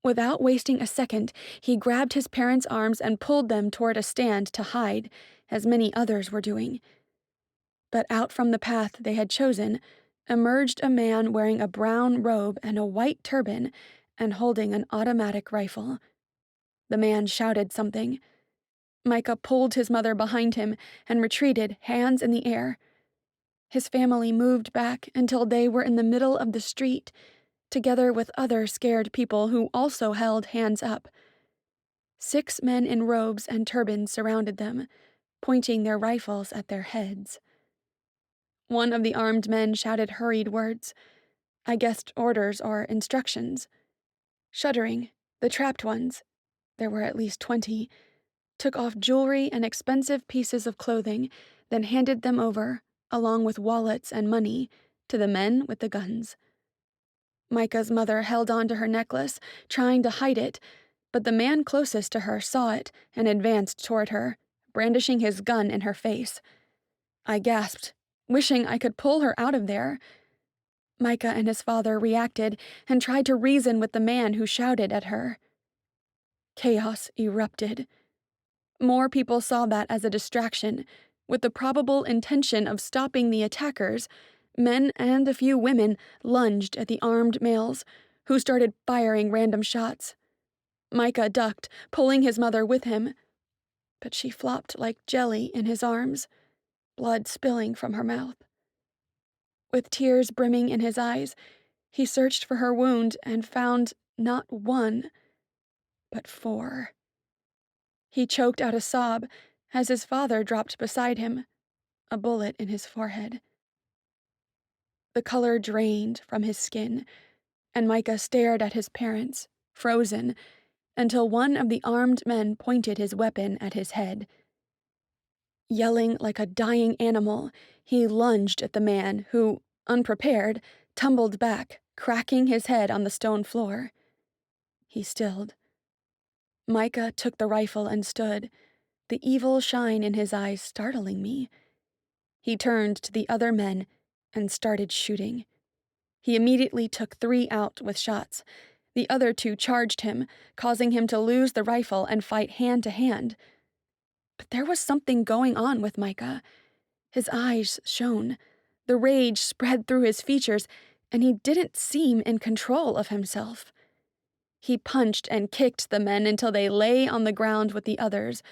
Without wasting a second, he grabbed his parents' arms and pulled them toward a stand to hide, as many others were doing. But out from the path they had chosen emerged a man wearing a brown robe and a white turban and holding an automatic rifle. The man shouted something. Micah pulled his mother behind him and retreated, hands in the air. His family moved back until they were in the middle of the street, together with other scared people who also held hands up. 6 men in robes and turbans surrounded them, pointing their rifles at their heads. One of the armed men shouted hurried words. I guessed orders or instructions. Shuddering, the trapped ones, there were at least 20, took off jewelry and expensive pieces of clothing, then handed them over, along with wallets and money, to the men with the guns. Micah's mother held on to her necklace, trying to hide it, but the man closest to her saw it and advanced toward her, brandishing his gun in her face. I gasped, wishing I could pull her out of there. Micah and his father reacted and tried to reason with the man who shouted at her. Chaos erupted. More people saw that as a distraction, with the probable intention of stopping the attackers. Men and a few women lunged at the armed males, who started firing random shots. Micah ducked, pulling his mother with him, but she flopped like jelly in his arms, blood spilling from her mouth. With tears brimming in his eyes, he searched for her wound and found not 1, but 4. He choked out a sob as his father dropped beside him, a bullet in his forehead. The color drained from his skin, and Micah stared at his parents, frozen, until one of the armed men pointed his weapon at his head. Yelling like a dying animal, he lunged at the man who, unprepared, tumbled back, cracking his head on the stone floor. He stilled. Micah took the rifle and stood, the evil shine in his eyes startling me. He turned to the other men and started shooting. He immediately took 3 out with shots. The other 2 charged him, causing him to lose the rifle and fight hand to hand. But there was something going on with Micah. His eyes shone. The rage spread through his features, and he didn't seem in control of himself. He punched and kicked the men until they lay on the ground with the others,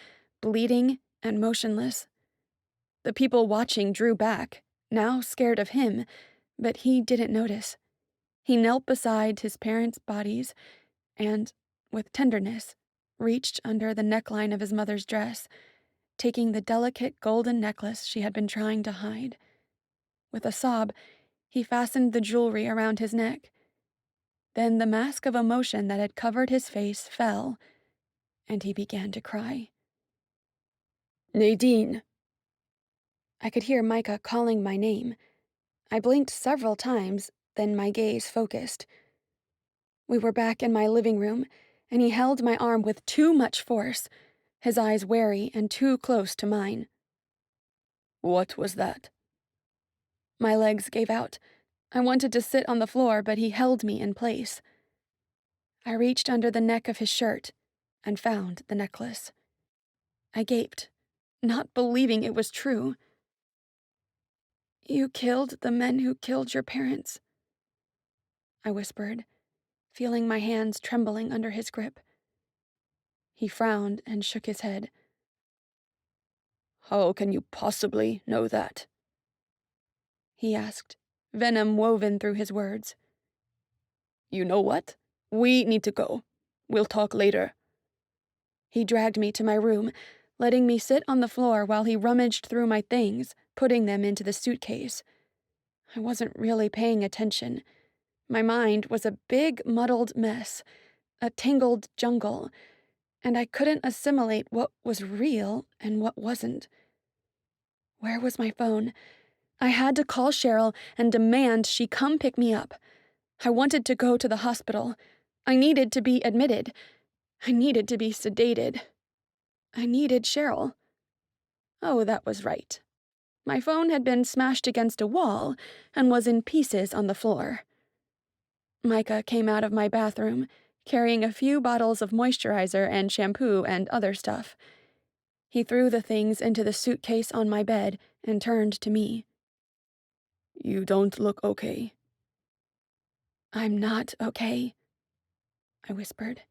bleeding and motionless. The people watching drew back, now scared of him, but he didn't notice. He knelt beside his parents' bodies and, with tenderness, reached under the neckline of his mother's dress, taking the delicate golden necklace she had been trying to hide. With a sob, he fastened the jewelry around his neck. Then the mask of emotion that had covered his face fell, and he began to cry. Nadine! I could hear Micah calling my name. I blinked several times, then my gaze focused. We were back in my living room, and he held my arm with too much force, his eyes wary and too close to mine. What was that? My legs gave out. I wanted to sit on the floor, but he held me in place. I reached under the neck of his shirt and found the necklace. I gaped, not believing it was true. "You killed the men who killed your parents," I whispered, feeling my hands trembling under his grip. He frowned and shook his head. How can you possibly know that? He asked, venom woven through his words. You know what? We need to go. We'll talk later. He dragged me to my room, letting me sit on the floor while he rummaged through my things, putting them into the suitcase. I wasn't really paying attention. My mind was a big, muddled mess, a tangled jungle, and I couldn't assimilate what was real and what wasn't. Where was my phone? I had to call Cheryl and demand she come pick me up. I wanted to go to the hospital. I needed to be admitted. I needed to be sedated. I needed Cheryl. Oh, that was right. My phone had been smashed against a wall and was in pieces on the floor. Micah came out of my bathroom, carrying a few bottles of moisturizer and shampoo and other stuff. He threw the things into the suitcase on my bed and turned to me. You don't look okay. "I'm not okay," I whispered.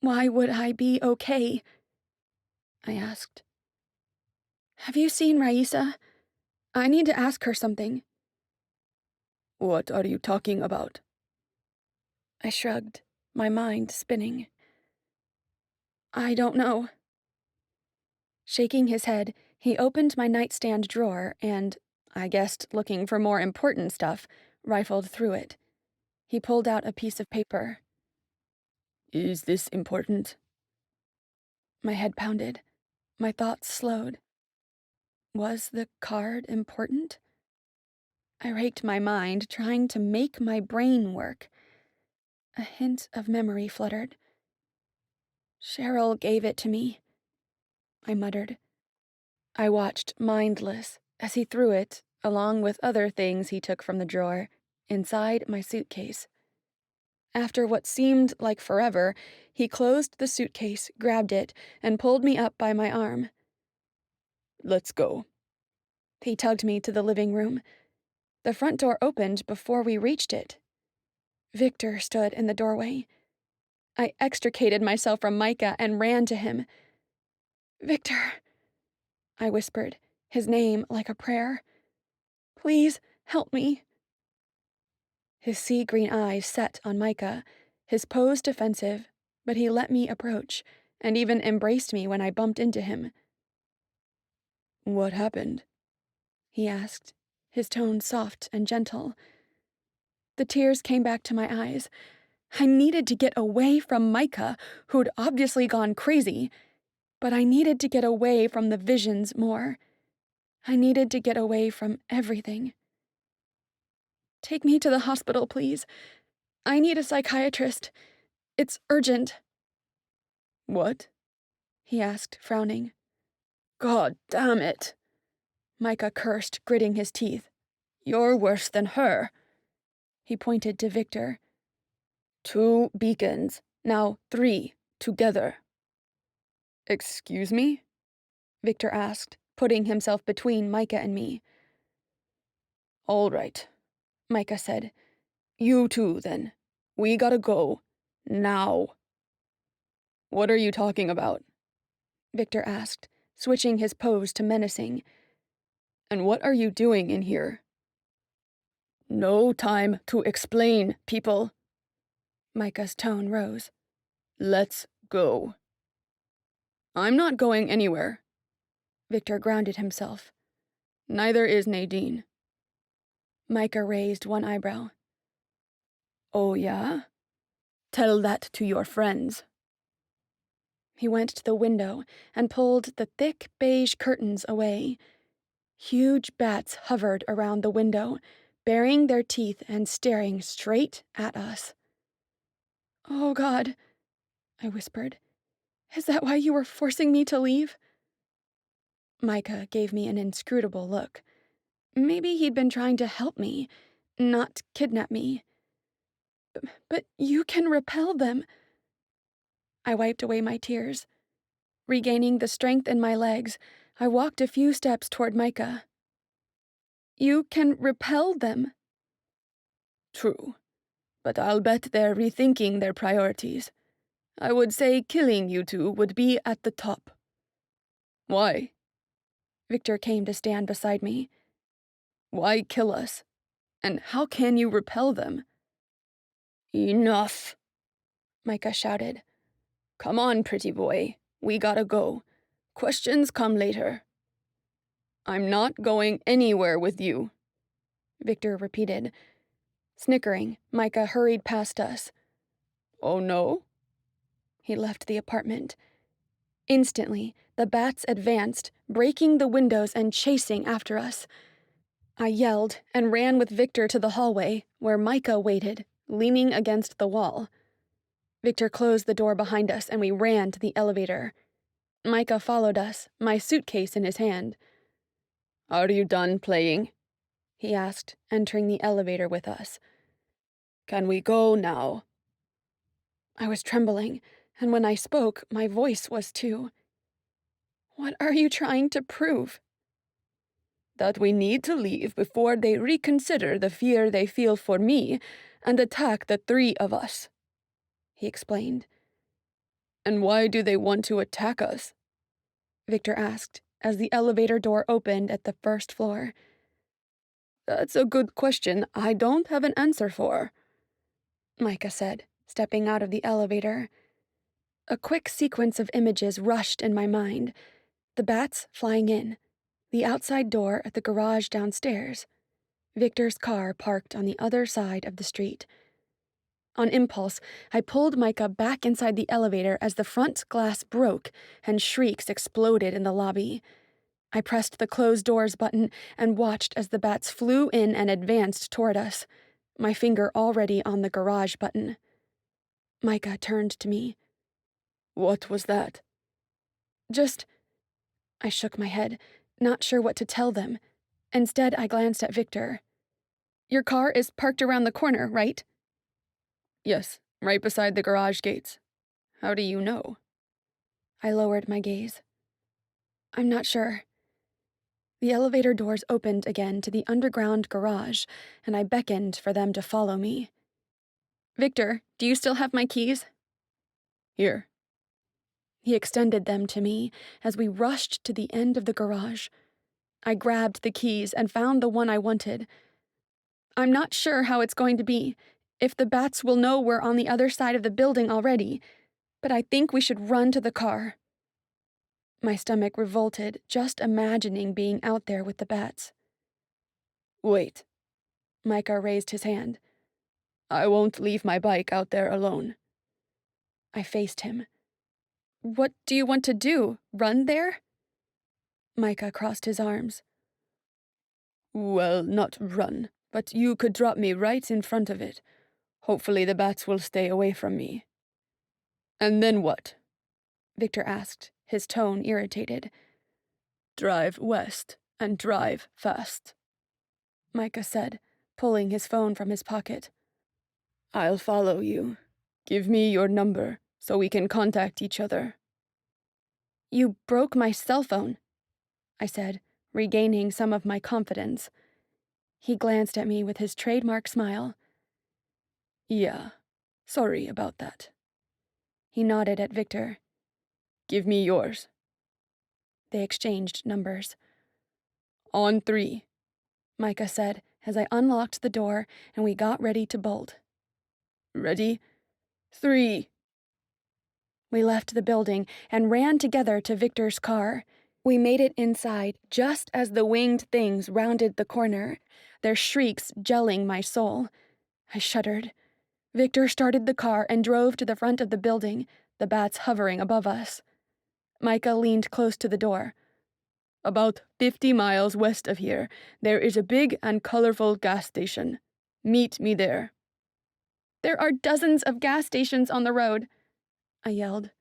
"Why would I be okay?" I asked. "Have you seen Raisa? I need to ask her something." What are you talking about? I shrugged, my mind spinning. "I don't know." Shaking his head, he opened my nightstand drawer and, I guessed looking for more important stuff, rifled through it. He pulled out a piece of paper. Is this important? My head pounded. My thoughts slowed. Was the card important? I raked my mind, trying to make my brain work. A hint of memory fluttered. "Cheryl gave it to me," I muttered. I watched, mindless, as he threw it, along with other things he took from the drawer, inside my suitcase. After what seemed like forever, he closed the suitcase, grabbed it, and pulled me up by my arm. Let's go. He tugged me to the living room. The front door opened before we reached it. Victor stood in the doorway. I extricated myself from Micah and ran to him. "Victor," I whispered, his name like a prayer. "Please help me." His sea-green eyes set on Micah, his pose defensive, but he let me approach, and even embraced me when I bumped into him. What happened? He asked, his tone soft and gentle. The tears came back to my eyes. I needed to get away from Micah, who'd obviously gone crazy, but I needed to get away from the visions more. I needed to get away from everything. "Take me to the hospital, please. I need a psychiatrist. It's urgent." What? He asked, frowning. God damn it! Micah cursed, gritting his teeth. You're worse than her. He pointed to Victor. 2 beacons, now 3, together. "Excuse me?" Victor asked, putting himself between Micah and me. All right, Micah said. You too, then. We gotta go. Now. "What are you talking about?" Victor asked, switching his pose to menacing. "And what are you doing in here?" No time to explain, people. Micah's tone rose. Let's go. "I'm not going anywhere." Victor grounded himself. "Neither is Nadine." Micah raised one eyebrow. Oh, yeah? Tell that to your friends. He went to the window and pulled the thick beige curtains away. Huge bats hovered around the window, baring their teeth and staring straight at us. "Oh, God," I whispered. "Is that why you were forcing me to leave?" Micah gave me an inscrutable look. Maybe he'd been trying to help me, not kidnap me. "But you can repel them." I wiped away my tears. Regaining the strength in my legs, I walked a few steps toward Micah. "You can repel them." True, but I'll bet they're rethinking their priorities. I would say killing you two would be at the top. Why? Victor came to stand beside me. Why kill us? And how can you repel them? Enough, Micah shouted. Come on, pretty boy. We gotta go. Questions come later. I'm not going anywhere with you, Victor repeated. Snickering, Micah hurried past us. Oh no? He left the apartment. Instantly, the bats advanced, breaking the windows and chasing after us. I yelled and ran with Victor to the hallway, where Micah waited, leaning against the wall. Victor closed the door behind us and we ran to the elevator. Micah followed us, my suitcase in his hand. Are you done playing? He asked, entering the elevator with us. Can we go now? I was trembling, and when I spoke, my voice was too. What are you trying to prove? That we need to leave before they reconsider the fear they feel for me and attack the three of us, he explained. And why do they want to attack us? Victor asked, as the elevator door opened at the first floor. That's a good question I don't have an answer for, Micah said, stepping out of the elevator. A quick sequence of images rushed in my mind. The bats flying in, the outside door at the garage downstairs, Victor's car parked on the other side of the street. On impulse, I pulled Micah back inside the elevator as the front glass broke and shrieks exploded in the lobby. I pressed the close doors button and watched as the bats flew in and advanced toward us, my finger already on the garage button. Micah turned to me. What was that? Just... I shook my head, not sure what to tell them. Instead, I glanced at Victor. Your car is parked around the corner, right? Yes, right beside the garage gates. How do you know? I lowered my gaze. I'm not sure. The elevator doors opened again to the underground garage, and I beckoned for them to follow me. Victor, do you still have my keys? Here. He extended them to me as we rushed to the end of the garage. I grabbed the keys and found the one I wanted. I'm not sure how it's going to be, if the bats will know we're on the other side of the building already, but I think we should run to the car. My stomach revolted just imagining being out there with the bats. Wait. Micah raised his hand. I won't leave my bike out there alone. I faced him. What do you want to do? Run there? Micah crossed his arms. Well, not run, but you could drop me right in front of it. Hopefully the bats will stay away from me. And then what? Victor asked, his tone irritated. Drive west and drive fast, Micah said, pulling his phone from his pocket. I'll follow you. Give me your number so we can contact each other. You broke my cell phone, I said, regaining some of my confidence. He glanced at me with his trademark smile. Yeah, sorry about that. He nodded at Victor. Give me yours. They exchanged numbers. On 3, Micah said as I unlocked the door and we got ready to bolt. Ready? 3. We left the building and ran together to Victor's car. We made it inside just as the winged things rounded the corner. their shrieks gelling my soul. I shuddered. Victor started the car and drove to the front of the building, the bats hovering above us. Micah leaned close to the door. "About 50 miles west of here, there is a big and colorful gas station. Meet me there." "There are dozens of gas stations on the road," I yelled.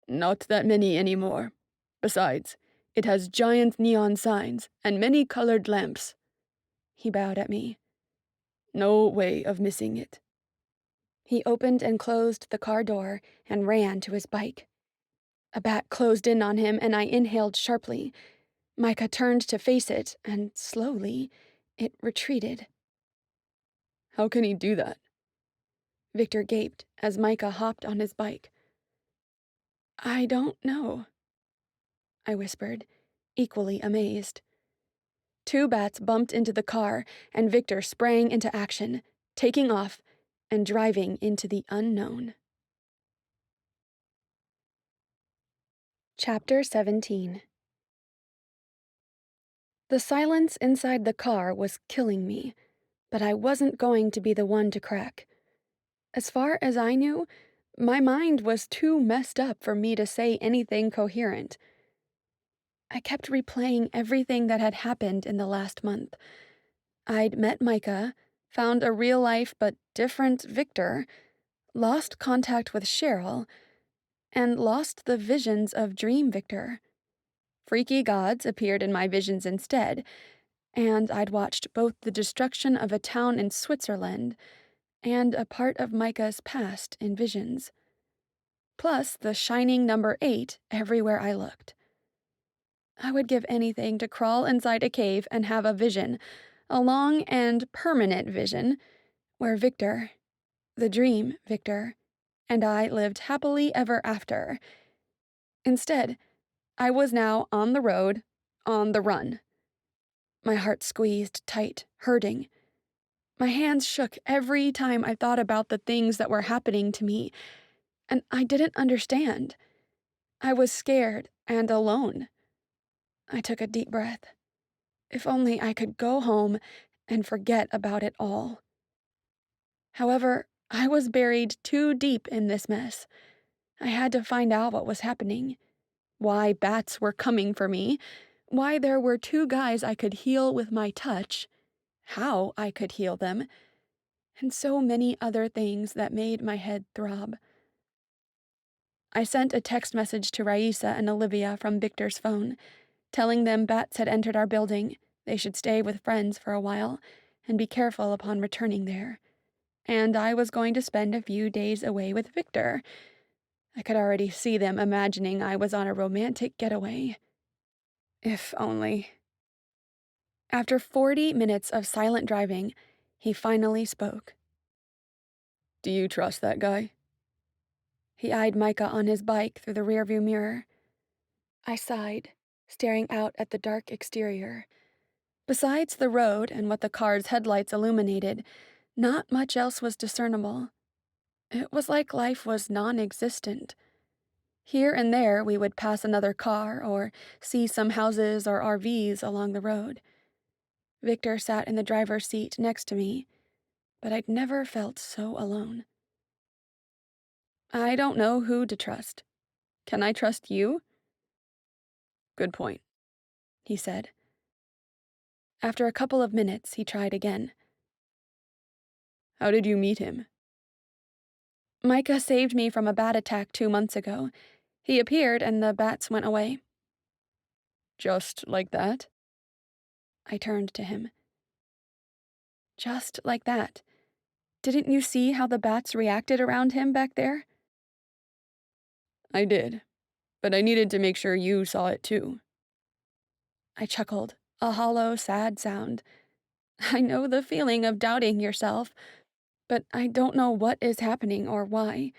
"Not that many anymore. Besides, it has giant neon signs and many colored lamps." He bowed at me. "No way of missing it." He opened and closed the car door and ran to his bike. A bat closed in on him, and I inhaled sharply. Micah turned to face it, and slowly, it retreated. "How can he do that?" Victor gaped as Micah hopped on his bike. "I don't know," I whispered, equally amazed. 2 bats bumped into the car, and Victor sprang into action, taking off and driving into the unknown. Chapter 17. The silence inside the car was killing me, but I wasn't going to be the one to crack. As far as I knew, my mind was too messed up for me to say anything coherent. I kept replaying everything that had happened in the last month. I'd met Micah, found a real-life but different Victor, lost contact with Cheryl, and lost the visions of Dream Victor. Freaky gods appeared in my visions instead, and I'd watched both the destruction of a town in Switzerland and a part of Micah's past in visions. Plus the shining number 8 everywhere I looked. I would give anything to crawl inside a cave and have a vision, a long and permanent vision, where Victor, the dream Victor, and I lived happily ever after. Instead, I was now on the road, on the run. My heart squeezed tight, hurting. My hands shook every time I thought about the things that were happening to me, and I didn't understand. I was scared and alone. I took a deep breath. If only I could go home and forget about it all. However, I was buried too deep in this mess. I had to find out what was happening, why bats were coming for me, why there were 2 guys I could heal with my touch, how I could heal them, and so many other things that made my head throb. I sent a text message to Raisa and Olivia from Victor's phone, telling them bats had entered our building, they should stay with friends for a while, and be careful upon returning there. And I was going to spend a few days away with Victor. I could already see them imagining I was on a romantic getaway. If only. After 40 minutes of silent driving, he finally spoke. "Do you trust that guy?" He eyed Micah on his bike through the rearview mirror. I sighed, staring out at the dark exterior. Besides the road and what the car's headlights illuminated, not much else was discernible. It was like life was non-existent. Here and there we would pass another car or see some houses or RVs along the road. Victor sat in the driver's seat next to me, but I'd never felt so alone. I don't know who to trust. Can I trust you? "Good point," he said. After a couple of minutes, he tried again. "How did you meet him?" Micah saved me from a bat attack 2 months ago. He appeared and the bats went away. "Just like that?" I turned to him. Just like that. Didn't you see how the bats reacted around him back there? "I did, but I needed to make sure you saw it too." I chuckled, a hollow, sad sound. I know the feeling of doubting yourself, but I don't know what is happening or why.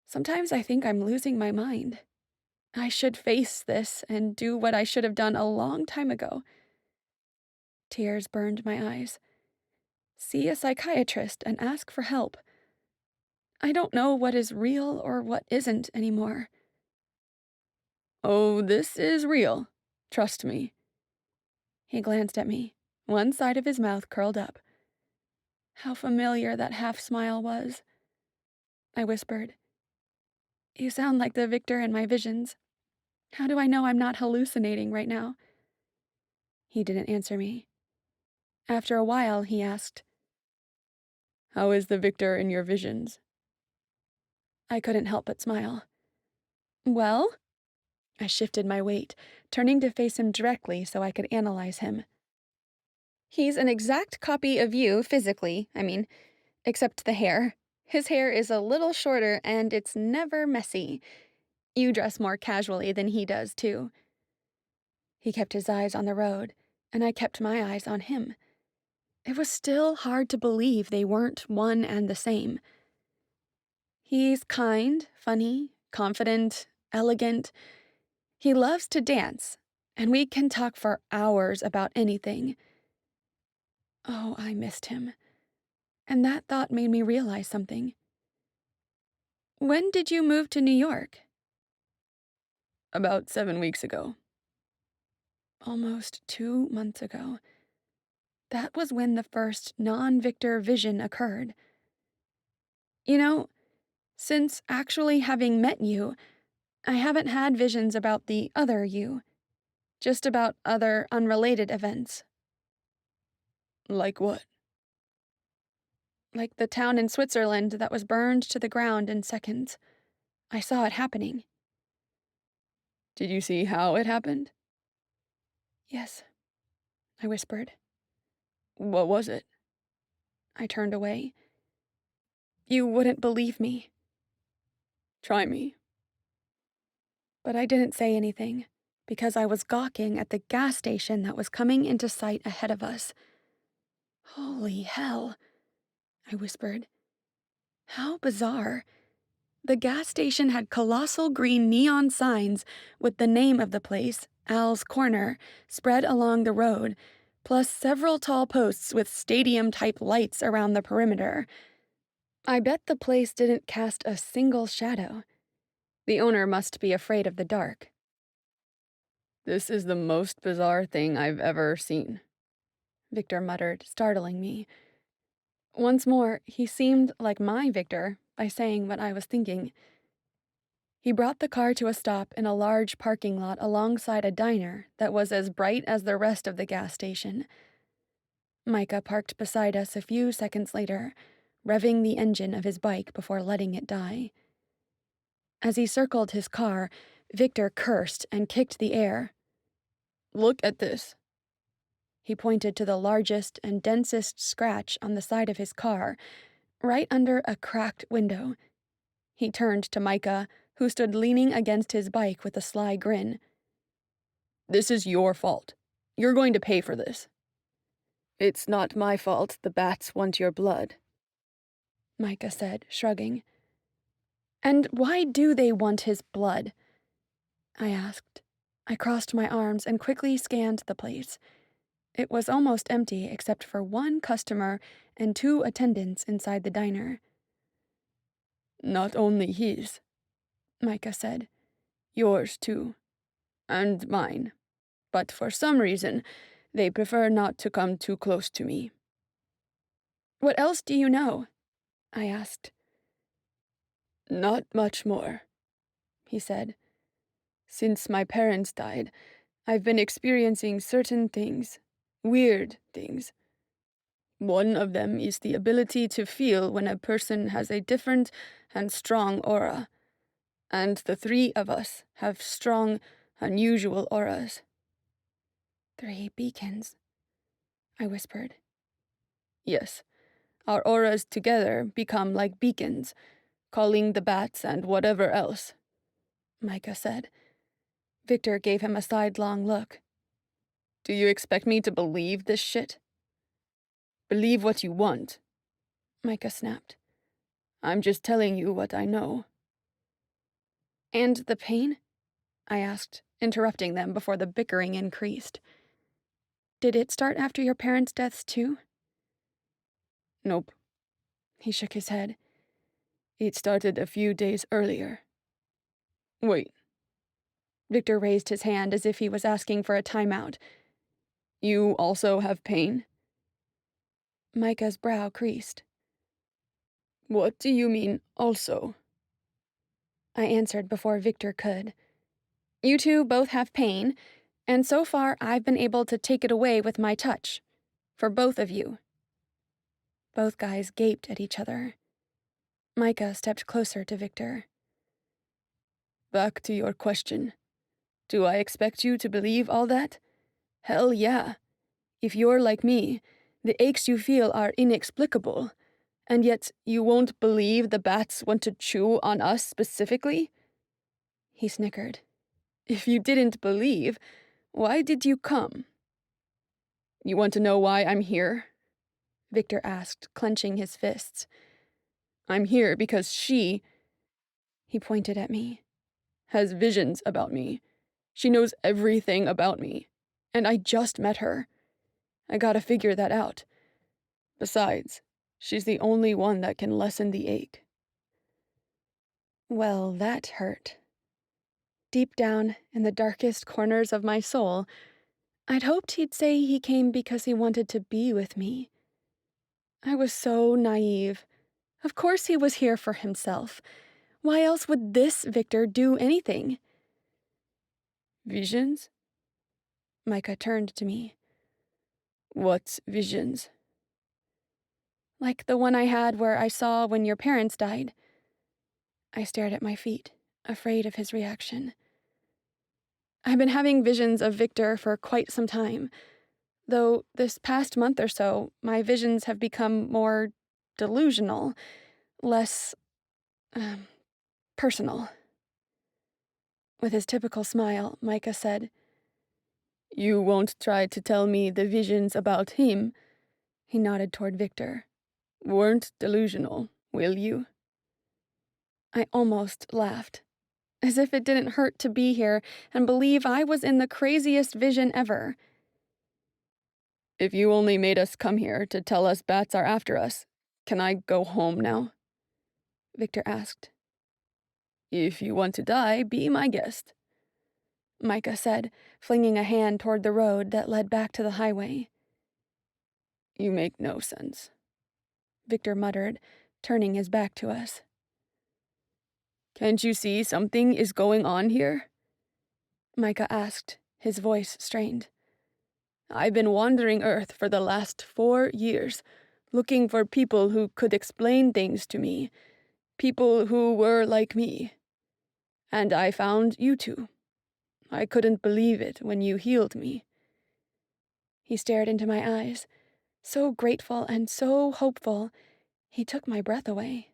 Sometimes I think I'm losing my mind. I should face this and do what I should have done a long time ago. Tears burned my eyes. See a psychiatrist and ask for help. I don't know what is real or what isn't anymore. "Oh, this is real. Trust me." He glanced at me. One side of his mouth curled up. How familiar that half-smile was. I whispered, "You sound like the Victor in my visions. How do I know I'm not hallucinating right now?" He didn't answer me. After a while, he asked, "How is the Victor in your visions?" I couldn't help but smile. "Well?" I shifted my weight, turning to face him directly so I could analyze him. "He's an exact copy of you physically, except the hair. His hair is a little shorter and it's never messy. You dress more casually than he does, too." He kept his eyes on the road, and I kept my eyes on him. It was still hard to believe they weren't one and the same. He's kind, funny, confident, elegant. He loves to dance, and we can talk for hours about anything. Oh, I missed him. And that thought made me realize something. "When did you move to New York?" "About 7 weeks ago." Almost 2 months ago. That was when the first non-Victor vision occurred. You know, since actually having met you, I haven't had visions about the other you, just about other unrelated events. Like what? Like the town in Switzerland that was burned to the ground in seconds. I saw it happening. Did you see how it happened? "Yes," I whispered. What was it? I turned away. "You wouldn't believe me." Try me. But I didn't say anything, because I was gawking at the gas station that was coming into sight ahead of us. "Holy hell," I whispered. "How bizarre." The gas station had colossal green neon signs with the name of the place, Al's Corner, spread along the road, plus several tall posts with stadium-type lights around the perimeter. I bet the place didn't cast a single shadow. The owner must be afraid of the dark. This is the most bizarre thing I've ever seen," Victor muttered, startling me. Once more, he seemed like my Victor by saying what I was thinking. He brought the car to a stop in a large parking lot alongside a diner that was as bright as the rest of the gas station. Micah parked beside us a few seconds later, revving the engine of his bike before letting it die. As he circled his car, Victor cursed and kicked the air. "Look at this." He pointed to the largest and densest scratch on the side of his car, right under a cracked window. He turned to Micah, who stood leaning against his bike with a sly grin. "This is your fault. You're going to pay for this." "It's not my fault the bats want your blood," Micah said, shrugging. "And why do they want his blood?" I asked. I crossed my arms and quickly scanned the place. It was almost empty except for one customer and 2 attendants inside the diner. "Not only his," Micah said. "yours too. And mine. But for some reason, they prefer not to come too close to me." "What else do you know?" I asked. "Not much more," he said. "Since my parents died, I've been experiencing certain things. Weird things. One of them is the ability to feel when a person has a different and strong aura. And the 3 of us have strong, unusual auras." 3 beacons, I whispered. "Yes. Our auras together become like beacons, calling the bats and whatever else," Micah said. Victor gave him a sidelong look. "Do you expect me to believe this shit?" "Believe what you want," Micah snapped. "I'm just telling you what I know." "And the pain?" I asked, interrupting them before the bickering increased. "Did it start after your parents' deaths too?" "Nope." He shook his head. "It started a few days earlier." "Wait." Victor raised his hand as if he was asking for a timeout. You also have pain? Micah's brow creased. What do you mean, also? I answered before Victor could. You two both have pain, and so far I've been able to take it away with my touch. For both of you. Both guys gaped at each other. Micah stepped closer to Victor. Back to your question. Do I expect you to believe all that? Hell yeah. If you're like me, the aches you feel are inexplicable, and yet you won't believe the bats want to chew on us specifically? He snickered. If you didn't believe, why did you come? You want to know why I'm here? Victor asked, clenching his fists. I'm here because she, he pointed at me, has visions about me. She knows everything about me, and I just met her. I gotta figure that out. Besides, she's the only one that can lessen the ache. Well, that hurt. Deep down, in the darkest corners of my soul, I'd hoped he'd say he came because he wanted to be with me. I was so naive. Of course he was here for himself. Why else would this Victor do anything? Visions? Micah turned to me. What visions? Like the one I had where I saw when your parents died. I stared at my feet, afraid of his reaction. I've been having visions of Victor for quite some time, though this past month or so, my visions have become more delusional, less, personal. With his typical smile, Micah said, You won't try to tell me the visions about him, he nodded toward Victor, weren't delusional, will you? I almost laughed, as if it didn't hurt to be here and believe I was in the craziest vision ever. If you only made us come here to tell us bats are after us, can I go home now? Victor asked. If you want to die, be my guest, Micah said, flinging a hand toward the road that led back to the highway. You make no sense, Victor muttered, turning his back to us. Can't you see something is going on here? Micah asked, his voice strained. I've been wandering Earth for the last 4 years, looking for people who could explain things to me, people who were like me. And I found you two. I couldn't believe it when you healed me. He stared into my eyes, so grateful and so hopeful, he took my breath away.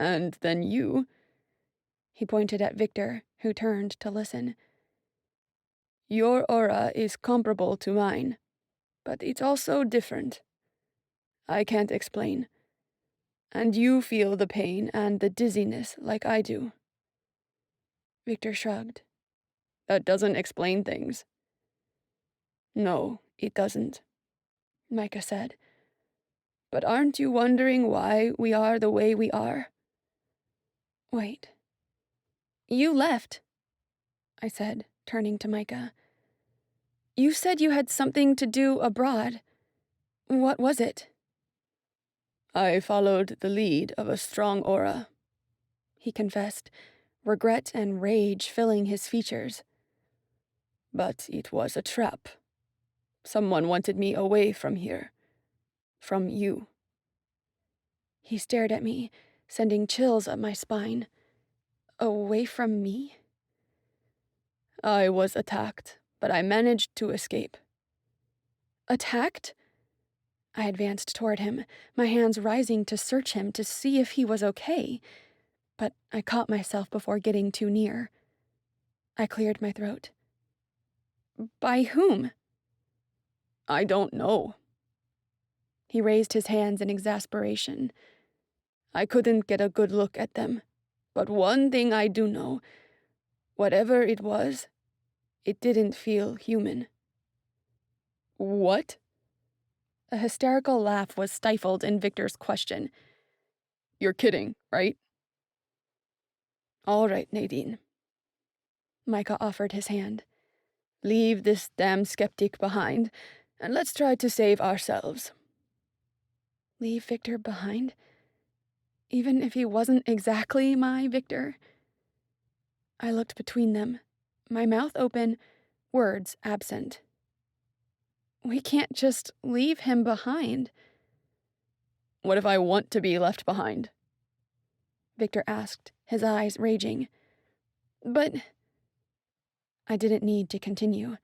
And then you, he pointed at Victor, who turned to listen. Your aura is comparable to mine, but it's also different. I can't explain. And you feel the pain and the dizziness like I do. Victor shrugged. That doesn't explain things. No, it doesn't, Micah said. But aren't you wondering why we are the way we are? Wait. You left, I said, turning to Micah. You said you had something to do abroad. What was it? I followed the lead of a strong aura, he confessed, regret and rage filling his features. But it was a trap. Someone wanted me away from here. From you. He stared at me, sending chills up my spine. Away from me? I was attacked, but I managed to escape. Attacked? I advanced toward him, my hands rising to search him to see if he was okay. But I caught myself before getting too near. I cleared my throat. By whom? I don't know. He raised his hands in exasperation. I couldn't get a good look at them. But one thing I do know. Whatever it was, it didn't feel human. What? A hysterical laugh was stifled in Victor's question. You're kidding, right? All right, Nadine. Micah offered his hand. Leave this damn skeptic behind, and let's try to save ourselves. Leave Victor behind? Even if he wasn't exactly my Victor? I looked between them, my mouth open, words absent. We can't just leave him behind. What if I want to be left behind? Victor asked, his eyes raging. But I didn't need to continue.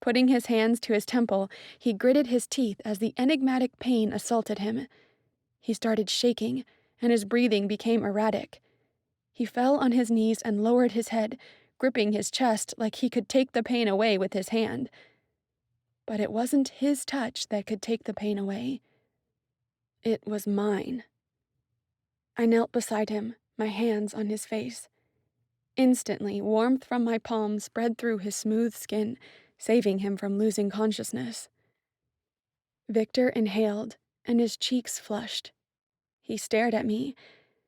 Putting his hands to his temple, he gritted his teeth as the enigmatic pain assaulted him. He started shaking, and his breathing became erratic. He fell on his knees and lowered his head, gripping his chest like he could take the pain away with his hand. But it wasn't his touch that could take the pain away. It was mine. I knelt beside him, my hands on his face. Instantly, warmth from my palm spread through his smooth skin, saving him from losing consciousness. Victor inhaled, and his cheeks flushed. He stared at me,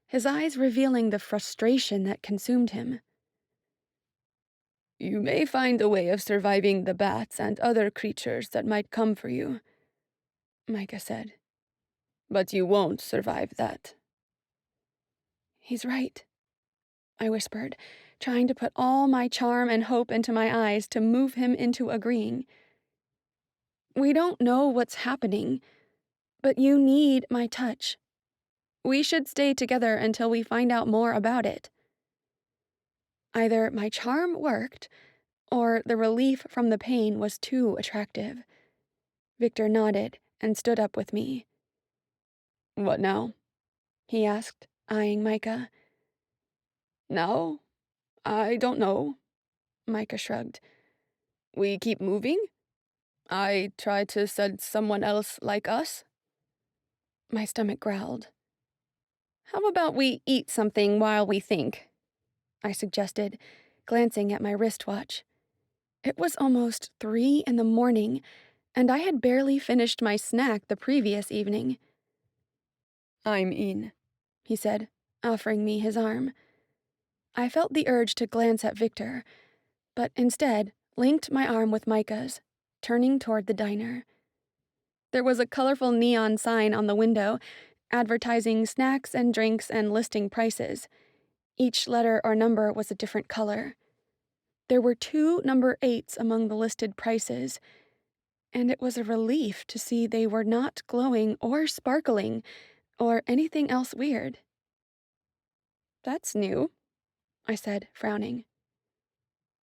his eyes revealing the frustration that consumed him. You may find a way of surviving the bats and other creatures that might come for you, Micah said. But you won't survive that. He's right, I whispered, trying to put all my charm and hope into my eyes to move him into agreeing. We don't know what's happening, but you need my touch. We should stay together until we find out more about it. Either my charm worked, or the relief from the pain was too attractive. Victor nodded and stood up with me. What now? He asked, eyeing Micah. Now? I don't know. Micah shrugged. We keep moving? I try to send someone else like us? My stomach growled. How about we eat something while we think? I suggested, glancing at my wristwatch. It was almost 3 a.m, and I had barely finished my snack the previous evening. I'm in, he said, offering me his arm. I felt the urge to glance at Victor, but instead linked my arm with Micah's, turning toward the diner. There was a colorful neon sign on the window, advertising snacks and drinks and listing prices. Each letter or number was a different color. There were 2 number 8s among the listed prices, and it was a relief to see they were not glowing or sparkling or anything else weird. That's new, I said, frowning.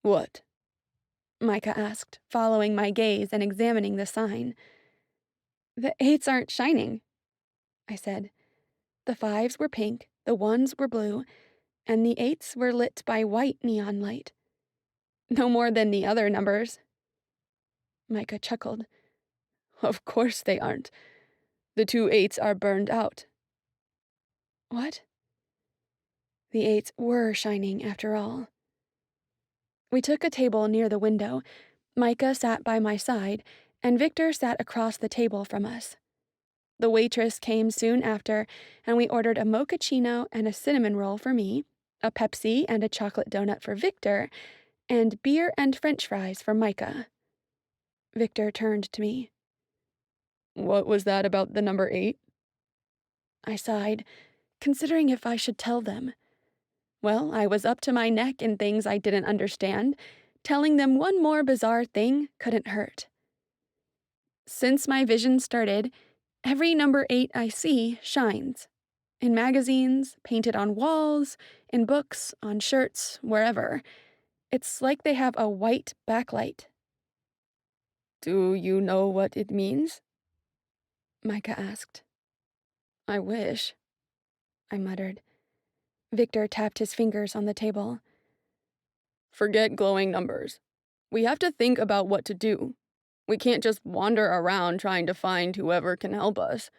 What? Micah asked, following my gaze and examining the sign. The 8s aren't shining, I said. The 5s were pink, the 1s were blue, and the 8s were lit by white neon light. No more than the other numbers. Micah chuckled. Of course they aren't. The 2 8s are burned out. What? The 8s were shining after all. We took a table near the window. Micah sat by my side, and Victor sat across the table from us. The waitress came soon after, and we ordered a mochaccino and a cinnamon roll for me, a Pepsi and a chocolate donut for Victor, and beer and French fries for Micah. Victor turned to me. What was that about the number 8? I sighed, considering if I should tell them. Well, I was up to my neck in things I didn't understand. Telling them one more bizarre thing couldn't hurt. Since my vision started, every number 8 I see shines. In magazines, painted on walls, in books, on shirts, wherever. It's like they have a white backlight. Do you know what it means? Micah asked. I wish, I muttered. Victor tapped his fingers on the table. Forget glowing numbers. We have to think about what to do. We can't just wander around trying to find whoever can help us.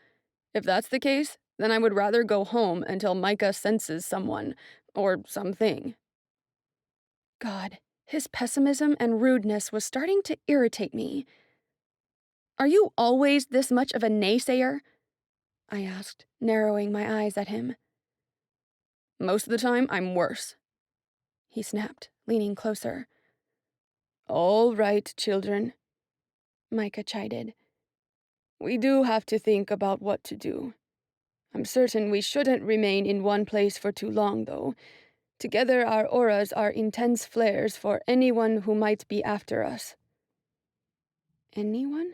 If that's the case, then I would rather go home until Micah senses someone, or something. God, his pessimism and rudeness was starting to irritate me. Are you always this much of a naysayer? I asked, narrowing my eyes at him. Most of the time, I'm worse, he snapped, leaning closer. All right, children, Micah chided. We do have to think about what to do. I'm certain we shouldn't remain in one place for too long, though. Together, our auras are intense flares for anyone who might be after us. Anyone?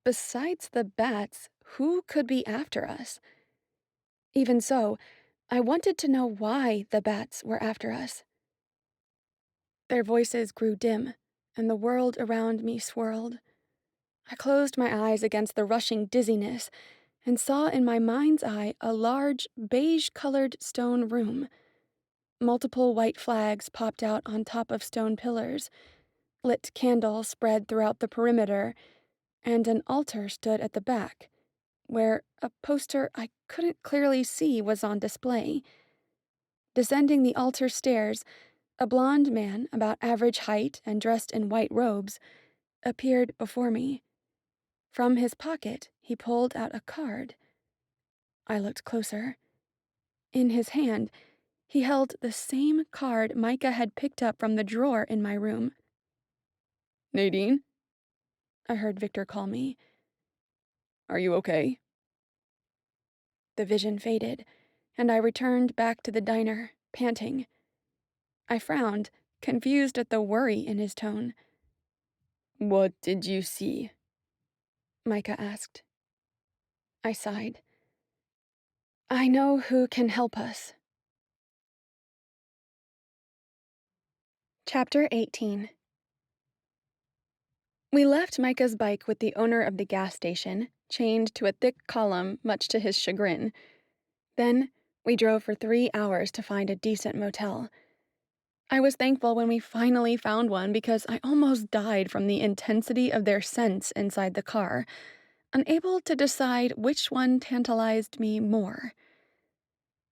Besides the bats, who could be after us? Even so, I wanted to know why the bats were after us. Their voices grew dim, and the world around me swirled. I closed my eyes against the rushing dizziness and saw in my mind's eye a large, beige-colored stone room. Multiple white flags popped out on top of stone pillars, lit candles spread throughout the perimeter, and an altar stood at the back, where a poster I couldn't clearly see was on display. Descending the altar stairs, a blond man, about average height and dressed in white robes, appeared before me. From his pocket, he pulled out a card. I looked closer. In his hand, he held the same card Micah had picked up from the drawer in my room. Nadine, I heard Victor call me. are you okay? The vision faded, and I returned back to the diner, panting. I frowned, confused at the worry in his tone. What did you see? Micah asked. I sighed. I know who can help us. Chapter 18. We left Micah's bike with the owner of the gas station, chained to a thick column, much to his chagrin. Then we drove for 3 hours to find a decent motel. I was thankful when we finally found one because I almost died from the intensity of their scents inside the car, unable to decide which one tantalized me more.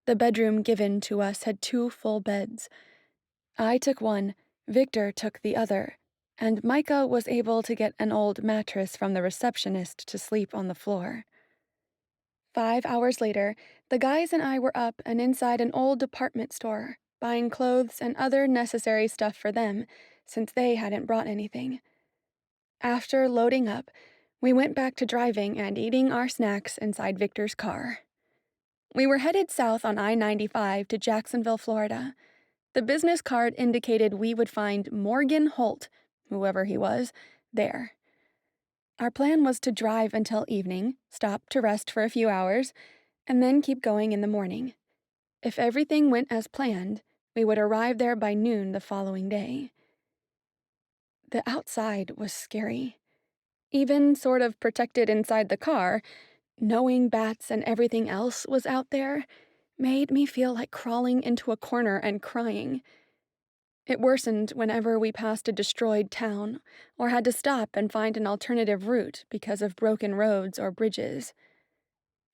The bedroom given to us had 2 full beds. I took one, Victor took the other, and Micah was able to get an old mattress from the receptionist to sleep on the floor. 5 hours later, the guys and I were up and inside an old department store, buying clothes and other necessary stuff for them, since they hadn't brought anything. After loading up, we went back to driving and eating our snacks inside Victor's car. We were headed south on I-95 to Jacksonville, Florida. The business card indicated we would find Morgan Holt, whoever he was, there. Our plan was to drive until evening, stop to rest for a few hours, and then keep going in the morning. If everything went as planned, we would arrive there by noon the following day. The outside was scary. Even sort of protected inside the car, knowing bats and everything else was out there made me feel like crawling into a corner and crying. It worsened whenever we passed a destroyed town or had to stop and find an alternative route because of broken roads or bridges.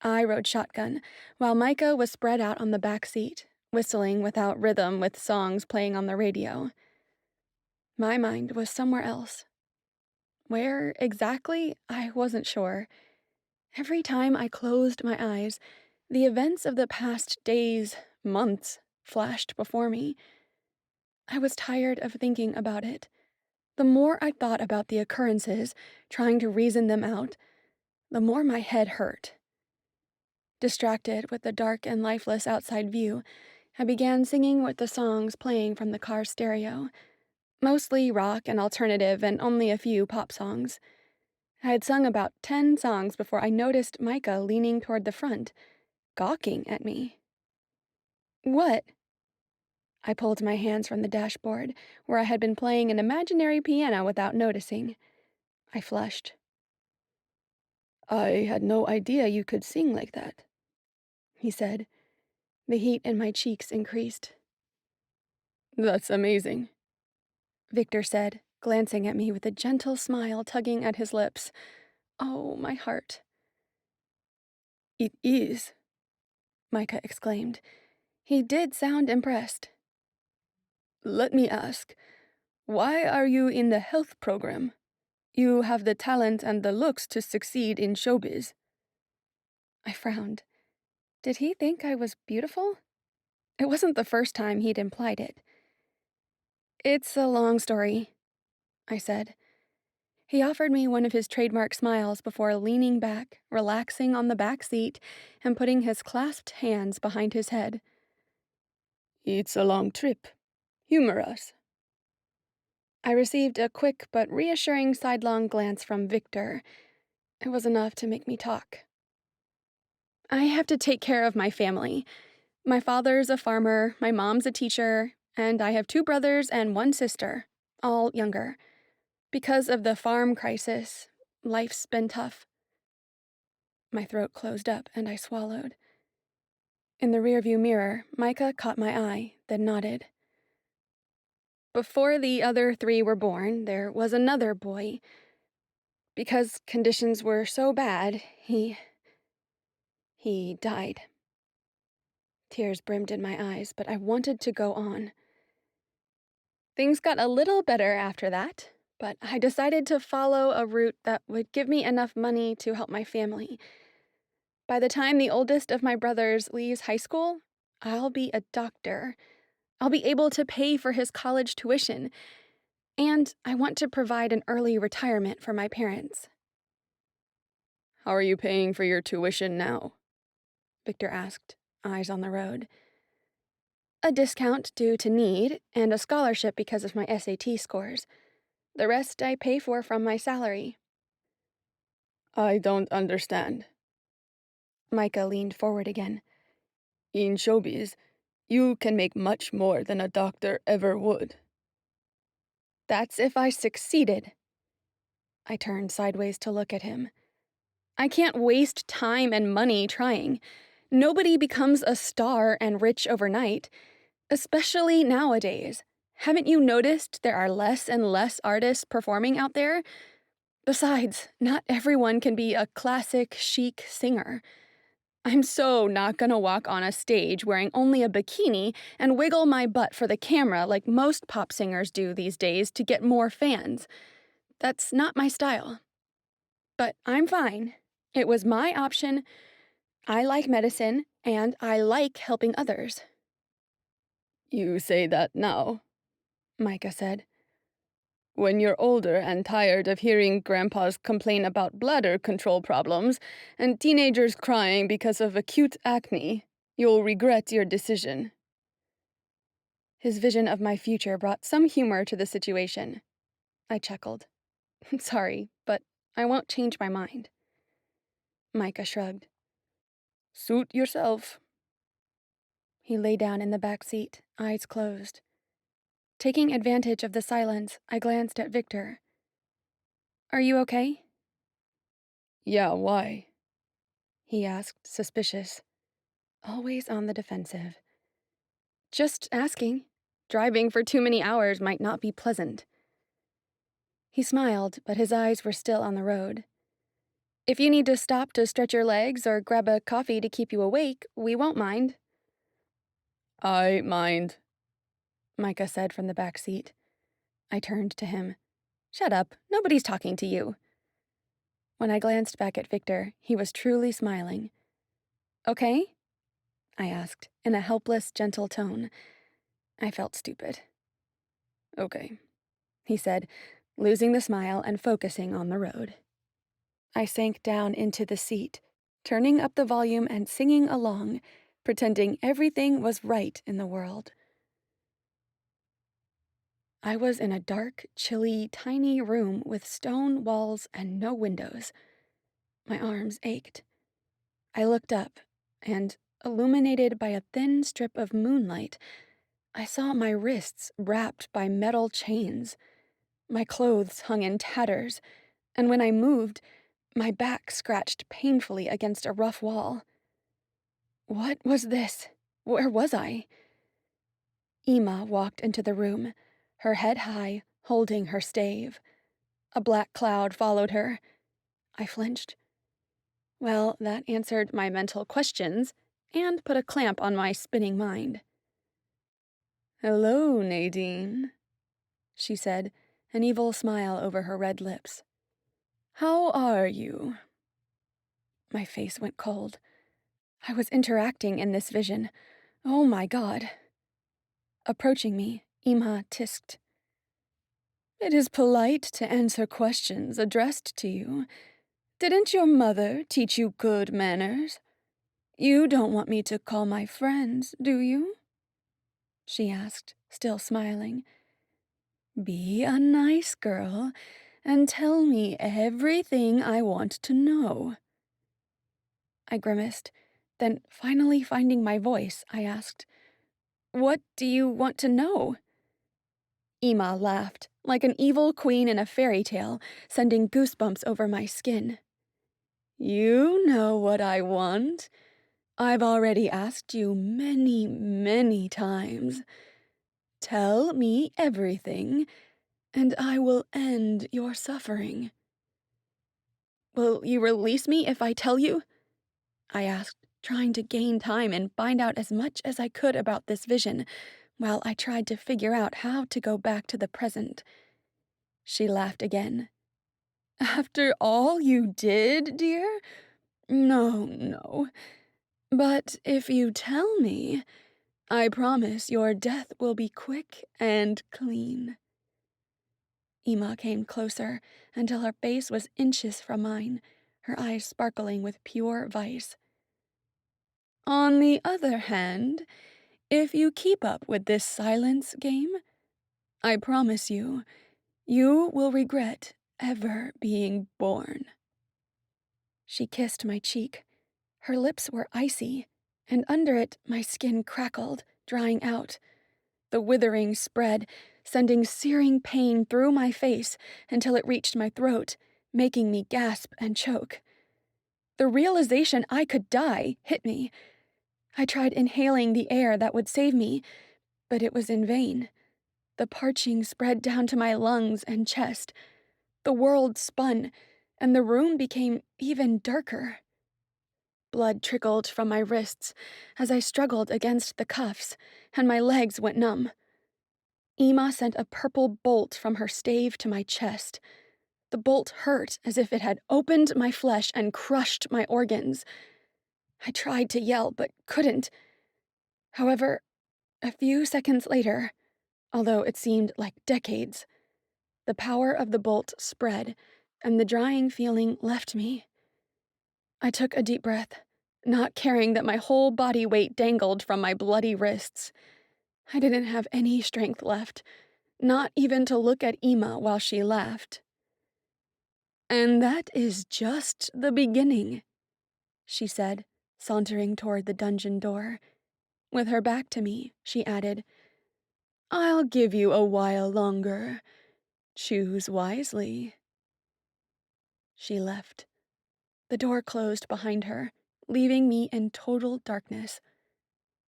I rode shotgun, while Micah was spread out on the back seat, whistling without rhythm with songs playing on the radio. My mind was somewhere else. Where exactly, I wasn't sure. Every time I closed my eyes, the events of the past days, months, flashed before me. I was tired of thinking about it. The more I thought about the occurrences, trying to reason them out, the more my head hurt. Distracted with the dark and lifeless outside view, I began singing with the songs playing from the car stereo, mostly rock and alternative and only a few pop songs. I had sung about 10 songs before I noticed Micah leaning toward the front, gawking at me. What? I pulled my hands from the dashboard, where I had been playing an imaginary piano without noticing. I flushed. I had no idea you could sing like that, He said. The heat in my cheeks increased. That's amazing, Victor said, glancing at me with a gentle smile tugging at his lips. Oh, my heart. It is, Micah exclaimed. He did sound impressed. Let me ask, why are you in the health program? You have the talent and the looks to succeed in showbiz. I frowned. Did he think I was beautiful? It wasn't the first time he'd implied it. It's a long story, I said. He offered me one of his trademark smiles before leaning back, relaxing on the back seat, and putting his clasped hands behind his head. It's a long trip. Humor us. I received a quick but reassuring sidelong glance from Victor. It was enough to make me talk. I have to take care of my family. My father's a farmer, my mom's a teacher, and I have 2 brothers and 1 sister, all younger. Because of the farm crisis, life's been tough. My throat closed up and I swallowed. In the rearview mirror, Micah caught my eye, then nodded. Before the other 3 were born, there was another boy. Because conditions were so bad, he died. Tears brimmed in my eyes, but I wanted to go on. Things got a little better after that, but I decided to follow a route that would give me enough money to help my family. By the time the oldest of my brothers leaves high school, I'll be a doctor. I'll be able to pay for his college tuition, and I want to provide an early retirement for my parents. How are you paying for your tuition now? Victor asked, eyes on the road. A discount due to need, and a scholarship because of my SAT scores. The rest I pay for from my salary. I don't understand. Micah leaned forward again. In showbiz, you can make much more than a doctor ever would. That's if I succeeded. I turned sideways to look at him. I can't waste time and money trying. Nobody becomes a star and rich overnight, especially nowadays. Haven't you noticed there are less and less artists performing out there? Besides, not everyone can be a classic, chic singer. I'm so not gonna walk on a stage wearing only a bikini and wiggle my butt for the camera like most pop singers do these days to get more fans. That's not my style. But I'm fine. It was my option. I like medicine, and I like helping others. You say that now. Micah said. When you're older and tired of hearing grandpas complain about bladder control problems and teenagers crying because of acute acne, you'll regret your decision. His vision of my future brought some humor to the situation. I chuckled. Sorry, but I won't change my mind. Micah shrugged. Suit yourself. He lay down in the back seat, eyes closed. Taking advantage of the silence, I glanced at Victor. Are you okay? Yeah, why? He asked, suspicious. Always on the defensive. Just asking. Driving for too many hours might not be pleasant. He smiled, but his eyes were still on the road. If you need to stop to stretch your legs or grab a coffee to keep you awake, we won't mind. I mind, Micah said from the back seat. I turned to him. Shut up, nobody's talking to you. When I glanced back at Victor, he was truly smiling. Okay? I asked, in a helpless, gentle tone. I felt stupid. Okay, he said, losing the smile and focusing on the road. I sank down into the seat, turning up the volume and singing along, pretending everything was right in the world. I was in a dark, chilly, tiny room with stone walls and no windows. My arms ached. I looked up, and, illuminated by a thin strip of moonlight, I saw my wrists wrapped by metal chains. My clothes hung in tatters, and when I moved, my back scratched painfully against a rough wall. What was this? Where was I? Emma walked into the room, her head high, holding her stave. A black cloud followed her. I flinched. Well, that answered my mental questions and put a clamp on my spinning mind. Hello, Nadine, she said, an evil smile over her red lips. How are you? My face went cold. I was interacting in this vision. Oh my God. Approaching me, Emma tisked. It is polite to answer questions addressed to you. Didn't your mother teach you good manners? You don't want me to call my friends, do you? She asked, still smiling. Be a nice girl and tell me everything I want to know. I grimaced. Then, finally finding my voice, I asked, What do you want to know? Ema laughed, like an evil queen in a fairy tale, sending goosebumps over my skin. You know what I want. I've already asked you many, many times. Tell me everything, and I will end your suffering. Will you release me if I tell you? I asked, trying to gain time and find out as much as I could about this vision, while I tried to figure out how to go back to the present. She laughed again. After all you did, dear? No, no. But if you tell me, I promise your death will be quick and clean. Ema came closer until her face was inches from mine, her eyes sparkling with pure vice. On the other hand, if you keep up with this silence game, I promise you, you will regret ever being born. She kissed my cheek. Her lips were icy, and under it my skin crackled, drying out. The withering spread, sending searing pain through my face until it reached my throat, making me gasp and choke. The realization I could die hit me. I tried inhaling the air that would save me, but it was in vain. The parching spread down to my lungs and chest. The world spun, and the room became even darker. Blood trickled from my wrists as I struggled against the cuffs, and my legs went numb. Ema sent a purple bolt from her stave to my chest. The bolt hurt as if it had opened my flesh and crushed my organs. I tried to yell, but couldn't. However, a few seconds later, although it seemed like decades, the power of the bolt spread, and the drying feeling left me. I took a deep breath, not caring that my whole body weight dangled from my bloody wrists. I didn't have any strength left, not even to look at Ema while she laughed. And that is just the beginning, she said, sauntering toward the dungeon door. With her back to me, she added, I'll give you a while longer. Choose wisely. She left. The door closed behind her, leaving me in total darkness.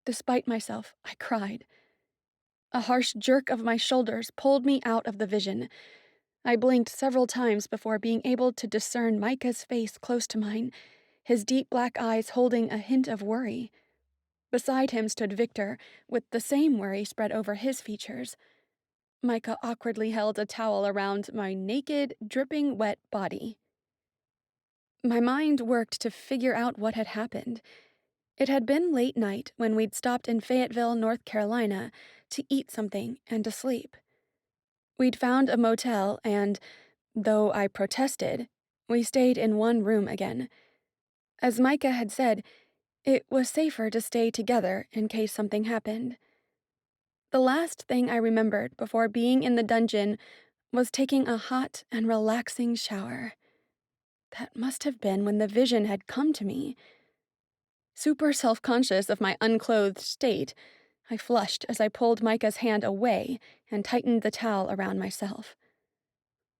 Despite myself, I cried. A harsh jerk of my shoulders pulled me out of the vision. I blinked several times before being able to discern Micah's face close to mine, his deep black eyes holding a hint of worry. Beside him stood Victor, with the same worry spread over his features. Micah awkwardly held a towel around my naked, dripping wet body. My mind worked to figure out what had happened. It had been late night when we'd stopped in Fayetteville, North Carolina, to eat something and to sleep. We'd found a motel and, though I protested, we stayed in one room again. As Micah had said, it was safer to stay together in case something happened. The last thing I remembered before being in the dungeon was taking a hot and relaxing shower. That must have been when the vision had come to me. Super self-conscious of my unclothed state, I flushed as I pulled Micah's hand away and tightened the towel around myself.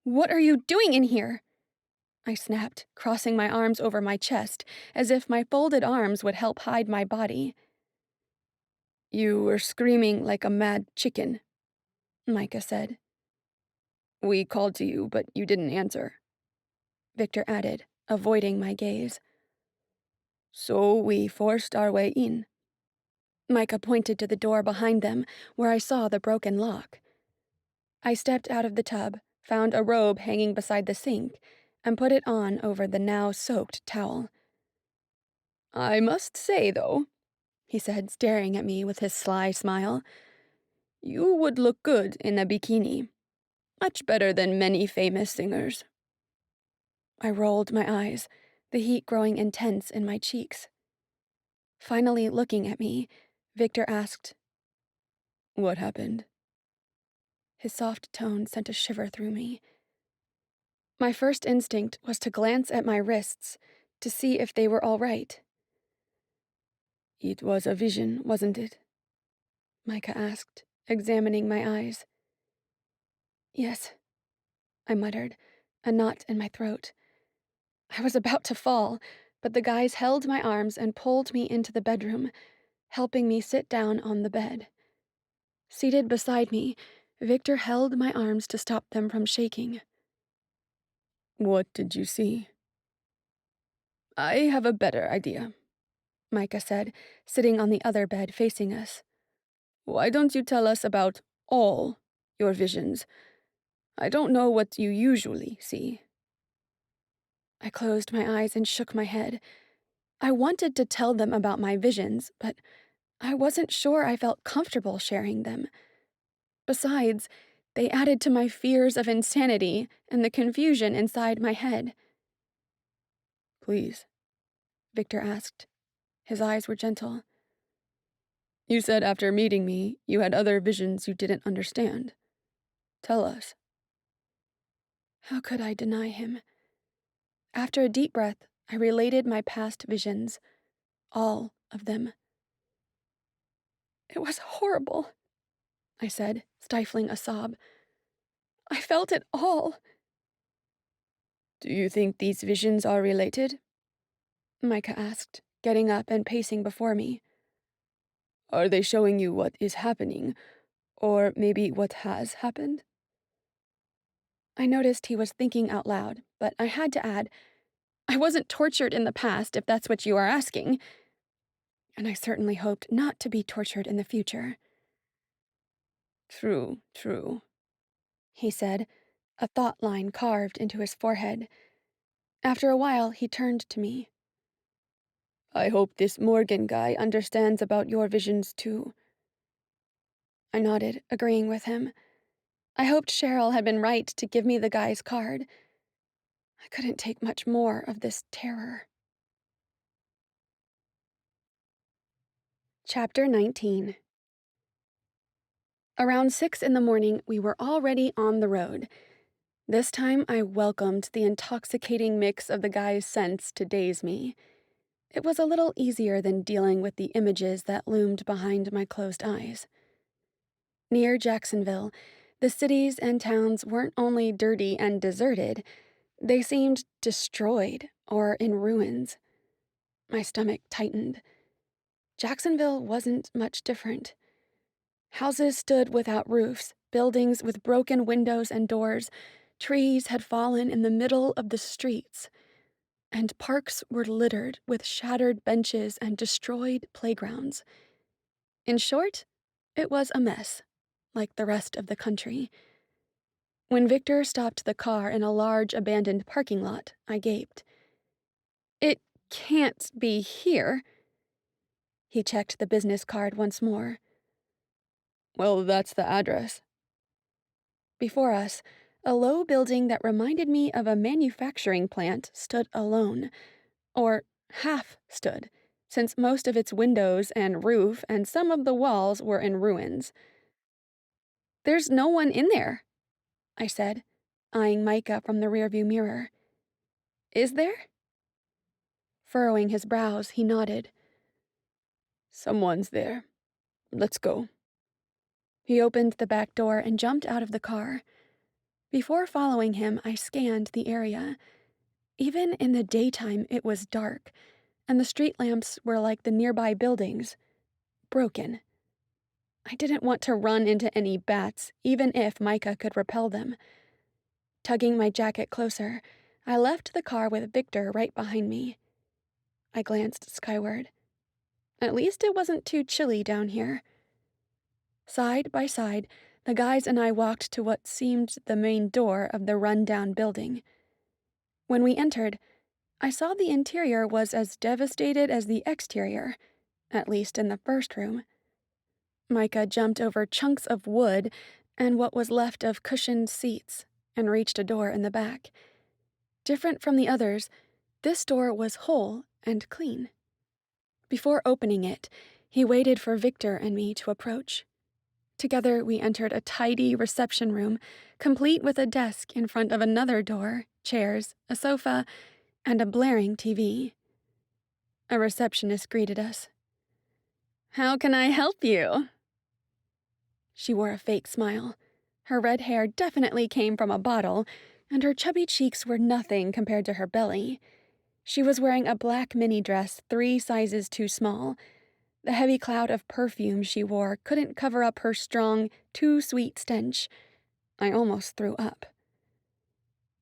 What are you doing in here? I snapped, crossing my arms over my chest, as if my folded arms would help hide my body. You were screaming like a mad chicken, Micah said. We called to you, but you didn't answer, Victor added, avoiding my gaze. So we forced our way in. Micah pointed to the door behind them, where I saw the broken lock. I stepped out of the tub, found a robe hanging beside the sink, and put it on over the now soaked towel. I must say, though, he said, staring at me with his sly smile, you would look good in a bikini. Much better than many famous singers. I rolled my eyes, the heat growing intense in my cheeks. Finally looking at me, Victor asked, What happened? His soft tone sent a shiver through me. My first instinct was to glance at my wrists to see if they were all right. It was a vision, wasn't it? Micah asked, examining my eyes. Yes, I muttered, a knot in my throat. I was about to fall, but the guys held my arms and pulled me into the bedroom, helping me sit down on the bed. Seated beside me, Victor held my arms to stop them from shaking. What did you see? I have a better idea, Micah said, sitting on the other bed facing us. Why don't you tell us about all your visions? I don't know what you usually see. I closed my eyes and shook my head. I wanted to tell them about my visions, but I wasn't sure I felt comfortable sharing them. Besides, they added to my fears of insanity and the confusion inside my head. Please, Victor asked. His eyes were gentle. You said after meeting me, you had other visions you didn't understand. Tell us. How could I deny him? After a deep breath, I related my past visions. All of them. It was horrible, I said, stifling a sob. I felt it all. Do you think these visions are related? Micah asked, getting up and pacing before me. Are they showing you what is happening, or maybe what has happened? I noticed he was thinking out loud, but I had to add, I wasn't tortured in the past, if that's what you are asking. And I certainly hoped not to be tortured in the future. True, He said, a thought line carved into his forehead. After a while, he turned to me. I hope this Morgan guy understands about your visions too. I nodded, agreeing with him. I hoped Cheryl had been right to give me the guy's card. I couldn't take much more of this terror. Chapter 19. Around 6 in the morning, we were already on the road. This time, I welcomed the intoxicating mix of the guy's scents to daze me. It was a little easier than dealing with the images that loomed behind my closed eyes. Near Jacksonville, the cities and towns weren't only dirty and deserted, they seemed destroyed or in ruins. My stomach tightened. Jacksonville wasn't much different. Houses stood without roofs, buildings with broken windows and doors, trees had fallen in the middle of the streets, and parks were littered with shattered benches and destroyed playgrounds. In short, it was a mess, like the rest of the country. When Victor stopped the car in a large abandoned parking lot, I gaped. It can't be here. He checked the business card once more. Well, that's the address. Before us, a low building that reminded me of a manufacturing plant stood alone, or half stood, since most of its windows and roof and some of the walls were in ruins. There's no one in there, I said, eyeing Micah from the rearview mirror. Is there? Furrowing his brows, he nodded. Someone's there. Let's go. He opened the back door and jumped out of the car. Before following him, I scanned the area. Even in the daytime, it was dark, and the street lamps were like the nearby buildings, broken. I didn't want to run into any bats, even if Micah could repel them. Tugging my jacket closer, I left the car with Victor right behind me. I glanced skyward. At least it wasn't too chilly down here. Side by side, the guys and I walked to what seemed the main door of the run-down building. When we entered, I saw the interior was as devastated as the exterior, at least in the first room. Micah jumped over chunks of wood and what was left of cushioned seats, and reached a door in the back. Different from the others, this door was whole and clean. Before opening it, he waited for Victor and me to approach. Together, we entered a tidy reception room, complete with a desk in front of another door, chairs, a sofa, and a blaring TV. A receptionist greeted us. "How can I help you?" She wore a fake smile. Her red hair definitely came from a bottle, and her chubby cheeks were nothing compared to her belly. She was wearing a black mini dress 3 sizes too small. The heavy cloud of perfume she wore couldn't cover up her strong, too sweet stench. I almost threw up.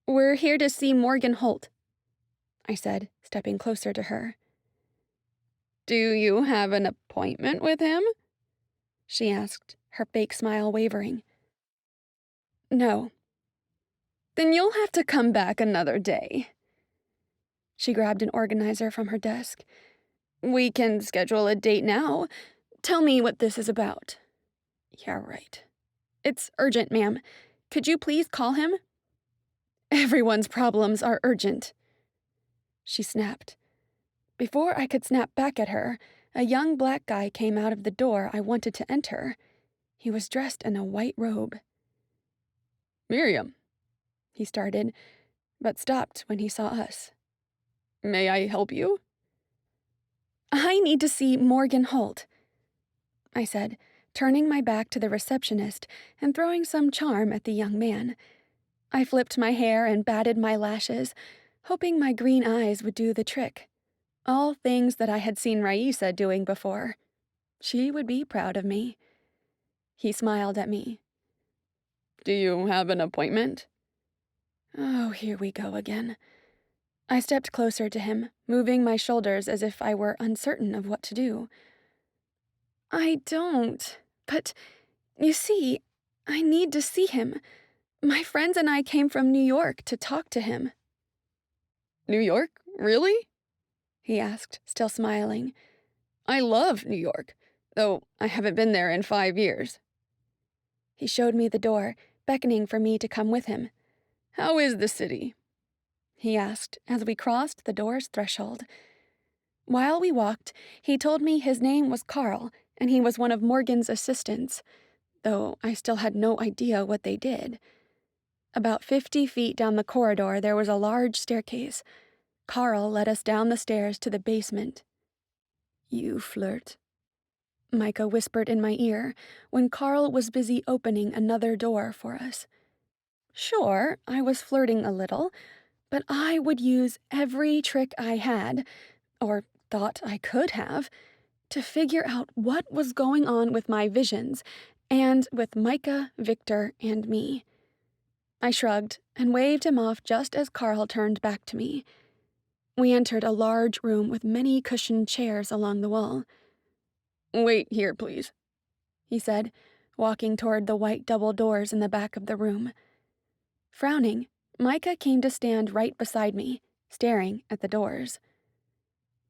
"We're here to see Morgan Holt," I said, stepping closer to her. "Do you have an appointment with him?" she asked, her fake smile wavering. "No." "Then you'll have to come back another day." She grabbed an organizer from her desk. "We can schedule a date now. Tell me what this is about." "Yeah, right." "It's urgent, ma'am. Could you please call him?" "Everyone's problems are urgent," she snapped. Before I could snap back at her, a young black guy came out of the door I wanted to enter. He was dressed in a white robe. "Miriam," he started, but stopped when he saw us. "May I help you?" "I need to see Morgan Holt," I said, turning my back to the receptionist and throwing some charm at the young man. I flipped my hair and batted my lashes, hoping my green eyes would do the trick. All things that I had seen Raisa doing before. She would be proud of me. He smiled at me. "Do you have an appointment?" Oh, here we go again. I stepped closer to him, moving my shoulders as if I were uncertain of what to do. "I don't, but you see, I need to see him. My friends and I came from New York to talk to him." "New York? Really?" he asked, still smiling. "I love New York, though I haven't been there in 5 years." He showed me the door, beckoning for me to come with him. "How is the city?" he asked as we crossed the door's threshold. While we walked, he told me his name was Carl, and he was one of Morgan's assistants, though I still had no idea what they did. About 50 feet down the corridor, there was a large staircase. Carl led us down the stairs to the basement. "You flirt," Micah whispered in my ear when Carl was busy opening another door for us. Sure, I was flirting a little, but I would use every trick I had, or thought I could have, to figure out what was going on with my visions, and with Micah, Victor, and me. I shrugged and waved him off just as Carl turned back to me. We entered a large room with many cushioned chairs along the wall. "Wait here, please," he said, walking toward the white double doors in the back of the room. Frowning, Micah came to stand right beside me, staring at the doors.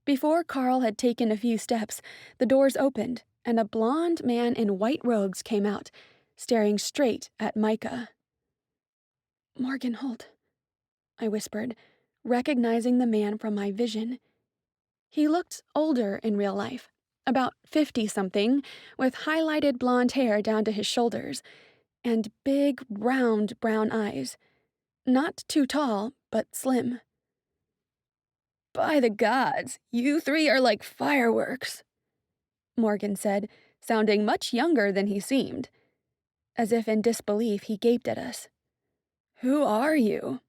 Before Carl had taken a few steps, the doors opened, and a blond man in white robes came out, staring straight at Micah. "Morgan Holt," I whispered, recognizing the man from my vision. He looked older in real life, about 50-something, with highlighted blonde hair down to his shoulders, and big, round brown eyes. Not too tall, but slim. "By the gods, you 3 are like fireworks," Morgan said, sounding much younger than he seemed. As if in disbelief, he gaped at us. "Who are you?"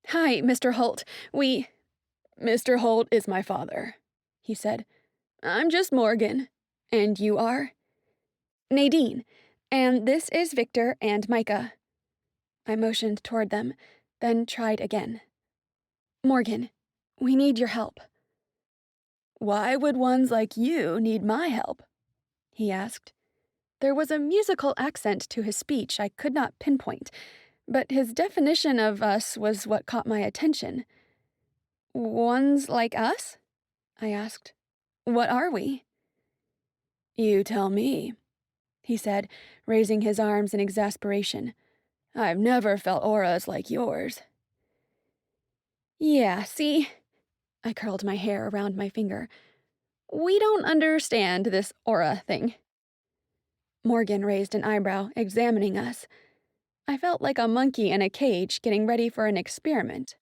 "Hi, Mr. Holt. Mr. Holt is my father," he said. "I'm just Morgan. And you are?" "Nadine. And this is Victor and Micah." I motioned toward them, then tried again. "Morgan, we need your help." "Why would ones like you need my help?" he asked. There was a musical accent to his speech I could not pinpoint, but his definition of us was what caught my attention. "Ones like us?" I asked. "What are we?" "You tell me." he said, raising his arms in exasperation. I've never felt auras like yours. Yeah, see? I curled my hair around my finger. We don't understand this aura thing. Morgan raised an eyebrow, examining us. I felt like a monkey in a cage getting ready for an experiment.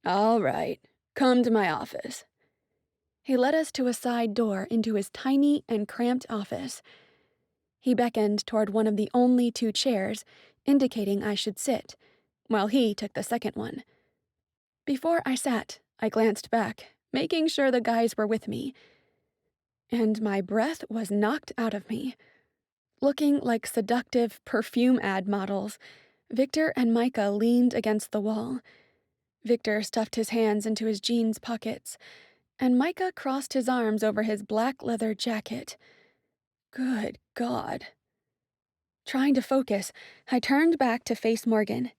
All right, come to my office. He led us to a side door into his tiny and cramped office. He beckoned toward one of the only 2 chairs, indicating I should sit, while he took the second one. Before I sat, I glanced back, making sure the guys were with me. And my breath was knocked out of me. Looking like seductive perfume ad models, Victor and Micah leaned against the wall. Victor stuffed his hands into his jeans pockets, and Micah crossed his arms over his black leather jacket. Good God. Trying to focus, I turned back to face Morgan.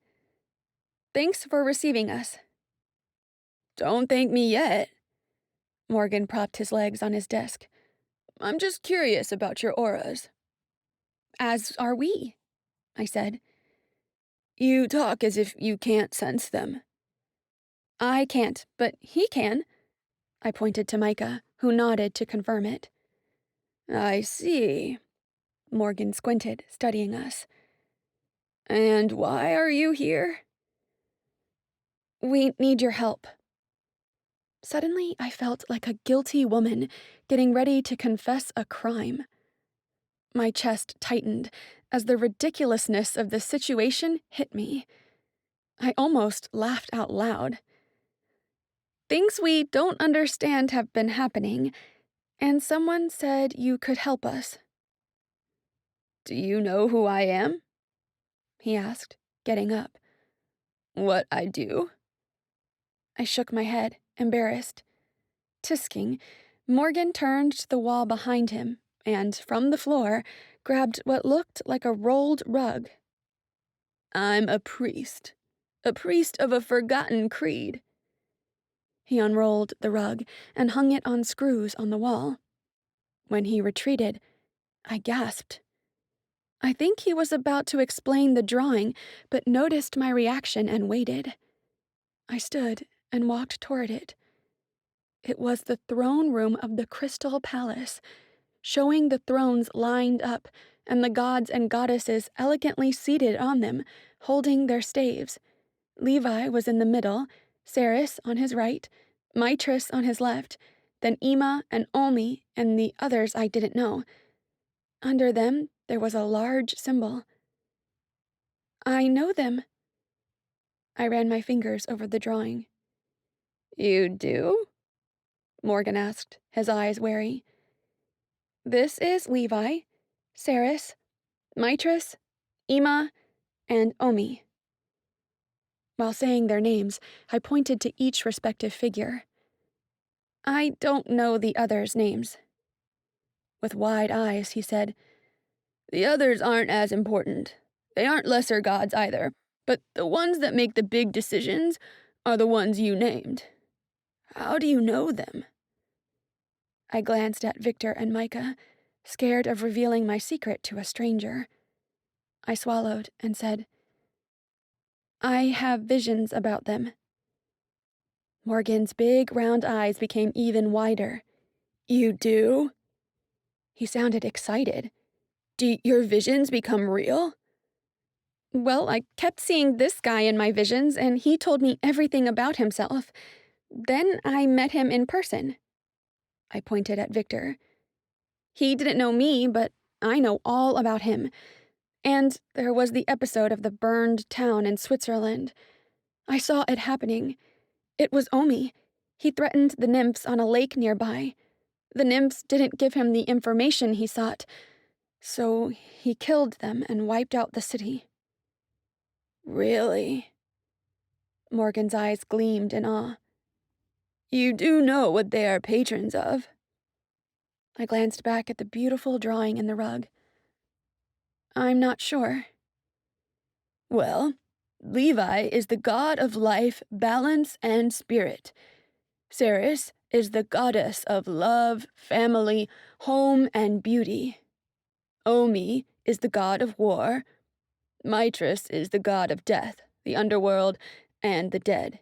Thanks for receiving us. Don't thank me yet. Morgan propped his legs on his desk. I'm just curious about your auras. As are we, I said. You talk as if you can't sense them. I can't, but he can. I pointed to Micah, who nodded to confirm it. I see. Morgan squinted, studying us. And why are you here? We need your help. Suddenly, I felt like a guilty woman getting ready to confess a crime. My chest tightened as the ridiculousness of the situation hit me. I almost laughed out loud. Things we don't understand have been happening, and someone said you could help us. Do you know who I am? He asked, getting up. What I do? I shook my head, embarrassed. Tisking, Morgan turned to the wall behind him and, from the floor, grabbed what looked like a rolled rug. I'm a priest of a forgotten creed. He unrolled the rug and hung it on screws on the wall. When he retreated, I gasped. I think he was about to explain the drawing, but noticed my reaction and waited. I stood and walked toward it. It was the throne room of the Crystal Palace, showing the thrones lined up and the gods and goddesses elegantly seated on them, holding their staves. Levi was in the middle, Ceres on his right, Mithras on his left, then Ima and Omi and the others I didn't know. Under them, there was a large symbol. I know them. I ran my fingers over the drawing. You do? Morgan asked, his eyes wary. This is Levi, Ceres, Mithras, Ima, and Omi. While saying their names, I pointed to each respective figure. I don't know the others' names. With wide eyes, he said, The others aren't as important. They aren't lesser gods either, but the ones that make the big decisions are the ones you named. How do you know them? I glanced at Victor and Micah, scared of revealing my secret to a stranger. I swallowed and said, I have visions about them. Morgan's big, round eyes became even wider. You do? He sounded excited. Do your visions become real? Well, I kept seeing this guy in my visions, and he told me everything about himself. Then I met him in person. I pointed at Victor. He didn't know me, but I know all about him. And there was the episode of the burned town in Switzerland. I saw it happening. It was Omi. He threatened the nymphs on a lake nearby. The nymphs didn't give him the information he sought, so he killed them and wiped out the city. Really? Morgan's eyes gleamed in awe. You do know what they are patrons of? I glanced back at the beautiful drawing in the rug. I'm not sure. Well, Levi is the god of life, balance, and spirit. Ceres is the goddess of love, family, home, and beauty. Omi is the god of war. Mitris is the god of death, the underworld, and the dead.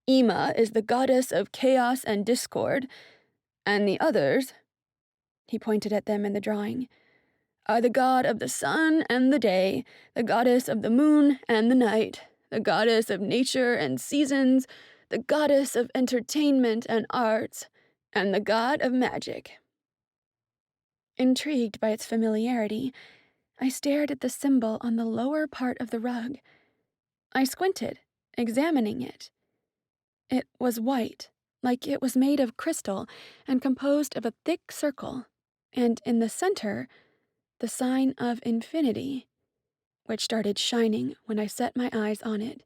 Ima is the goddess of chaos and discord, and the others, he pointed at them in the drawing, are the god of the sun and the day, the goddess of the moon and the night, the goddess of nature and seasons, the goddess of entertainment and arts, and the god of magic. Intrigued by its familiarity, I stared at the symbol on the lower part of the rug. I squinted, examining it. It was white, like it was made of crystal and composed of a thick circle, and in the center, the sign of infinity, which started shining when I set my eyes on it.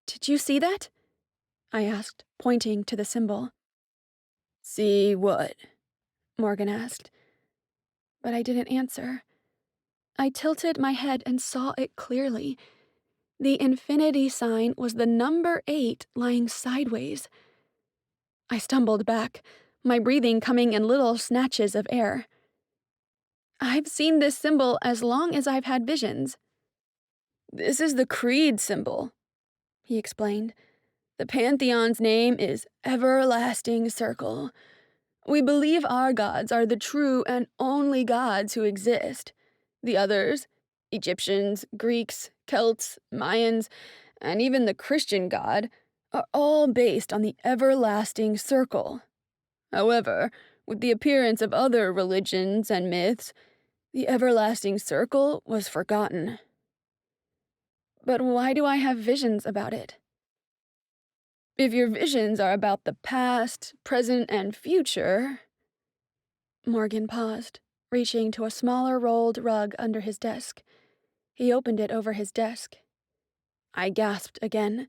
"Did you see that?" I asked, pointing to the symbol. "See what?" Morgan asked. But I didn't answer. I tilted my head and saw it clearly. The infinity sign was the number 8 lying sideways. I stumbled back, my breathing coming in little snatches of air. "I've seen this symbol as long as I've had visions." "This is the creed symbol," he explained. "The Pantheon's name is Everlasting Circle. We believe our gods are the true and only gods who exist. The others, Egyptians, Greeks, Celts, Mayans, and even the Christian God, are all based on the everlasting circle. However, with the appearance of other religions and myths, the everlasting circle was forgotten." "But why do I have visions about it?" "If your visions are about the past, present, and future—" Morgan paused, reaching to a smaller rolled rug under his desk. He opened it over his desk. I gasped again.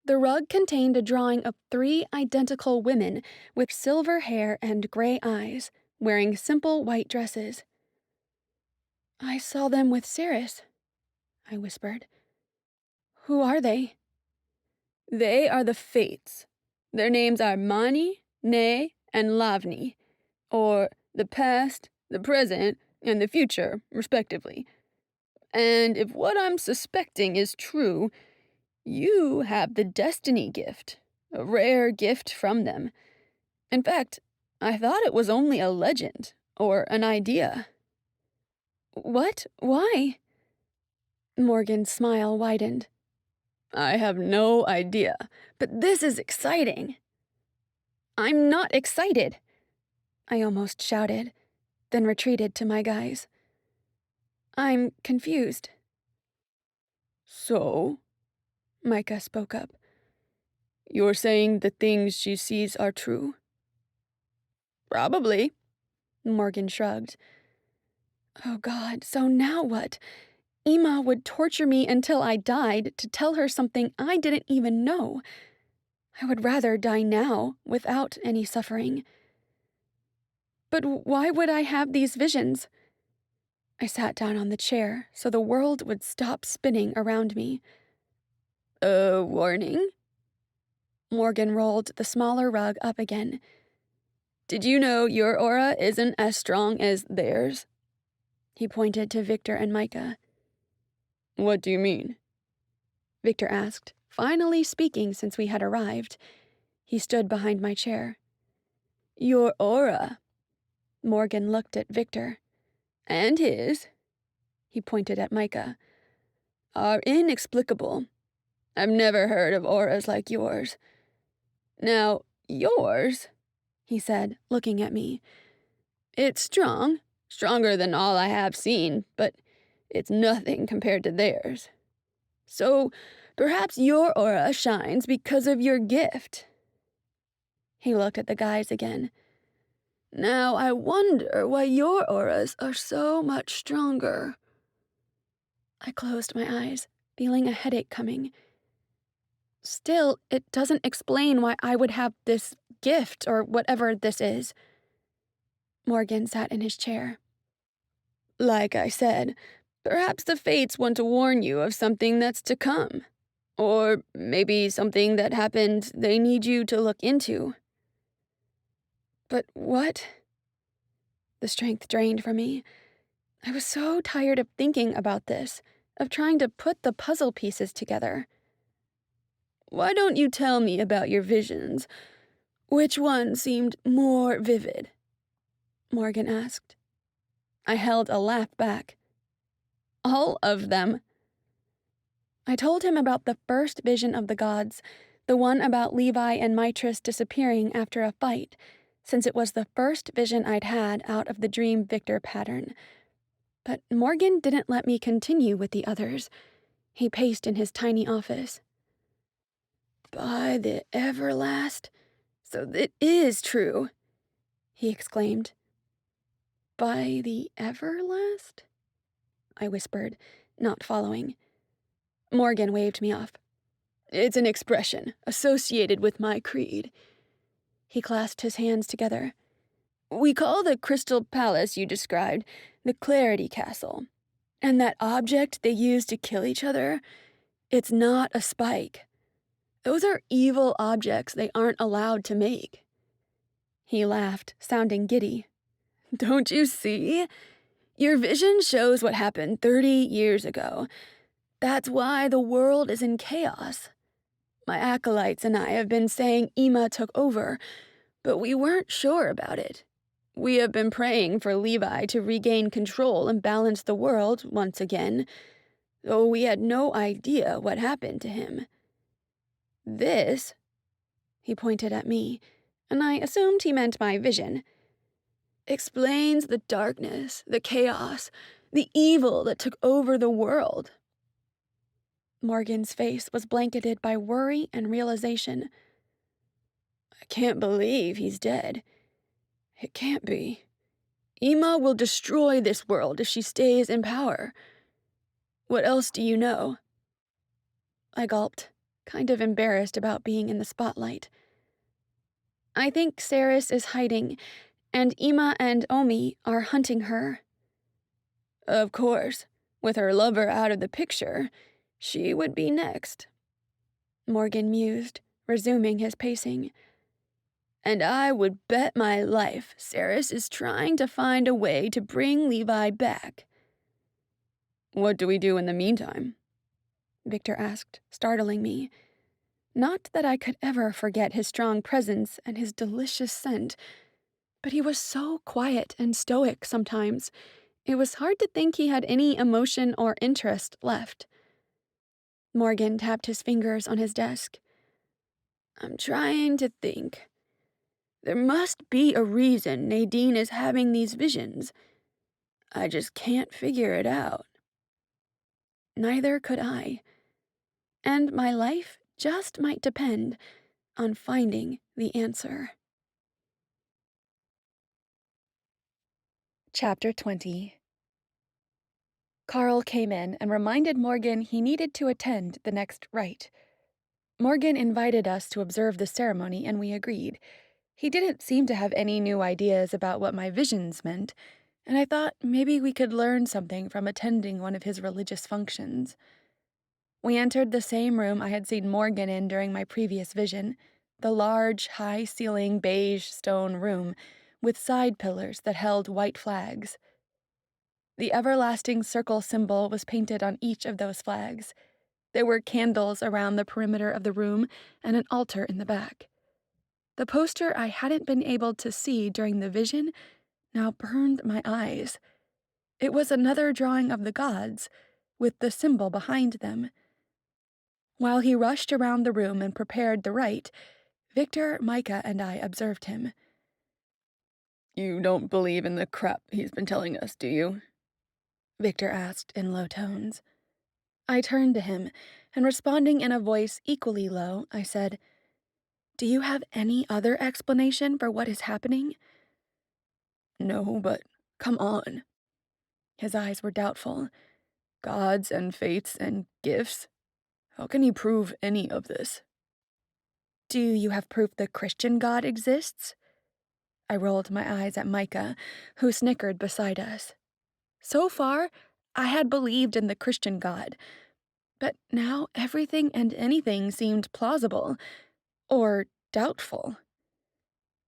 The rug contained a drawing of 3 identical women with silver hair and gray eyes, wearing simple white dresses. "I saw them with Cirrus," I whispered. "Who are they?" "They are the Fates. Their names are Mani, Ne, and Lavni, or the past, the present, and the future, respectively. And if what I'm suspecting is true, you have the destiny gift, a rare gift from them. In fact, I thought it was only a legend, or an idea." "What? Why?" Morgan's smile widened. "I have no idea, but this is exciting." "I'm not excited," I almost shouted, then retreated to my guys. "I'm confused." "So?" Micah spoke up. "You're saying the things she sees are true?" "Probably," Morgan shrugged. Oh God, so now what? Ima would torture me until I died to tell her something I didn't even know. I would rather die now, without any suffering. But why would I have these visions? I sat down on the chair so the world would stop spinning around me. "A warning?" Morgan rolled the smaller rug up again. "Did you know your aura isn't as strong as theirs?" He pointed to Victor and Micah. "What do you mean?" Victor asked, finally speaking since we had arrived. He stood behind my chair. "Your aura," Morgan looked at Victor. "and his," he pointed at Micah, "are inexplicable. I've never heard of auras like yours. Now, yours," he said, looking at me, "it's strong, stronger than all I have seen, but it's nothing compared to theirs. So, perhaps your aura shines because of your gift." He looked at the guys again. "Now, I wonder why your auras are so much stronger." I closed my eyes, feeling a headache coming. Still, it doesn't explain why I would have this gift or whatever this is. Morgan sat in his chair. "Like I said, perhaps the fates want to warn you of something that's to come. Or maybe something that happened they need you to look into." But what? The strength drained from me. I was so tired of thinking about this, of trying to put the puzzle pieces together. Why don't you tell me about your visions? Which one seemed more vivid? Morgan asked. I held a laugh back. All of them. I told him about the first vision of the gods, the one about Levi and Mitris disappearing after a fight, since it was the first vision I'd had out of the dream Victor pattern. But Morgan didn't let me continue with the others. He paced in his tiny office. By the Everlast, so it is true, he exclaimed. By the Everlast? I whispered, not following. Morgan waved me off. It's an expression associated with my creed. He clasped his hands together. We call the crystal palace you described the Clarity Castle. And that object they use to kill each other, it's not a spike. Those are evil objects they aren't allowed to make. He laughed, sounding giddy. Don't you see? Your vision shows what happened 30 years ago. That's why the world is in chaos. My acolytes and I have been saying Ima took over, but we weren't sure about it. We have been praying for Levi to regain control and balance the world once again, though we had no idea what happened to him. This, he pointed at me, and I assumed he meant my vision, explains the darkness, the chaos, the evil that took over the world. Morgan's face was blanketed by worry and realization. I can't believe he's dead. It can't be. Ima will destroy this world if she stays in power. What else do you know? I gulped, kind of embarrassed about being in the spotlight. I think Saris is hiding, and Ima and Omi are hunting her. Of course, with her lover out of the picture, she would be next. Morgan mused, resuming his pacing. And I would bet my life Saris is trying to find a way to bring Levi back. What do we do in the meantime? Victor asked, startling me. Not that I could ever forget his strong presence and his delicious scent, but he was so quiet and stoic sometimes. It was hard to think he had any emotion or interest left. Morgan tapped his fingers on his desk. I'm trying to think. There must be a reason Nadine is having these visions. I just can't figure it out. Neither could I. And my life just might depend on finding the answer. Chapter 20. Carl came in and reminded Morgan he needed to attend the next rite. Morgan invited us to observe the ceremony, and we agreed. He didn't seem to have any new ideas about what my visions meant, and I thought maybe we could learn something from attending one of his religious functions. We entered the same room I had seen Morgan in during my previous vision, the large, high-ceiling beige stone room with side pillars that held white flags. The everlasting circle symbol was painted on each of those flags. There were candles around the perimeter of the room and an altar in the back. The poster I hadn't been able to see during the vision now burned my eyes. It was another drawing of the gods, with the symbol behind them. While he rushed around the room and prepared the rite, Victor, Micah, and I observed him. You don't believe in the crap he's been telling us, do you? Victor asked in low tones. I turned to him, and responding in a voice equally low, I said, Do you have any other explanation for what is happening? No, but come on. His eyes were doubtful. Gods and fates and gifts. How can you prove any of this? Do you have proof the Christian God exists? I rolled my eyes at Micah, who snickered beside us. So far, I had believed in the Christian God, but now everything and anything seemed plausible, or doubtful.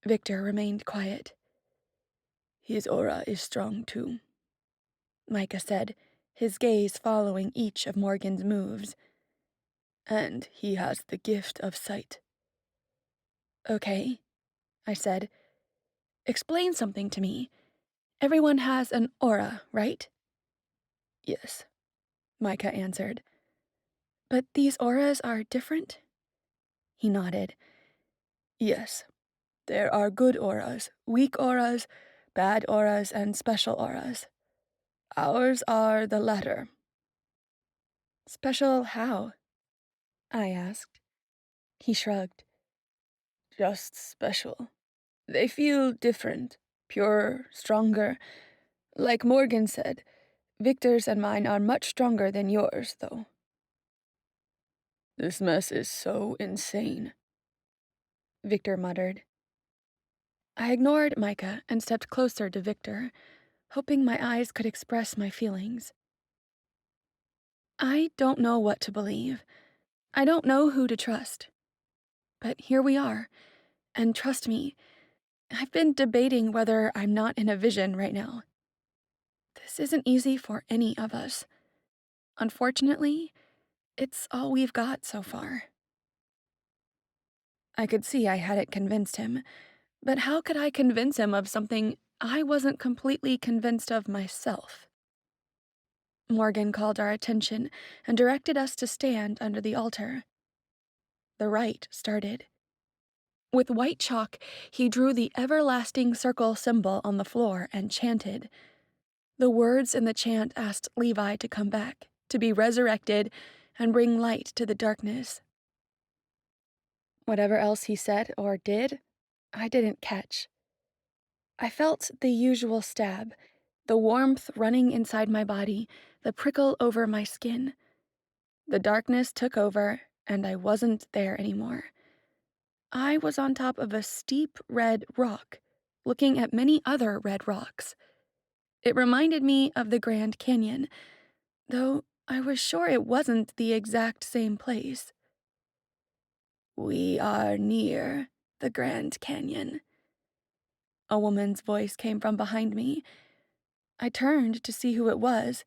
Victor remained quiet. His aura is strong too, Micah said, his gaze following each of Morgan's moves. And he has the gift of sight. Okay, I said. Explain something to me. Everyone has an aura, right? Yes, Micah answered. But these auras are different? He nodded. Yes, there are good auras, weak auras, bad auras, and special auras. Ours are the latter. Special how? I asked. He shrugged. Just special. They feel different, purer, stronger. Like Morgan said, Victor's and mine are much stronger than yours, though. This mess is so insane, Victor muttered. I ignored Micah and stepped closer to Victor, hoping my eyes could express my feelings. I don't know what to believe. I don't know who to trust. But here we are, and trust me, I've been debating whether I'm not in a vision right now. This isn't easy for any of us. Unfortunately, it's all we've got so far. I could see I hadn't convinced him, but how could I convince him of something I wasn't completely convinced of myself? Morgan called our attention and directed us to stand under the altar. The rite started. With white chalk, he drew the everlasting circle symbol on the floor and chanted. The words in the chant asked Levi to come back, to be resurrected, and bring light to the darkness. Whatever else he said or did, I didn't catch. I felt the usual stab, the warmth running inside my body, the prickle over my skin. The darkness took over, and I wasn't there anymore. I was on top of a steep red rock, looking at many other red rocks. It reminded me of the Grand Canyon, though I was sure it wasn't the exact same place. We are near the Grand Canyon. A woman's voice came from behind me. I turned to see who it was,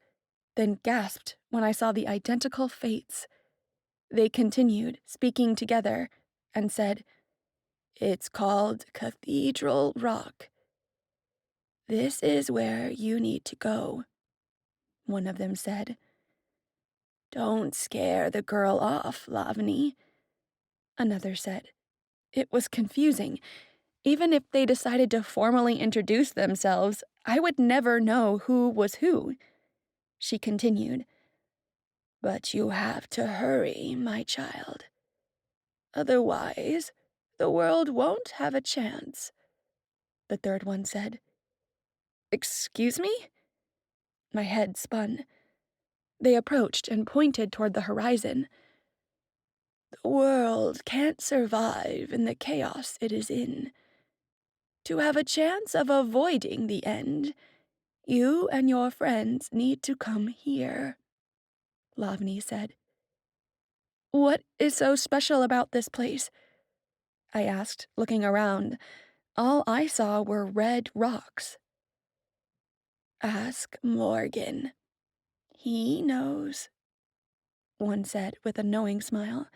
then gasped when I saw the identical fates. They continued, speaking together, and said, "It's called Cathedral Rock. This is where you need to go," one of them said. "Don't scare the girl off, Lavani," another said. It was confusing. Even if they decided to formally introduce themselves, I would never know who was who. She continued, "But you have to hurry, my child. Otherwise, the world won't have a chance," the third one said. Excuse me? My head spun. They approached and pointed toward the horizon. "The world can't survive in the chaos it is in. To have a chance of avoiding the end, you and your friends need to come here," Lavani said. "What is so special about this place?" I asked, looking around. All I saw were red rocks. "Ask Morgan. He knows," one said with a knowing smile.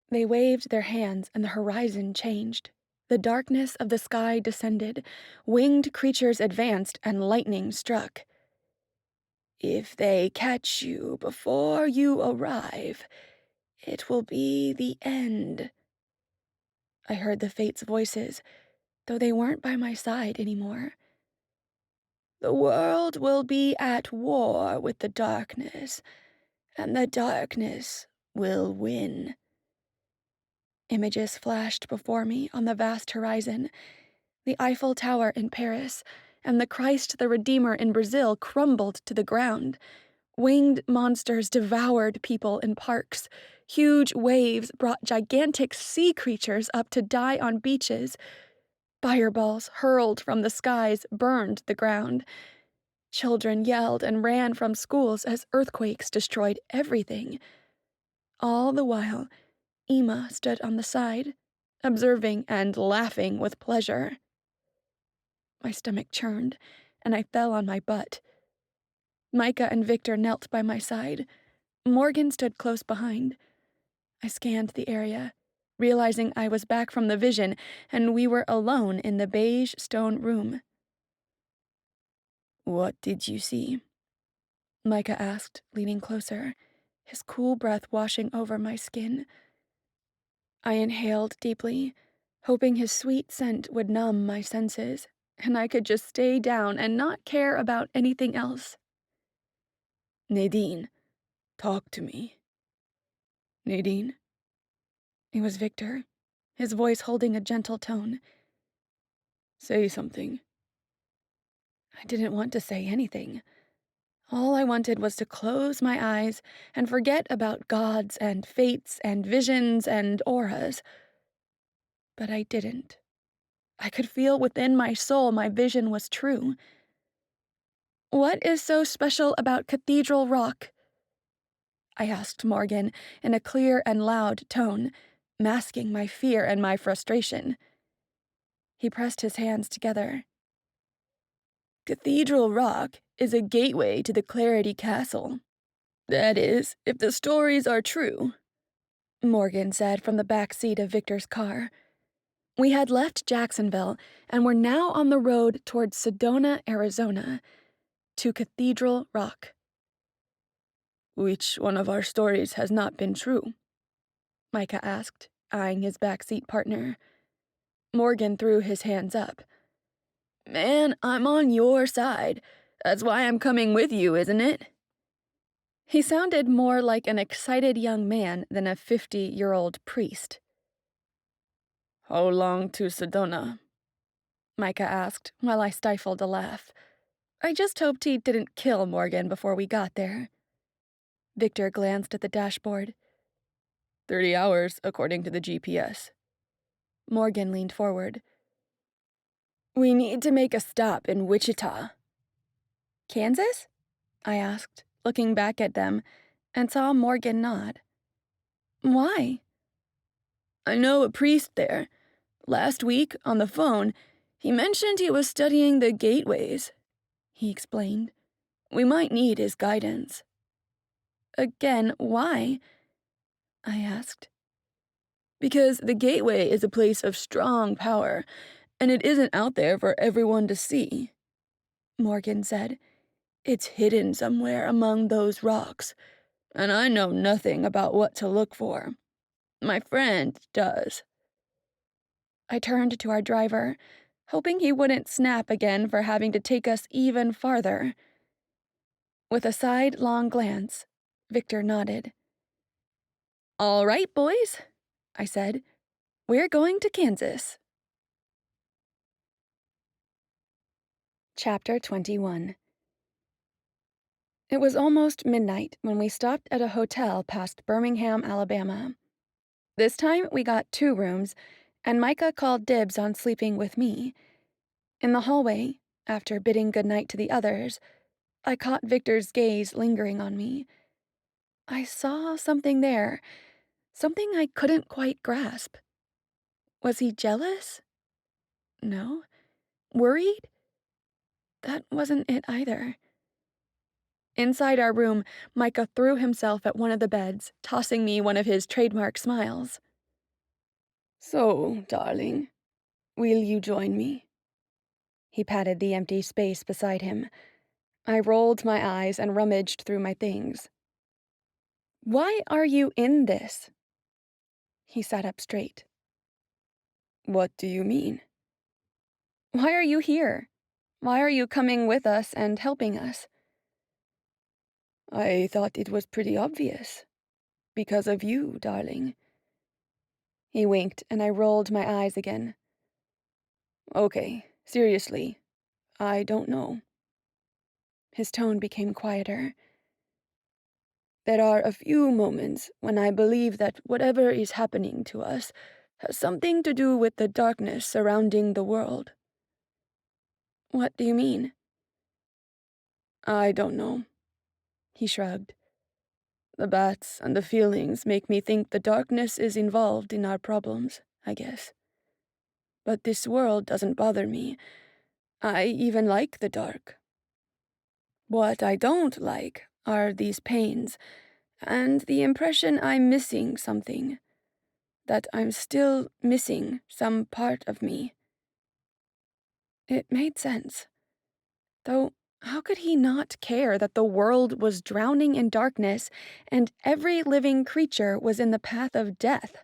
They waved their hands and the horizon changed. The darkness of the sky descended, winged creatures advanced, and lightning struck. "If they catch you before you arrive, it will be the end." I heard the Fates' voices, though they weren't by my side anymore. "The world will be at war with the darkness, and the darkness will win." Images flashed before me on the vast horizon. The Eiffel Tower in Paris and the Christ the Redeemer in Brazil crumbled to the ground. Winged monsters devoured people in parks. Huge waves brought gigantic sea creatures up to die on beaches. Fireballs hurled from the skies burned the ground. Children yelled and ran from schools as earthquakes destroyed everything. All the while, Emma stood on the side, observing and laughing with pleasure. My stomach churned, and I fell on my butt. Micah and Victor knelt by my side. Morgan stood close behind. I scanned the area, realizing I was back from the vision, and we were alone in the beige stone room. "What did you see?" Micah asked, leaning closer, his cool breath washing over my skin. I inhaled deeply, hoping his sweet scent would numb my senses, and I could just stay down and not care about anything else. "Nadine, talk to me." "Nadine?" It was Victor, his voice holding a gentle tone. "Say something." I didn't want to say anything. All I wanted was to close my eyes and forget about gods and fates and visions and auras. But I didn't. I could feel within my soul my vision was true. "What is so special about Cathedral Rock?" I asked Morgan in a clear and loud tone, masking my fear and my frustration. He pressed his hands together. "Cathedral Rock is a gateway to the Clarity Castle. That is, if the stories are true," Morgan said from the back seat of Victor's car. We had left Jacksonville and were now on the road towards Sedona, Arizona, to Cathedral Rock. "Which one of our stories has not been true?" Micah asked, eyeing his backseat partner. Morgan threw his hands up. "Man, I'm on your side. That's why I'm coming with you, isn't it?" He sounded more like an excited young man than a 50-year-old priest. "How long to Sedona?" Micah asked while I stifled a laugh. I just hoped he didn't kill Morgan before we got there. Victor glanced at the dashboard. 30 hours, according to the GPS. Morgan leaned forward. "We need to make a stop in Wichita." "Kansas?" I asked, looking back at them, and saw Morgan nod. "Why?" "I know a priest there. Last week, on the phone, he mentioned he was studying the gateways," he explained. "We might need his guidance." "Again, why?" I asked. "Because the gateway is a place of strong power, and it isn't out there for everyone to see," Morgan said. "It's hidden somewhere among those rocks, and I know nothing about what to look for. My friend does." I turned to our driver, hoping he wouldn't snap again for having to take us even farther. With a sidelong glance, Victor nodded. "All right, boys," I said. "We're going to Kansas." Chapter 21. It was almost midnight when we stopped at a hotel past Birmingham, Alabama. This time we got 2 rooms, and Micah called dibs on sleeping with me. In the hallway, after bidding goodnight to the others, I caught Victor's gaze lingering on me. I saw something there, something I couldn't quite grasp. Was he jealous? No. Worried? That wasn't it either. Inside our room, Micah threw himself at one of the beds, tossing me one of his trademark smiles. "So, darling, will you join me?" He patted the empty space beside him. I rolled my eyes and rummaged through my things. "Why are you in this?" He sat up straight. "What do you mean?" "Why are you here? Why are you coming with us and helping us?" "I thought it was pretty obvious. Because of you, darling." He winked, and I rolled my eyes again. "Okay, seriously, I don't know." His tone became quieter. "There are a few moments when I believe that whatever is happening to us has something to do with the darkness surrounding the world." "What do you mean?" "I don't know." He shrugged. "The bats and the feelings make me think the darkness is involved in our problems, I guess. But this world doesn't bother me. I even like the dark. What I don't like are these pains, and the impression I'm missing something, that I'm still missing some part of me. It made sense. Though, how could he not care that the world was drowning in darkness and every living creature was in the path of death?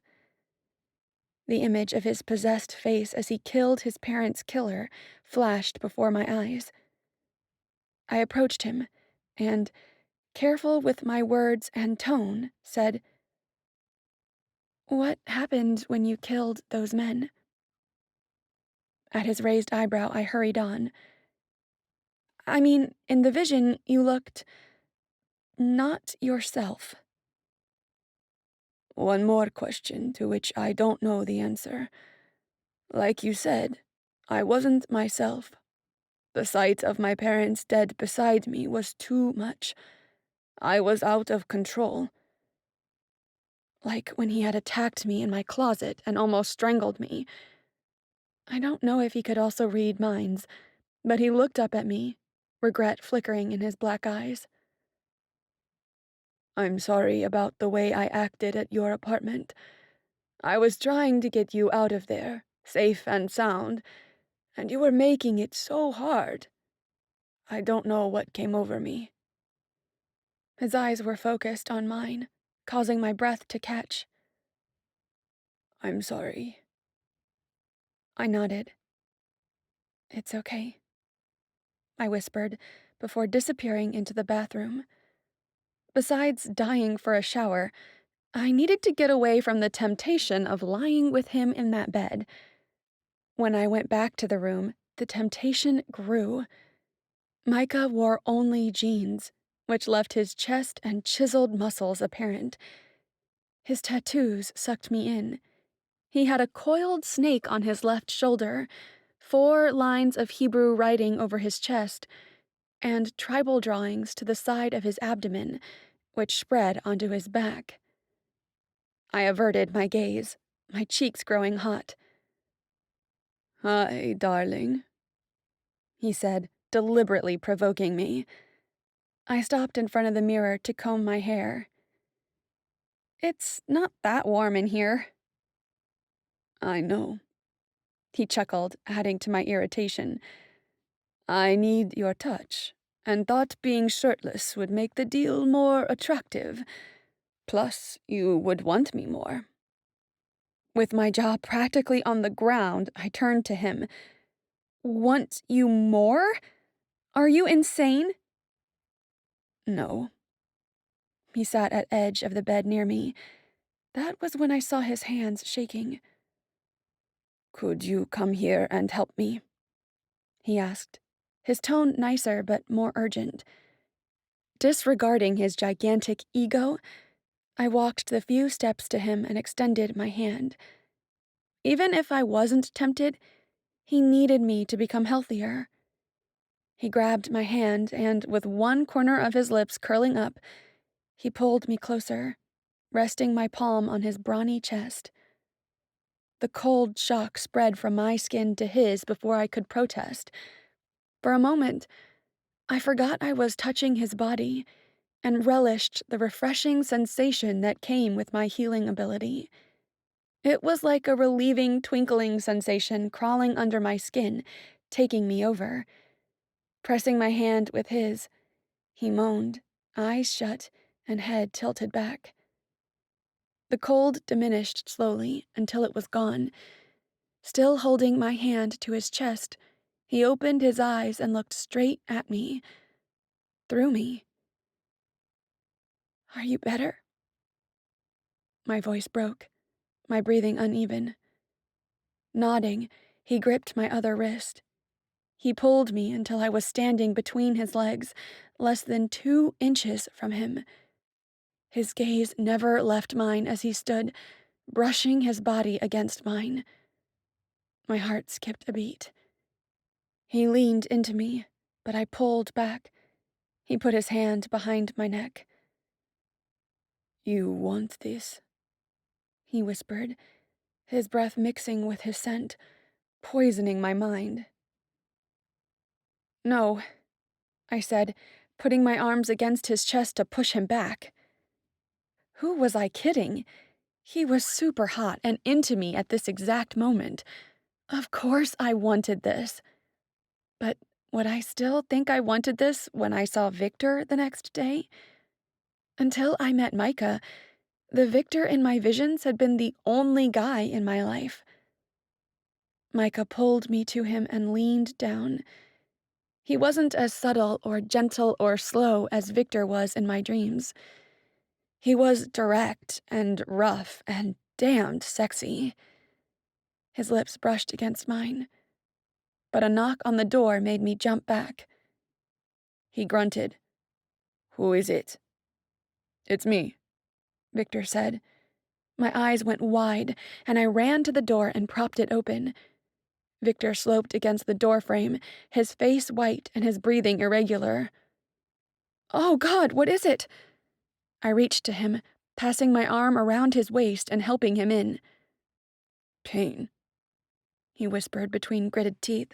The image of his possessed face as he killed his parents' killer flashed before my eyes. I approached him and, careful with my words and tone, said, "What happened when you killed those men?" At his raised eyebrow, I hurried on. "I mean, in the vision, you looked not yourself." One more question to which I don't know the answer. Like you said, I wasn't myself. The sight of my parents dead beside me was too much. I was out of control. Like when he had attacked me in my closet and almost strangled me. I don't know if he could also read minds, but he looked up at me, regret flickering in his black eyes. I'm sorry about the way I acted at your apartment. I was trying to get you out of there, safe and sound, and you were making it so hard. I don't know what came over me." His eyes were focused on mine, causing my breath to catch. "I'm sorry." I nodded. "It's okay," I whispered before disappearing into the bathroom. Besides dying for a shower, I needed to get away from the temptation of lying with him in that bed. When I went back to the room, the temptation grew. Micah wore only jeans, which left his chest and chiseled muscles apparent. His tattoos sucked me in. He had a coiled snake on his left shoulder, 4 lines of Hebrew writing over his chest, and tribal drawings to the side of his abdomen, which spread onto his back. I averted my gaze, my cheeks growing hot. "Hi, darling," he said, deliberately provoking me. I stopped in front of the mirror to comb my hair. "It's not that warm in here." "I know," he chuckled, adding to my irritation. "I need your touch, and thought being shirtless would make the deal more attractive. Plus, you would want me more." With my jaw practically on the ground, I turned to him. "Want you more? Are you insane?" "No." He sat at edge of the bed near me. That was when I saw his hands shaking. "Could you come here and help me?" he asked, his tone nicer but more urgent. Disregarding his gigantic ego, I walked the few steps to him and extended my hand. Even if I wasn't tempted, he needed me to become healthier. He grabbed my hand and, with one corner of his lips curling up, he pulled me closer, resting my palm on his brawny chest. The cold shock spread from my skin to his before I could protest. For a moment, I forgot I was touching his body and relished the refreshing sensation that came with my healing ability. It was like a relieving, twinkling sensation crawling under my skin, taking me over. Pressing my hand with his, he moaned, eyes shut and head tilted back. The cold diminished slowly until it was gone. Still holding my hand to his chest, he opened his eyes and looked straight at me, through me. "Are you better?" My voice broke, my breathing uneven. Nodding, he gripped my other wrist. He pulled me until I was standing between his legs, less than 2 inches from him. His gaze never left mine as he stood, brushing his body against mine. My heart skipped a beat. He leaned into me, but I pulled back. He put his hand behind my neck. "You want this?" he whispered, his breath mixing with his scent, poisoning my mind. No, I said, putting my arms against his chest to push him back. Who was I kidding? He was super hot and into me at this exact moment. Of course I wanted this. But would I still think I wanted this when I saw Victor the next day? Until I met Micah, the Victor in my visions had been the only guy in my life. Micah pulled me to him and leaned down. He wasn't as subtle or gentle or slow as Victor was in my dreams. He was direct and rough and damned sexy. His lips brushed against mine, but a knock on the door made me jump back. He grunted. "Who is it?" "It's me," Victor said. My eyes went wide, and I ran to the door and propped it open. Victor sloped against the doorframe, his face white and his breathing irregular. "Oh, God, what is it?" I reached to him, passing my arm around his waist and helping him in. "Pain," he whispered between gritted teeth.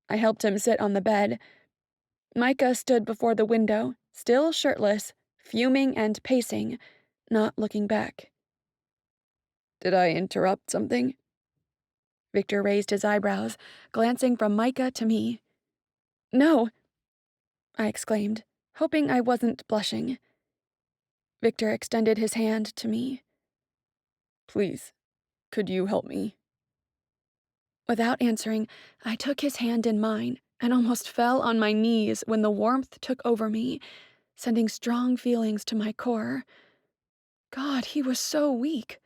I helped him sit on the bed. Micah stood before the window, still shirtless, fuming and pacing, not looking back. "Did I interrupt something?" Victor raised his eyebrows, glancing from Micah to me. "No," I exclaimed, hoping I wasn't blushing. Victor extended his hand to me. "Please, could you help me?" Without answering, I took his hand in mine and almost fell on my knees when the warmth took over me, sending strong feelings to my core. God, he was so weak.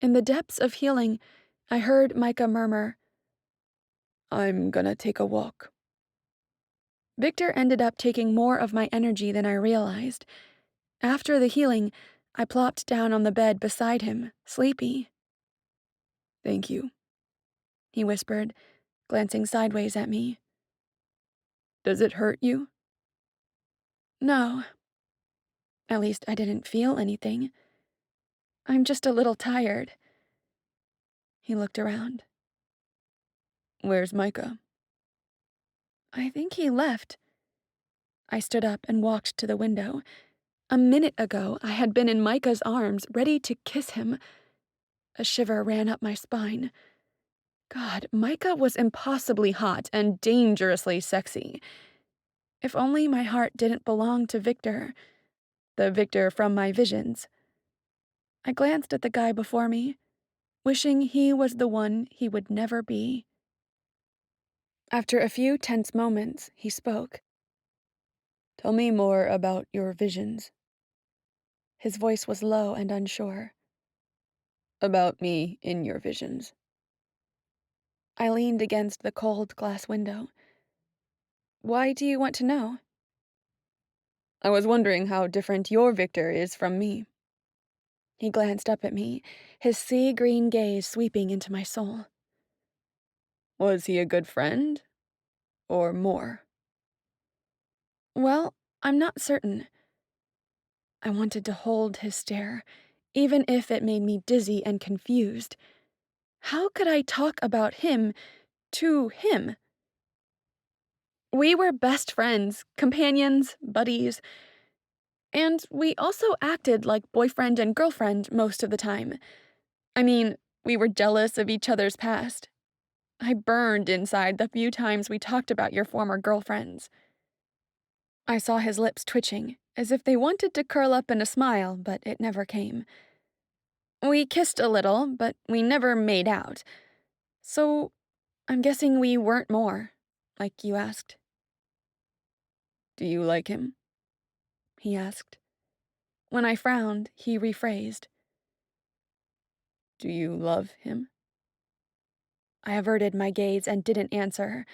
In the depths of healing, I heard Micah murmur, "I'm gonna take a walk." Victor ended up taking more of my energy than I realized. After the healing, I plopped down on the bed beside him, sleepy. "Thank you," he whispered, glancing sideways at me. "Does it hurt you?" "No. At least I didn't feel anything. I'm just a little tired." He looked around. "Where's Micah?" "I think he left." I stood up and walked to the window. A minute ago, I had been in Micah's arms, ready to kiss him. A shiver ran up my spine. God, Micah was impossibly hot and dangerously sexy. If only my heart didn't belong to Victor, the Victor from my visions. I glanced at the guy before me, wishing he was the one he would never be. After a few tense moments, he spoke. "Tell me more about your visions." His voice was low and unsure. "About me in your visions." I leaned against the cold glass window. "Why do you want to know?" "I was wondering how different your Victor is from me." He glanced up at me, his sea-green gaze sweeping into my soul. "Was he a good friend? Or more?" "Well, I'm not certain." I wanted to hold his stare, even if it made me dizzy and confused. How could I talk about him to him? We were best friends, companions, buddies, and we also acted like boyfriend and girlfriend most of the time. I mean, we were jealous of each other's past. I burned inside the few times we talked about your former girlfriends. I saw his lips twitching, as if they wanted to curl up in a smile, but it never came. We kissed a little, but we never made out. So, I'm guessing we weren't more, like you asked. "Do you like him?" he asked. When I frowned, he rephrased. "Do you love him?" I averted my gaze and didn't answer.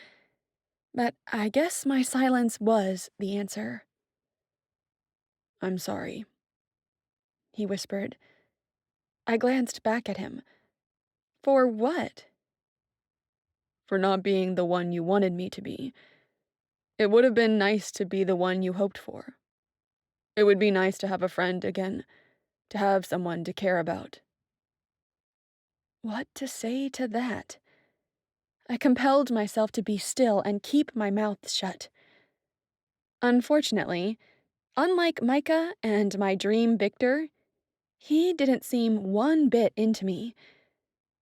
But I guess my silence was the answer. "I'm sorry," he whispered. I glanced back at him. For what? "For not being the one you wanted me to be. It would have been nice to be the one you hoped for. It would be nice to have a friend again, to have someone to care about." What to say to that? I compelled myself to be still and keep my mouth shut. Unfortunately, unlike Micah and my dream Victor, he didn't seem one bit into me.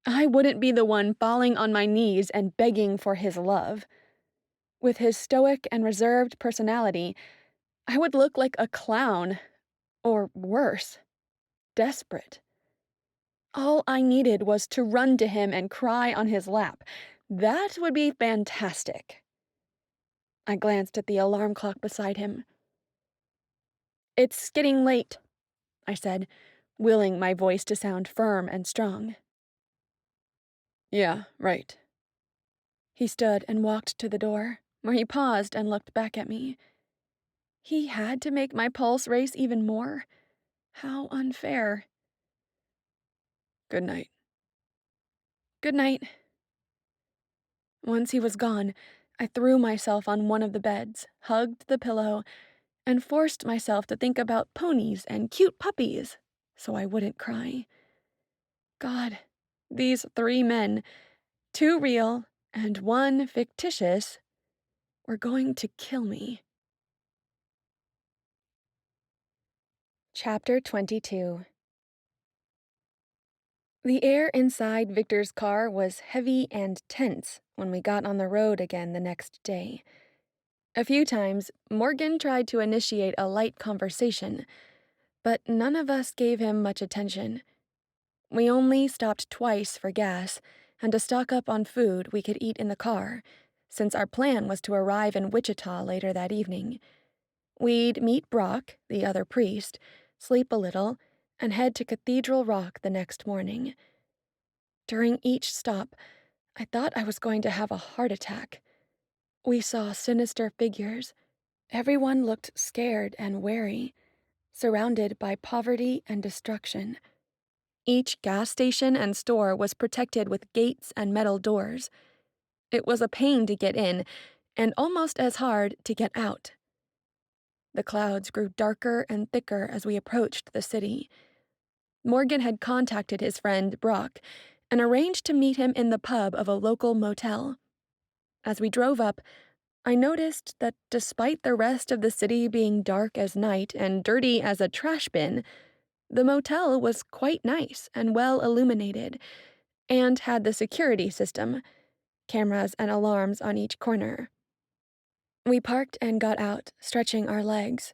I wouldn't be the one falling on my knees and begging for his love. With his stoic and reserved personality, I would look like a clown, or worse, desperate. All I needed was to run to him and cry on his lap. That would be fantastic. I glanced at the alarm clock beside him. "It's getting late," I said, willing my voice to sound firm and strong. "Yeah, right." He stood and walked to the door, where he paused and looked back at me. He had to make my pulse race even more? How unfair. "Good night." "Good night." Once he was gone, I threw myself on one of the beds, hugged the pillow, and forced myself to think about ponies and cute puppies so I wouldn't cry. God, these 3 men, 2 real and 1 fictitious, were going to kill me. Chapter 22. The air inside Victor's car was heavy and tense when we got on the road again the next day. A few times, Morgan tried to initiate a light conversation, but none of us gave him much attention. We only stopped twice for gas and to stock up on food we could eat in the car, since our plan was to arrive in Wichita later that evening. We'd meet Brock, the other priest, sleep a little, and head to Cathedral Rock the next morning. During each stop, I thought I was going to have a heart attack. We saw sinister figures. Everyone looked scared and wary, surrounded by poverty and destruction. Each gas station and store was protected with gates and metal doors. It was a pain to get in, and almost as hard to get out. The clouds grew darker and thicker as we approached the city. Morgan had contacted his friend Brock and arranged to meet him in the pub of a local motel. As we drove up, I noticed that despite the rest of the city being dark as night and dirty as a trash bin, the motel was quite nice and well illuminated, and had the security system, cameras and alarms on each corner. We parked and got out, stretching our legs.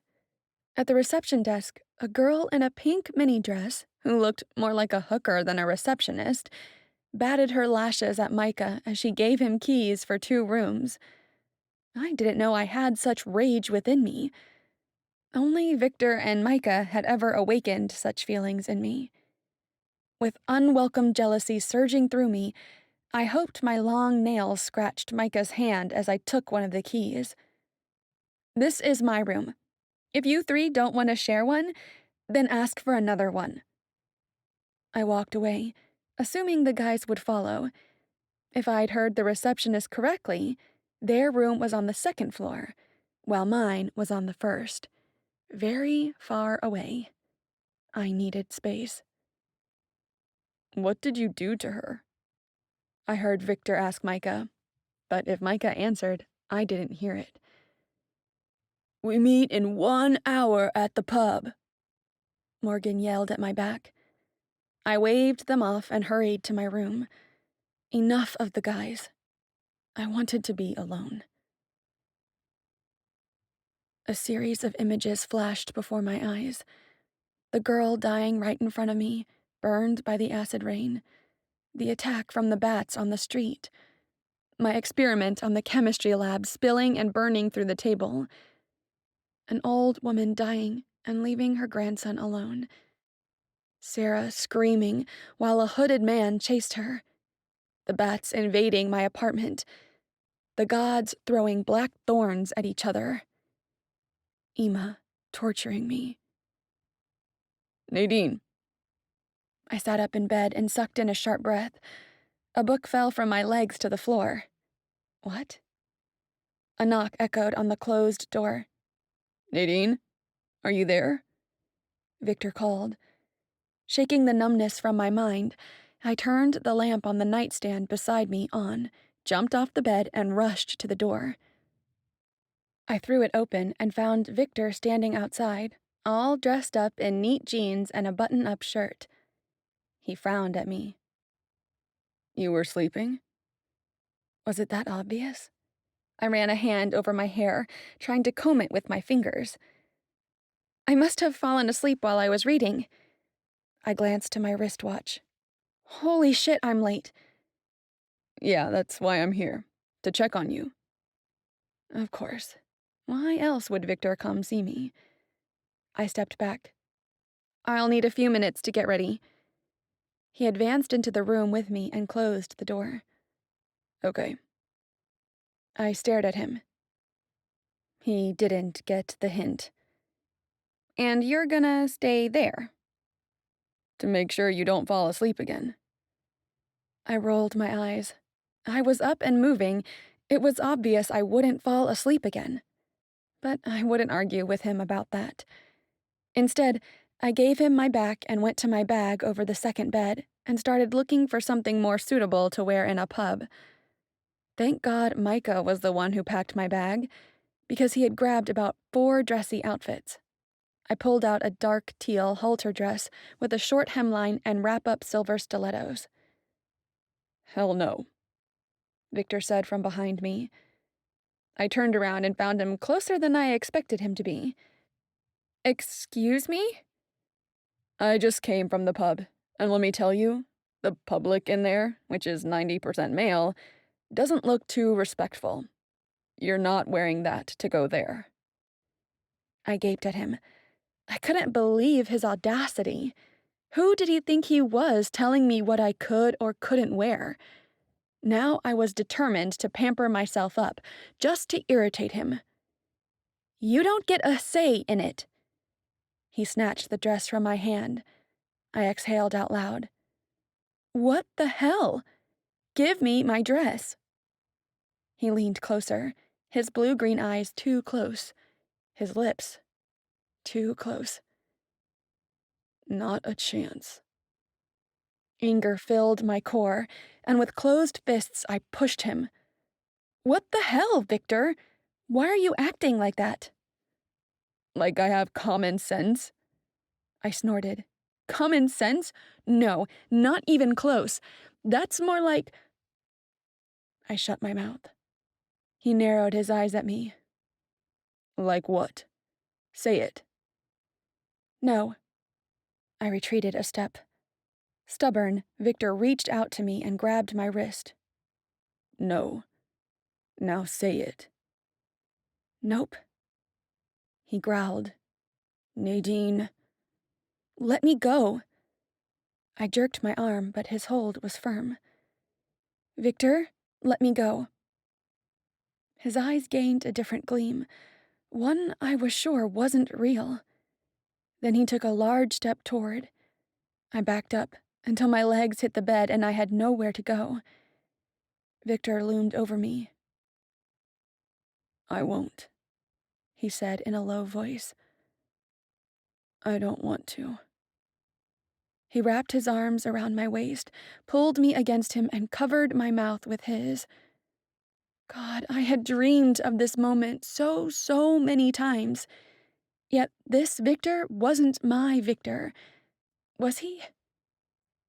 At the reception desk, a girl in a pink mini dress, who looked more like a hooker than a receptionist, batted her lashes at Micah as she gave him keys for 2 rooms. I didn't know I had such rage within me. Only Victor and Micah had ever awakened such feelings in me. With unwelcome jealousy surging through me, I hoped my long nails scratched Micah's hand as I took one of the keys. "This is my room. If you 3 don't want to share one, then ask for another one." I walked away, assuming the guys would follow. If I'd heard the receptionist correctly, their room was on the 2nd floor, while mine was on the 1st. Very far away. I needed space. "What did you do to her?" I heard Victor ask Micah, but if Micah answered, I didn't hear it. "We meet in 1 hour at the pub," Morgan yelled at my back. I waved them off and hurried to my room. Enough of the guys. I wanted to be alone. A series of images flashed before my eyes. The girl dying right in front of me, burned by the acid rain. The attack from the bats on the street. My experiment on the chemistry lab spilling and burning through the table. An old woman dying and leaving her grandson alone. Sarah screaming while a hooded man chased her. The bats invading my apartment. The gods throwing black thorns at each other. Ima torturing me. "Nadine." I sat up in bed and sucked in a sharp breath. A book fell from my legs to the floor. What? A knock echoed on the closed door. "Nadine, are you there?" Victor called. Shaking the numbness from my mind, I turned the lamp on the nightstand beside me on, jumped off the bed, and rushed to the door. I threw it open and found Victor standing outside, all dressed up in neat jeans and a button-up shirt. He frowned at me. You were sleeping? Was it that obvious? I ran a hand over my hair, trying to comb it with my fingers. I must have fallen asleep while I was reading. I glanced to my wristwatch. Holy shit, I'm late. Yeah, that's why I'm here. To check on you. Of course. Why else would Victor come see me? I stepped back. I'll need a few minutes to get ready. He advanced into the room with me and closed the door. Okay. I stared at him. He didn't get the hint. And you're gonna stay there? To make sure you don't fall asleep again. I rolled my eyes. I was up and moving. It was obvious I wouldn't fall asleep again. But I wouldn't argue with him about that. Instead, I gave him my back and went to my bag over the second bed and started looking for something more suitable to wear in a pub. Thank God Micah was the one who packed my bag, because he had grabbed about 4 dressy outfits. I pulled out a dark teal halter dress with a short hemline and wrap-up silver stilettos. Hell no, Victor said from behind me. I turned around and found him closer than I expected him to be. Excuse me? I just came from the pub, and let me tell you, the public in there, which is 90% male, doesn't look too respectful. You're not wearing that to go there. I gaped at him. I couldn't believe his audacity. Who did he think he was telling me what I could or couldn't wear? Now I was determined to pamper myself up, just to irritate him. You don't get a say in it. He snatched the dress from my hand. I exhaled out loud. What the hell? Give me my dress. He leaned closer, his blue-green eyes too close, his lips too close. Not a chance. Anger filled my core, and with closed fists I pushed him. What the hell, Victor? Why are you acting like that? Like I have common sense? I snorted. Common sense? No, not even close. That's more like... I shut my mouth. He narrowed his eyes at me. Like what? Say it. No. I retreated a step. Stubborn, Victor reached out to me and grabbed my wrist. No. Now say it. Nope. He growled. Nadine. Let me go. I jerked my arm, but his hold was firm. Victor, let me go. His eyes gained a different gleam, one I was sure wasn't real. Then he took a large step toward. I backed up until my legs hit the bed and I had nowhere to go. Victor loomed over me. I won't, he said in a low voice. I don't want to. He wrapped his arms around my waist, pulled me against him, and covered my mouth with his. God, I had dreamed of this moment so many times. Yet this Victor wasn't my Victor. Was he?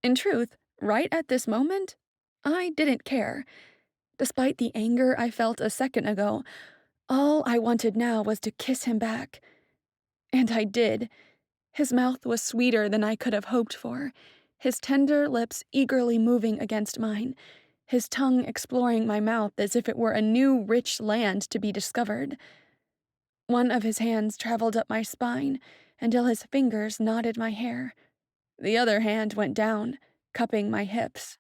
In truth, right at this moment, I didn't care. Despite the anger I felt a second ago, all I wanted now was to kiss him back. And I did. His mouth was sweeter than I could have hoped for, his tender lips eagerly moving against mine, his tongue exploring my mouth as if it were a new, rich land to be discovered. One of his hands traveled up my spine until his fingers knotted my hair. The other hand went down, cupping my hips.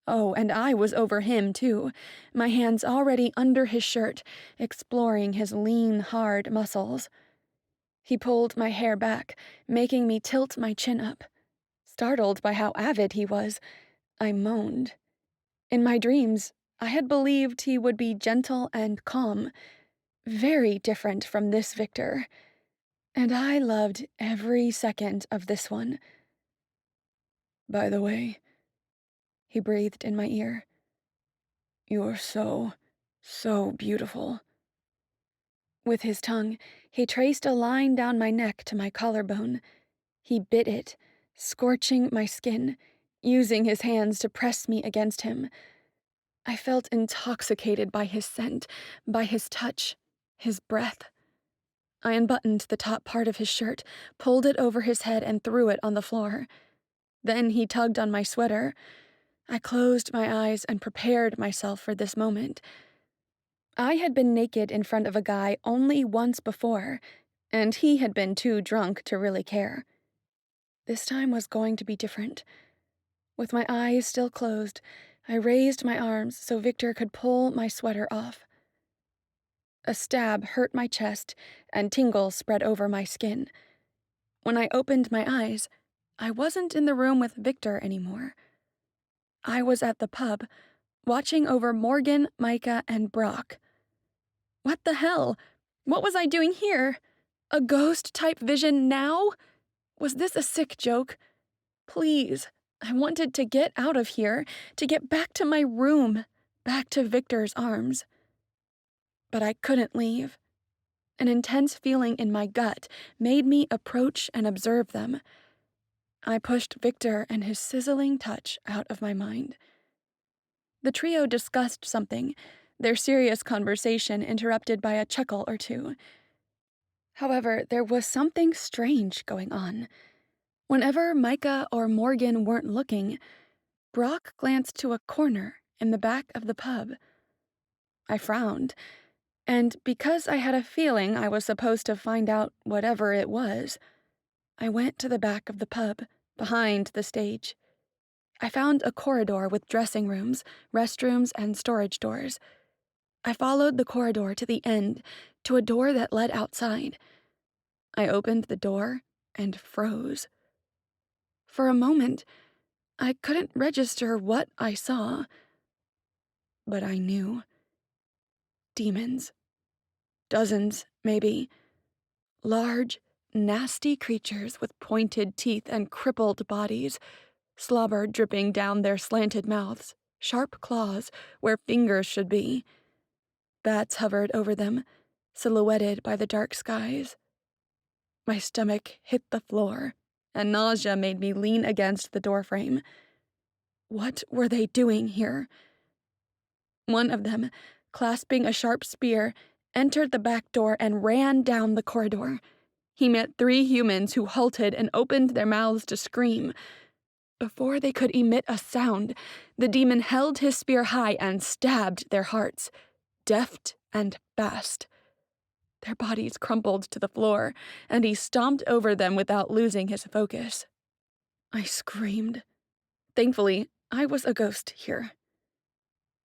Oh, and I was over him, too, my hands already under his shirt, exploring his lean, hard muscles. He pulled my hair back, making me tilt my chin up. Startled by how avid he was, I moaned. In my dreams, I had believed he would be gentle and calm, very different from this Victor. And I loved every second of this one. By the way, he breathed in my ear. You're so beautiful. With his tongue, he traced a line down my neck to my collarbone. He bit it, scorching my skin, using his hands to press me against him. I felt intoxicated by his scent, by his touch, his breath. I unbuttoned the top part of his shirt, pulled it over his head, and threw it on the floor. Then he tugged on my sweater. I closed my eyes and prepared myself for this moment. I had been naked in front of a guy only once before, and he had been too drunk to really care. This time was going to be different. With my eyes still closed, I raised my arms so Victor could pull my sweater off. A stab hurt my chest, and tingles spread over my skin. When I opened my eyes, I wasn't in the room with Victor anymore. I was at the pub, watching over Morgan, Micah, and Brock. What the hell? What was I doing here? A ghost-type vision now? Was this a sick joke? Please, I wanted to get out of here, to get back to my room, back to Victor's arms. But I couldn't leave. An intense feeling in my gut made me approach and observe them. I pushed Victor and his sizzling touch out of my mind. The trio discussed something, their serious conversation interrupted by a chuckle or two. However, there was something strange going on. Whenever Micah or Morgan weren't looking, Brock glanced to a corner in the back of the pub. I frowned, and because I had a feeling I was supposed to find out whatever it was, I went to the back of the pub, behind the stage. I found a corridor with dressing rooms, restrooms, and storage doors. I followed the corridor to the end, to a door that led outside. I opened the door and froze. For a moment, I couldn't register what I saw, but I knew. Demons. Dozens, maybe. Large, nasty creatures with pointed teeth and crippled bodies, slobber dripping down their slanted mouths, sharp claws where fingers should be. Bats hovered over them, silhouetted by the dark skies. My stomach hit the floor, and nausea made me lean against the doorframe. What were they doing here? One of them, clasping a sharp spear, entered the back door and ran down the corridor. He met 3 humans who halted and opened their mouths to scream. Before they could emit a sound, the demon held his spear high and stabbed their hearts, deft and fast. Their bodies crumpled to the floor, and he stomped over them without losing his focus. I screamed. Thankfully, I was a ghost here.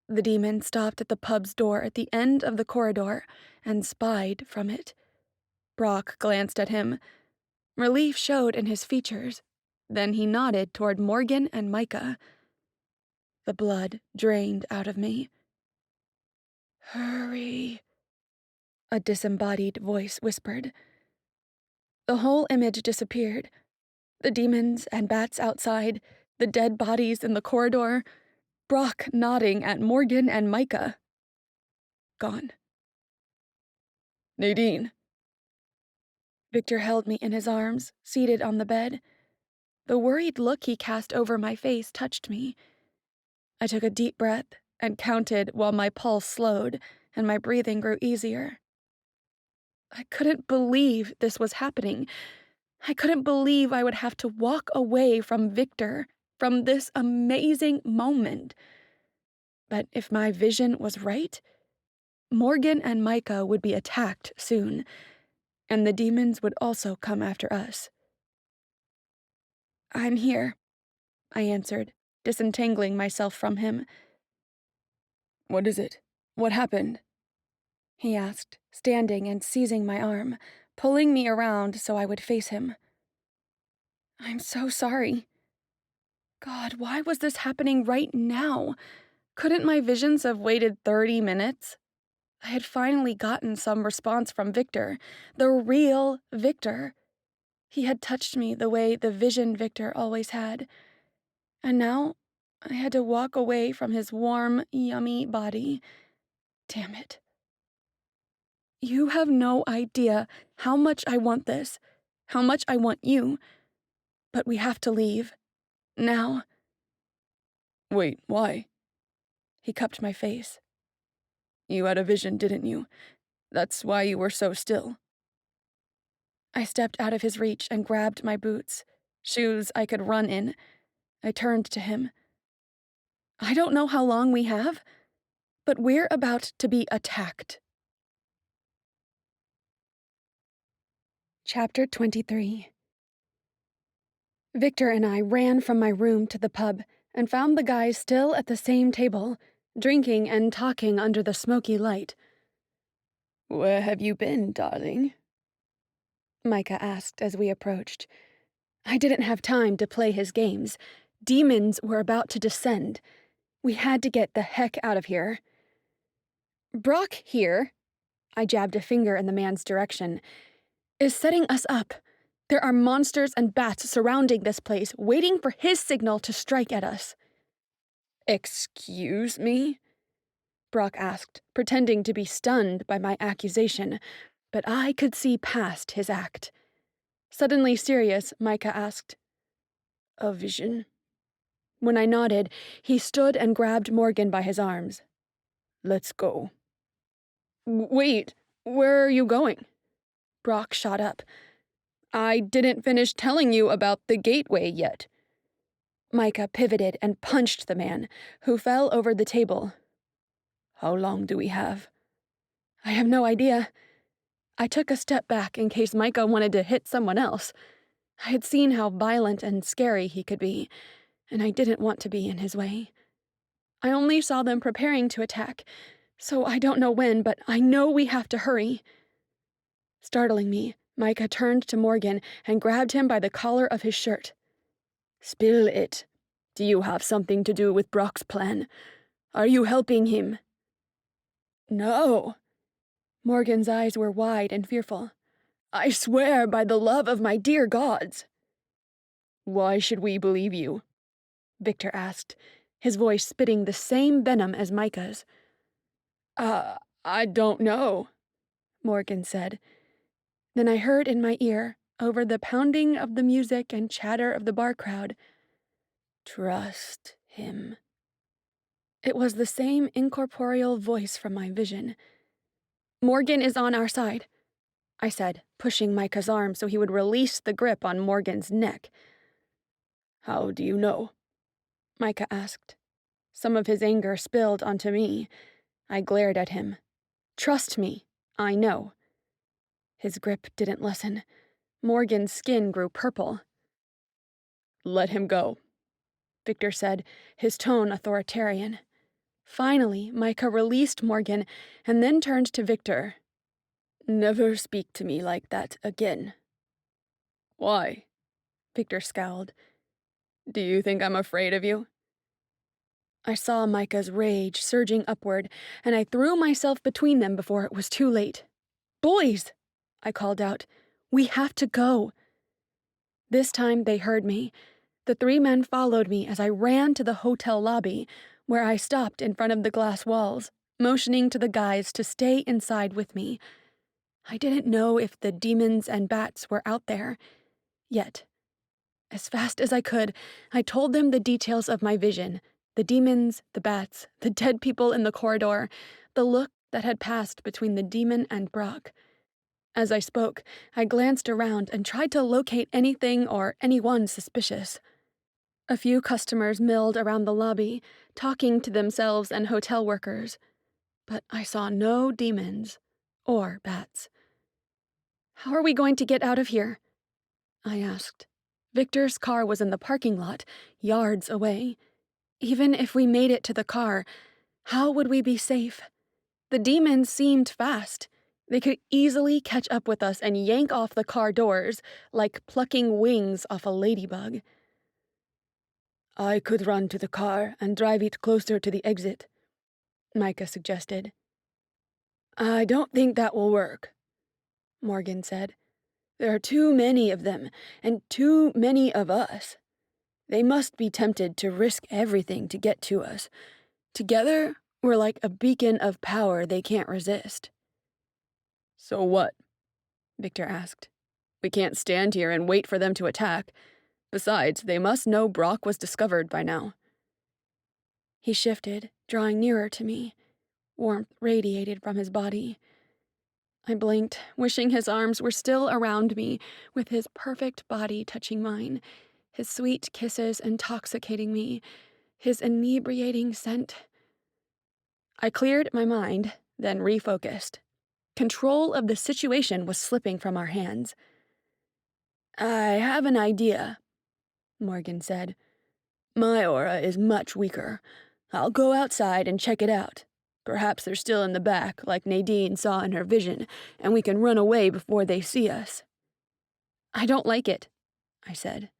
The demon stopped at the pub's door at the end of the corridor and spied from it. Brock glanced at him. Relief showed in his features. Then he nodded toward Morgan and Micah. The blood drained out of me. "Hurry," a disembodied voice whispered. The whole image disappeared. The demons and bats outside, the dead bodies in the corridor, Brock nodding at Morgan and Micah. Gone. "Nadine." Victor held me in his arms, seated on the bed. The worried look he cast over my face touched me. I took a deep breath and counted while my pulse slowed and my breathing grew easier. I couldn't believe this was happening. I couldn't believe I would have to walk away from Victor, from this amazing moment. But if my vision was right, Morgan and Micah would be attacked soon, and the demons would also come after us. "I'm here," I answered, disentangling myself from him. "What is it? What happened?" he asked, standing and seizing my arm, pulling me around so I would face him. "I'm so sorry. God, why was this happening right now? Couldn't my visions have waited 30 minutes? I had finally gotten some response from Victor, the real Victor. He had touched me the way the vision Victor always had. And now I had to walk away from his warm, yummy body. Damn it. You have no idea how much I want this, how much I want you. But we have to leave. Now. Wait, why? He cupped my face. You had a vision, didn't you? That's why you were so still. I stepped out of his reach and grabbed my boots, shoes I could run in. I turned to him. I don't know how long we have, but we're about to be attacked. Chapter 23. Victor and I ran from my room to the pub and found the guys still at the same table, drinking and talking under the smoky light. Where have you been, darling? Micah asked as we approached. I didn't have time to play his games. Demons were about to descend. We had to get the heck out of here. Brock here, I jabbed a finger in the man's direction, is setting us up. There are monsters and bats surrounding this place, waiting for his signal to strike at us. Excuse me? Brock asked, pretending to be stunned by my accusation, but I could see past his act. Suddenly serious, Micah asked, A vision? When I nodded, he stood and grabbed Morgan by his arms. Let's go. Wait, where are you going? Brock shot up. I didn't finish telling you about the gateway yet. Micah pivoted and punched the man, who fell over the table. How long do we have? I have no idea. I took a step back in case Micah wanted to hit someone else. I had seen how violent and scary he could be, and I didn't want to be in his way. I only saw them preparing to attack, so I don't know when, but I know we have to hurry. Startling me, Micah turned to Morgan and grabbed him by the collar of his shirt. Spill it. Do you have something to do with Brock's plan? Are you helping him? No. Morgan's eyes were wide and fearful. I swear by the love of my dear gods. Why should we believe you? Victor asked, his voice spitting the same venom as Micah's. I don't know, Morgan said. Then I heard in my ear, over the pounding of the music and chatter of the bar crowd, trust him. It was the same incorporeal voice from my vision. Morgan is on our side, I said, pushing Micah's arm so he would release the grip on Morgan's neck. How do you know? Micah asked. Some of his anger spilled onto me. I glared at him. Trust me, I know. His grip didn't lessen. Morgan's skin grew purple. Let him go, Victor said, his tone authoritarian. Finally, Micah released Morgan and then turned to Victor. Never speak to me like that again. Why? Victor scowled. Do you think I'm afraid of you? I saw Micah's rage surging upward, and I threw myself between them before it was too late. Boys! I called out. We have to go. This time they heard me. The three men followed me as I ran to the hotel lobby, where I stopped in front of the glass walls, motioning to the guys to stay inside with me. I didn't know if the demons and bats were out there yet. As fast as I could, I told them the details of my vision, the demons, the bats, the dead people in the corridor, the look that had passed between the demon and Brock. As I spoke, I glanced around and tried to locate anything or anyone suspicious. A few customers milled around the lobby, talking to themselves and hotel workers, but I saw no demons or bats. How are we going to get out of here? I asked. Victor's car was in the parking lot, yards away. Even if we made it to the car, how would we be safe? The demons seemed fast. They could easily catch up with us and yank off the car doors, like plucking wings off a ladybug. I could run to the car and drive it closer to the exit, Micah suggested. I don't think that will work, Morgan said. There are too many of them, and too many of us. They must be tempted to risk everything to get to us. Together, we're like a beacon of power they can't resist." "So what?" Victor asked. "We can't stand here and wait for them to attack. Besides, they must know Brock was discovered by now." He shifted, drawing nearer to me. Warmth radiated from his body. I blinked, wishing his arms were still around me, with his perfect body touching mine, his sweet kisses intoxicating me, his inebriating scent. I cleared my mind, then refocused. Control of the situation was slipping from our hands. "I have an idea," Morgan said. "My aura is much weaker. I'll go outside and check it out. Perhaps they're still in the back, like Nadine saw in her vision, and we can run away before they see us." "I don't like it," I said.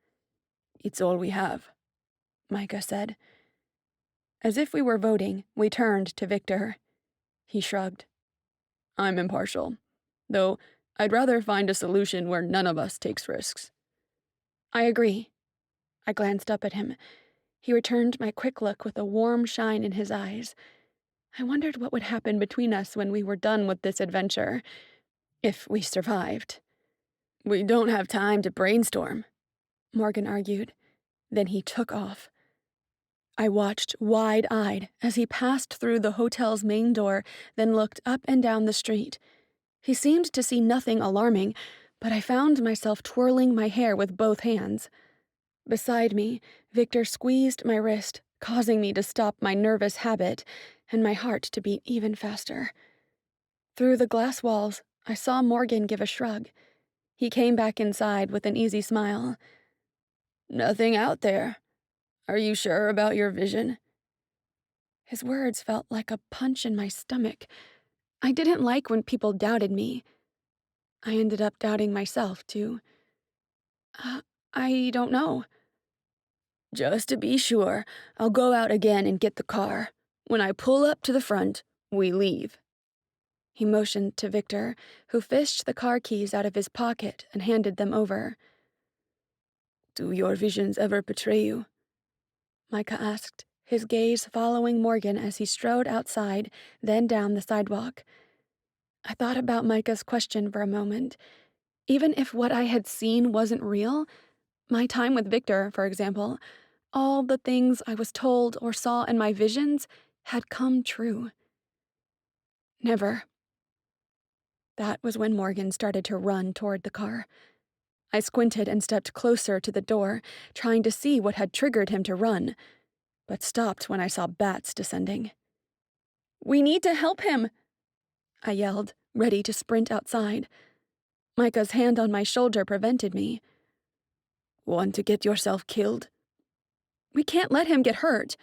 "It's all we have," Micah said. As if we were voting, we turned to Victor. He shrugged. "I'm impartial, though I'd rather find a solution where none of us takes risks." "I agree." I glanced up at him. He returned my quick look with a warm shine in his eyes. I wondered what would happen between us when we were done with this adventure, if we survived. "We don't have time to brainstorm," Morgan argued. Then he took off. I watched wide-eyed as he passed through the hotel's main door, then looked up and down the street. He seemed to see nothing alarming, but I found myself twirling my hair with both hands. Beside me, Victor squeezed my wrist, causing me to stop my nervous habit and my heart to beat even faster. Through the glass walls, I saw Morgan give a shrug. He came back inside with an easy smile. "Nothing out there. Are you sure about your vision?" His words felt like a punch in my stomach. I didn't like when people doubted me. I ended up doubting myself, too. I don't know." "Just to be sure, I'll go out again and get the car. When I pull up to the front, we leave." He motioned to Victor, who fished the car keys out of his pocket and handed them over. "Do your visions ever betray you?" Micah asked, his gaze following Morgan as he strode outside, then down the sidewalk. I thought about Micah's question for a moment. Even if what I had seen wasn't real, my time with Victor, for example, all the things I was told or saw in my visions had come true. Never. That was when Morgan started to run toward the car. I squinted and stepped closer to the door, trying to see what had triggered him to run, but stopped when I saw bats descending. "We need to help him!" I yelled, ready to sprint outside. Micah's hand on my shoulder prevented me. "Want to get yourself killed?" "We can't let him get hurt."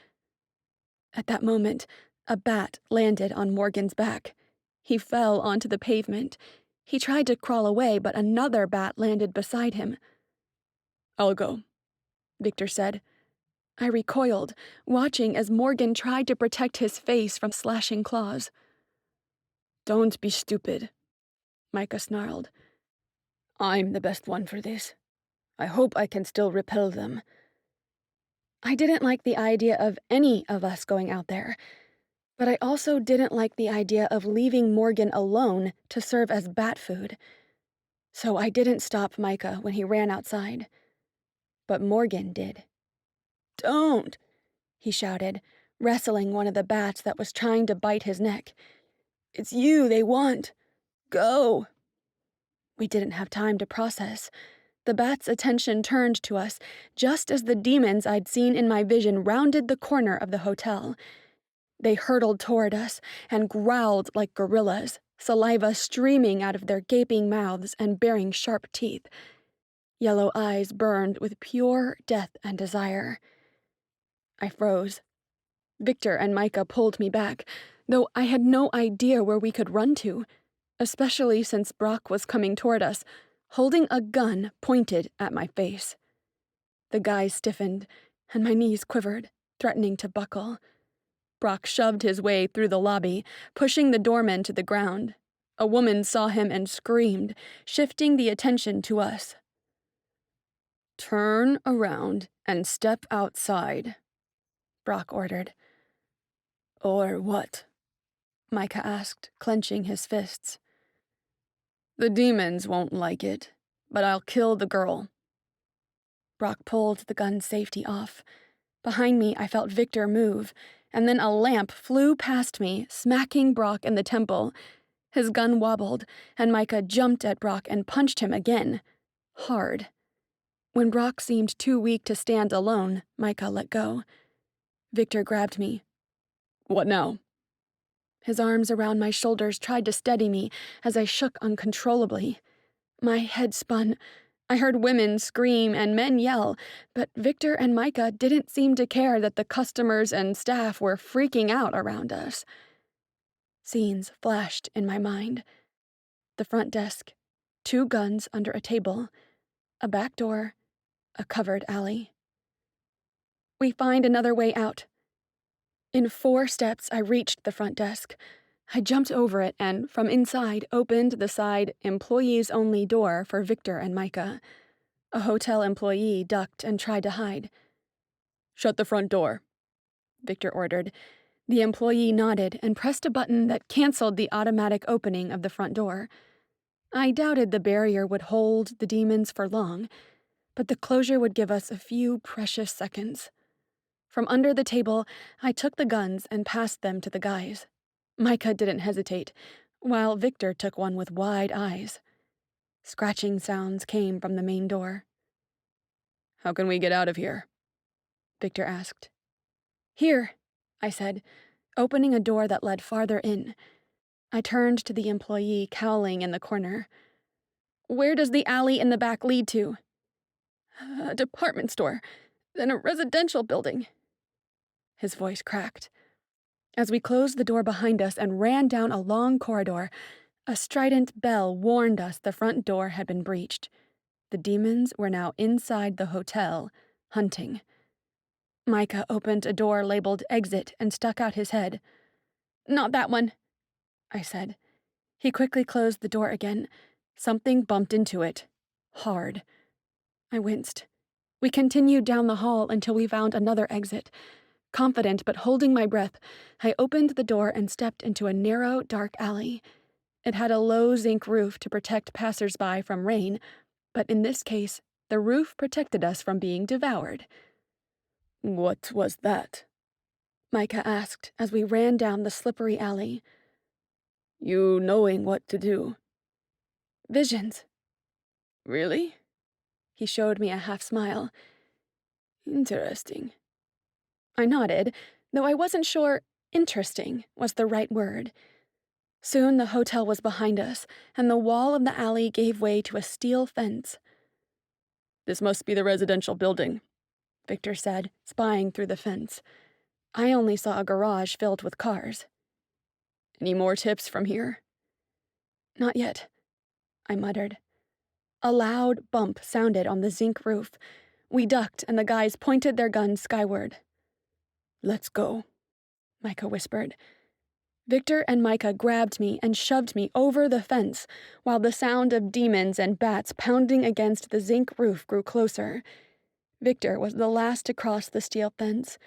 At that moment, a bat landed on Morgan's back. He fell onto the pavement. He tried to crawl away, but another bat landed beside him. "I'll go," Victor said. I recoiled, watching as Morgan tried to protect his face from slashing claws. "Don't be stupid," Micah snarled. "I'm the best one for this. I hope I can still repel them." I didn't like the idea of any of us going out there, but I also didn't like the idea of leaving Morgan alone to serve as bat food. So I didn't stop Micah when he ran outside. But Morgan did. "Don't!" he shouted, wrestling one of the bats that was trying to bite his neck. "It's you they want. Go!" We didn't have time to process. The bat's attention turned to us just as the demons I'd seen in my vision rounded the corner of the hotel. They hurtled toward us and growled like gorillas, saliva streaming out of their gaping mouths and baring sharp teeth. Yellow eyes burned with pure death and desire. I froze. Victor and Micah pulled me back, though I had no idea where we could run to, especially since Brock was coming toward us, holding a gun pointed at my face. The guys stiffened, and my knees quivered, threatening to buckle. Brock shoved his way through the lobby, pushing the doorman to the ground. A woman saw him and screamed, shifting the attention to us. "Turn around and step outside," Brock ordered. "Or what?" Micah asked, clenching his fists. "The demons won't like it, but I'll kill the girl." Brock pulled the gun's safety off. Behind me, I felt Victor move, and then a lamp flew past me, smacking Brock in the temple. His gun wobbled, and Micah jumped at Brock and punched him again. Hard. When Brock seemed too weak to stand alone, Micah let go. Victor grabbed me. "What now?" His arms around my shoulders tried to steady me as I shook uncontrollably. My head spun. I heard women scream and men yell, but Victor and Micah didn't seem to care that the customers and staff were freaking out around us. Scenes flashed in my mind. The front desk, 2 guns under a table, a back door, a covered alley. We find another way out. In 4 steps, I reached the front desk. I jumped over it and, from inside, opened the side employees-only door for Victor and Micah. A hotel employee ducked and tried to hide. "Shut the front door," Victor ordered. The employee nodded and pressed a button that canceled the automatic opening of the front door. I doubted the barrier would hold the demons for long, but the closure would give us a few precious seconds. From under the table, I took the guns and passed them to the guys. Micah didn't hesitate, while Victor took one with wide eyes. Scratching sounds came from the main door. "How can we get out of here?" Victor asked. "Here," I said, opening a door that led farther in. I turned to the employee cowling in the corner. "Where does the alley in the back lead to?" "A department store, then a residential building." His voice cracked. As we closed the door behind us and ran down a long corridor, a strident bell warned us the front door had been breached. The demons were now inside the hotel, hunting. Micah opened a door labeled Exit and stuck out his head. "Not that one," I said. He quickly closed the door again. Something bumped into it. Hard. I winced. We continued down the hall until we found another exit. Confident but holding my breath, I opened the door and stepped into a narrow, dark alley. It had a low zinc roof to protect passers-by from rain, but in this case, the roof protected us from being devoured. "What was that?" Micah asked as we ran down the slippery alley. "You knowing what to do?" "Visions." "Really?" He showed me a half-smile. "Interesting." I nodded, though I wasn't sure interesting was the right word. Soon the hotel was behind us, and the wall of the alley gave way to a steel fence. "This must be the residential building," Victor said, spying through the fence. I only saw a garage filled with cars. "Any more tips from here?" "Not yet," I muttered. A loud bump sounded on the zinc roof. We ducked, and the guys pointed their guns skyward. "Let's go," Micah whispered. Victor and Micah grabbed me and shoved me over the fence, while the sound of demons and bats pounding against the zinc roof grew closer. Victor was the last to cross the steel fence.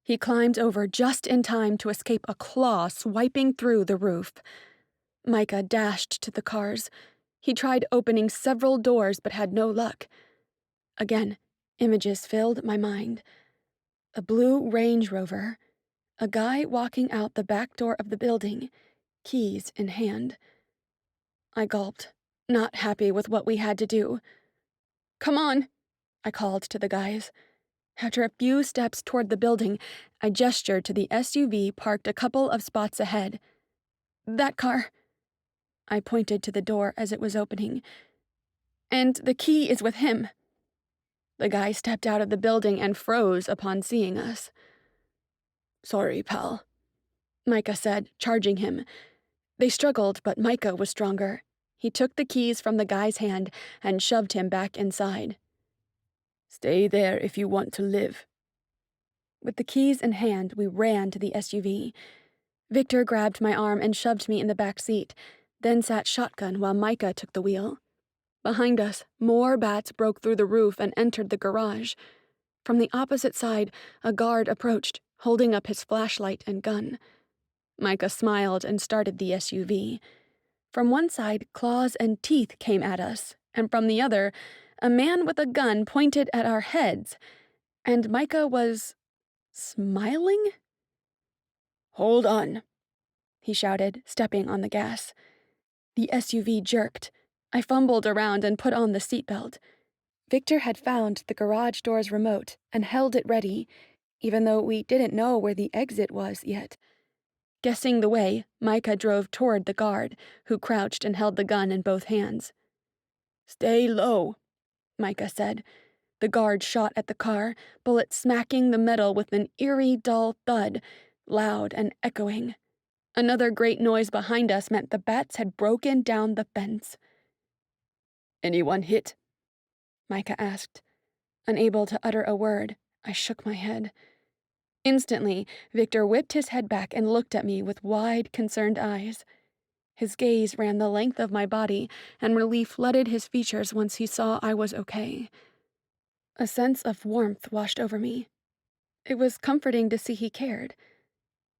He climbed over just in time to escape a claw swiping through the roof. Micah dashed to the cars. He tried opening several doors but had no luck. Again, images filled my mind. A blue Range Rover, a guy walking out the back door of the building, keys in hand. I gulped, not happy with what we had to do. "Come on," I called to the guys. After a few steps toward the building, I gestured to the SUV parked a couple of spots ahead. "That car." I pointed to the door as it was opening. "And the key is with him." The guy stepped out of the building and froze upon seeing us. "Sorry, pal," Micah said, charging him. They struggled, but Micah was stronger. He took the keys from the guy's hand and shoved him back inside. "Stay there if you want to live." With the keys in hand, we ran to the SUV. Victor grabbed my arm and shoved me in the back seat, then sat shotgun while Micah took the wheel. Behind us, more bats broke through the roof and entered the garage. From the opposite side, a guard approached, holding up his flashlight and gun. Micah smiled and started the SUV. From one side, claws and teeth came at us, and from the other, a man with a gun pointed at our heads, and Micah was smiling? "Hold on," he shouted, stepping on the gas. The SUV jerked. I fumbled around and put on the seatbelt. Victor had found the garage door's remote and held it ready, even though we didn't know where the exit was yet. Guessing the way, Micah drove toward the guard, who crouched and held the gun in both hands. "Stay low," Micah said. The guard shot at the car, bullets smacking the metal with an eerie, dull thud, loud and echoing. Another great noise behind us meant the bats had broken down the fence. "Anyone hit?" Micah asked. Unable to utter a word, I shook my head. Instantly, Victor whipped his head back and looked at me with wide, concerned eyes. His gaze ran the length of my body, and relief flooded his features once he saw I was okay. A sense of warmth washed over me. It was comforting to see he cared.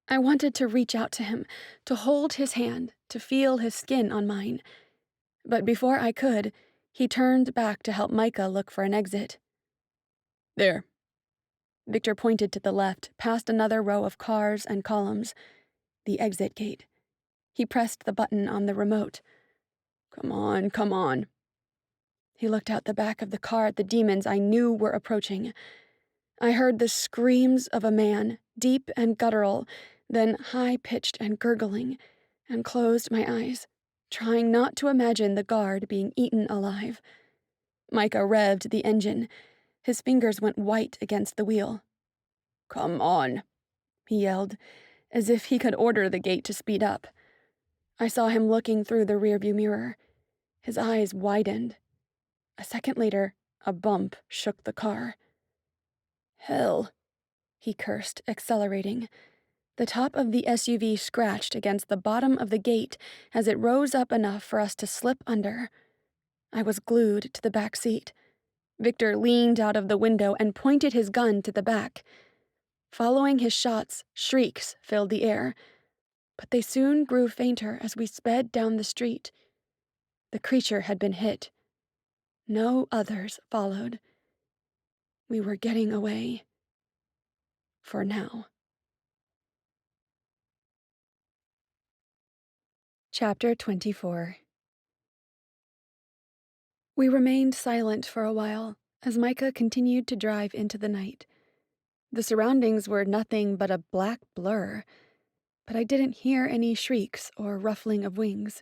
I wanted to reach out to him, to hold his hand, to feel his skin on mine. But before I could, he turned back to help Micah look for an exit. "There." Victor pointed to the left, past another row of cars and columns. The exit gate. He pressed the button on the remote. Come on, come on." He looked out the back of the car at the demons I knew were approaching. I heard the screams of a man, deep and guttural, then high-pitched and gurgling, and closed my eyes, trying not to imagine the guard being eaten alive. Micah revved the engine. His fingers went white against the wheel. "Come on," he yelled, as if he could order the gate to speed up. I saw him looking through the rearview mirror. His eyes widened. A second later, a bump shook the car. "Hell," he cursed, accelerating. The top of the SUV scratched against the bottom of the gate as it rose up enough for us to slip under. I was glued to the back seat. Victor leaned out of the window and pointed his gun to the back. Following his shots, shrieks filled the air, but they soon grew fainter as we sped down the street. The creature had been hit. No others followed. We were getting away. For now. Chapter 24. We remained silent for a while as Micah continued to drive into the night. The surroundings were nothing but a black blur, but I didn't hear any shrieks or ruffling of wings.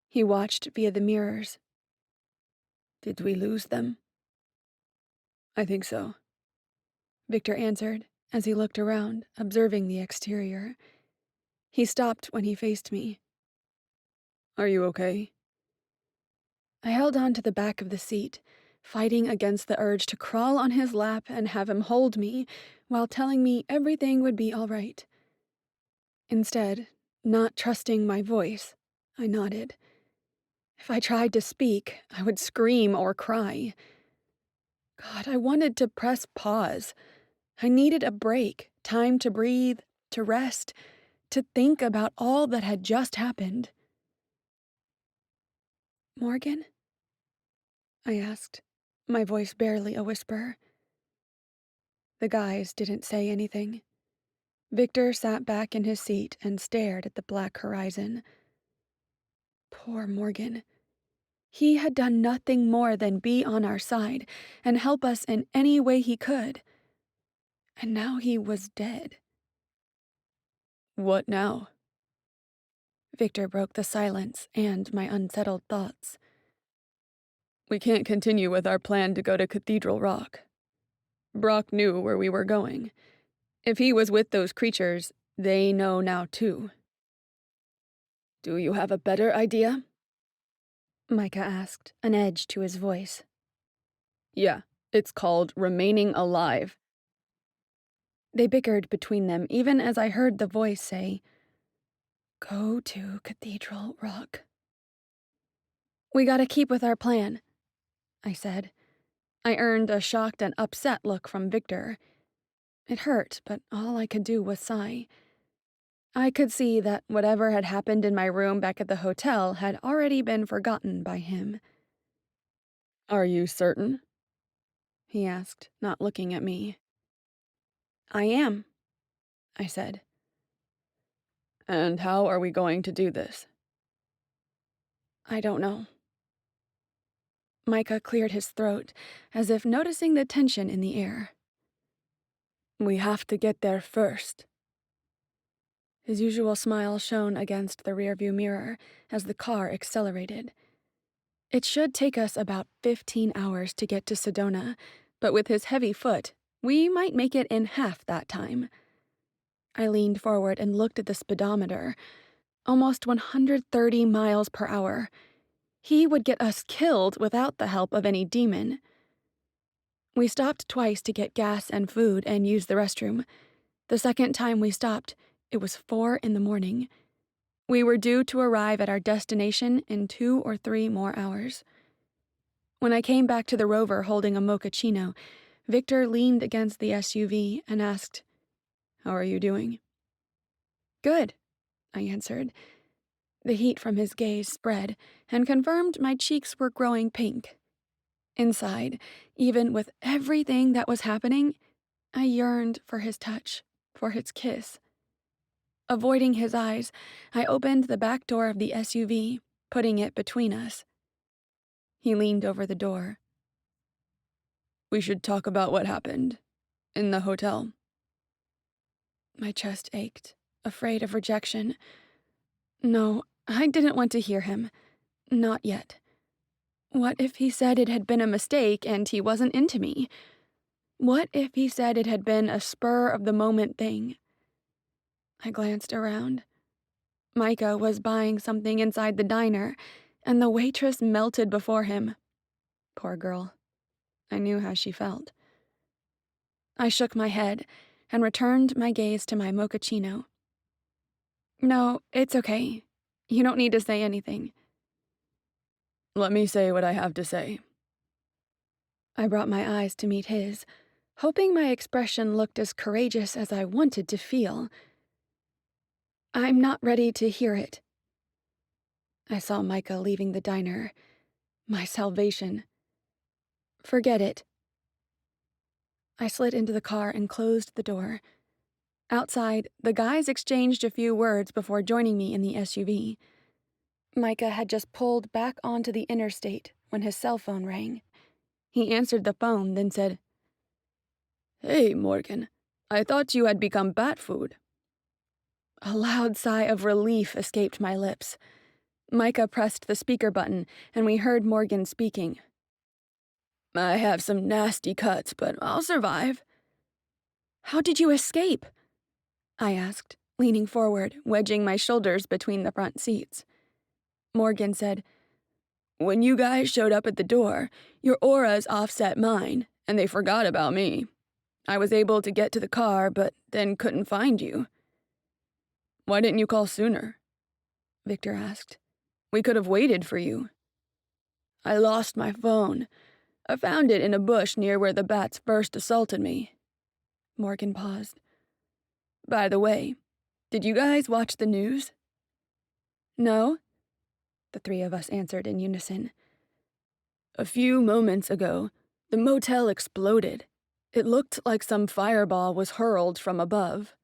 He watched via the mirrors. "Did we lose them?" "I think so," Victor answered as he looked around, observing the exterior. He stopped when he faced me. "Are you okay?" I held on to the back of the seat, fighting against the urge to crawl on his lap and have him hold me while telling me everything would be all right. Instead, not trusting my voice, I nodded. If I tried to speak, I would scream or cry. God, I wanted to press pause. I needed a break, time to breathe, to rest, to think about all that had just happened. "Morgan?" I asked, my voice barely a whisper. The guys didn't say anything. Victor sat back in his seat and stared at the black horizon. Poor Morgan. He had done nothing more than be on our side and help us in any way he could. And now he was dead. "What now?" Victor broke the silence and my unsettled thoughts. "We can't continue with our plan to go to Cathedral Rock. Brock knew where we were going. If he was with those creatures, they know now too." "Do you have a better idea?" Micah asked, an edge to his voice. "Yeah, it's called remaining alive." They bickered between them even as I heard the voice say, "Go to Cathedral Rock." "We gotta keep with our plan," I said. I earned a shocked and upset look from Victor. It hurt, but all I could do was sigh. I could see that whatever had happened in my room back at the hotel had already been forgotten by him. Are you certain? He asked, not looking at me. "I am," I said. And how are we going to do this? "I don't know." Micah cleared his throat, as if noticing the tension in the air. We have to get there first. His usual smile shone against the rearview mirror as the car accelerated. It should take us about 15 hours to get to Sedona, but with his heavy foot, we might make it in half that time. I leaned forward and looked at the speedometer. Almost 130 miles per hour. He would get us killed without the help of any demon. We stopped twice to get gas and food and use the restroom. The second time we stopped, it was 4 in the morning. We were due to arrive at our destination in 2 or 3 more hours. When I came back to the Rover holding a mochaccino, Victor leaned against the SUV and asked, "How are you doing?" "Good," I answered. The heat from his gaze spread and confirmed my cheeks were growing pink. Inside, even with everything that was happening, I yearned for his touch, for his kiss. Avoiding his eyes, I opened the back door of the SUV, putting it between us. He leaned over the door. We should talk about what happened in the hotel. My chest ached, afraid of rejection. No, I didn't want to hear him. Not yet. What if he said it had been a mistake and he wasn't into me? What if he said it had been a spur-of-the-moment thing? I glanced around. Micah was buying something inside the diner, and the waitress melted before him. Poor girl. I knew how she felt. I shook my head and returned my gaze to my mochaccino. "No, it's okay. You don't need to say anything." Let me say what I have to say. I brought my eyes to meet his, hoping my expression looked as courageous as I wanted to feel. "I'm not ready to hear it." I saw Micah leaving the diner. My salvation. "Forget it." I slid into the car and closed the door. Outside, the guys exchanged a few words before joining me in the SUV. Micah had just pulled back onto the interstate when his cell phone rang. He answered the phone, then said, Hey, Morgan. I thought you had become bat food. A loud sigh of relief escaped my lips. Micah pressed the speaker button, and we heard Morgan speaking. I have some nasty cuts, but I'll survive. "How did you escape?" I asked, leaning forward, wedging my shoulders between the front seats. Morgan said, When you guys showed up at the door, your auras offset mine, and they forgot about me. I was able to get to the car, but then couldn't find you. Why didn't you call sooner? Victor asked. We could have waited for you. I lost my phone. I found it in a bush near where the bats first assaulted me. Morgan paused. By the way, did you guys watch the news? "No," the 3 of us answered in unison. A few moments ago, the motel exploded. It looked like some fireball was hurled from above.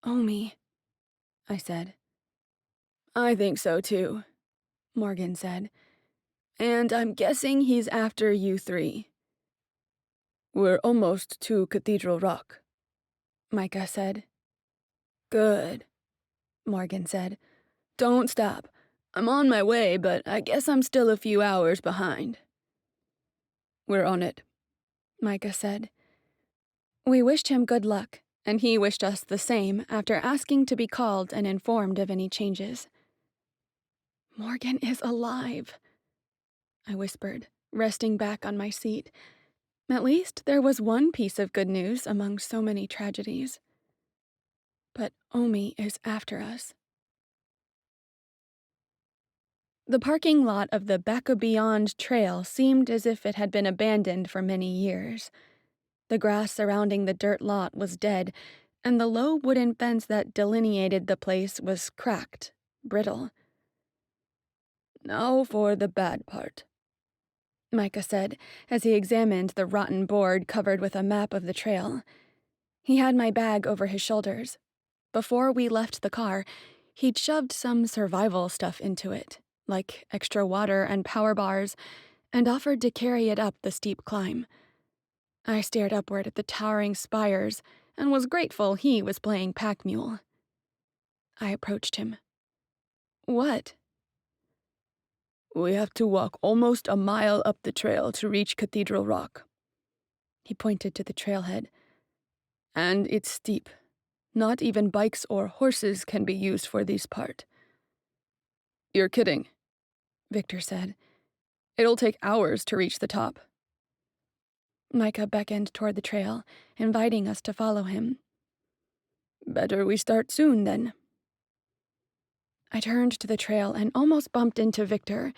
"Omi," I said. I think so too, Morgan said. And I'm guessing he's after you 3. We're almost to Cathedral Rock, Micah said. Good, Morgan said. Don't stop. I'm on my way, but I guess I'm still a few hours behind. We're on it, Micah said. We wished him good luck, and he wished us the same after asking to be called and informed of any changes. "Morgan is alive," I whispered, resting back on my seat. At least there was one piece of good news among so many tragedies. But Omi is after us. The parking lot of the Back o' Beyond trail seemed as if it had been abandoned for many years. The grass surrounding the dirt lot was dead, and the low wooden fence that delineated the place was cracked, brittle. "Now for the bad part," Micah said as he examined the rotten board covered with a map of the trail. He had my bag over his shoulders. Before we left the car, he'd shoved some survival stuff into it, like extra water and power bars, and offered to carry it up the steep climb. I stared upward at the towering spires and was grateful he was playing pack mule. I approached him. "What?" "We have to walk almost a mile up the trail to reach Cathedral Rock." He pointed to the trailhead. "And it's steep. Not even bikes or horses can be used for this part." "You're kidding," Victor said. "It'll take hours to reach the top." Micah beckoned toward the trail, inviting us to follow him. "Better we start soon, then." I turned to the trail and almost bumped into Victor.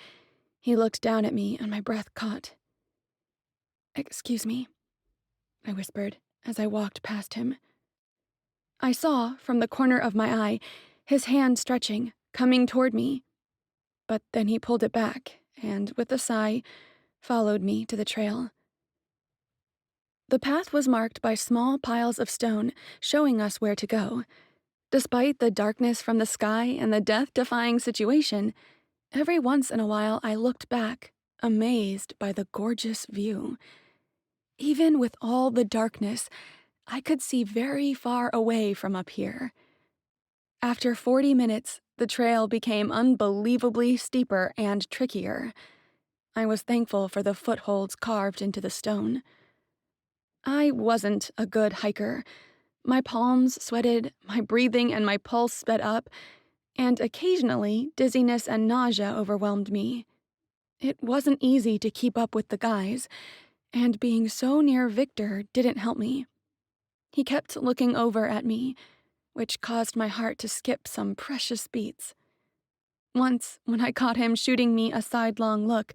He looked down at me and my breath caught. "Excuse me," I whispered as I walked past him. I saw, from the corner of my eye, his hand stretching, coming toward me. But then he pulled it back and, with a sigh, followed me to the trail. The path was marked by small piles of stone, showing us where to go. Despite the darkness from the sky and the death-defying situation, every once in a while I looked back, amazed by the gorgeous view. Even with all the darkness, I could see very far away from up here. After 40 minutes, the trail became unbelievably steeper and trickier. I was thankful for the footholds carved into the stone. I wasn't a good hiker. My palms sweated, my breathing and my pulse sped up, and occasionally dizziness and nausea overwhelmed me. It wasn't easy to keep up with the guys, and being so near Victor didn't help me. He kept looking over at me, which caused my heart to skip some precious beats. Once, when I caught him shooting me a sidelong look,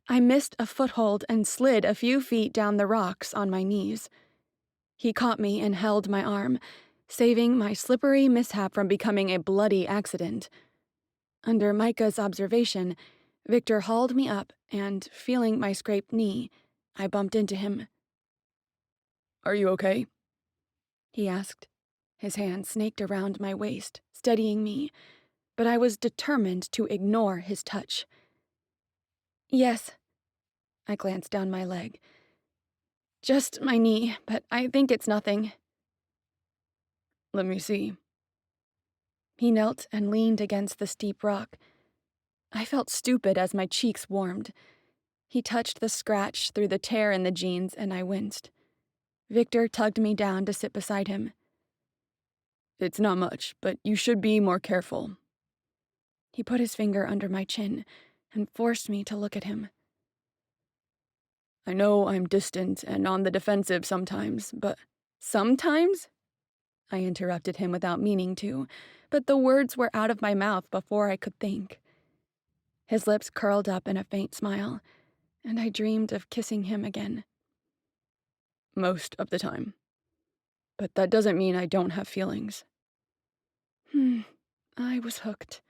I missed a foothold and slid a few feet down the rocks on my knees. He caught me and held my arm, saving my slippery mishap from becoming a bloody accident. Under Micah's observation, Victor hauled me up and, feeling my scraped knee, I bumped into him. "Are you okay?" he asked. His hand snaked around my waist, steadying me, but I was determined to ignore his touch. "Yes." I glanced down my leg. "Just my knee, but I think it's nothing." "Let me see." He knelt and leaned against the steep rock. I felt stupid as my cheeks warmed. He touched the scratch through the tear in the jeans, and I winced. Victor tugged me down to sit beside him. "It's not much, but you should be more careful." He put his finger under my chin and forced me to look at him. "I know I'm distant and on the defensive sometimes, but—" "Sometimes?" I interrupted him without meaning to, but the words were out of my mouth before I could think. His lips curled up in a faint smile, and I dreamed of kissing him again. "Most of the time. But that doesn't mean I don't have feelings." I was hooked.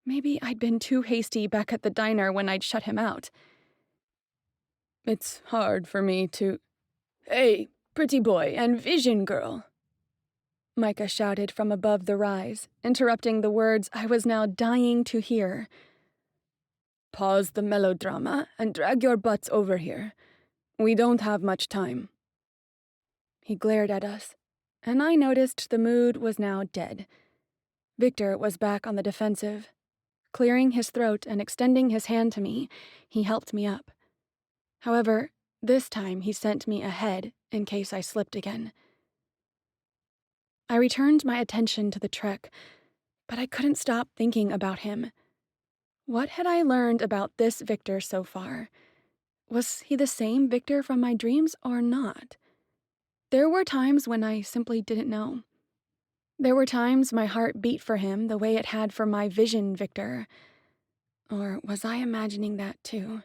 Maybe I'd been too hasty back at the diner when I'd shut him out. "It's hard for me to—" "Hey, pretty boy and vision girl," Micah shouted from above the rise, interrupting the words I was now dying to hear. "Pause the melodrama and drag your butts over here. We don't have much time." He glared at us, and I noticed the mood was now dead. Victor was back on the defensive. Clearing his throat and extending his hand to me, he helped me up. However, this time he sent me ahead in case I slipped again. I returned my attention to the trek, but I couldn't stop thinking about him. What had I learned about this Victor so far? Was he the same Victor from my dreams or not? There were times when I simply didn't know. There were times my heart beat for him the way it had for my vision Victor. Or was I imagining that too?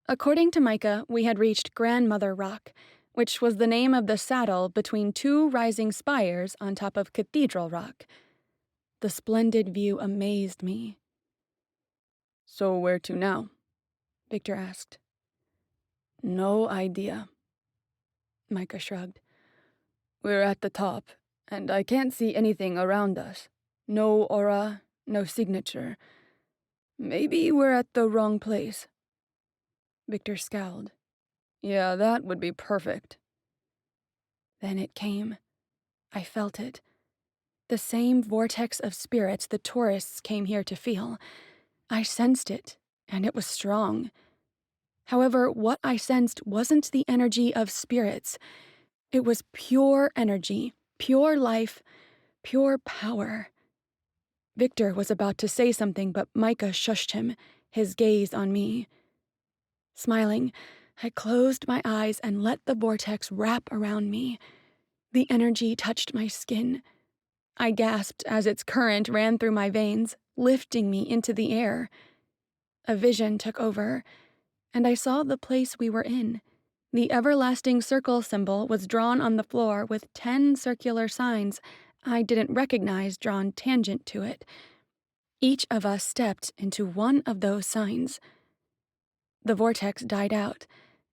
According to Micah, we had reached Grandmother Rock, which was the name of the saddle between two rising spires on top of Cathedral Rock. The splendid view amazed me. So where to now? Victor asked. No idea. Micah shrugged. We're at the top, and I can't see anything around us. No aura, no signature. Maybe we're at the wrong place. Victor scowled. Yeah, that would be perfect. Then it came. I felt it. The same vortex of spirits the tourists came here to feel. I sensed it, and it was strong. However, what I sensed wasn't the energy of spirits. It was pure energy, pure life, pure power. Victor was about to say something, but Micah shushed him, his gaze on me. Smiling, I closed my eyes and let the vortex wrap around me. The energy touched my skin. I gasped as its current ran through my veins, lifting me into the air. A vision took over, and I saw the place we were in. The everlasting circle symbol was drawn on the floor with 10 circular signs I didn't recognize drawn tangent to it. Each of us stepped into one of those signs. The vortex died out,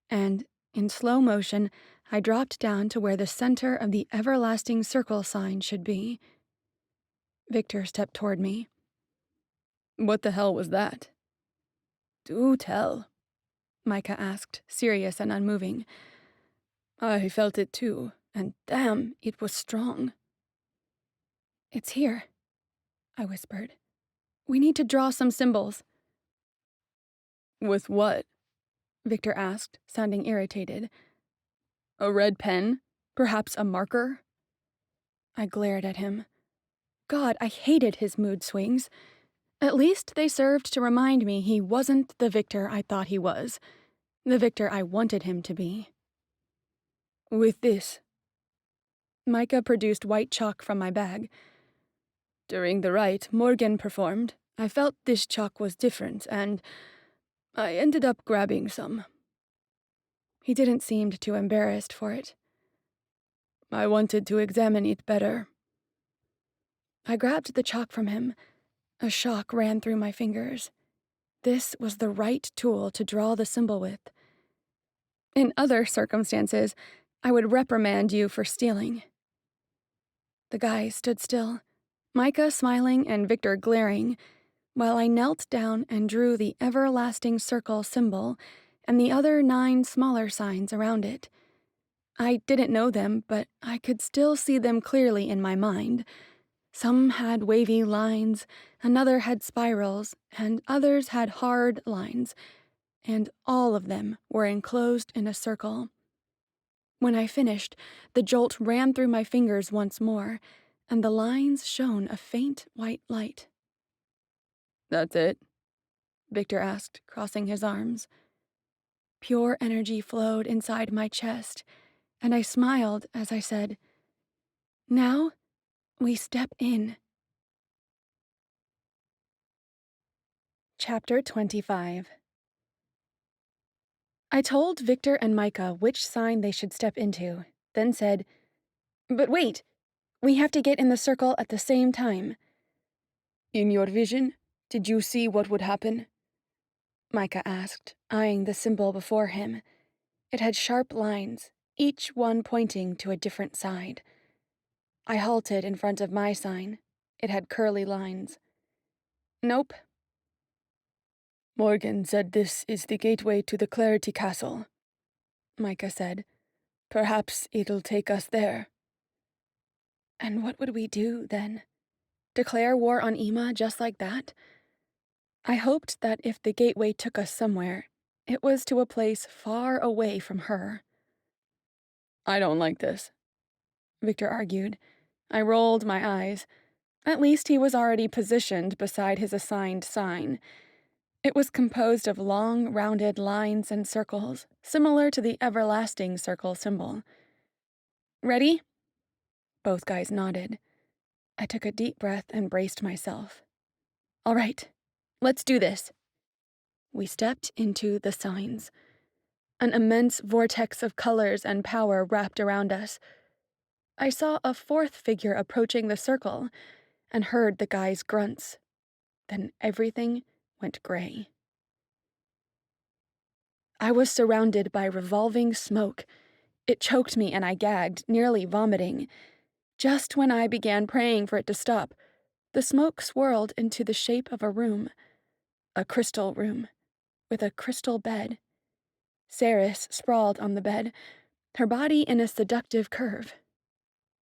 and, in slow motion, I dropped down to where the center of the everlasting circle sign should be. Victor stepped toward me. What the hell was that? Do tell, Micah asked, serious and unmoving. I felt it too, and damn, it was strong. It's here, I whispered. We need to draw some symbols. With what? Victor asked, sounding irritated. A red pen? Perhaps a marker? I glared at him. God, I hated his mood swings. At least they served to remind me he wasn't the Victor I thought he was, the Victor I wanted him to be. With this. Micah produced white chalk from my bag. During the rite Morgan performed, I felt this chalk was different, and I ended up grabbing some. He didn't seem too embarrassed for it. I wanted to examine it better. I grabbed the chalk from him. A shock ran through my fingers. This was the right tool to draw the symbol with. In other circumstances, I would reprimand you for stealing. The guy stood still, Micah smiling and Victor glaring, while I knelt down and drew the everlasting circle symbol and the other 9 smaller signs around it. I didn't know them, but I could still see them clearly in my mind. Some had wavy lines, another had spirals, and others had hard lines, and all of them were enclosed in a circle. When I finished, the jolt ran through my fingers once more, and the lines shone a faint white light. That's it? Victor asked, crossing his arms. Pure energy flowed inside my chest, and I smiled as I said, "Now, we step in." Chapter 25. I told Victor and Micah which sign they should step into, then said, "But wait, we have to get in the circle at the same time." In your vision, did you see what would happen? Micah asked, eyeing the symbol before him. It had sharp lines, each one pointing to a different side. I halted in front of my sign. It had curly lines. "Nope." Morgan said this is the gateway to the Clarity Castle, Micah said. Perhaps it'll take us there. And what would we do, then? Declare war on Ima just like that? I hoped that if the gateway took us somewhere, it was to a place far away from her. I don't like this, Victor argued. I rolled my eyes. At least he was already positioned beside his assigned sign. It was composed of long, rounded lines and circles, similar to the everlasting circle symbol. "Ready?" Both guys nodded. I took a deep breath and braced myself. "All right, Let's do this. We stepped into the signs. An immense vortex of colors and power wrapped around us. I saw a fourth figure approaching the circle and heard the guy's grunts. Then everything went gray. I was surrounded by revolving smoke. It choked me and I gagged, nearly vomiting. Just when I began praying for it to stop, the smoke swirled into the shape of a room. A crystal room, with a crystal bed. Saris sprawled on the bed, her body in a seductive curve.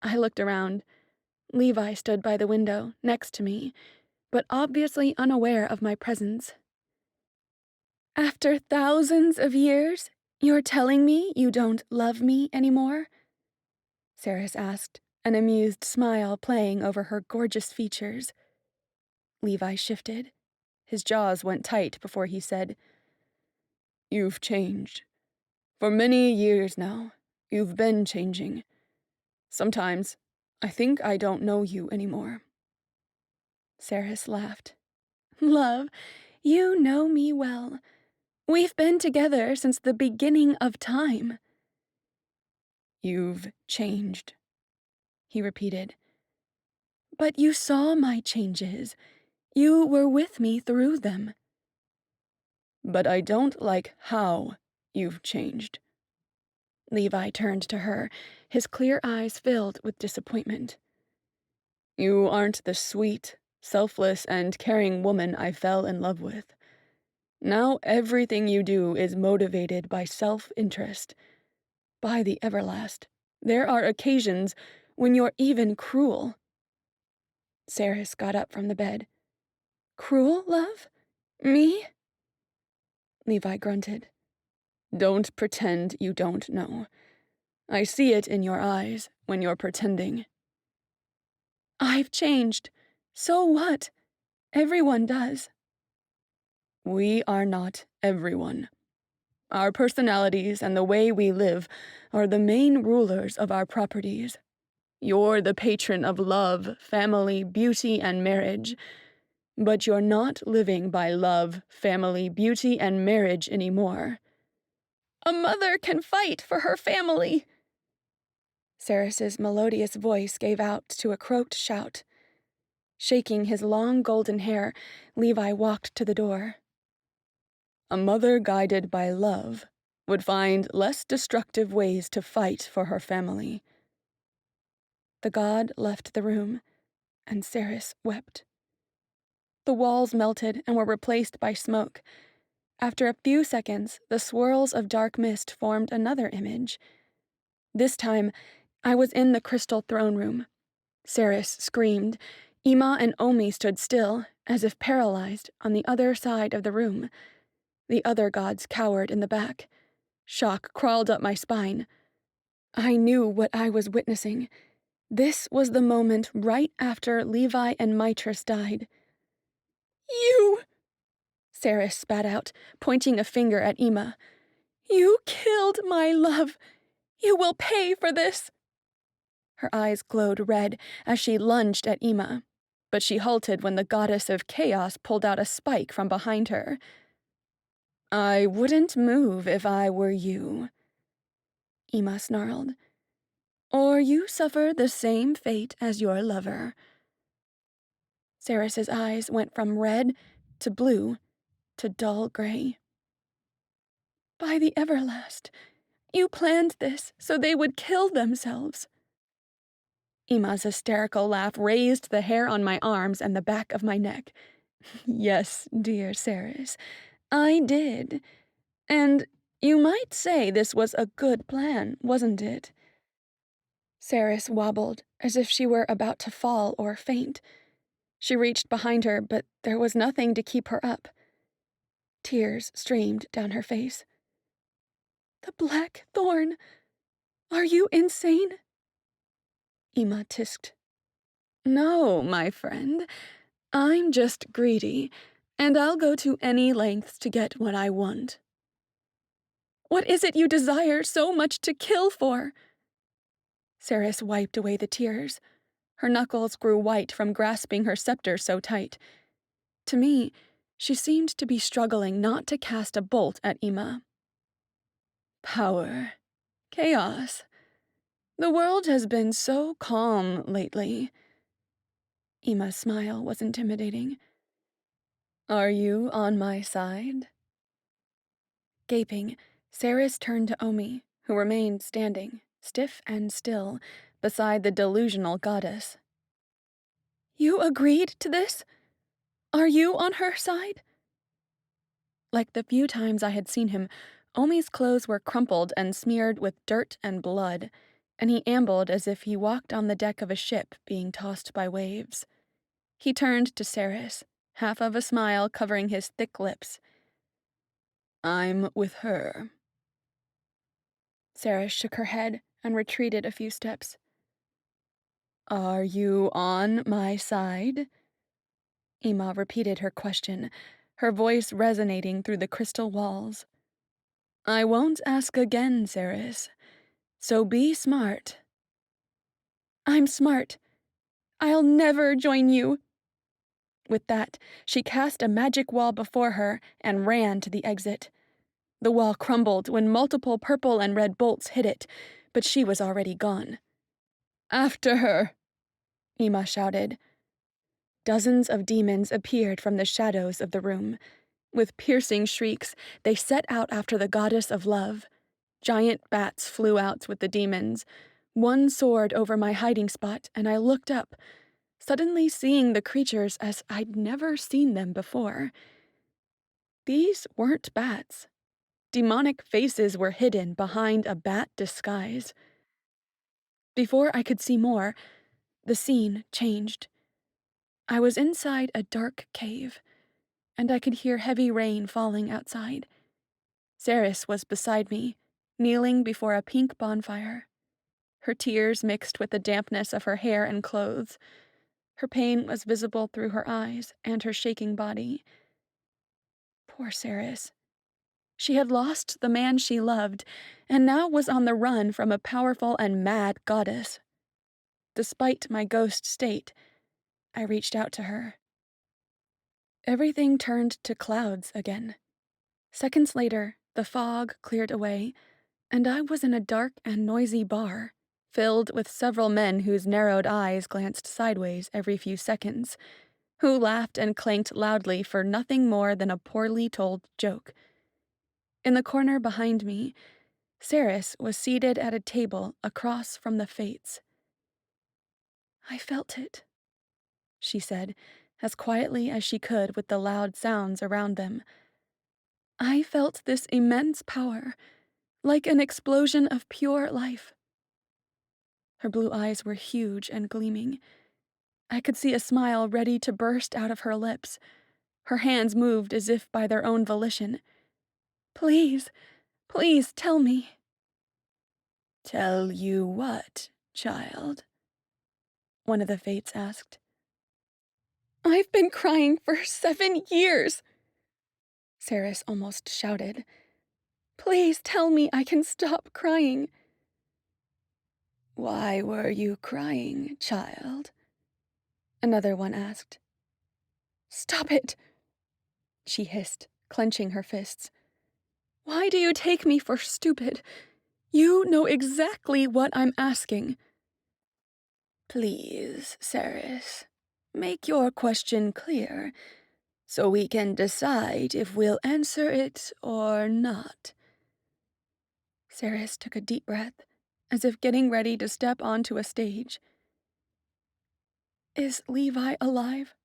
I looked around. Levi stood by the window, next to me, but obviously unaware of my presence. After thousands of years, you're telling me you don't love me anymore? Saris asked, an amused smile playing over her gorgeous features. Levi shifted. His jaws went tight before he said, "You've changed. For many years now, you've been changing. Sometimes, I think I don't know you anymore." Saris laughed. "Love, you know me well. We've been together since the beginning of time." "You've changed," he repeated. "But you saw my changes. You were with me through them." "But I don't like how you've changed." Levi turned to her, his clear eyes filled with disappointment. "You aren't the sweet, selfless, and caring woman I fell in love with. Now everything you do is motivated by self-interest. By the Everlast, there are occasions when you're even cruel." Saris got up from the bed. "Cruel, love? Me?" Levi grunted. "Don't pretend you don't know. I see it in your eyes when you're pretending." "I've changed. So what? Everyone does." "We are not everyone. Our personalities and the way we live are the main rulers of our properties. You're the patron of love, family, beauty, and marriage. But you're not living by love, family, beauty, and marriage anymore." "A mother can fight for her family." Saris's melodious voice gave out to a croaked shout. Shaking his long golden hair, Levi walked to the door. "A mother guided by love would find less destructive ways to fight for her family." The god left the room, and Saris wept. The walls melted and were replaced by smoke. After a few seconds, the swirls of dark mist formed another image. This time, I was in the crystal throne room. Saris screamed. Ima and Omi stood still, as if paralyzed, on the other side of the room. The other gods cowered in the back. Shock crawled up my spine. I knew what I was witnessing. This was the moment right after Levi and Mitris died. "You!" Saris spat out, pointing a finger at Ima. "You killed my love! You will pay for this!" Her eyes glowed red as she lunged at Ima, but she halted when the goddess of chaos pulled out a spike from behind her. "I wouldn't move if I were you," Ima snarled. "Or you suffer the same fate as your lover." Saris's eyes went from red to blue to dull gray. "By the Everlast, you planned this so they would kill themselves." Ima's hysterical laugh raised the hair on my arms and the back of my neck. "Yes, dear Saris, I did. And you might say this was a good plan, wasn't it?" Saris wobbled, as if she were about to fall or faint. She reached behind her, but there was nothing to keep her up. Tears streamed down her face. "The Black Thorn! Are you insane?" Ima tisked. "No, my friend. I'm just greedy, and I'll go to any lengths to get what I want." "What is it you desire so much to kill for?" Saris wiped away the tears. Her knuckles grew white from grasping her scepter so tight. To me, She seemed to be struggling not to cast a bolt at Ima. Power. Chaos. The world has been so calm lately. Ima's smile was intimidating. Are you on my side? Gaping, Saris turned to Omi, who remained standing, stiff and still, beside the delusional goddess. You agreed to this? Are you on her side? Like the few times I had seen him, Omi's clothes were crumpled and smeared with dirt and blood, and he ambled as if he walked on the deck of a ship being tossed by waves. He turned to Saris, half of a smile covering his thick lips. I'm with her. Saris shook her head and retreated a few steps. Are you on my side? Ima repeated her question, her voice resonating through the crystal walls. I won't ask again, Saris. So be smart. I'm smart. I'll never join you. With that, she cast a magic wall before her and ran to the exit. The wall crumbled when multiple purple and red bolts hit it, but she was already gone. After her, Ima shouted. Dozens of demons appeared from the shadows of the room. With piercing shrieks, they set out after the goddess of love. Giant bats flew out with the demons. One soared over my hiding spot, and I looked up, suddenly seeing the creatures as I'd never seen them before. These weren't bats. Demonic faces were hidden behind a bat disguise. Before I could see more, the scene changed. I was inside a dark cave, and I could hear heavy rain falling outside. Saris was beside me, kneeling before a pink bonfire. Her tears mixed with the dampness of her hair and clothes. Her pain was visible through her eyes and her shaking body. Poor Saris. She had lost the man she loved, and now was on the run from a powerful and mad goddess. Despite my ghost state, I reached out to her. Everything turned to clouds again. Seconds later, the fog cleared away, and I was in a dark and noisy bar, filled with several men whose narrowed eyes glanced sideways every few seconds, who laughed and clanked loudly for nothing more than a poorly told joke. In the corner behind me, Saris was seated at a table across from the Fates. I felt it, she said, as quietly as she could with the loud sounds around them. I felt this immense power, like an explosion of pure life. Her blue eyes were huge and gleaming. I could see a smile ready to burst out of her lips. Her hands moved as if by their own volition. Please, please tell me. Tell you what, child? One of the Fates asked. I've been crying for 7 years, Saris almost shouted. Please tell me I can stop crying. Why were you crying, child? Another one asked. Stop it, she hissed, clenching her fists. Why do you take me for stupid? You know exactly what I'm asking. Please, Saris, make your question clear, so we can decide if we'll answer it or not. Saris took a deep breath, as if getting ready to step onto a stage. Is Levi alive?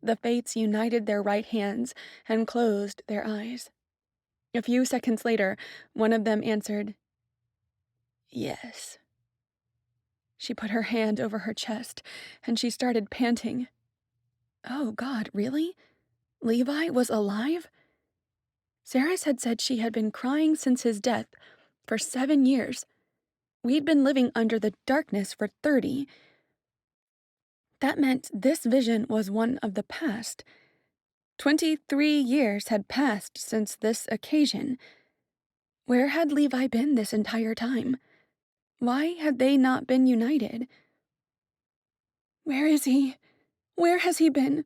The Fates united their right hands and closed their eyes. A few seconds later, one of them answered, Yes. She put her hand over her chest, and she started panting. Oh, God, really? Levi was alive? Saris had said she had been crying since his death for 7 years. We'd been living under the darkness for 30. That meant this vision was one of the past. 23 years had passed since this occasion. Where had Levi been this entire time? Why had they not been united? Where is he? Where has he been?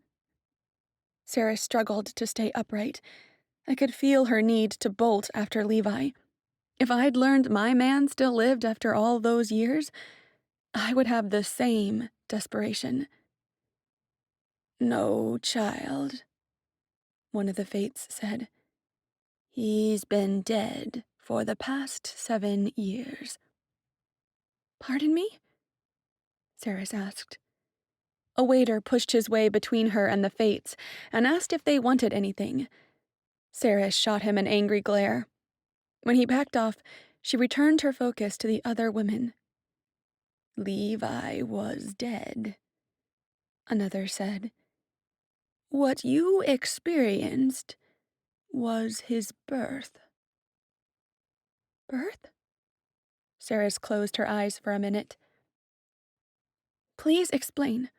Sarah struggled to stay upright. I could feel her need to bolt after Levi. If I'd learned my man still lived after all those years, I would have the same desperation. "No, child," one of the fates said. "He's been dead for the past 7 years." "Pardon me?" Saris asked. A waiter pushed his way between her and the fates and asked if they wanted anything. Saris shot him an angry glare. When he backed off, she returned her focus to the other women. "Levi was dead," another said. "What you experienced was his birth." "Birth?" Saris closed her eyes for a minute. "Please explain."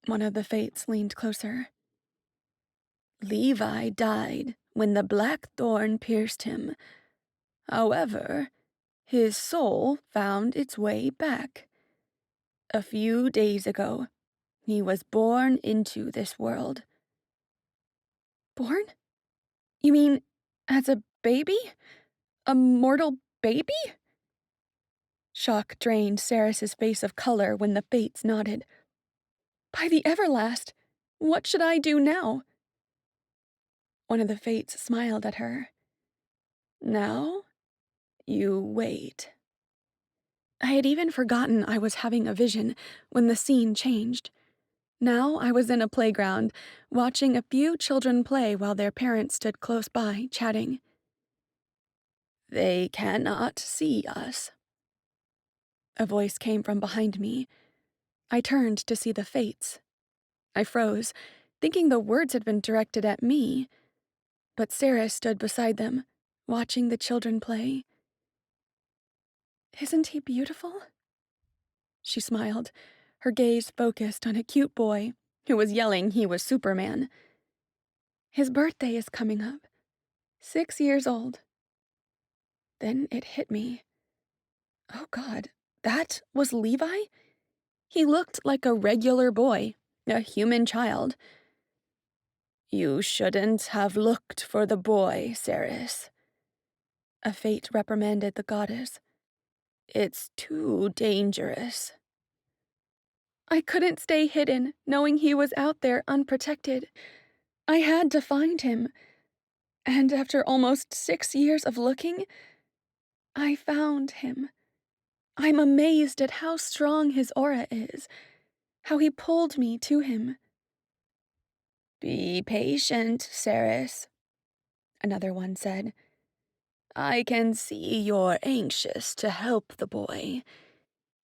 One of the fates leaned closer. "Levi died when the black thorn pierced him. However, his soul found its way back. A few days ago, he was born into this world." "Born? You mean as a baby? A mortal baby?" Shock drained Saris's face of color when the fates nodded. "By the Everlast, what should I do now?" One of the fates smiled at her. "Now, you wait." I had even forgotten I was having a vision when the scene changed. Now I was in a playground, watching a few children play while their parents stood close by, chatting. "They cannot see us." A voice came from behind me. I turned to see the fates. I froze, thinking the words had been directed at me, but Sarah stood beside them, watching the children play. "Isn't he beautiful?" She smiled, her gaze focused on a cute boy who was yelling he was Superman. "His birthday is coming up. 6 years old." Then it hit me. Oh God, that was Levi? He looked like a regular boy, a human child. "You shouldn't have looked for the boy, Saris." A fate reprimanded the goddess. "It's too dangerous." I couldn't stay hidden, knowing he was out there unprotected. I had to find him. And after almost 6 years of looking, I found him. I'm amazed at how strong his aura is, how he pulled me to him. "Be patient, Saris," another one said. "I can see you're anxious to help the boy.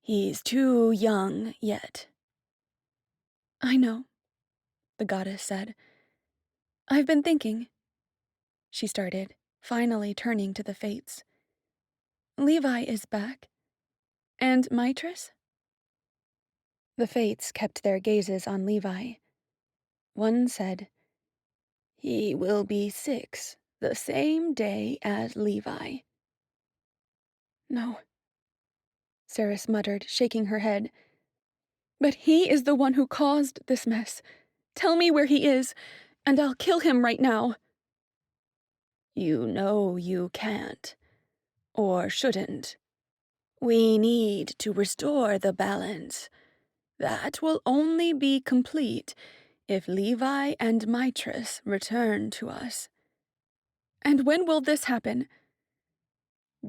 He's too young yet." "I know," the goddess said. "I've been thinking," she started, finally turning to the fates. "Levi is back. And Mitris?" The fates kept their gazes on Levi. One said, "He will be 6 the same day as Levi." "No," Saris muttered, shaking her head. "But he is the one who caused this mess. Tell me where he is, and I'll kill him right now." "You know you can't, or shouldn't. We need to restore the balance. That will only be complete if Levi and Mitris return to us." "And when will this happen?"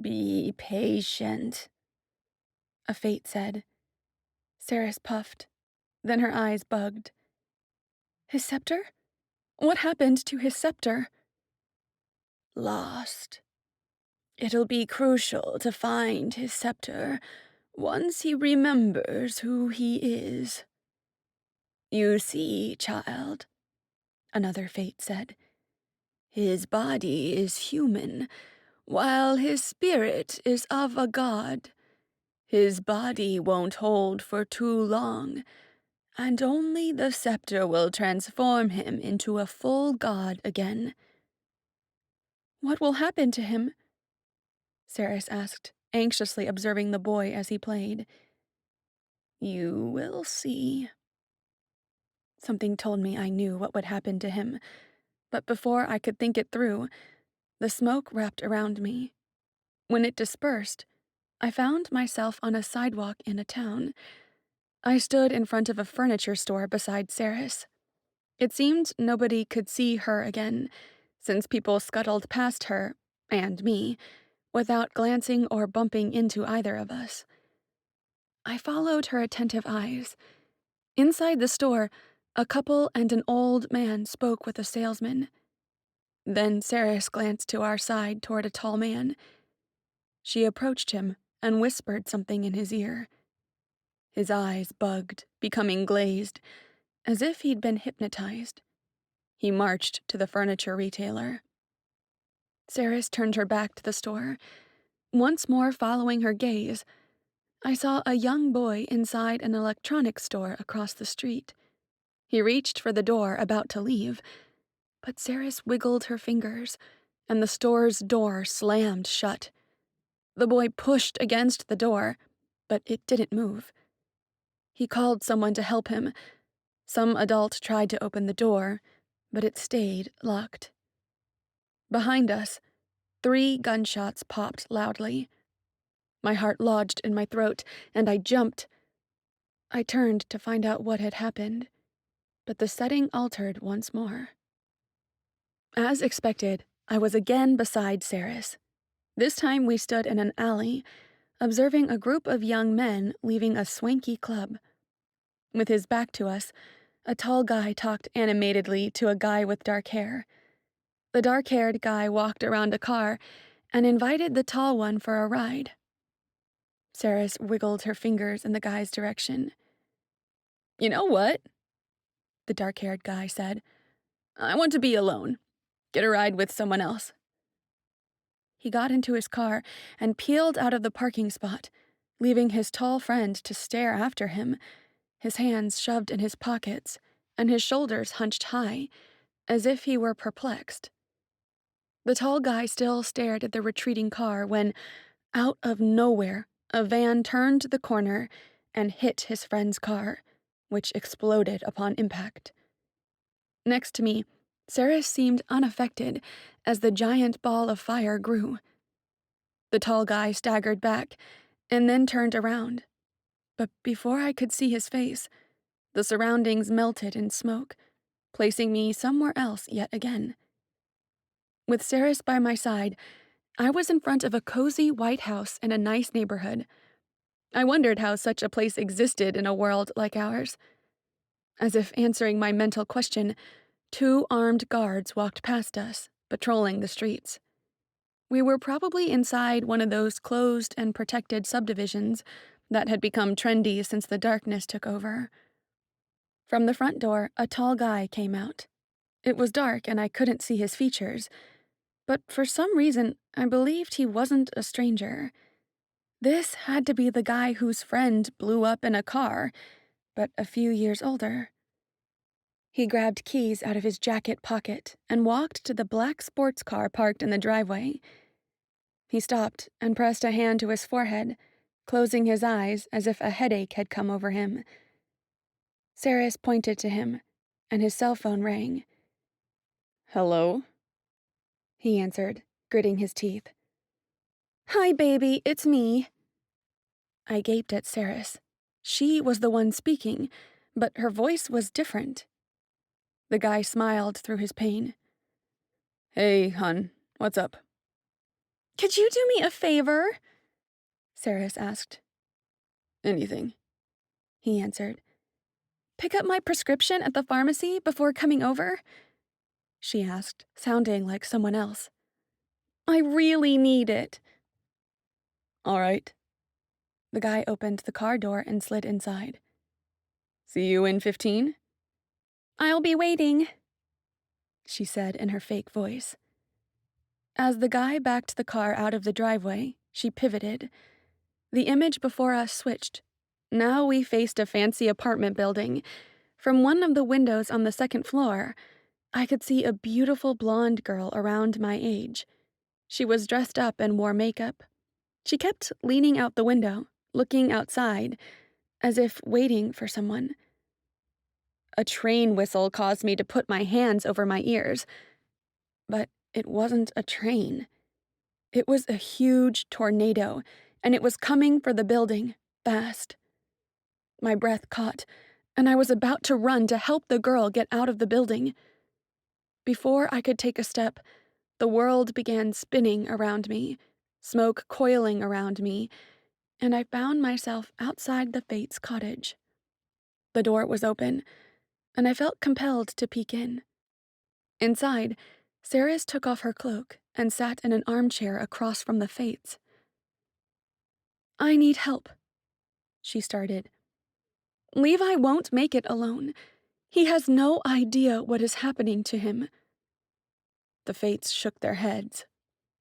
"Be patient," a fate said. Saris puffed. Then her eyes bugged. "His scepter? What happened to his scepter?" "Lost. It'll be crucial to find his scepter once he remembers who he is." "You see, child," another fate said, "his body is human, while his spirit is of a god. His body won't hold for too long, and only the scepter will transform him into a full god again." "What will happen to him?" Saris asked, anxiously observing the boy as he played. "You will see." Something told me I knew what would happen to him, but before I could think it through, the smoke wrapped around me. When it dispersed, I found myself on a sidewalk in a town. I stood in front of a furniture store beside Saris. It seemed nobody could see her again, since people scuttled past her, and me, without glancing or bumping into either of us. I followed her attentive eyes. Inside the store, a couple and an old man spoke with a salesman. Then Saris glanced to our side toward a tall man. She approached him and whispered something in his ear. His eyes bugged, becoming glazed, as if he'd been hypnotized. He marched to the furniture retailer. Saris turned her back to the store. Once more following her gaze, I saw a young boy inside an electronics store across the street. He reached for the door, about to leave, but Saris wiggled her fingers, and the store's door slammed shut. The boy pushed against the door, but it didn't move. He called someone to help him. Some adult tried to open the door, but it stayed locked. Behind us, 3 gunshots popped loudly. My heart lodged in my throat, and I jumped. I turned to find out what had happened, but the setting altered once more. As expected, I was again beside Saris. This time we stood in an alley, observing a group of young men leaving a swanky club. With his back to us, a tall guy talked animatedly to a guy with dark hair. The dark-haired guy walked around a car and invited the tall one for a ride. Saris wiggled her fingers in the guy's direction. "You know what?" the dark-haired guy said. "I want to be alone. Get a ride with someone else." He got into his car and peeled out of the parking spot, leaving his tall friend to stare after him, his hands shoved in his pockets and his shoulders hunched high, as if he were perplexed. The tall guy still stared at the retreating car when, out of nowhere, a van turned the corner and hit his friend's car, which exploded upon impact. Next to me, Saris seemed unaffected as the giant ball of fire grew. The tall guy staggered back and then turned around. But before I could see his face, the surroundings melted in smoke, placing me somewhere else yet again. With Saris by my side, I was in front of a cozy white house in a nice neighborhood. I wondered how such a place existed in a world like ours. As if answering my mental question, 2 armed guards walked past us, patrolling the streets. We were probably inside one of those closed and protected subdivisions that had become trendy since the darkness took over. From the front door, a tall guy came out. It was dark and I couldn't see his features, but for some reason, I believed he wasn't a stranger. This had to be the guy whose friend blew up in a car, but a few years older. He grabbed keys out of his jacket pocket and walked to the black sports car parked in the driveway. He stopped and pressed a hand to his forehead, closing his eyes as if a headache had come over him. Saris pointed to him, and his cell phone rang. "Hello?" he answered, gritting his teeth. "Hi, baby, it's me." I gaped at Saris. She was the one speaking, but her voice was different. The guy smiled through his pain. "Hey, hun, what's up?" "Could you do me a favor?" Saris asked. "Anything," he answered. "Pick up my prescription at the pharmacy before coming over?" she asked, sounding like someone else. "I really need it." "All right." The guy opened the car door and slid inside. "See you in 15?" "I'll be waiting," she said in her fake voice. As the guy backed the car out of the driveway, she pivoted. The image before us switched. Now we faced a fancy apartment building. From one of the windows on the second floor, I could see a beautiful blonde girl around my age. She was dressed up and wore makeup. She kept leaning out the window, looking outside, as if waiting for someone. A train whistle caused me to put my hands over my ears. But it wasn't a train. It was a huge tornado, and it was coming for the building, fast. My breath caught, and I was about to run to help the girl get out of the building. Before I could take a step, the world began spinning around me, smoke coiling around me, and I found myself outside the Fates' cottage. The door was open, and I felt compelled to peek in. Inside, Ceres took off her cloak and sat in an armchair across from the Fates. "I need help," she started. "Levi won't make it alone. He has no idea what is happening to him." The Fates shook their heads.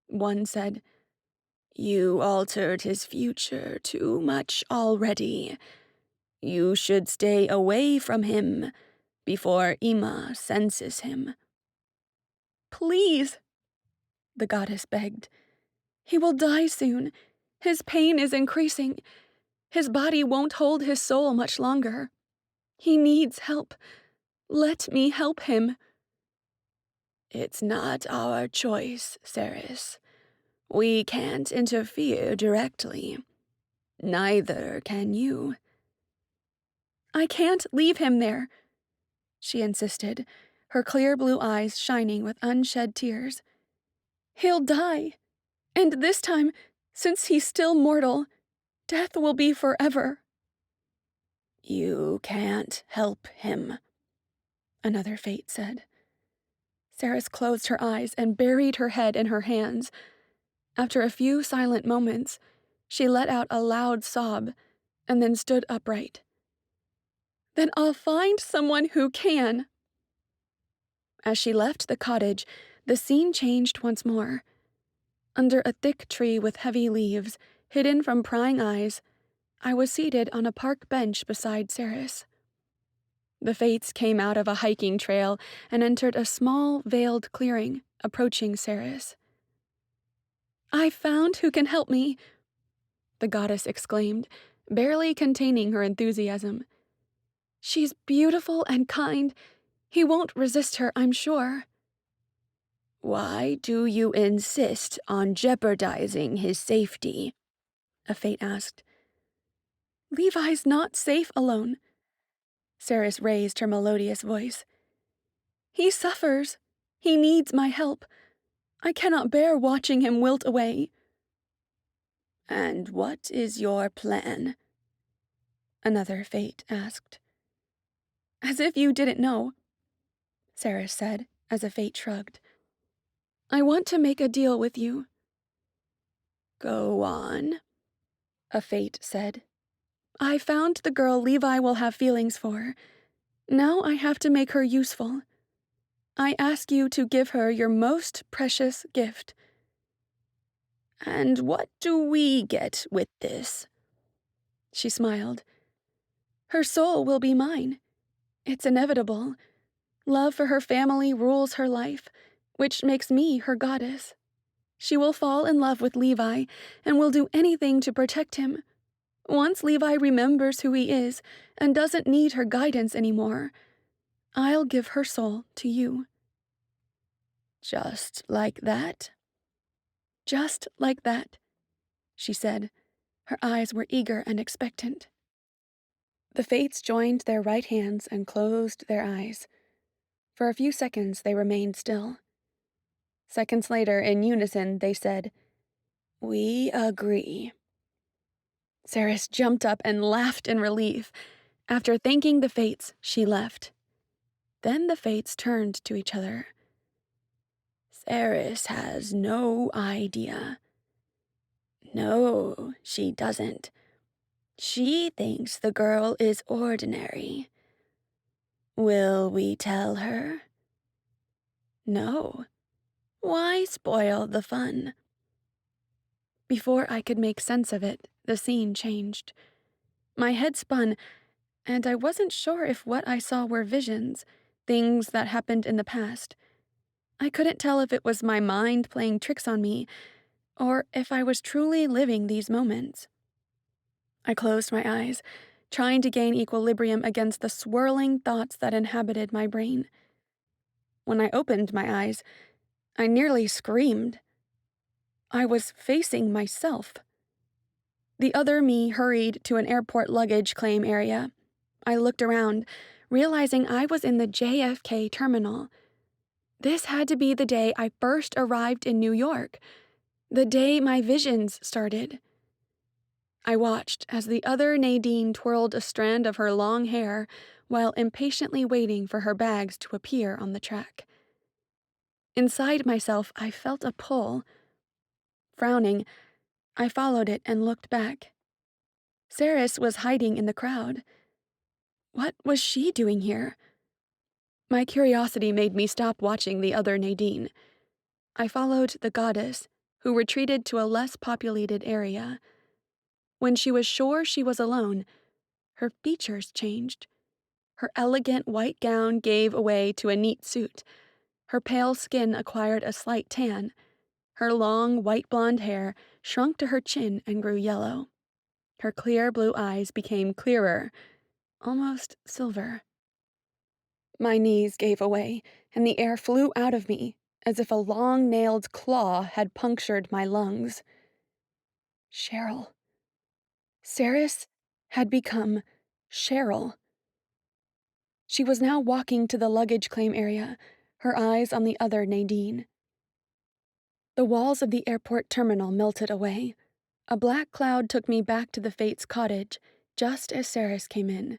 One said, "You altered his future too much already. You should stay away from him before Ima senses him." "Please," the goddess begged. "He will die soon. His pain is increasing. His body won't hold his soul much longer. He needs help. Let me help him." "It's not our choice, Ceres. We can't interfere directly. Neither can you." "I can't leave him there," she insisted, her clear blue eyes shining with unshed tears. "He'll die. And this time, since he's still mortal, death will be forever." "You can't help him," another Fate said. Ceres closed her eyes and buried her head in her hands. After a few silent moments, she let out a loud sob and then stood upright. "Then I'll find someone who can." As she left the cottage, the scene changed once more. Under a thick tree with heavy leaves, hidden from prying eyes, I was seated on a park bench beside Ceres. The Fates came out of a hiking trail and entered a small, veiled clearing, approaching Ceres. "I found who can help me," the goddess exclaimed, barely containing her enthusiasm. "She's beautiful and kind. He won't resist her, I'm sure." "Why do you insist on jeopardizing his safety?" a Fate asked. "Levi's not safe alone." Ceres raised her melodious voice. "He suffers. He needs my help. I cannot bear watching him wilt away." "And what is your plan?" another Fate asked. "As if you didn't know," Ceres said, as a Fate shrugged. "I want to make a deal with you." "Go on," a Fate said. "I found the girl Levi will have feelings for. Now I have to make her useful. I ask you to give her your most precious gift." "And what do we get with this?" She smiled. "Her soul will be mine. It's inevitable. Love for her family rules her life, which makes me her goddess. She will fall in love with Levi and will do anything to protect him. Once Levi remembers who he is and doesn't need her guidance anymore, I'll give her soul to you." "Just like that?" "Just like that," she said. Her eyes were eager and expectant. The Fates joined their right hands and closed their eyes. For a few seconds they remained still. Seconds later, in unison, they said, "We agree." Ceres jumped up and laughed in relief. After thanking the Fates, she left. Then the Fates turned to each other. "Ceres has no idea." "No, she doesn't. She thinks the girl is ordinary." "Will we tell her?" "No." "Why spoil the fun?" Before I could make sense of it, the scene changed. My head spun, and I wasn't sure if what I saw were visions, things that happened in the past. I couldn't tell if it was my mind playing tricks on me, or if I was truly living these moments. I closed my eyes, trying to gain equilibrium against the swirling thoughts that inhabited my brain. When I opened my eyes, I nearly screamed. I was facing myself. The other me hurried to an airport luggage claim area. I looked around, realizing I was in the JFK terminal. This had to be the day I first arrived in New York, the day my visions started. I watched as the other Nadine twirled a strand of her long hair while impatiently waiting for her bags to appear on the track. Inside myself, I felt a pull. Frowning, I followed it and looked back. Saris was hiding in the crowd. What was she doing here? My curiosity made me stop watching the other Nadine. I followed the goddess, who retreated to a less populated area. When she was sure she was alone, her features changed. Her elegant white gown gave way to a neat suit. Her pale skin acquired a slight tan. Her long, white blonde hair shrunk to her chin and grew yellow. Her clear blue eyes became clearer, almost silver. My knees gave way, and the air flew out of me, as if a long-nailed claw had punctured my lungs. Cheryl. Saris had become Cheryl. She was now walking to the luggage claim area, her eyes on the other Nadine. The walls of the airport terminal melted away. A black cloud took me back to the Fates' cottage, just as Saris came in.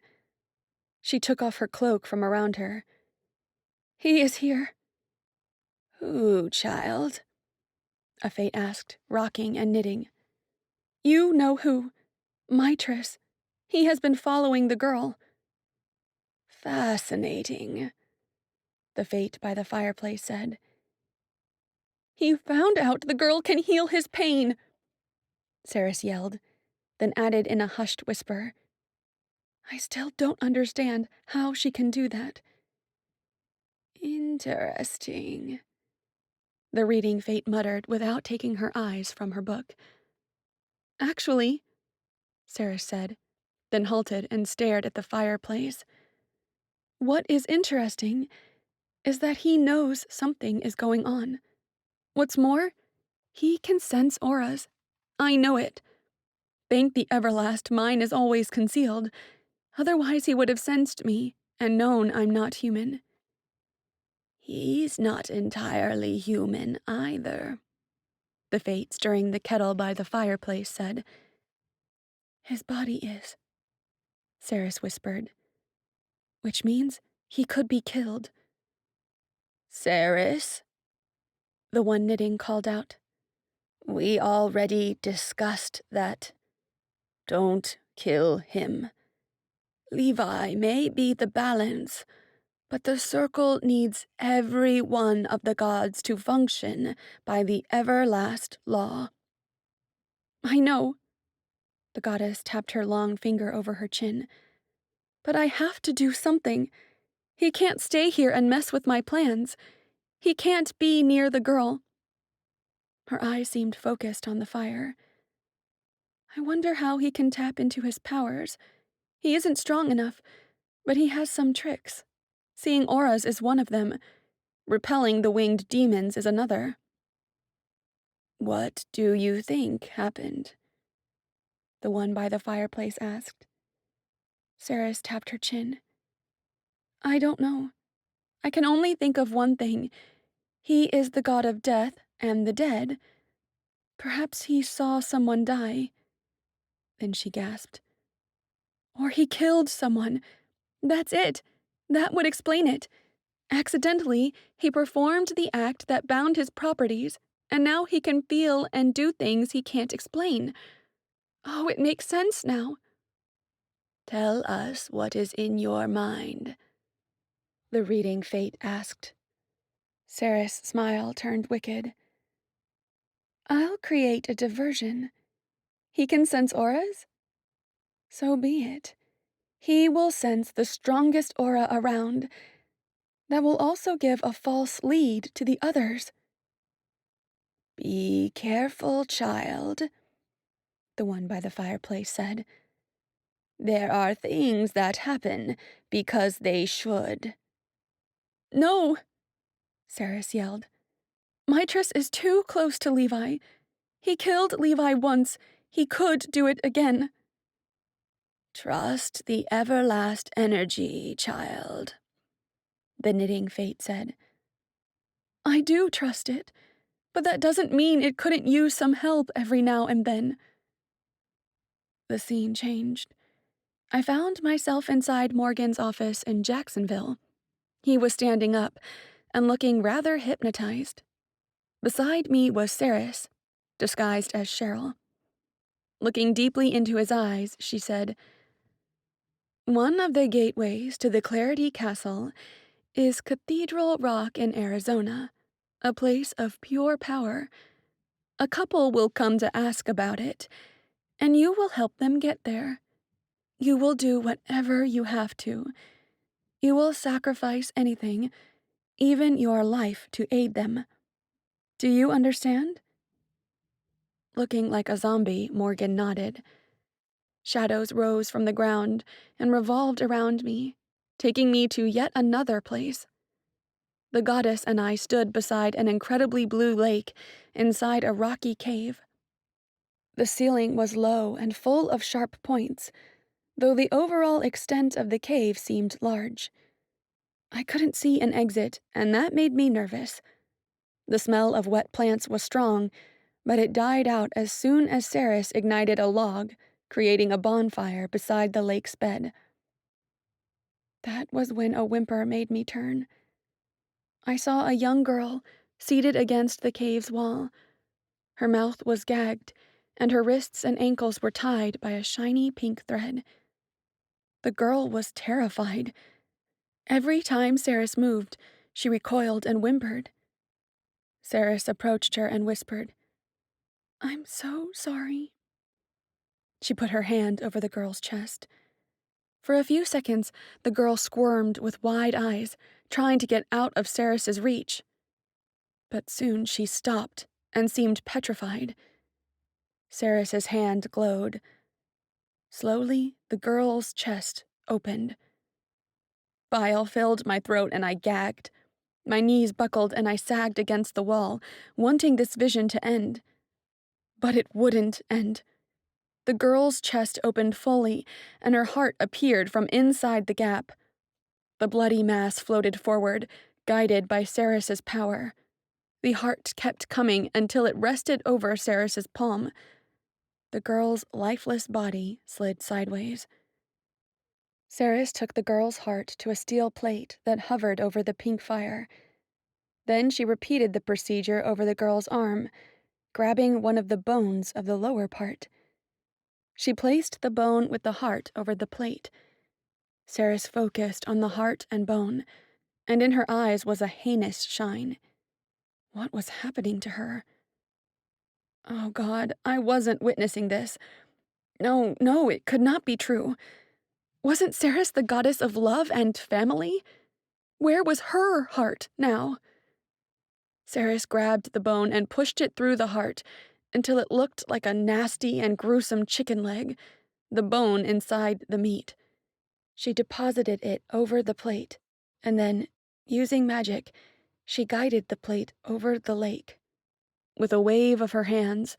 She took off her cloak from around her. "He is here." "Who, child?" a Fate asked, rocking and knitting. "You know who. Mitris. He has been following the girl." "Fascinating," the Fate by the fireplace said. "He found out the girl can heal his pain," Saris yelled, then added in a hushed whisper, "I still don't understand how she can do that." "Interesting," the reading Fate muttered without taking her eyes from her book. "Actually," Saris said, then halted and stared at the fireplace. "What is interesting is that he knows something is going on. What's more, he can sense auras. I know it. Thank the Everlast, mine is always concealed. Otherwise he would have sensed me and known I'm not human." "He's not entirely human either," the Fate stirring the kettle by the fireplace said. "His body is," Saris whispered. "Which means he could be killed." "Saris," the one knitting called out. "We already discussed that. Don't kill him. Levi may be the balance, but the circle needs every one of the gods to function by the Everlast law." "I know." The goddess tapped her long finger over her chin. "But I have to do something. He can't stay here and mess with my plans. He can't be near the girl." Her eyes seemed focused on the fire. "I wonder how he can tap into his powers. He isn't strong enough, but he has some tricks. Seeing auras is one of them. Repelling the winged demons is another." "What do you think happened?" the one by the fireplace asked. Saris tapped her chin. "I don't know. I can only think of one thing. He is the god of death and the dead. Perhaps he saw someone die." Then she gasped. "Or he killed someone. That's it. That would explain it. Accidentally, he performed the act that bound his properties, and now he can feel and do things he can't explain. Oh, it makes sense now." "Tell us what is in your mind," the reading Fate asked. Saris' smile turned wicked. "I'll create a diversion. He can sense auras? So be it. He will sense the strongest aura around. That will also give a false lead to the others." "Be careful, child," the one by the fireplace said. There are things that happen because they should. No, Ceres yelled. Mitras is too close to Levi. He killed Levi once. He could do it again. Trust the Everlast energy, child, the knitting fate said. I do trust it, but that doesn't mean it couldn't use some help every now and then. The scene changed. I found myself inside Morgan's office in Jacksonville. He was standing up and looking rather hypnotized. Beside me was Ceres, disguised as Cheryl. Looking deeply into his eyes, she said, "One of the gateways to the Clarity Castle is Cathedral Rock in Arizona, a place of pure power. A couple will come to ask about it, and you will help them get there. You will do whatever you have to. You will sacrifice anything, even your life, to aid them. Do you understand?" Looking like a zombie, Morgan nodded. Shadows rose from the ground and revolved around me, taking me to yet another place. The goddess and I stood beside an incredibly blue lake inside a rocky cave. The ceiling was low and full of sharp points, though the overall extent of the cave seemed large. I couldn't see an exit, and that made me nervous. The smell of wet plants was strong, but it died out as soon as Ceres ignited a log, creating a bonfire beside the lake's bed. That was when a whimper made me turn. I saw a young girl seated against the cave's wall. Her mouth was gagged, and her wrists and ankles were tied by a shiny pink thread. The girl was terrified. Every time Ceres moved, she recoiled and whimpered. Ceres approached her and whispered, "I'm so sorry." She put her hand over the girl's chest. For a few seconds, the girl squirmed with wide eyes, trying to get out of Ceres's reach. But soon she stopped and seemed petrified. Ceres's hand glowed. Slowly, the girl's chest opened. Bile filled my throat and I gagged. My knees buckled and I sagged against the wall, wanting this vision to end. But it wouldn't end. The girl's chest opened fully, and her heart appeared from inside the gap. The bloody mass floated forward, guided by Ceres's power. The heart kept coming until it rested over Ceres's palm. The girl's lifeless body slid sideways. Ceres took the girl's heart to a steel plate that hovered over the pink fire. Then she repeated the procedure over the girl's arm, grabbing one of the bones of the lower part. She placed the bone with the heart over the plate. Ceres focused on the heart and bone, and in her eyes was a heinous shine. What was happening to her? Oh God, I wasn't witnessing this. No, it could not be true. Wasn't Ceres the goddess of love and family? Where was her heart now? Ceres grabbed the bone and pushed it through the heart until it looked like a nasty and gruesome chicken leg, the bone inside the meat. She deposited it over the plate, and then, using magic, she guided the plate over the lake. With a wave of her hands,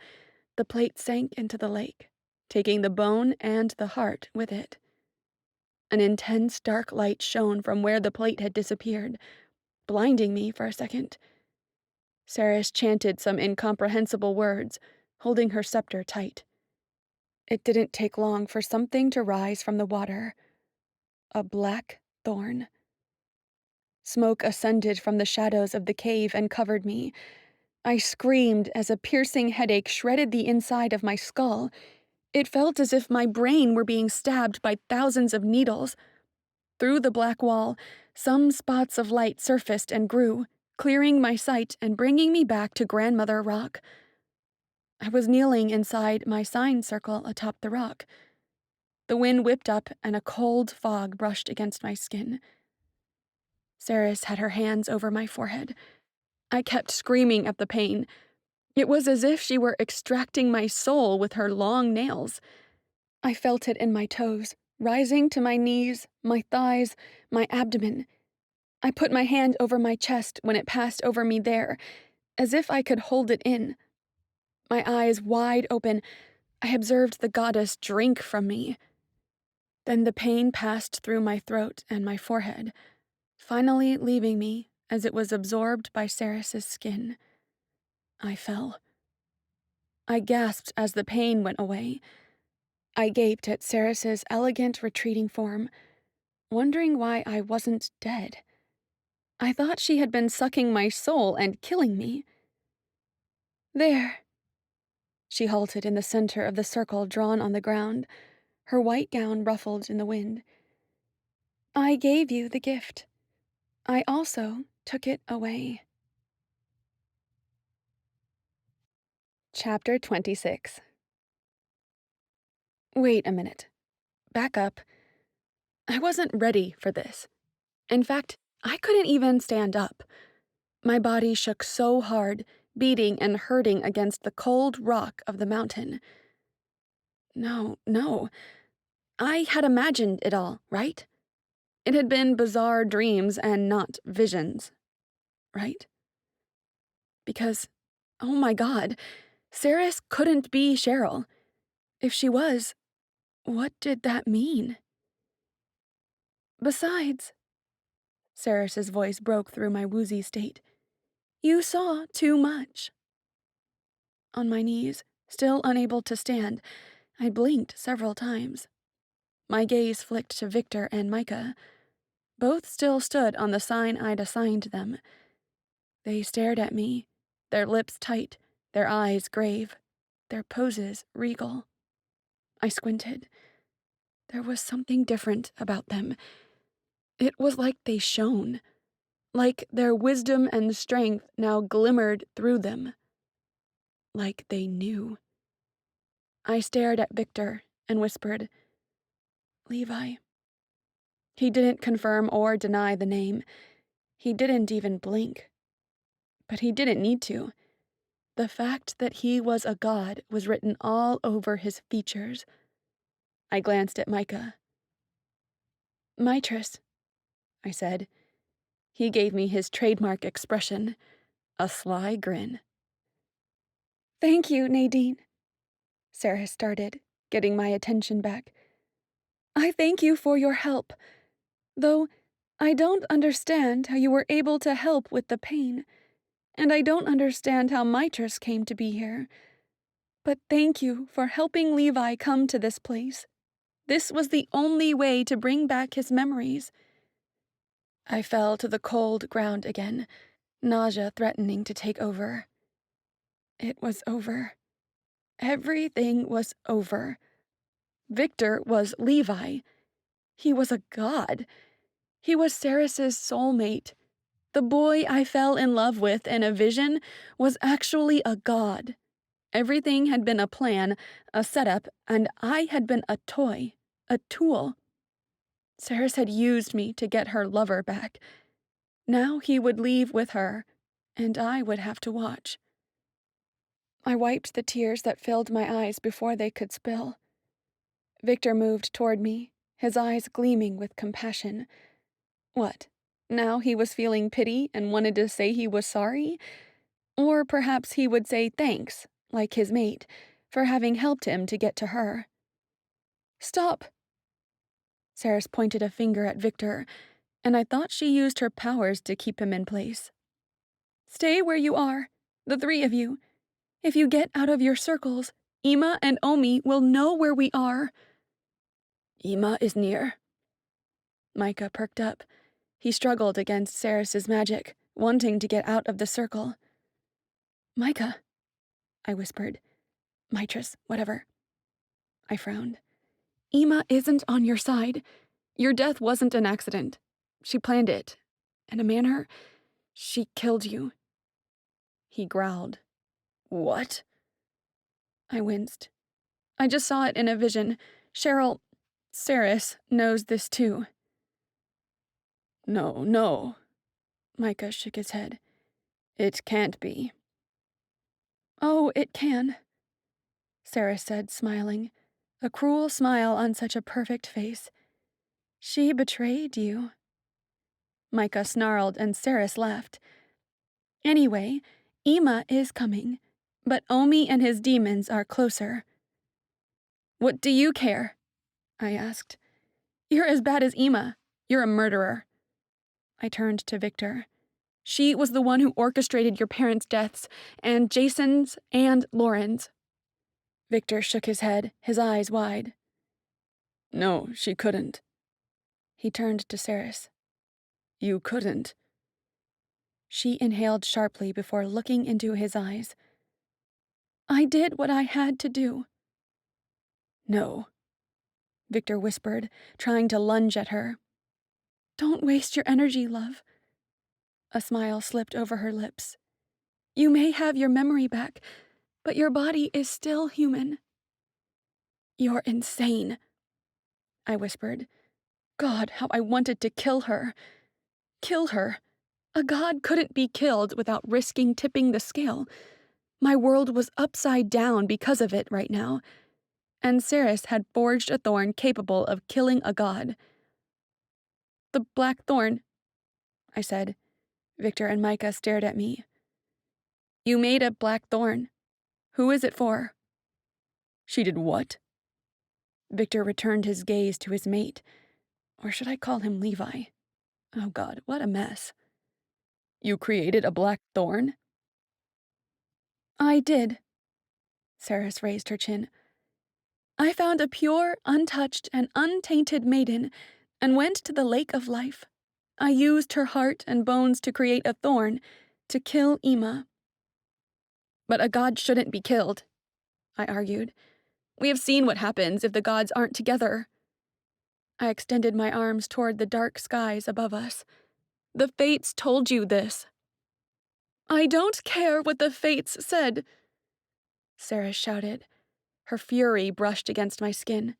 the plate sank into the lake, taking the bone and the heart with it. An intense dark light shone from where the plate had disappeared, blinding me for a second. Ceres chanted some incomprehensible words, holding her scepter tight. It didn't take long for something to rise from the water. A black thorn. Smoke ascended from the shadows of the cave and covered me. I screamed as a piercing headache shredded the inside of my skull. It felt as if my brain were being stabbed by thousands of needles. Through the black wall, some spots of light surfaced and grew, clearing my sight and bringing me back to Grandmother Rock. I was kneeling inside my sign circle atop the rock. The wind whipped up and a cold fog brushed against my skin. Ceres had her hands over my forehead. I kept screaming at the pain. It was as if she were extracting my soul with her long nails. I felt it in my toes, Rising to my knees, my thighs, my abdomen, I put my hand over my chest when it passed over me there, as if I could hold it in. My eyes wide open, I observed the goddess drink from me. Then the pain passed through my throat and my forehead, finally leaving me as it was absorbed by Ceres's skin. I fell. I gasped as the pain went away. I gaped at Ceres's elegant retreating form, wondering why I wasn't dead. I thought she had been sucking my soul and killing me. There. She halted in the center of the circle drawn on the ground, her white gown ruffled in the wind. I gave you the gift. I also took it away. Chapter 26. Wait a minute. Back up. I wasn't ready for this. In fact, I couldn't even stand up. My body shook so hard, beating and hurting against the cold rock of the mountain. No. I had imagined it all, right? It had been bizarre dreams and not visions, right? Because, oh my God, Ceres couldn't be Cheryl. If she was, what did that mean? Besides, Ceres's voice broke through my woozy state, you saw too much. On my knees, still unable to stand, I blinked several times. My gaze flicked to Victor and Micah. Both still stood on the sign I'd assigned them. They stared at me, their lips tight, their eyes grave, their poses regal. I squinted. There was something different about them. It was like they shone, like their wisdom and strength now glimmered through them, like they knew. I stared at Victor and whispered, Levi. He didn't confirm or deny the name. He didn't even blink. But he didn't need to. The fact that he was a god was written all over his features. I glanced at Micah. Mitris, I said. He gave me his trademark expression, a sly grin. Thank you, Nadine, Sarah started, getting my attention back. I thank you for your help, though I don't understand how you were able to help with the pain, and I don't understand how Mitris came to be here. But thank you for helping Levi come to this place. This was the only way to bring back his memories. I fell to the cold ground again, nausea threatening to take over. It was over. Everything was over. Victor was Levi. He was a god. He was Ceres's soulmate. The boy I fell in love with in a vision was actually a god. Everything had been a plan, a setup, and I had been a toy, a tool. Ceres had used me to get her lover back. Now he would leave with her, and I would have to watch. I wiped the tears that filled my eyes before they could spill. Victor moved toward me, his eyes gleaming with compassion. What? Now he was feeling pity and wanted to say he was sorry? Or perhaps he would say thanks, like his mate, for having helped him to get to her. Stop! Ceres pointed a finger at Victor, and I thought she used her powers to keep him in place. Stay where you are, the three of you. If you get out of your circles, Ima and Omi will know where we are. Ima is near. Micah perked up. He struggled against Ceres's magic, wanting to get out of the circle. Micah, I whispered. Mitris, whatever. I frowned. Ima isn't on your side. Your death wasn't an accident. She planned it. In a manner, she killed you. He growled. What? I winced. I just saw it in a vision. Ceres knows this too. No. Micah shook his head. It can't be. Oh, it can, Ceres said, smiling. a cruel smile on such a perfect face. She betrayed you. Micah snarled and Saris laughed. Anyway, Ima is coming, but Omi and his demons are closer. What do you care? I asked. You're as bad as Ima. You're a murderer. I turned to Victor. She was the one who orchestrated your parents' deaths, and Jason's and Lauren's. Victor shook his head, his eyes wide. No, she couldn't. He turned to Saris. You couldn't. She inhaled sharply before looking into his eyes. I did what I had to do. No, Victor whispered, trying to lunge at her. Don't waste your energy, love. A smile slipped over her lips. You may have your memory back, but your body is still human. You're insane, I whispered. God, how I wanted to kill her. Kill her. A god couldn't be killed without risking tipping the scale. My world was upside down because of it right now, and Saris had forged a thorn capable of killing a god. The black thorn, I said. Victor and Micah stared at me. You made a black thorn. Who is it for? She did what? Victor returned his gaze to his mate. Or should I call him Levi? Oh God, what a mess. You created a black thorn? I did. Saris raised her chin. I found a pure, untouched, and untainted maiden and went to the lake of life. I used her heart and bones to create a thorn to kill Ima. But a god shouldn't be killed, I argued. We have seen what happens if the gods aren't together. I extended my arms toward the dark skies above us. The fates told you this. I don't care what the fates said, Saris shouted. Her fury brushed against my skin.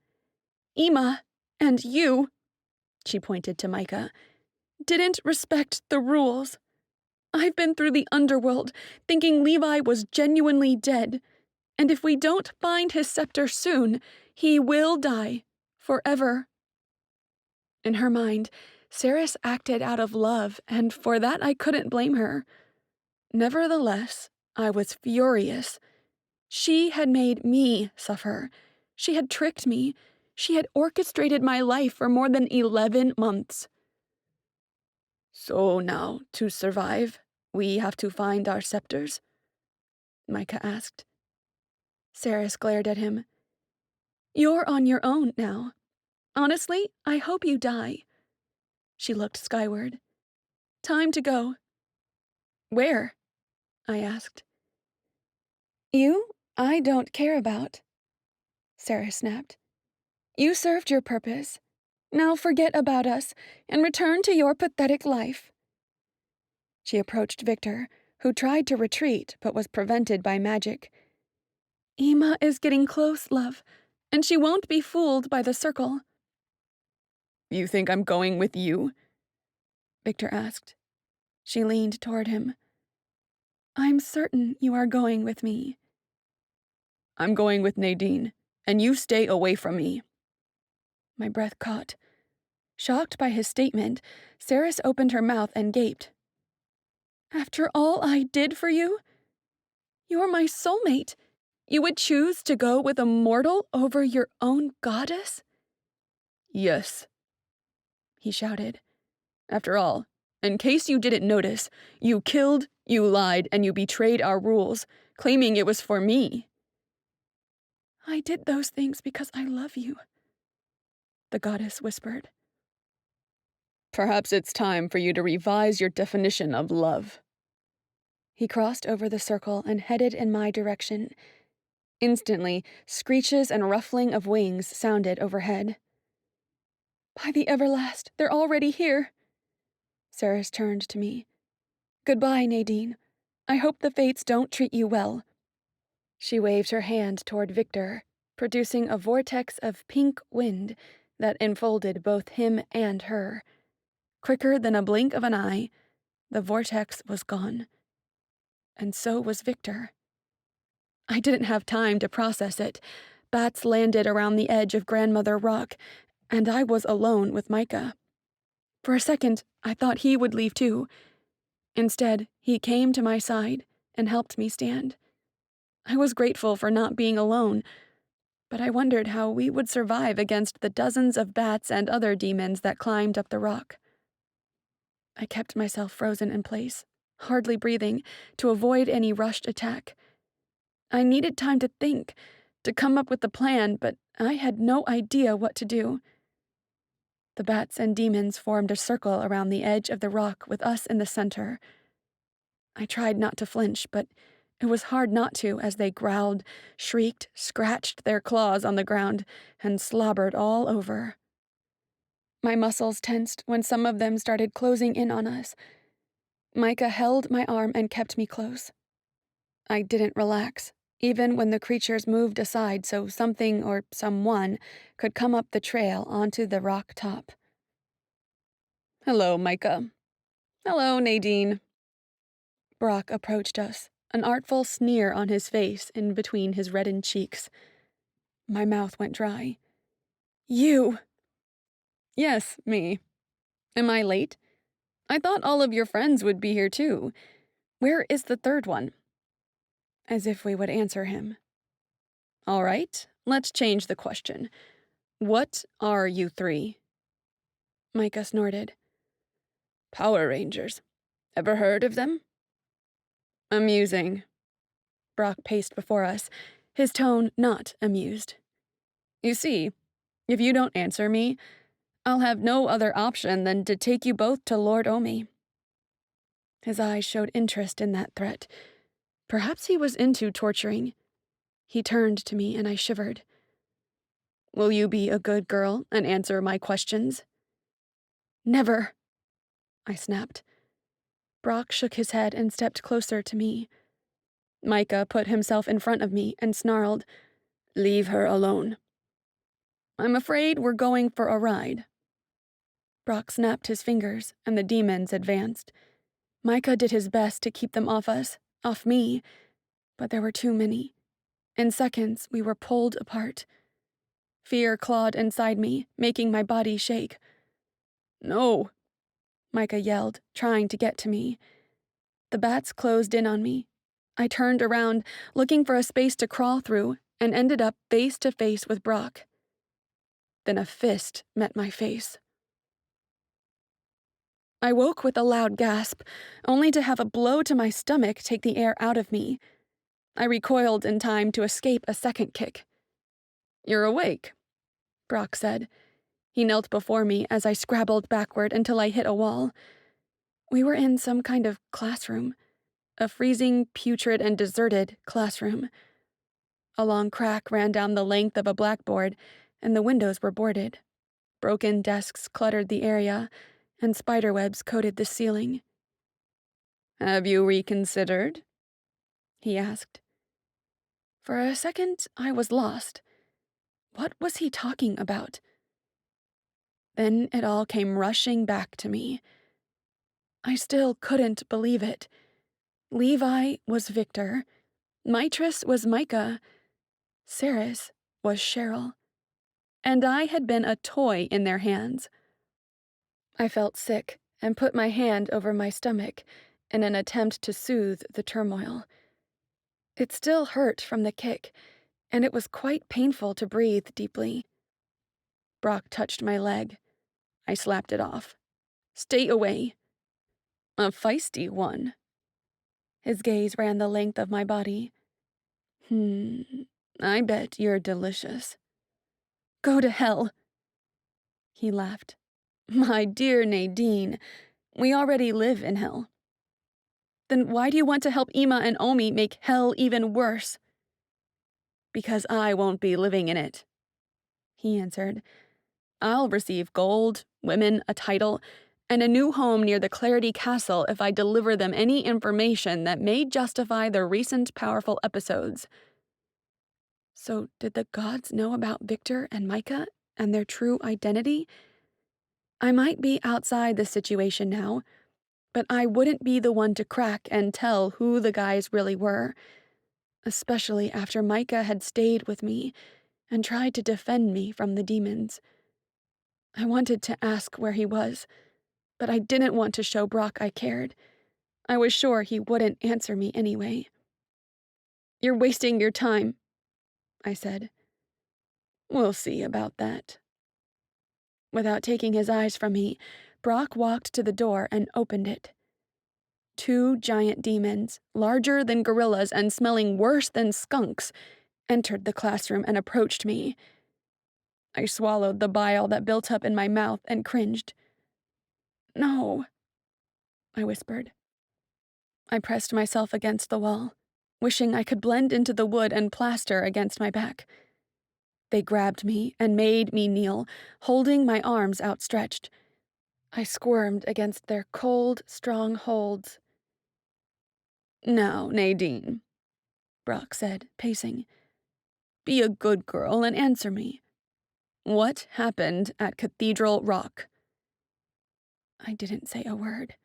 Ima, and you, she pointed to Micah, didn't respect the rules. I've been through the underworld, thinking Levi was genuinely dead, and if we don't find his scepter soon, he will die, forever. In her mind, Saris acted out of love, and for that I couldn't blame her. Nevertheless, I was furious. She had made me suffer. She had tricked me. She had orchestrated my life for more than 11 months. So now, to survive, we have to find our scepters? Micah asked. Saris glared at him. You're on your own now. Honestly, I hope you die. She looked skyward. Time to go. Where? I asked. You, I don't care about, Saris snapped. You served your purpose. Now forget about us and return to your pathetic life. She approached Victor, who tried to retreat but was prevented by magic. Ima is getting close, love, and she won't be fooled by the circle. You think I'm going with you? Victor asked. She leaned toward him. I'm certain you are going with me. I'm going with Nadine, and you stay away from me. My breath caught. Shocked by his statement, Saris opened her mouth and gaped. After all I did for you? You're my soulmate. You would choose to go with a mortal over your own goddess? Yes, he shouted. After all, in case you didn't notice, you killed, you lied, and you betrayed our rules, claiming it was for me. I did those things because I love you, the goddess whispered. Perhaps it's time for you to revise your definition of love. He crossed over the circle and headed in my direction. Instantly, screeches and ruffling of wings sounded overhead. By the Everlast, they're already here. Saris turned to me. Goodbye, Nadine. I hope the fates don't treat you well. She waved her hand toward Victor, producing a vortex of pink wind that enfolded both him and her. Quicker than a blink of an eye, the vortex was gone. And so was Victor. I didn't have time to process it, Bats landed around the edge of Grandmother Rock, and I was alone with Micah. For a second, I thought he would leave too. Instead, he came to my side and helped me stand. I was grateful for not being alone, but I wondered how we would survive against the dozens of bats and other demons that climbed up the rock. I kept myself frozen in place, hardly breathing, to avoid any rushed attack. I needed time to think, to come up with the plan, but I had no idea what to do. The bats and demons formed a circle around the edge of the rock with us in the center. I tried not to flinch, but it was hard not to as they growled, shrieked, scratched their claws on the ground, and slobbered all over. My muscles tensed when some of them started closing in on us. Micah held my arm and kept me close. I didn't relax, even when the creatures moved aside so something or someone could come up the trail onto the rock top. Hello, Micah. Hello, Nadine. Brock approached us, an artful sneer on his face in between his reddened cheeks. My mouth went dry. You! Yes, me. Am I late? I thought all of your friends would be here too. Where is the third one? As if we would answer him. All right, let's change the question. What are you three? Micah snorted. Power Rangers. Ever heard of them? Amusing. Brock paced before us, his tone not amused. You see, if you don't answer me, I'll have no other option than to take you both to Lord Omi. His eyes showed interest in that threat. Perhaps he was into torturing. He turned to me and I shivered. Will you be a good girl and answer my questions? Never, I snapped. Brock shook his head and stepped closer to me. Micah put himself in front of me and snarled, Leave her alone. I'm afraid we're going for a ride. Brock snapped his fingers and the demons advanced. Micah did his best to keep them off us, off me, but there were too many. In seconds, we were pulled apart. Fear clawed inside me, making my body shake. No, Micah yelled, trying to get to me. The bats closed in on me. I turned around, looking for a space to crawl through, and ended up face to face with Brock. Then a fist met my face. I woke with a loud gasp, only to have a blow to my stomach take the air out of me. I recoiled in time to escape a second kick. You're awake, Brock said. He knelt before me as I scrabbled backward until I hit a wall. We were in some kind of classroom. A freezing, putrid, and deserted classroom. A long crack ran down the length of a blackboard, and the windows were boarded. Broken desks cluttered the area, and spiderwebs coated the ceiling. Have you reconsidered? He asked. For a second, I was lost. What was he talking about? Then it all came rushing back to me. I still couldn't believe it. Levi was Victor. Mitris was Micah. Saris was Cheryl. And I had been a toy in their hands. I felt sick and put my hand over my stomach in an attempt to soothe the turmoil. It still hurt from the kick, and it was quite painful to breathe deeply. Brock touched my leg. I slapped it off. Stay away. A feisty one. His gaze ran the length of my body. I bet you're delicious. Go to hell. He laughed. My dear Nadine, we already live in hell. Then why do you want to help Ima and Omi make hell even worse? Because I won't be living in it, he answered. I'll receive gold, women, a title, and a new home near the Clarity Castle if I deliver them any information that may justify the recent powerful episodes. So did the gods know about Victor and Micah and their true identity? I might be outside the situation now, but I wouldn't be the one to crack and tell who the guys really were, especially after Micah had stayed with me and tried to defend me from the demons. I wanted to ask where he was, but I didn't want to show Brock I cared. I was sure he wouldn't answer me anyway. "You're wasting your time," I said. "We'll see about that." Without taking his eyes from me, Brock walked to the door and opened it. 2 giant demons, larger than gorillas and smelling worse than skunks, entered the classroom and approached me. I swallowed the bile that built up in my mouth and cringed. "No," I whispered. I pressed myself against the wall, wishing I could blend into the wood and plaster against my back. They grabbed me and made me kneel, holding my arms outstretched. I squirmed against their cold, strong holds. "Now, Nadine," Brock said, pacing. "Be a good girl and answer me. What happened at Cathedral Rock?" I didn't say a word.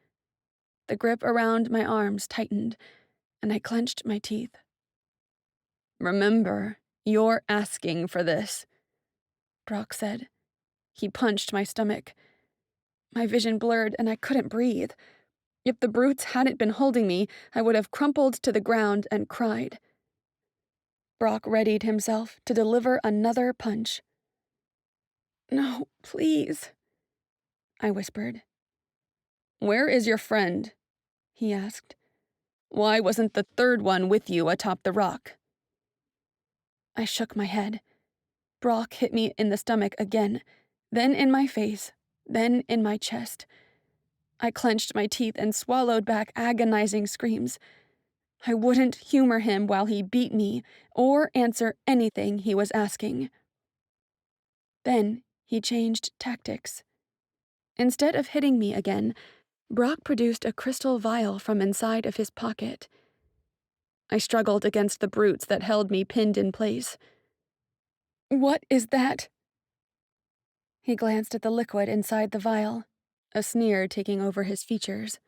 The grip around my arms tightened, and I clenched my teeth. "Remember, you're asking for this," Brock said. He punched my stomach. My vision blurred and I couldn't breathe. If the brutes hadn't been holding me, I would have crumpled to the ground and cried. Brock readied himself to deliver another punch. "No, please," I whispered. "Where is your friend?" he asked. "Why wasn't the third one with you atop the rock?" I shook my head. Brock hit me in the stomach again, then in my face, then in my chest. I clenched my teeth and swallowed back agonizing screams. I wouldn't humor him while he beat me or answer anything he was asking. Then he changed tactics. Instead of hitting me again, Brock produced a crystal vial from inside of his pocket. I struggled against the brutes that held me pinned in place. "What is that?" He glanced at the liquid inside the vial, a sneer taking over his features.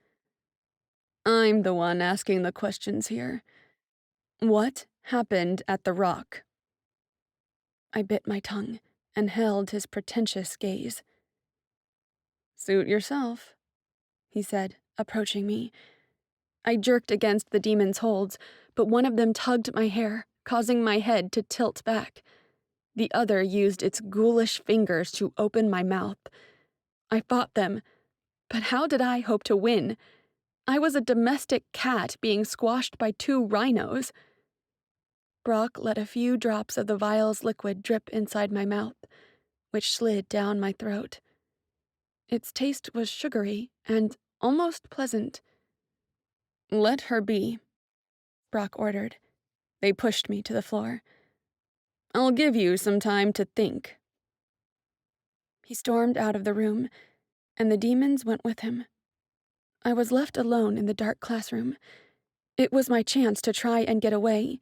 "I'm the one asking the questions here. What happened at the rock?" I bit my tongue and held his pretentious gaze. "Suit yourself," he said, approaching me. I jerked against the demon's holds, but one of them tugged my hair, causing my head to tilt back. The other used its ghoulish fingers to open my mouth. I fought them, but how did I hope to win? I was a domestic cat being squashed by 2 rhinos. Brock let a few drops of the vial's liquid drip inside my mouth, which slid down my throat. Its taste was sugary and almost pleasant. "Let her be," Brock ordered. They pushed me to the floor. "I'll give you some time to think." He stormed out of the room, and the demons went with him. I was left alone in the dark classroom. It was my chance to try and get away.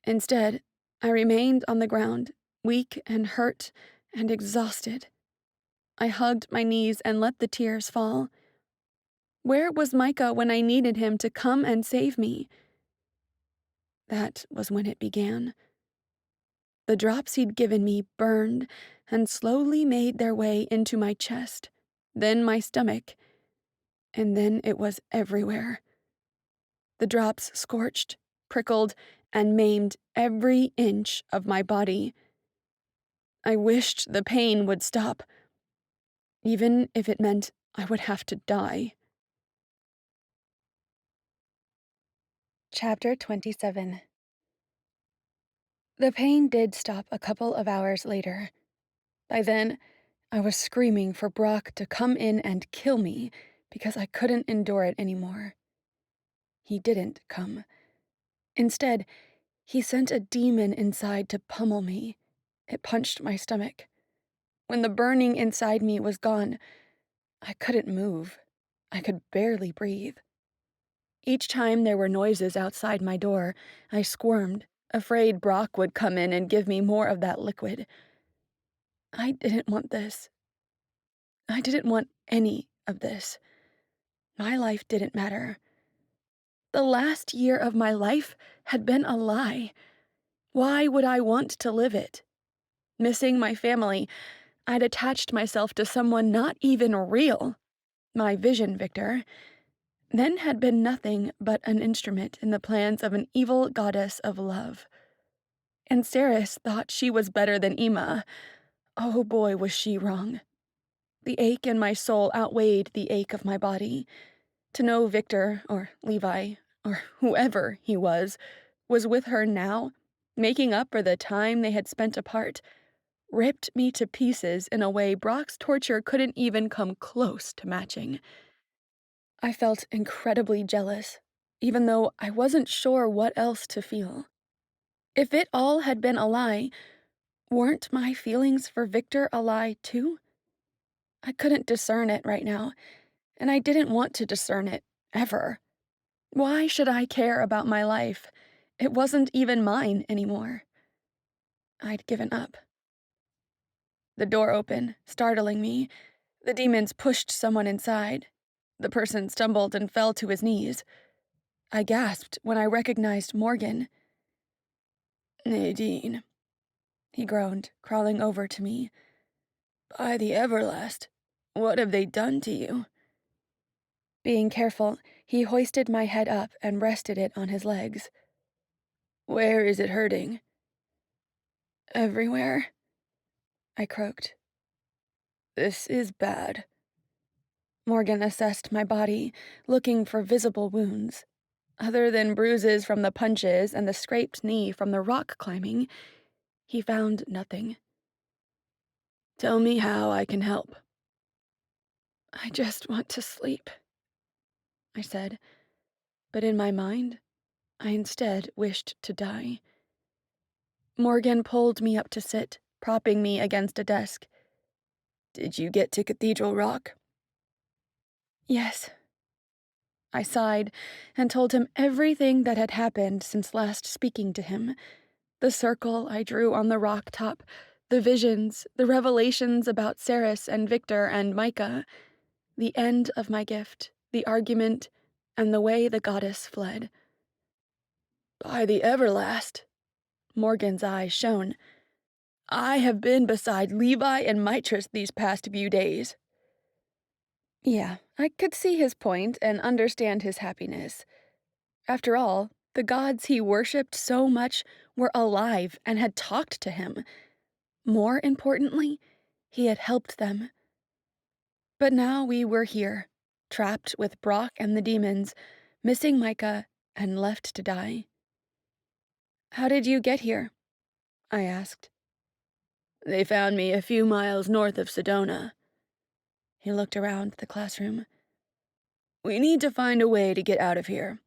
Instead, I remained on the ground, weak and hurt and exhausted. I hugged my knees and let the tears fall. Where was Micah when I needed him to come and save me? That was when it began. The drops he'd given me burned and slowly made their way into my chest, then my stomach, and then it was everywhere. The drops scorched, prickled, and maimed every inch of my body. I wished the pain would stop, even if it meant I would have to die. Chapter 27. The pain did stop a couple of hours later. By then, I was screaming for Brock to come in and kill me because I couldn't endure it anymore. He didn't come. Instead, he sent a demon inside to pummel me. It punched my stomach. When the burning inside me was gone, I couldn't move. I could barely breathe. Each time there were noises outside my door, I squirmed, afraid Brock would come in and give me more of that liquid. I didn't want this. I didn't want any of this. My life didn't matter. The last year of my life had been a lie. Why would I want to live it? Missing my family, I'd attached myself to someone not even real. My vision, Victor, then had been nothing but an instrument in the plans of an evil goddess of love. And Ceres thought she was better than Ima. Oh boy, was she wrong. The ache in my soul outweighed the ache of my body. To know Victor, or Levi, or whoever he was with her now, making up for the time they had spent apart, ripped me to pieces in a way Brock's torture couldn't even come close to matching. I felt incredibly jealous, even though I wasn't sure what else to feel. If it all had been a lie, weren't my feelings for Victor a lie too? I couldn't discern it right now, and I didn't want to discern it, ever. Why should I care about my life? It wasn't even mine anymore. I'd given up. The door opened, startling me. The demons pushed someone inside. The person stumbled and fell to his knees. I gasped when I recognized Morgan. "Nadine," he groaned, crawling over to me. "By the Everlast, what have they done to you?" Being careful, he hoisted my head up and rested it on his legs. "Where is it hurting?" "Everywhere," I croaked. "This is bad." Morgan assessed my body, looking for visible wounds. Other than bruises from the punches and the scraped knee from the rock climbing, he found nothing. "Tell me how I can help." "I just want to sleep," I said, but in my mind, I instead wished to die. Morgan pulled me up to sit, propping me against a desk. "Did you get to Cathedral Rock?" "Yes." I sighed and told him everything that had happened since last speaking to him. The circle I drew on the rock top, the visions, the revelations about Ceres and Victor and Micah, the end of my gift, the argument, and the way the goddess fled. "By the Everlast," Morgan's eyes shone. "I have been beside Levi and Mitris these past few days." Yeah, I could see his point and understand his happiness. After all, the gods he worshipped so much were alive and had talked to him. More importantly, he had helped them. But now we were here, trapped with Brock and the demons, missing Micah, and left to die. "How did you get here?" I asked. "They found me a few miles north of Sedona." He looked around the classroom. "We need to find a way to get out of here."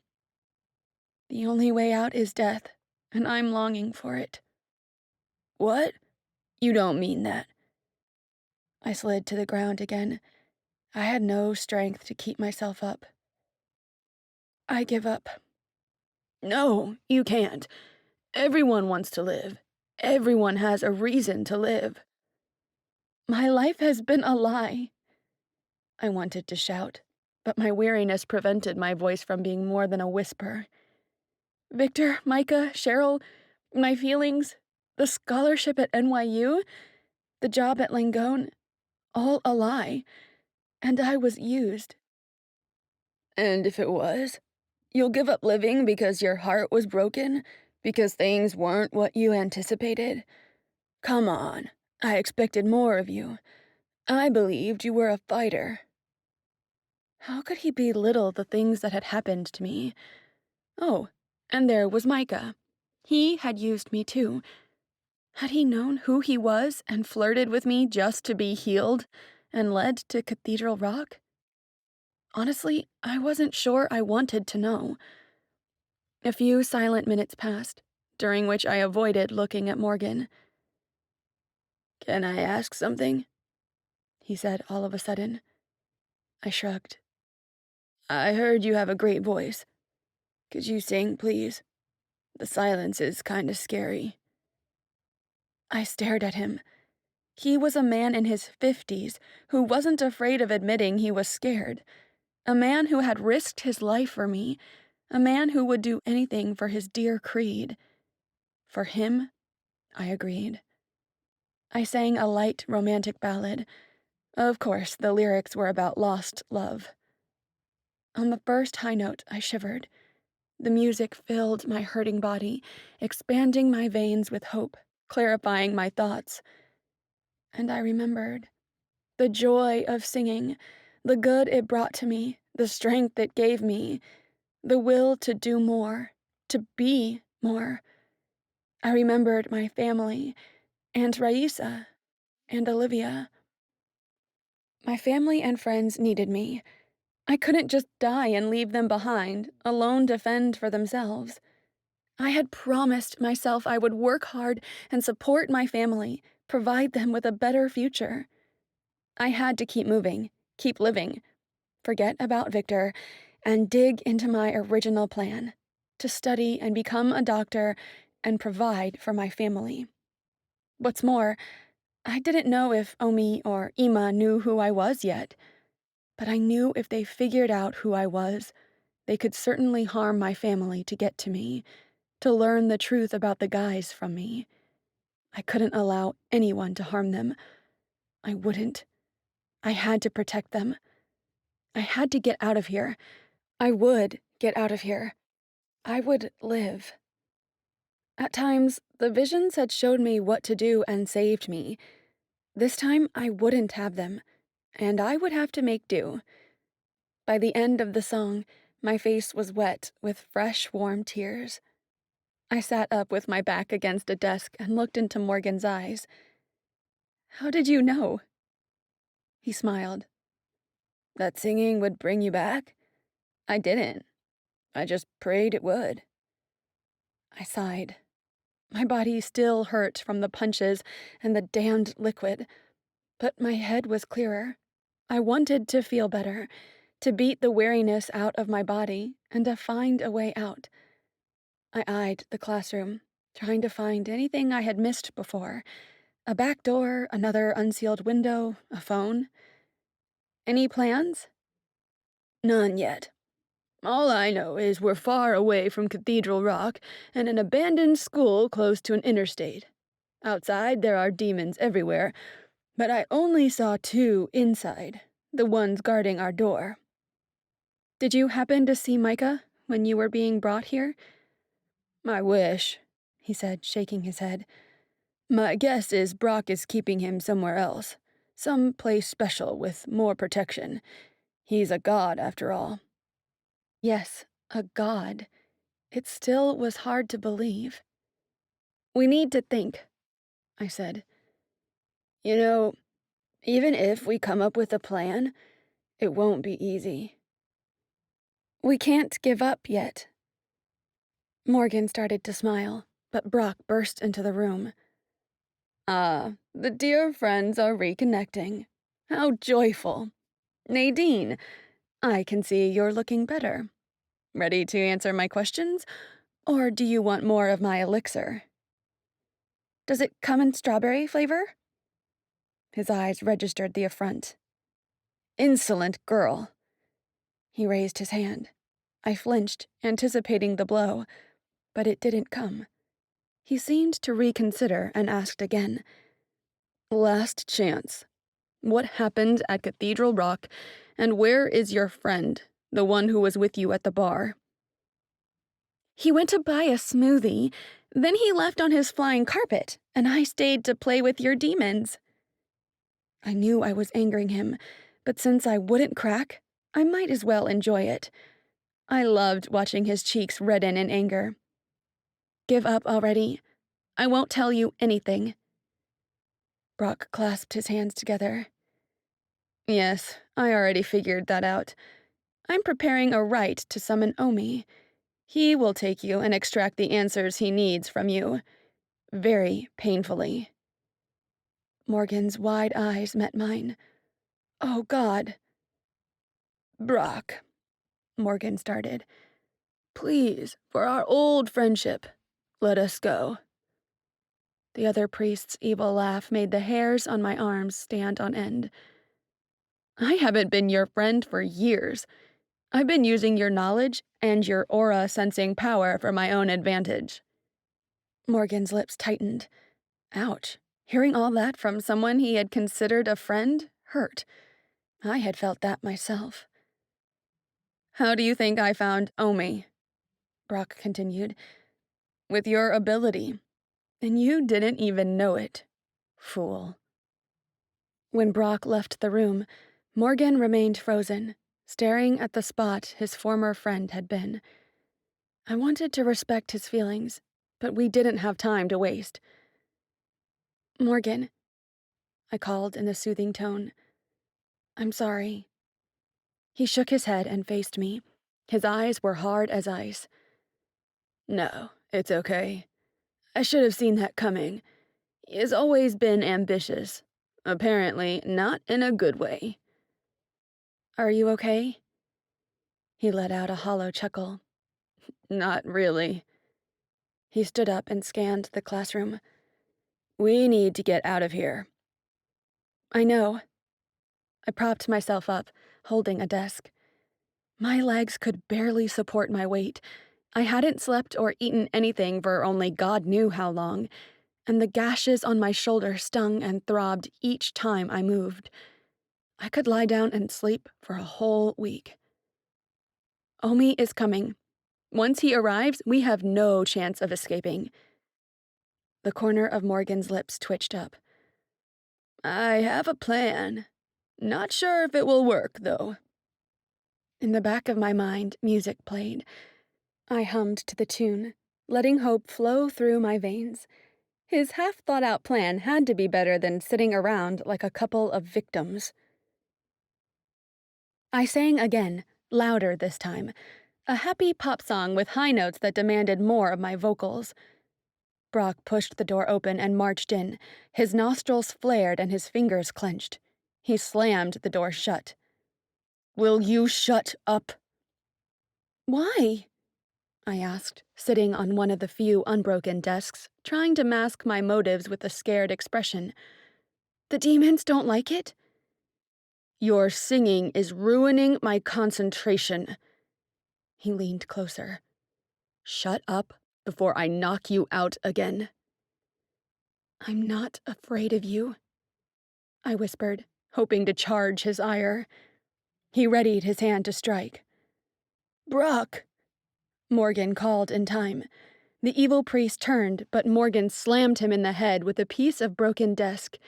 "The only way out is death, and I'm longing for it." "What? You don't mean that." I slid to the ground again. I had no strength to keep myself up. "I give up." "No, you can't. Everyone wants to live. Everyone has a reason to live." "My life has been a lie." I wanted to shout, but my weariness prevented my voice from being more than a whisper. "Victor, Micah, Cheryl, my feelings, the scholarship at NYU, the job at Langone, all a lie, and I was used." "And if it was? You'll give up living because your heart was broken? Because things weren't what you anticipated? Come on, I expected more of you. I believed you were a fighter." How could he belittle the things that had happened to me? Oh, and there was Micah. He had used me too. Had he known who he was and flirted with me just to be healed and led to Cathedral Rock? Honestly, I wasn't sure I wanted to know. A few silent minutes passed, during which I avoided looking at Morgan. "Can I ask something?" he said all of a sudden. I shrugged. "I heard you have a great voice. Could you sing, please? The silence is kinda scary." I stared at him. He was a man in his 50s who wasn't afraid of admitting he was scared. A man who had risked his life for me. A man who would do anything for his dear creed. For him, I agreed. I sang a light romantic ballad. Of course, the lyrics were about lost love. On the first high note, I shivered. The music filled my hurting body, expanding my veins with hope, clarifying my thoughts. And I remembered the joy of singing, the good it brought to me, the strength it gave me, the will to do more, to be more. I remembered my family, Aunt Raisa, and Olivia. My family and friends needed me. I couldn't just die and leave them behind, alone to fend for themselves. I had promised myself I would work hard and support my family, provide them with a better future. I had to keep moving, keep living, forget about Victor, and dig into my original plan, to study and become a doctor and provide for my family. What's more, I didn't know if Omi or Ima knew who I was yet, but I knew if they figured out who I was, they could certainly harm my family to get to me, to learn the truth about the guys from me. I couldn't allow anyone to harm them. I wouldn't. I had to protect them. I had to get out of here. I would get out of here. I would live. At times, the visions had showed me what to do and saved me. This time, I wouldn't have them, and I would have to make do. By the end of the song, my face was wet with fresh, warm tears. I sat up with my back against a desk and looked into Morgan's eyes. "How did you know?" He smiled. "That singing would bring you back? I didn't. I just prayed it would." I sighed. My body still hurt from the punches and the damned liquid, but my head was clearer. I wanted to feel better, to beat the weariness out of my body, and to find a way out. I eyed the classroom, trying to find anything I had missed before. A back door, another unsealed window, a phone. Any plans? None yet. All I know is we're far away from Cathedral Rock and an abandoned school close to an interstate. Outside, there are demons everywhere, but I only saw 2 inside, the ones guarding our door. Did you happen to see Micah when you were being brought here? I wish, he said, shaking his head. My guess is Brock is keeping him somewhere else, some place special with more protection. He's a god, after all. Yes, a god. It still was hard to believe. We need to think, I said. You know, even if we come up with a plan, it won't be easy. We can't give up yet. Morgan started to smile, but Brock burst into the room. The dear friends are reconnecting. How joyful. Nadine, I can see you're looking better. Ready to answer my questions? Or do you want more of my elixir? Does it come in strawberry flavor? His eyes registered the affront. Insolent girl. He raised his hand. I flinched, anticipating the blow, but it didn't come. He seemed to reconsider and asked again. Last chance. What happened at Cathedral Rock, and where is your friend, the one who was with you at the bar? He went to buy a smoothie, then he left on his flying carpet, and I stayed to play with your demons. I knew I was angering him, but since I wouldn't crack, I might as well enjoy it. I loved watching his cheeks redden in anger. Give up already. I won't tell you anything. Brock clasped his hands together. Yes, I already figured that out. I'm preparing a rite to summon Omi. He will take you and extract the answers he needs from you. Very painfully. Morgan's wide eyes met mine. Oh, God. Brock, Morgan started. Please, for our old friendship, let us go. The other priest's evil laugh made the hairs on my arms stand on end. I haven't been your friend for years. I've been using your knowledge and your aura-sensing power for my own advantage. Morgan's lips tightened. Ouch. Hearing all that from someone he had considered a friend hurt. I had felt that myself. "How do you think I found Omi?" Brock continued. "With your ability. And you didn't even know it. Fool." When Brock left the room, Morgan remained frozen, staring at the spot his former friend had been. I wanted to respect his feelings, but we didn't have time to waste. "Morgan," I called in a soothing tone. "I'm sorry." He shook his head and faced me. His eyes were hard as ice. "No, it's okay. I should have seen that coming. He has always been ambitious. Apparently, not in a good way." "Are you okay?" He let out a hollow chuckle. "Not really." He stood up and scanned the classroom. "We need to get out of here." "I know." I propped myself up, holding a desk. My legs could barely support my weight. I hadn't slept or eaten anything for only God knew how long, and the gashes on my shoulder stung and throbbed each time I moved. I could lie down and sleep for a whole week. "Omi is coming. Once he arrives, we have no chance of escaping." The corner of Morgan's lips twitched up. "I have a plan. Not sure if it will work, though." In the back of my mind, music played. I hummed to the tune, letting hope flow through my veins. His half-thought-out plan had to be better than sitting around like a couple of victims. I sang again, louder this time, a happy pop song with high notes that demanded more of my vocals. Brock pushed the door open and marched in. His nostrils flared and his fingers clenched. He slammed the door shut. "Will you shut up?" "Why?" I asked, sitting on one of the few unbroken desks, trying to mask my motives with a scared expression. "The demons don't like it?" "Your singing is ruining my concentration." He leaned closer. "Shut up before I knock you out again." "I'm not afraid of you," I whispered, hoping to charge his ire. He readied his hand to strike. "Brock!" Morgan called in time. The evil priest turned, but Morgan slammed him in the head with a piece of broken desk.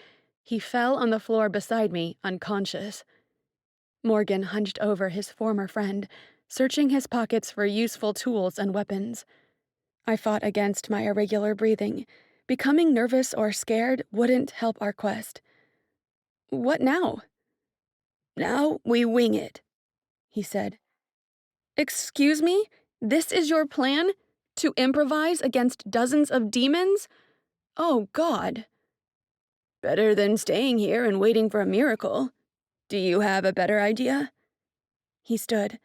He fell on the floor beside me, unconscious. Morgan hunched over his former friend, searching his pockets for useful tools and weapons. I fought against my irregular breathing. Becoming nervous or scared wouldn't help our quest. "What now?" "Now we wing it," he said. "Excuse me? This is your plan? To improvise against dozens of demons? Oh, God." "Better than staying here and waiting for a miracle. Do you have a better idea?" He stood.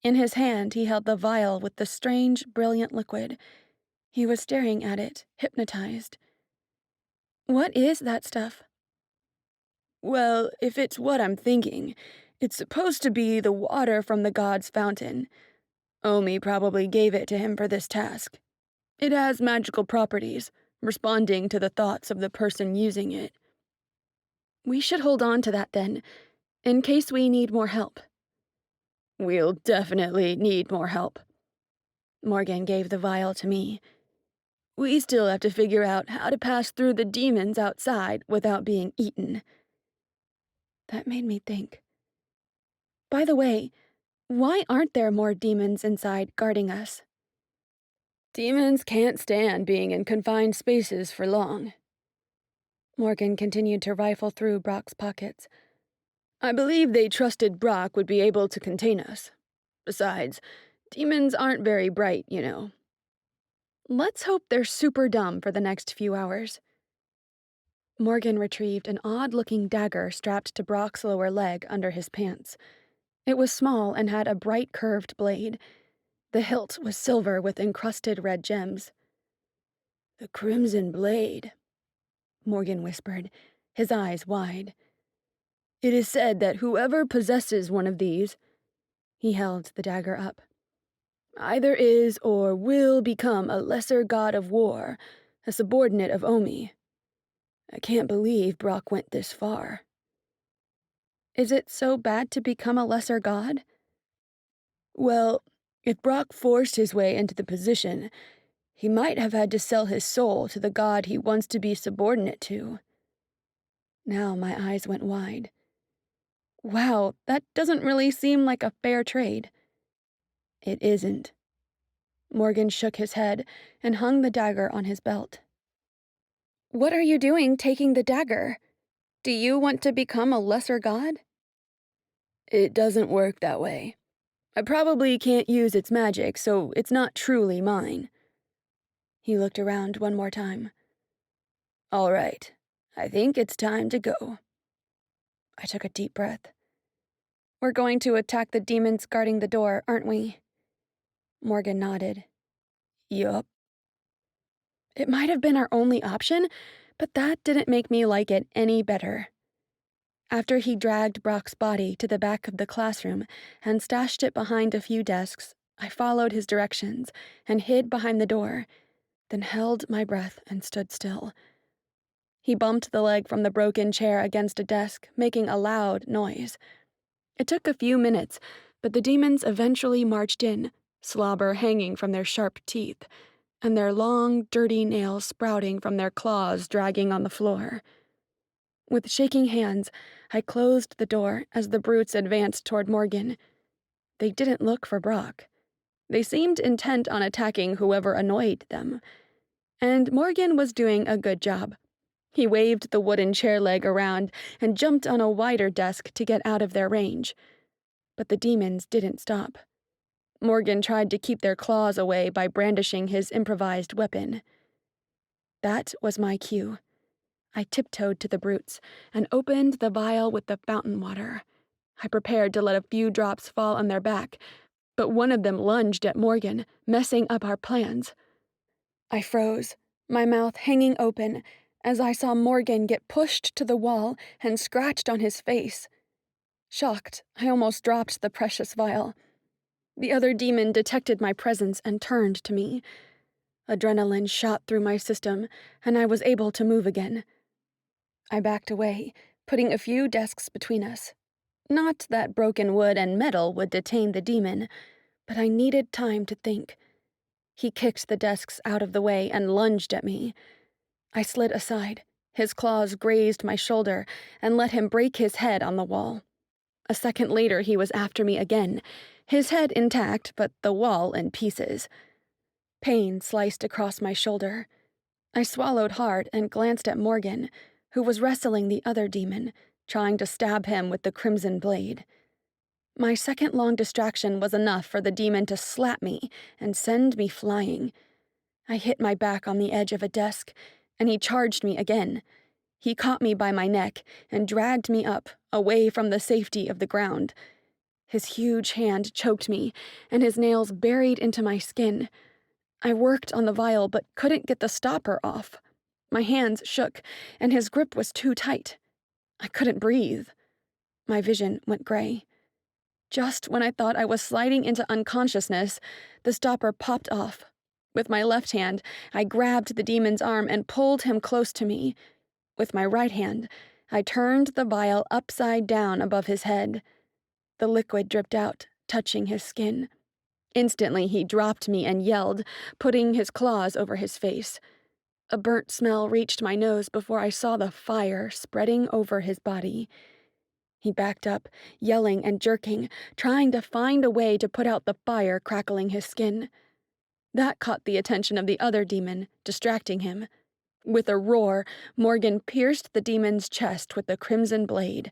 In his hand, he held the vial with the strange, brilliant liquid. He was staring at it, hypnotized. "What is that stuff?" "Well, if it's what I'm thinking, it's supposed to be the water from the god's fountain. Omi probably gave it to him for this task. It has magical properties, responding to the thoughts of the person using it." "We should hold on to that then, in case we need more help." "We'll definitely need more help." Morgan gave the vial to me. "We still have to figure out how to pass through the demons outside without being eaten." That made me think. By the way, why aren't there more demons inside guarding us? Demons can't stand being in confined spaces for long. Morgan continued to rifle through Brock's pockets. "I believe they trusted Brock would be able to contain us. Besides, demons aren't very bright, you know." "Let's hope they're super dumb for the next few hours." Morgan retrieved an odd-looking dagger strapped to Brock's lower leg under his pants. It was small and had a bright curved blade. The hilt was silver with encrusted red gems. "The Crimson Blade," Morgan whispered, his eyes wide. "It is said that whoever possesses one of these," he held the dagger up, "either is or will become a lesser god of war, a subordinate of Omi. I can't believe Brock went this far. Is it so bad to become a lesser god? Well, if Brock forced his way into the position, he might have had to sell his soul to the god he wants to be subordinate to. Now my eyes went wide. Wow, that doesn't really seem like a fair trade. It isn't. Morgan shook his head and hung the dagger on his belt. What are you doing taking the dagger? Do you want to become a lesser god? It doesn't work that way. I probably can't use its magic, so it's not truly mine. He looked around one more time. All right, I think it's time to go. I took a deep breath. We're going to attack the demons guarding the door, aren't we? Morgan nodded. Yup. It might have been our only option, but that didn't make me like it any better. After he dragged Brock's body to the back of the classroom and stashed it behind a few desks, I followed his directions and hid behind the door, then held my breath and stood still. He bumped the leg from the broken chair against a desk, making a loud noise. It took a few minutes, but the demons eventually marched in, slobber hanging from their sharp teeth, and their long, dirty nails sprouting from their claws dragging on the floor. With shaking hands, I closed the door as the brutes advanced toward Morgan. They didn't look for Brock. They seemed intent on attacking whoever annoyed them. And Morgan was doing a good job. He waved the wooden chair leg around and jumped on a wider desk to get out of their range. But the demons didn't stop. Morgan tried to keep their claws away by brandishing his improvised weapon. That was my cue. I tiptoed to the brutes and opened the vial with the fountain water. I prepared to let a few drops fall on their back, but one of them lunged at Morgan, messing up our plans. I froze, my mouth hanging open, as I saw Morgan get pushed to the wall and scratched on his face. Shocked, I almost dropped the precious vial. The other demon detected my presence and turned to me. Adrenaline shot through my system, and I was able to move again. I backed away, putting a few desks between us. Not that broken wood and metal would detain the demon, but I needed time to think. He kicked the desks out of the way and lunged at me. I slid aside. His claws grazed my shoulder and let him break his head on the wall. A second later, he was after me again, his head intact, but the wall in pieces. Pain sliced across my shoulder. I swallowed hard and glanced at Morgan, who was wrestling the other demon, trying to stab him with the crimson blade. My second long distraction was enough for the demon to slap me and send me flying. I hit my back on the edge of a desk, and he charged me again. He caught me by my neck and dragged me up, away from the safety of the ground. His huge hand choked me, and his nails buried into my skin. I worked on the vial but couldn't get the stopper off. My hands shook, and his grip was too tight. I couldn't breathe. My vision went gray. Just when I thought I was sliding into unconsciousness, the stopper popped off. With my left hand, I grabbed the demon's arm and pulled him close to me. With my right hand, I turned the vial upside down above his head. The liquid dripped out, touching his skin. Instantly, he dropped me and yelled, putting his claws over his face. A burnt smell reached my nose before I saw the fire spreading over his body. He backed up, yelling and jerking, trying to find a way to put out the fire crackling his skin. That caught the attention of the other demon, distracting him. With a roar, Morgan pierced the demon's chest with the crimson blade.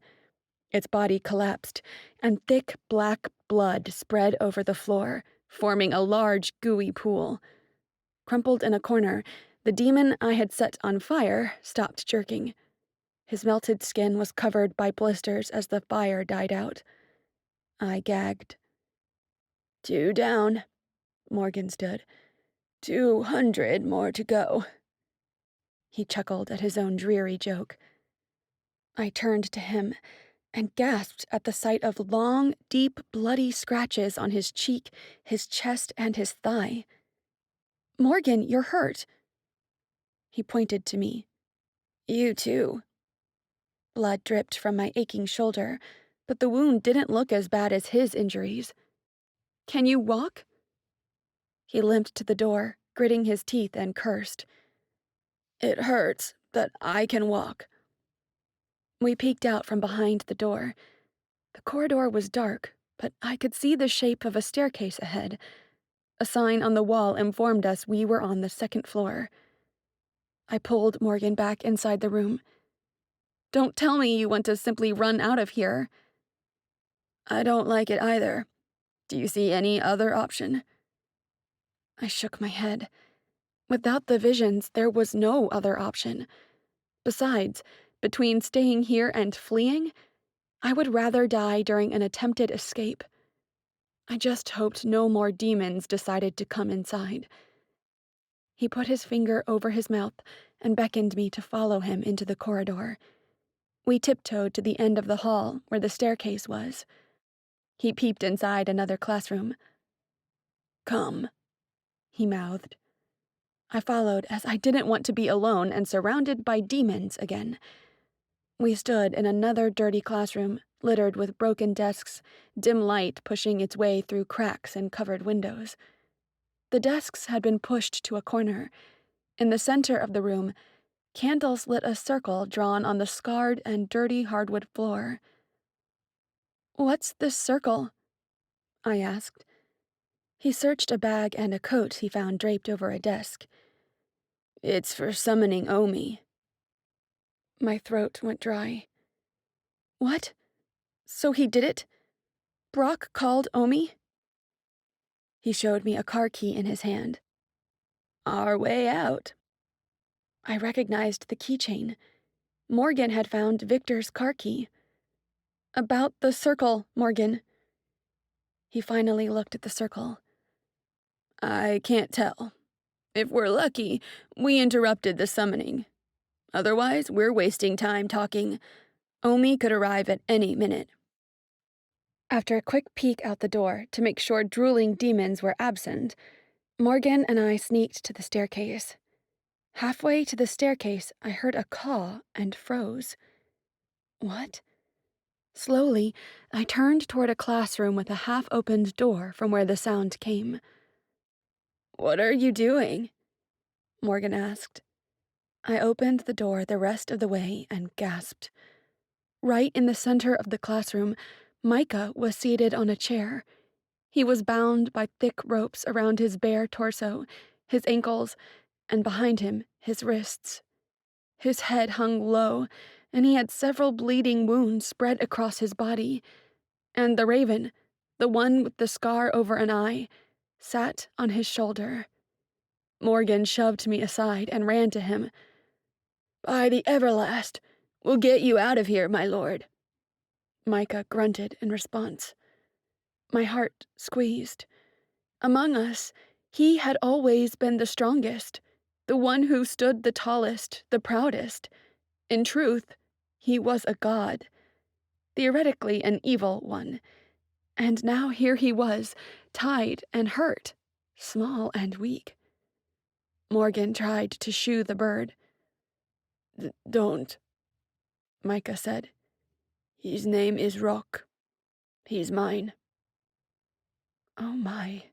Its body collapsed, and thick black blood spread over the floor, forming a large, gooey pool. Crumpled in a corner, the demon I had set on fire stopped jerking. His melted skin was covered by blisters as the fire died out. I gagged. 2 down, Morgan stood. 200 more to go. He chuckled at his own dreary joke. I turned to him and gasped at the sight of long, deep, bloody scratches on his cheek, his chest, and his thigh. Morgan, you're hurt. He pointed to me. You too. Blood dripped from my aching shoulder, but the wound didn't look as bad as his injuries. Can you walk? He limped to the door, gritting his teeth, and cursed. It hurts, but I can walk. We peeked out from behind the door. The corridor was dark, but I could see the shape of a staircase ahead. A sign on the wall informed us we were on the second floor. I pulled Morgan back inside the room. Don't tell me you want to simply run out of here. I don't like it either. Do you see any other option? I shook my head. Without the visions, there was no other option. Besides, between staying here and fleeing, I would rather die during an attempted escape. I just hoped no more demons decided to come inside. He put his finger over his mouth and beckoned me to follow him into the corridor. We tiptoed to the end of the hall where the staircase was. He peeped inside another classroom. Come, he mouthed. I followed as I didn't want to be alone and surrounded by demons again. We stood in another dirty classroom, littered with broken desks, dim light pushing its way through cracks and covered windows. The desks had been pushed to a corner. In the center of the room, candles lit a circle drawn on the scarred and dirty hardwood floor. What's this circle? I asked. He searched a bag and a coat he found draped over a desk. It's for summoning Omi. My throat went dry. What? So he did it? Brock called Omi? He showed me a car key in his hand. Our way out. I recognized the keychain. Morgan had found Victor's car key. About the circle, Morgan. He finally looked at the circle. I can't tell. If we're lucky, we interrupted the summoning. Otherwise, we're wasting time talking. Omi could arrive at any minute. After a quick peek out the door to make sure drooling demons were absent, Morgan and I sneaked to the staircase. Halfway to the staircase, I heard a caw and froze. What? Slowly, I turned toward a classroom with a half-opened door from where the sound came. What are you doing? Morgan asked. I opened the door the rest of the way and gasped. Right in the center of the classroom, Micah was seated on a chair. He was bound by thick ropes around his bare torso, his ankles, and behind him, his wrists. His head hung low, and he had several bleeding wounds spread across his body. And the raven, the one with the scar over an eye, sat on his shoulder. Morgan shoved me aside and ran to him. By the Everlast, we'll get you out of here, my lord. Micah grunted in response. My heart squeezed. Among us, he had always been the strongest, the one who stood the tallest, the proudest. In truth, he was a god, theoretically an evil one. And now here he was, tied and hurt, small and weak. Morgan tried to shoo the bird. Don't, Micah said. His name is Rock. He's mine. Oh my.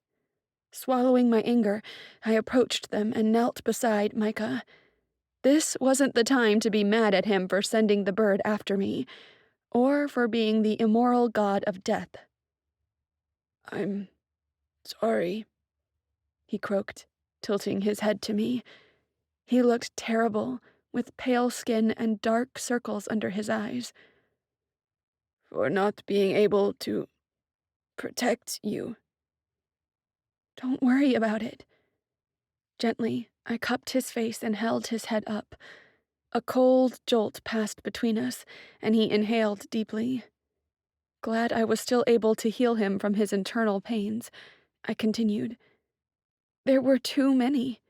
Swallowing my anger, I approached them and knelt beside Micah. This wasn't the time to be mad at him for sending the bird after me, or for being the immoral god of death. I'm sorry, he croaked, tilting his head to me. He looked terrible, with pale skin and dark circles under his eyes. For not being able to protect you. Don't worry about it. Gently, I cupped his face and held his head up. A cold jolt passed between us, and he inhaled deeply. Glad I was still able to heal him from his internal pains, I continued. There were too many.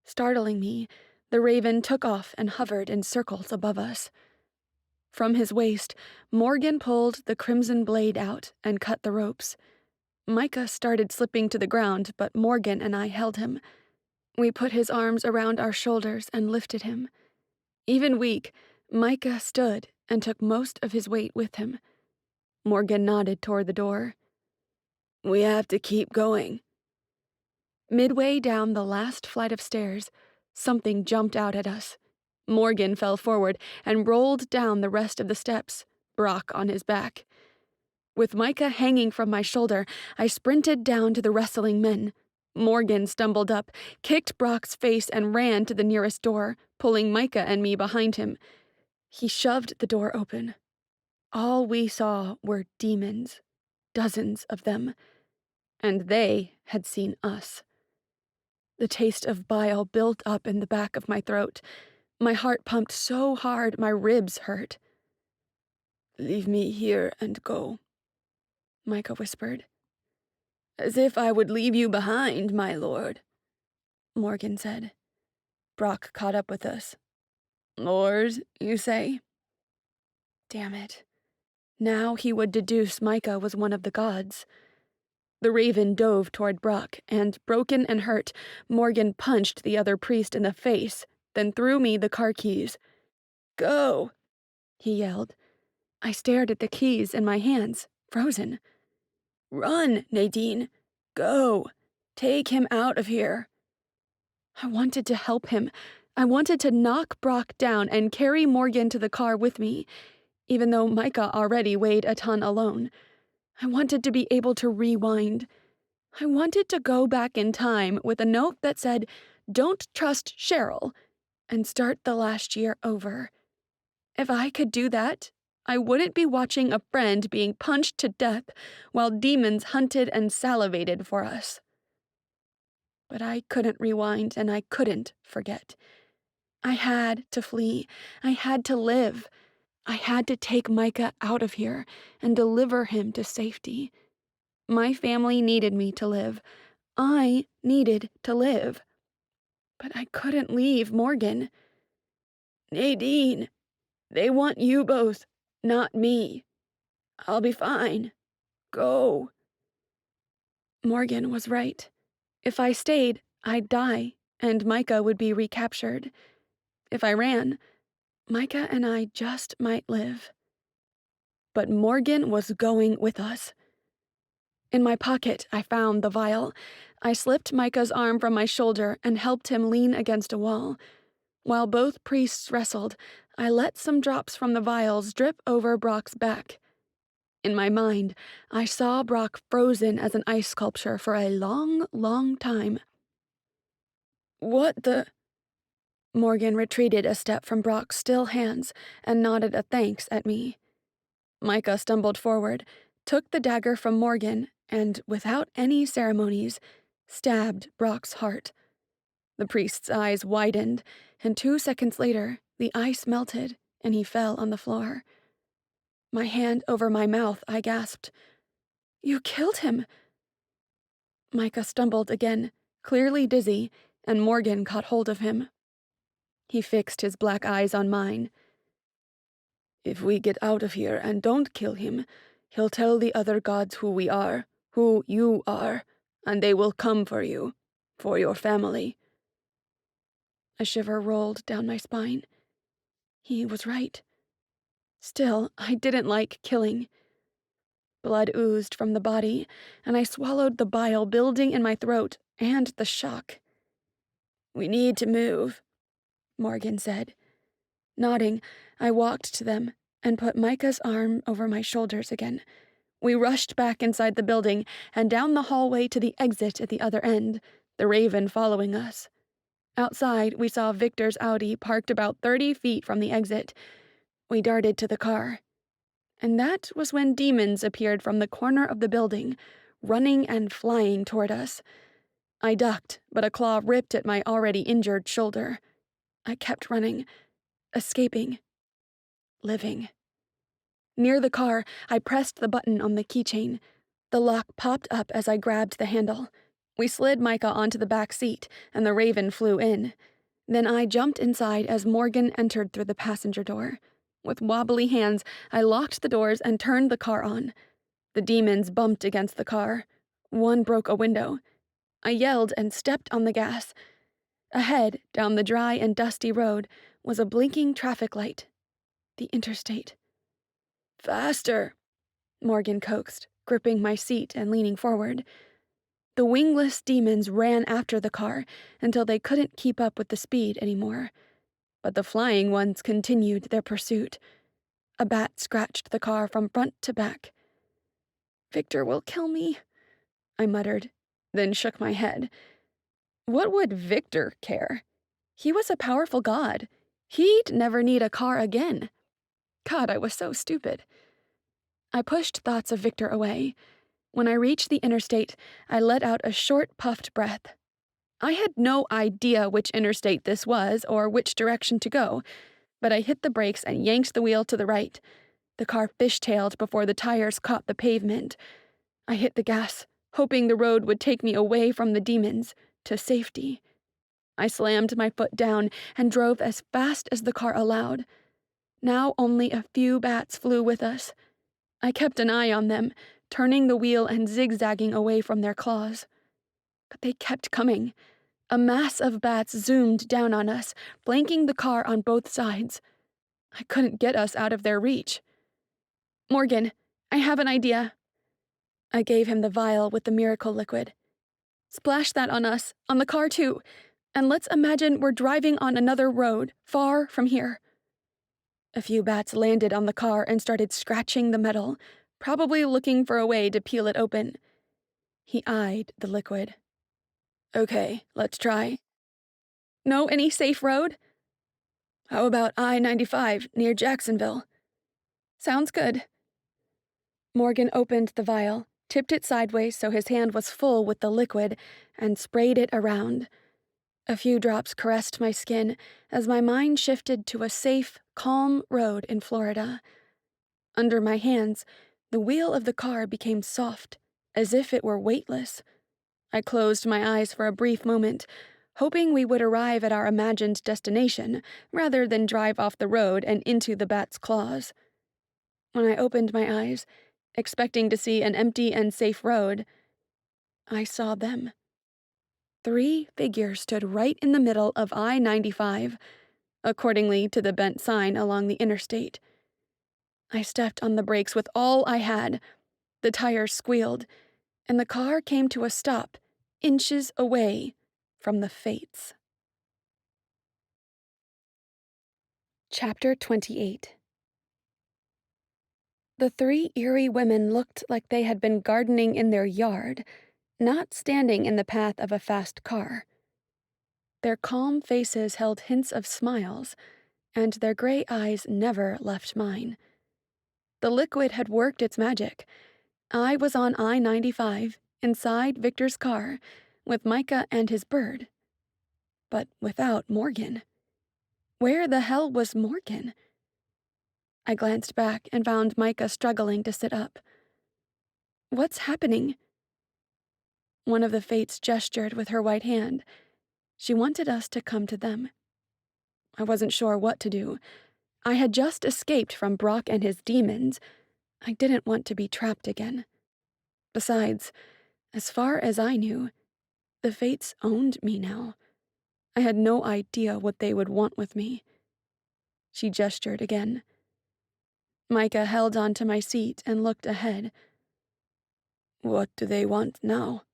Startling me, the raven took off and hovered in circles above us. From his waist, Morgan pulled the crimson blade out and cut the ropes. Micah started slipping to the ground, but Morgan and I held him. We put his arms around our shoulders and lifted him. Even weak, Micah stood and took most of his weight with him. Morgan nodded toward the door. We have to keep going. Midway down the last flight of stairs, something jumped out at us. Morgan fell forward and rolled down the rest of the steps, Brock on his back. With Micah hanging from my shoulder, I sprinted down to the wrestling men. Morgan stumbled up, kicked Brock's face, and ran to the nearest door, pulling Micah and me behind him. He shoved the door open. All we saw were demons, dozens of them, and they had seen us. The taste of bile built up in the back of my throat. My heart pumped so hard my ribs hurt. Leave me here and go, Micah whispered. As if I would leave you behind, my lord, Morgan said. Brock caught up with us. Lord, you say? Damn it. Now he would deduce Micah was one of the gods. The raven dove toward Brock, and, broken and hurt, Morgan punched the other priest in the face, then threw me the car keys. Go, he yelled. I stared at the keys in my hands, frozen. Run, Nadine. Go. Take him out of here. I wanted to help him. I wanted to knock Brock down and carry Morgan to the car with me, even though Micah already weighed a ton alone. I wanted to be able to rewind. I wanted to go back in time with a note that said, "Don't trust Cheryl," and start the last year over. If I could do that, I wouldn't be watching a friend being punched to death while demons hunted and salivated for us. But I couldn't rewind, and I couldn't forget. I had to flee. I had to live. I had to take Micah out of here and deliver him to safety. My family needed me to live. I needed to live. But I couldn't leave Morgan. Nadine, they want you both, not me. I'll be fine. Go. Morgan was right. If I stayed, I'd die, and Micah would be recaptured. If I ran, Micah and I just might live. But Morgan was going with us. In my pocket, I found the vial. I slipped Micah's arm from my shoulder and helped him lean against a wall. While both priests wrestled, I let some drops from the vials drip over Brock's back. In my mind, I saw Brock frozen as an ice sculpture for a long, long time. What the? Morgan retreated a step from Brock's still hands and nodded a thanks at me. Micah stumbled forward, took the dagger from Morgan, and, without any ceremonies, stabbed Brock's heart. The priest's eyes widened, and 2 seconds later, the ice melted, and he fell on the floor. My hand over my mouth, I gasped, "You killed him!" Micah stumbled again, clearly dizzy, and Morgan caught hold of him. He fixed his black eyes on mine. If we get out of here and don't kill him, he'll tell the other gods who we are, who you are, and they will come for you, for your family. A shiver rolled down my spine. He was right. Still, I didn't like killing. Blood oozed from the body, and I swallowed the bile building in my throat and the shock. We need to move, Morgan said. Nodding, I walked to them and put Micah's arm over my shoulders again. We rushed back inside the building and down the hallway to the exit at the other end, the raven following us. Outside, we saw Victor's Audi parked about 30 feet from the exit. We darted to the car. And that was when demons appeared from the corner of the building, running and flying toward us. I ducked, but a claw ripped at my already injured shoulder. I kept running, escaping, living. Near the car, I pressed the button on the keychain. The lock popped up as I grabbed the handle. We slid Micah onto the back seat, and the raven flew in. Then I jumped inside as Morgan entered through the passenger door. With wobbly hands, I locked the doors and turned the car on. The demons bumped against the car. One broke a window. I yelled and stepped on the gas. Ahead, down the dry and dusty road, was a blinking traffic light. The interstate. "Faster," Morgan coaxed, gripping my seat and leaning forward. The wingless demons ran after the car until they couldn't keep up with the speed anymore. But the flying ones continued their pursuit. A bat scratched the car from front to back. "Victor will kill me," I muttered, then shook my head. What would Victor care? He was a powerful god. He'd never need a car again. God, I was so stupid. I pushed thoughts of Victor away. When I reached the interstate, I let out a short, puffed breath. I had no idea which interstate this was or which direction to go, but I hit the brakes and yanked the wheel to the right. The car fishtailed before the tires caught the pavement. I hit the gas, hoping the road would take me away from the demons, to safety. I slammed my foot down and drove as fast as the car allowed. Now only a few bats flew with us. I kept an eye on them, turning the wheel and zigzagging away from their claws. But they kept coming. A mass of bats zoomed down on us, flanking the car on both sides. I couldn't get us out of their reach. "Morgan, I have an idea." I gave him the vial with the miracle liquid. "Splash that on us, on the car too, and let's imagine we're driving on another road, far from here." A few bats landed on the car and started scratching the metal, probably looking for a way to peel it open. He eyed the liquid. "Okay, let's try." "Know any safe road?" "How about I-95 near Jacksonville?" "Sounds good." Morgan opened the vial, tipped it sideways so his hand was full with the liquid, and sprayed it around. A few drops caressed my skin as my mind shifted to a safe, calm road in Florida. Under my hands, the wheel of the car became soft, as if it were weightless. I closed my eyes for a brief moment, hoping we would arrive at our imagined destination rather than drive off the road and into the bat's claws. When I opened my eyes, expecting to see an empty and safe road, I saw them. 3 figures stood right in the middle of I-95, accordingly to the bent sign along the interstate. I stepped on the brakes with all I had. The tires squealed, and the car came to a stop, inches away from the fates. Chapter 28. The 3 eerie women looked like they had been gardening in their yard, not standing in the path of a fast car. Their calm faces held hints of smiles, and their gray eyes never left mine. The liquid had worked its magic. I was on I-95, inside Victor's car, with Micah and his bird. But without Morgan. Where the hell was Morgan? I glanced back and found Micah struggling to sit up. "What's happening?" One of the fates gestured with her white hand. She wanted us to come to them. I wasn't sure what to do. I had just escaped from Brock and his demons. I didn't want to be trapped again. Besides, as far as I knew, the fates owned me now. I had no idea what they would want with me. She gestured again. Micah held onto my seat and looked ahead. "What do they want now?"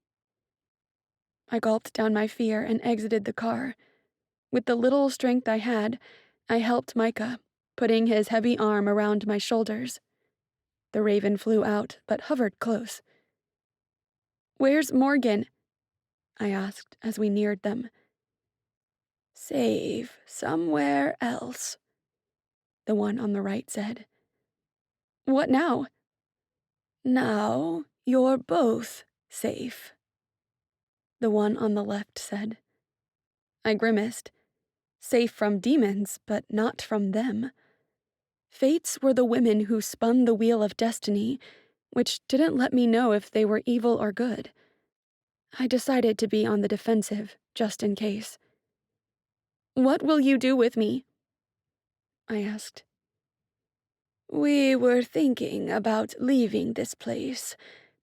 I gulped down my fear and exited the car. With the little strength I had, I helped Micah, putting his heavy arm around my shoulders. The raven flew out, but hovered close. "Where's Morgan?" I asked as we neared them. "Safe somewhere else," the one on the right said. "What now?" "Now you're both safe," the one on the left said. I grimaced. Safe from demons, but not from them. Fates were the women who spun the wheel of destiny, which didn't let me know if they were evil or good. I decided to be on the defensive, just in case. "What will you do with me?" I asked. "We were thinking about leaving this place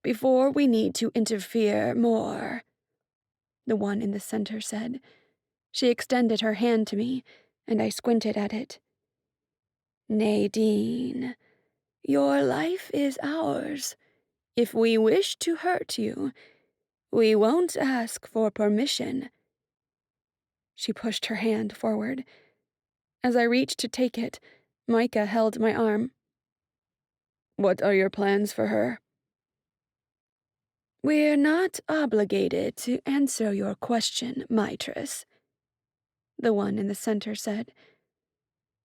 before we need to interfere more," the one in the center said. She extended her hand to me, and I squinted at it. Nadine, your life is ours. If we wish to hurt you, we won't ask for permission. She pushed her hand forward. As I reached to take it, Micah held my arm. What are your plans for her? We're not obligated to answer your question, Mistress, the one in the center said.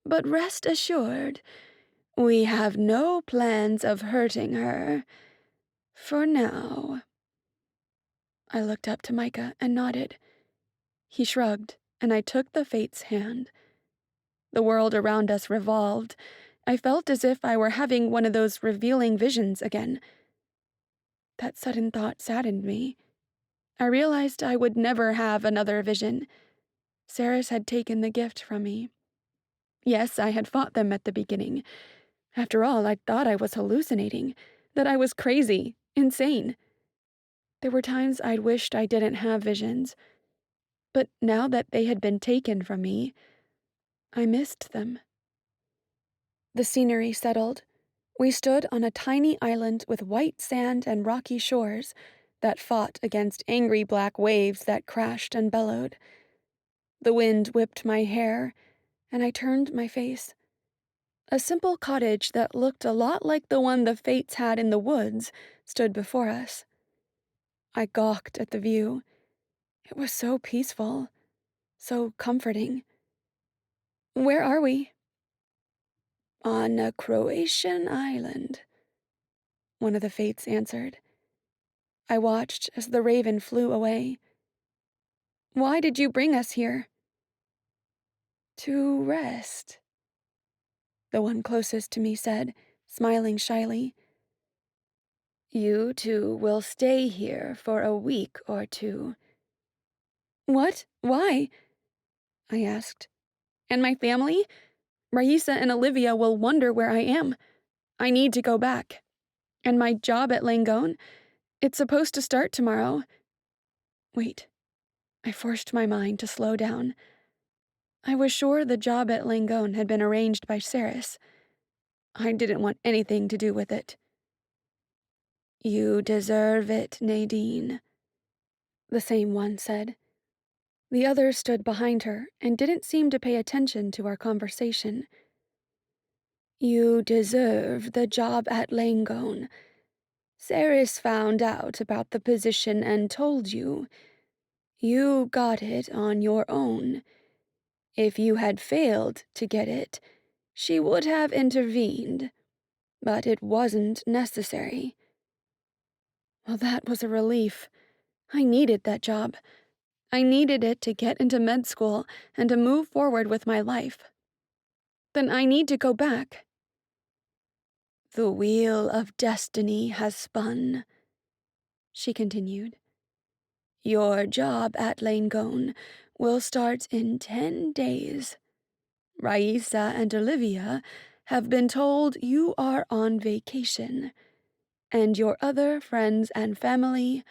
But rest assured, we have no plans of hurting her. For now. I looked up to Micah and nodded. He shrugged, and I took the Fate's hand. The world around us revolved. I felt as if I were having one of those revealing visions again. That sudden thought saddened me. I realized I would never have another vision. Ceres had taken the gift from me. Yes, I had fought them at the beginning. After all, I thought I was hallucinating, that I was crazy, insane. There were times I'd wished I didn't have visions, but now that they had been taken from me, I missed them. The scenery settled. We stood on a tiny island with white sand and rocky shores that fought against angry black waves that crashed and bellowed. The wind whipped my hair, and I turned my face. A simple cottage that looked a lot like the one the Fates had in the woods stood before us. I gawked at the view. It was so peaceful, so comforting. Where are we? On a Croatian island, one of the Fates answered. I watched as the raven flew away. Why did you bring us here? To rest, the one closest to me said, smiling shyly. You two will stay here for a week or two. What? Why? I asked. And my family? Raisa and Olivia will wonder where I am. I need to go back. And my job at Langone? It's supposed to start tomorrow. Wait. I forced my mind to slow down. I was sure the job at Langone had been arranged by Ceres. I didn't want anything to do with it. You deserve it, Nadine, the same one said. The others stood behind her and didn't seem to pay attention to our conversation. You deserve the job at Langone. Ceres found out about the position and told you. You got it on your own. If you had failed to get it, she would have intervened, but it wasn't necessary. Well, that was a relief. I needed that job. I needed it to get into med school and to move forward with my life. Then I need to go back. The wheel of destiny has spun, she continued. Your job at Langone will start in 10 days. Raisa and Olivia have been told you are on vacation, and your other friends and family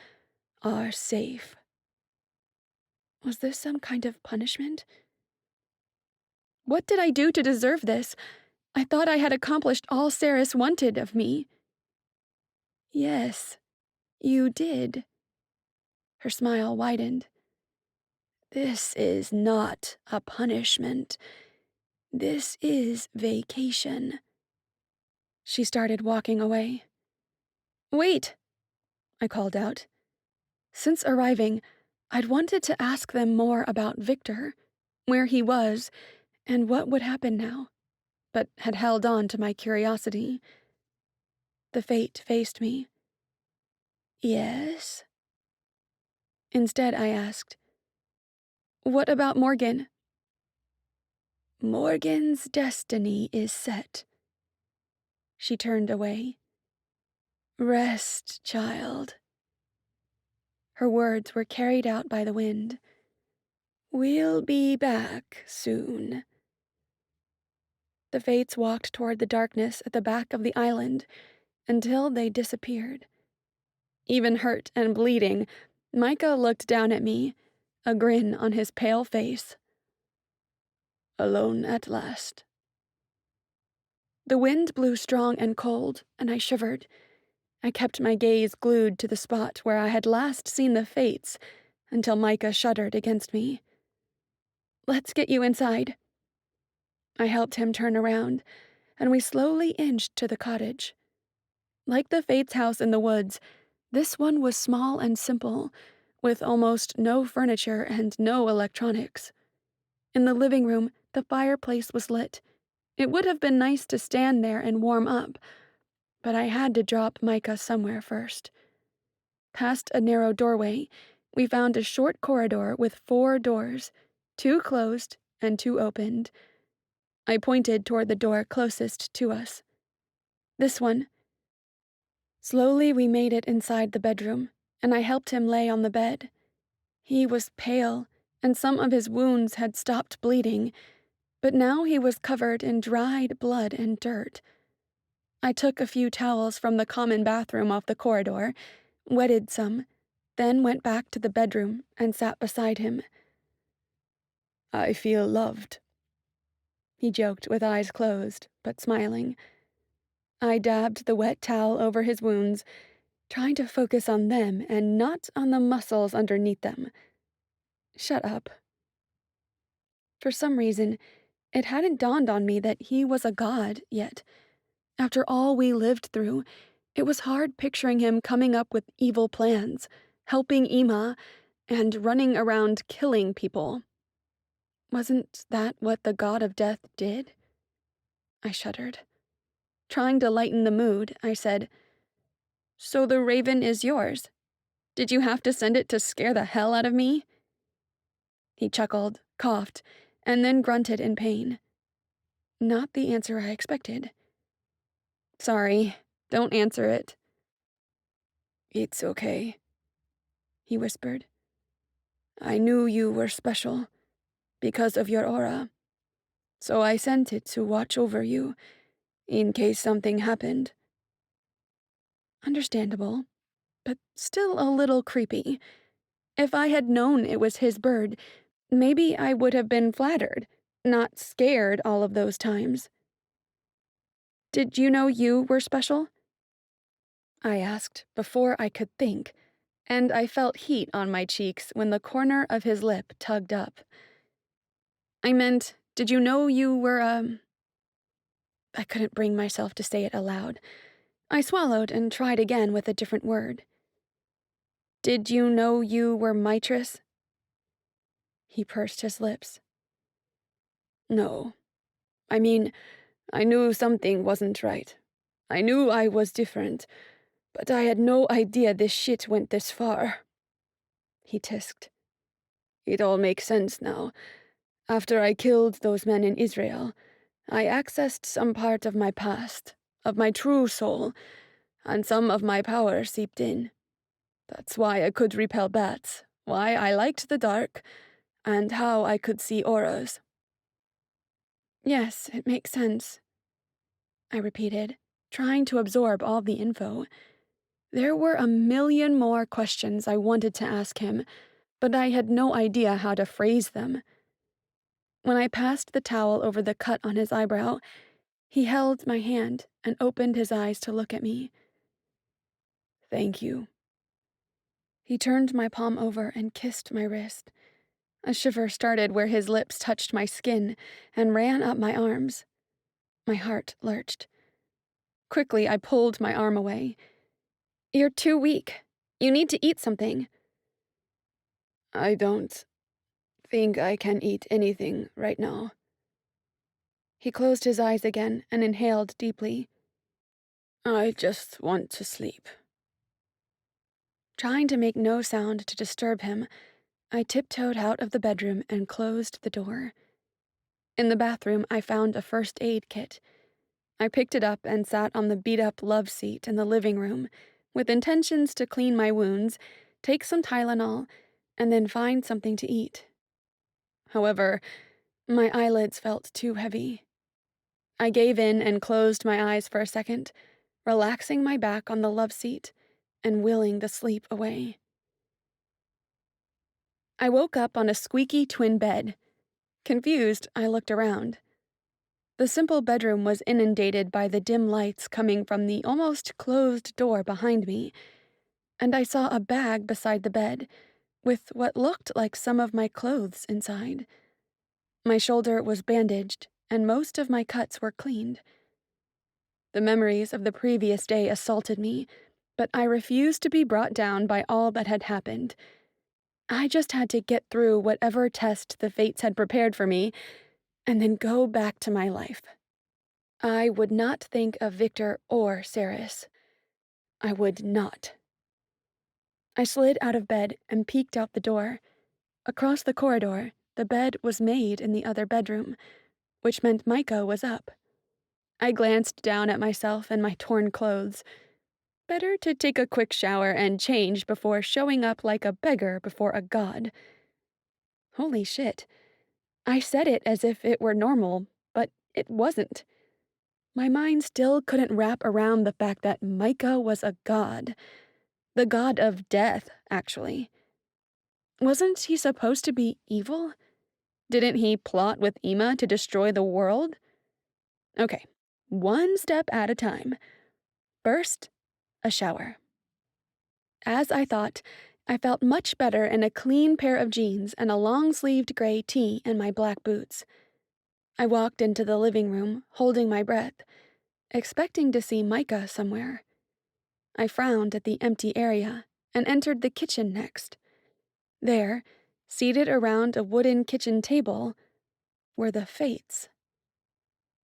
are safe. Was this some kind of punishment? What did I do to deserve this? I thought I had accomplished all Ceres wanted of me. Yes, you did. Her smile widened. This is not a punishment. This is vacation. She started walking away. Wait, I called out. Since arriving, I'd wanted to ask them more about Victor, where he was, and what would happen now, but had held on to my curiosity. The Fate faced me. Yes? Instead, I asked, what about Morgan? Morgan's destiny is set. She turned away. Rest, child. Her words were carried out by the wind. We'll be back soon. The Fates walked toward the darkness at the back of the island until they disappeared. Even hurt and bleeding, Micah looked down at me, a grin on his pale face. Alone at last. The wind blew strong and cold, and I shivered. I kept my gaze glued to the spot where I had last seen the Fates until Micah shuddered against me. "Let's get you inside." I helped him turn around, and we slowly inched to the cottage. Like the Fates' house in the woods, this one was small and simple, with almost no furniture and no electronics. In the living room, the fireplace was lit. It would have been nice to stand there and warm up, but I had to drop Micah somewhere first. Past a narrow doorway, we found a short corridor with 4 doors, 2 closed and 2 opened. I pointed toward the door closest to us. "This one." Slowly we made it inside the bedroom, and I helped him lay on the bed. He was pale, and some of his wounds had stopped bleeding, but now he was covered in dried blood and dirt. I took a few towels from the common bathroom off the corridor, wetted some, then went back to the bedroom and sat beside him. "I feel loved," he joked with eyes closed, but smiling. I dabbed the wet towel over his wounds, trying to focus on them and not on the muscles underneath them. Shut up. For some reason, it hadn't dawned on me that he was a god yet. After all we lived through, it was hard picturing him coming up with evil plans, helping Ima, and running around killing people. Wasn't that what the god of death did? I shuddered. Trying to lighten the mood, I said, "So the raven is yours. Did you have to send it to scare the hell out of me?" He chuckled, coughed, and then grunted in pain. Not the answer I expected. "Sorry, don't answer it." "It's okay," he whispered. "I knew you were special because of your aura, so I sent it to watch over you in case something happened." Understandable, but still a little creepy. If I had known it was his bird, maybe I would have been flattered, not scared all of those times. "Did you know you were special?" I asked before I could think, and I felt heat on my cheeks when the corner of his lip tugged up. "I meant, did you know you were, I couldn't bring myself to say it aloud. I swallowed and tried again with a different word. "Did you know you were Mitress?" He pursed his lips. "No. I mean, I knew something wasn't right. I knew I was different, but I had no idea this shit went this far," he tisked. "It all makes sense now. After I killed those men in Israel, I accessed some part of my past, of my true soul, and some of my power seeped in. That's why I could repel bats, why I liked the dark, and how I could see auras." "Yes, it makes sense," I repeated, trying to absorb all the info. There were a million more questions I wanted to ask him, but I had no idea how to phrase them. When I passed the towel over the cut on his eyebrow, he held my hand and opened his eyes to look at me. "Thank you." He turned my palm over and kissed my wrist. A shiver started where his lips touched my skin and ran up my arms. My heart lurched. Quickly, I pulled my arm away. "You're too weak. You need to eat something." "I don't think I can eat anything right now." He closed his eyes again and inhaled deeply. "I just want to sleep." Trying to make no sound to disturb him, I tiptoed out of the bedroom and closed the door. In the bathroom, I found a first aid kit. I picked it up and sat on the beat-up love seat in the living room, with intentions to clean my wounds, take some Tylenol, and then find something to eat. However, my eyelids felt too heavy. I gave in and closed my eyes for a second, relaxing my back on the love seat and willing the sleep away. I woke up on a squeaky twin bed. Confused, I looked around. The simple bedroom was inundated by the dim lights coming from the almost closed door behind me, and I saw a bag beside the bed with what looked like some of my clothes inside. My shoulder was bandaged, and most of my cuts were cleaned. The memories of the previous day assaulted me, but I refused to be brought down by all that had happened. I just had to get through whatever test the fates had prepared for me, and then go back to my life. I would not think of Victor or Saris. I would not. I slid out of bed and peeked out the door. Across the corridor, the bed was made in the other bedroom, which meant Micah was up. I glanced down at myself and my torn clothes. Better to take a quick shower and change before showing up like a beggar before a god. Holy shit. I said it as if it were normal, but it wasn't. My mind still couldn't wrap around the fact that Micah was a god. The god of death, actually. Wasn't he supposed to be evil? Didn't he plot with Ima to destroy the world? Okay, one step at a time. First, a shower. As I thought, I felt much better in a clean pair of jeans and a long-sleeved gray tee and my black boots. I walked into the living room, holding my breath, expecting to see Micah somewhere. I frowned at the empty area and entered the kitchen next. There, seated around a wooden kitchen table, were the Fates.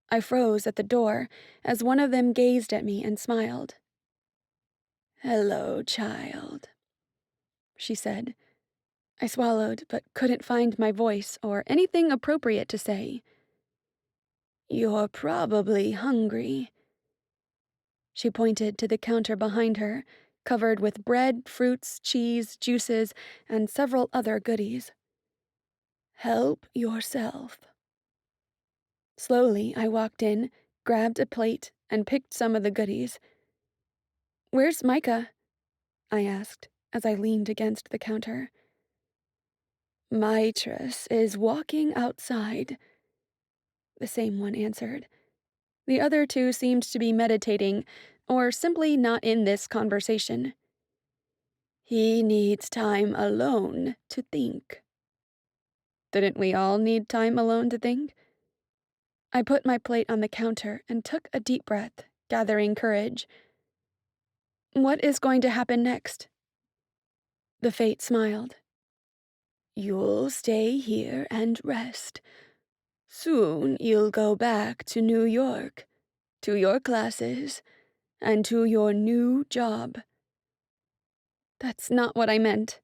I froze at the door as one of them gazed at me and smiled. "Hello, child," she said. I swallowed but couldn't find my voice or anything appropriate to say. "You're probably hungry." She pointed to the counter behind her, covered with bread, fruits, cheese, juices, and several other goodies. "Help yourself." Slowly, I walked in, grabbed a plate, and picked some of the goodies. "Where's Micah?" I asked as I leaned against the counter. "Mitress is walking outside," the same one answered. The other two seemed to be meditating, or simply not in this conversation. "He needs time alone to think." Didn't we all need time alone to think? I put my plate on the counter and took a deep breath, gathering courage. "What is going to happen next?" The Fate smiled. "You'll stay here and rest. Soon you'll go back to New York, to your classes, and to your new job." "That's not what I meant."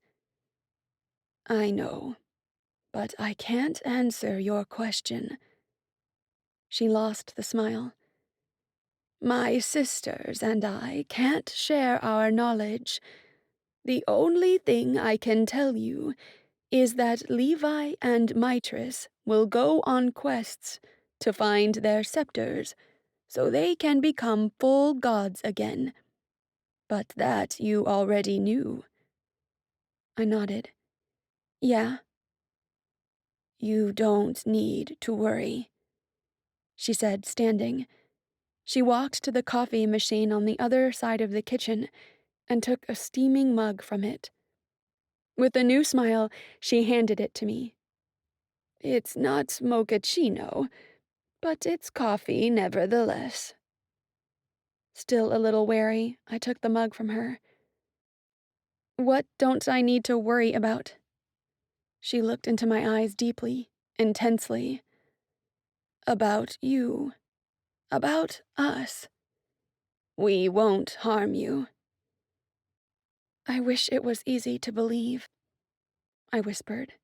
"I know, but I can't answer your question." She lost the smile. "My sisters and I can't share our knowledge. The only thing I can tell you is that Levi and Mitress will go on quests to find their scepters so they can become full gods again. But that you already knew." I nodded. "Yeah." "You don't need to worry," she said, standing. She walked to the coffee machine on the other side of the kitchen and took a steaming mug from it. With a new smile, she handed it to me. "It's not mochaccino, but it's coffee nevertheless." Still a little wary, I took the mug from her. "What don't I need to worry about?" She looked into my eyes deeply, intensely. "About you. About us. We won't harm you." "I wish it was easy to believe," I whispered.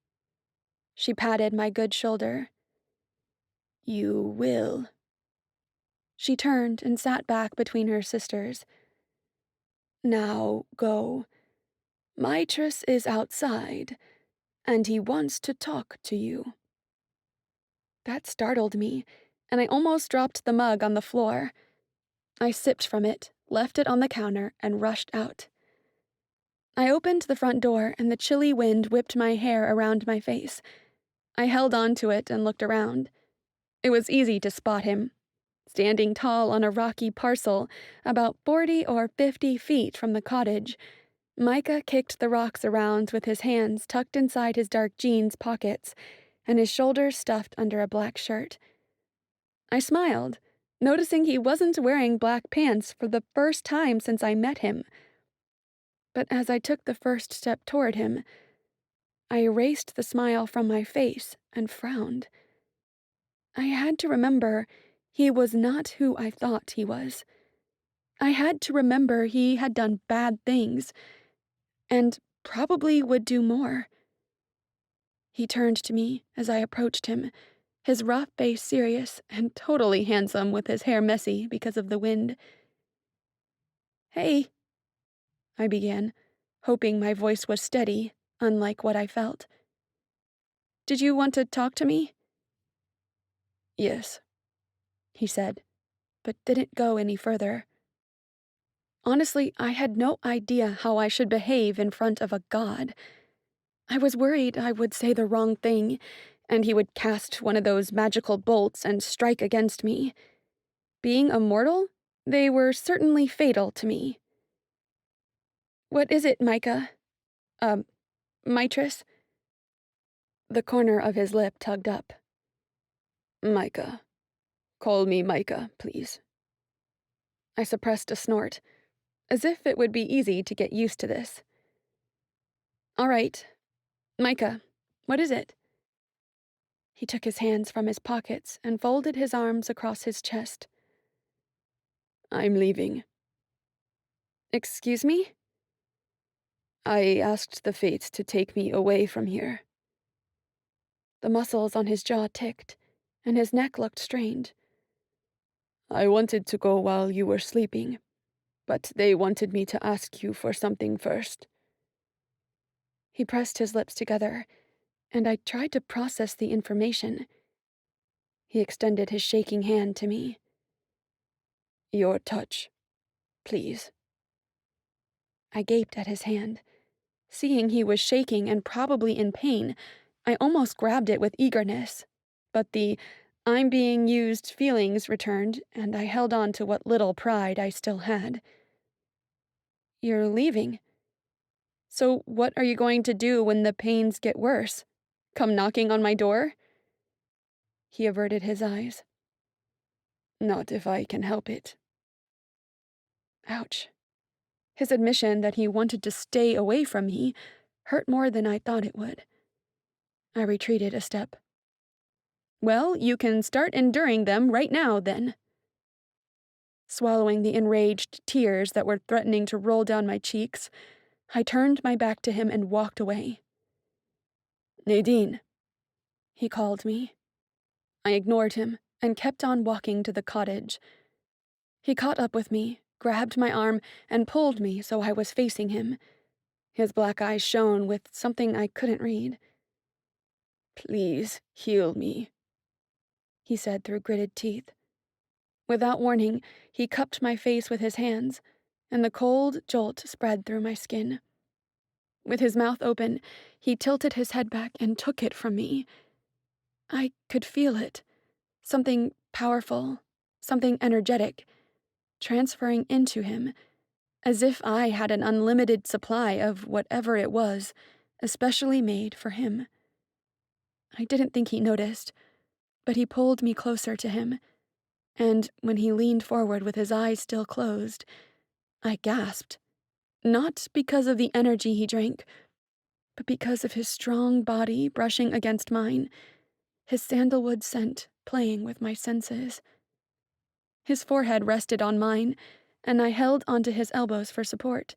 She patted my good shoulder. "You will." She turned and sat back between her sisters. "Now go. Mitress is outside, and he wants to talk to you." That startled me, and I almost dropped the mug on the floor. I sipped from it, left it on the counter, and rushed out. I opened the front door, and the chilly wind whipped my hair around my face. I held on to it and looked around. It was easy to spot him, standing tall on a rocky parcel about 40 or 50 feet from the cottage. Micah kicked the rocks around with his hands tucked inside his dark jeans pockets and his shoulders stuffed under a black shirt. I smiled, noticing he wasn't wearing black pants for the first time since I met him. But as I took the first step toward him, I erased the smile from my face and frowned. I had to remember he was not who I thought he was. I had to remember he had done bad things, and probably would do more. He turned to me as I approached him, his rough face serious and totally handsome with his hair messy because of the wind. "Hey," I began, hoping my voice was steady, unlike what I felt. "Did you want to talk to me?" Yes, he said, but didn't go any further. Honestly, I had no idea how I should behave in front of a god. I was worried I would say the wrong thing, and he would cast one of those magical bolts and strike against me. Being a mortal, they were certainly fatal to me. "What is it, Micah? Mitris?" The corner of his lip tugged up. Micah. Call me Micah, please. I suppressed a snort, as if it would be easy to get used to this. "All right. Micah, what is it?" He took his hands from his pockets and folded his arms across his chest. "I'm leaving." "Excuse me?" "I asked the fates to take me away from here." The muscles on his jaw ticked, and his neck looked strained. "I wanted to go while you were sleeping, but they wanted me to ask you for something first." He pressed his lips together, and I tried to process the information. He extended his shaking hand to me. "Your touch, please." I gaped at his hand. Seeing he was shaking and probably in pain, I almost grabbed it with eagerness. But the "I'm being used" feelings returned, and I held on to what little pride I still had. "You're leaving? So what are you going to do when the pains get worse? Come knocking on my door?" He averted his eyes. "Not if I can help it." Ouch. His admission that he wanted to stay away from me hurt more than I thought it would. I retreated a step. "Well, you can start enduring them right now, then." Swallowing the enraged tears that were threatening to roll down my cheeks, I turned my back to him and walked away. "Nadine," he called me. I ignored him and kept on walking to the cottage. He caught up with me, grabbed my arm, and pulled me so I was facing him. His black eyes shone with something I couldn't read. "Please heal me," he said through gritted teeth. Without warning, he cupped my face with his hands, and the cold jolt spread through my skin. With his mouth open, he tilted his head back and took it from me. I could feel it. Something powerful, something energetic, transferring into him, as if I had an unlimited supply of whatever it was, especially made for him. I didn't think he noticed, but he pulled me closer to him, and when he leaned forward with his eyes still closed, I gasped. Not because of the energy he drank, but because of his strong body brushing against mine, his sandalwood scent playing with my senses. His forehead rested on mine, and I held onto his elbows for support.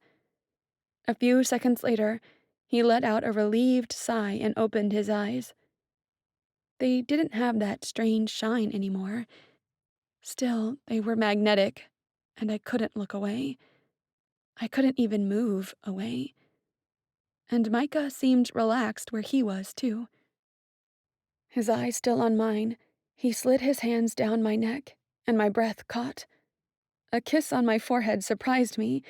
A few seconds later, he let out a relieved sigh and opened his eyes. They didn't have that strange shine anymore. Still, they were magnetic, and I couldn't look away. I couldn't even move away. And Micah seemed relaxed where he was, too. His eyes still on mine, he slid his hands down my neck, and my breath caught. A kiss on my forehead surprised me,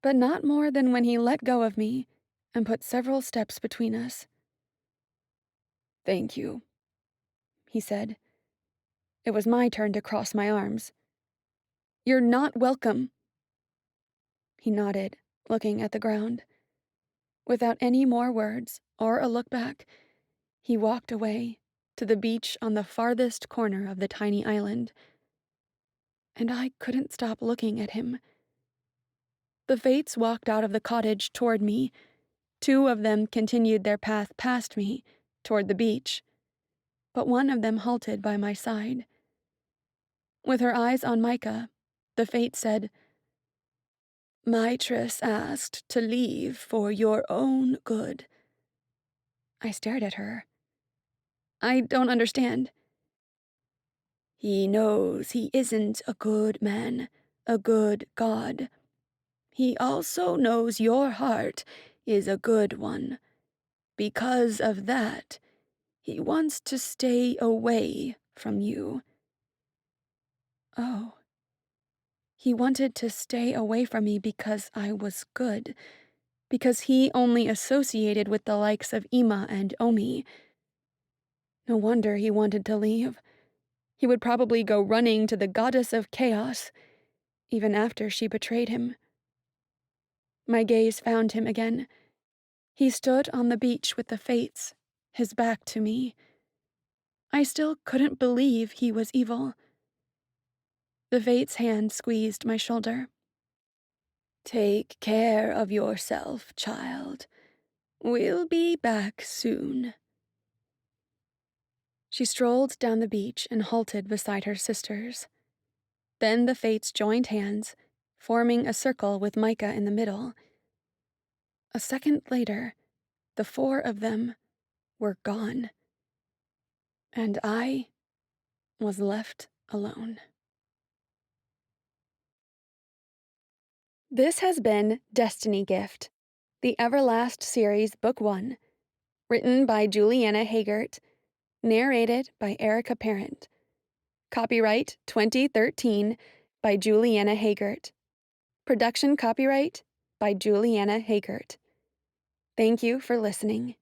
but not more than when he let go of me and put several steps between us. "Thank you," He said. It was my turn to cross my arms. "You're not welcome." He nodded, looking at the ground. Without any more words or a look back, he walked away to the beach on the farthest corner of the tiny island. And I couldn't stop looking at him. The Fates walked out of the cottage toward me. Two of them continued their path past me, toward the beach, but one of them halted by my side. With her eyes on Micah, the Fate said, "Mitress asked to leave for your own good." I stared at her. "I don't understand." "He knows he isn't a good man, a good god. He also knows your heart is a good one. Because of that, he wants to stay away from you." Oh. He wanted to stay away from me because I was good, because he only associated with the likes of Ima and Omi. No wonder he wanted to leave. He would probably go running to the goddess of chaos, even after she betrayed him. My gaze found him again. He stood on the beach with the Fates, his back to me. I still couldn't believe he was evil. The Fate's hand squeezed my shoulder. "Take care of yourself, child. We'll be back soon." She strolled down the beach and halted beside her sisters. Then the Fates joined hands, forming a circle with Micah in the middle. A second later, the four of them were gone. And I was left alone. This has been Destiny Gift, the Everlast series, Book 1, written by Juliana Haygert, narrated by Aricka Parent. Copyright 2013 by Juliana Haygert. Production copyright by Juliana Haygert. Thank you for listening.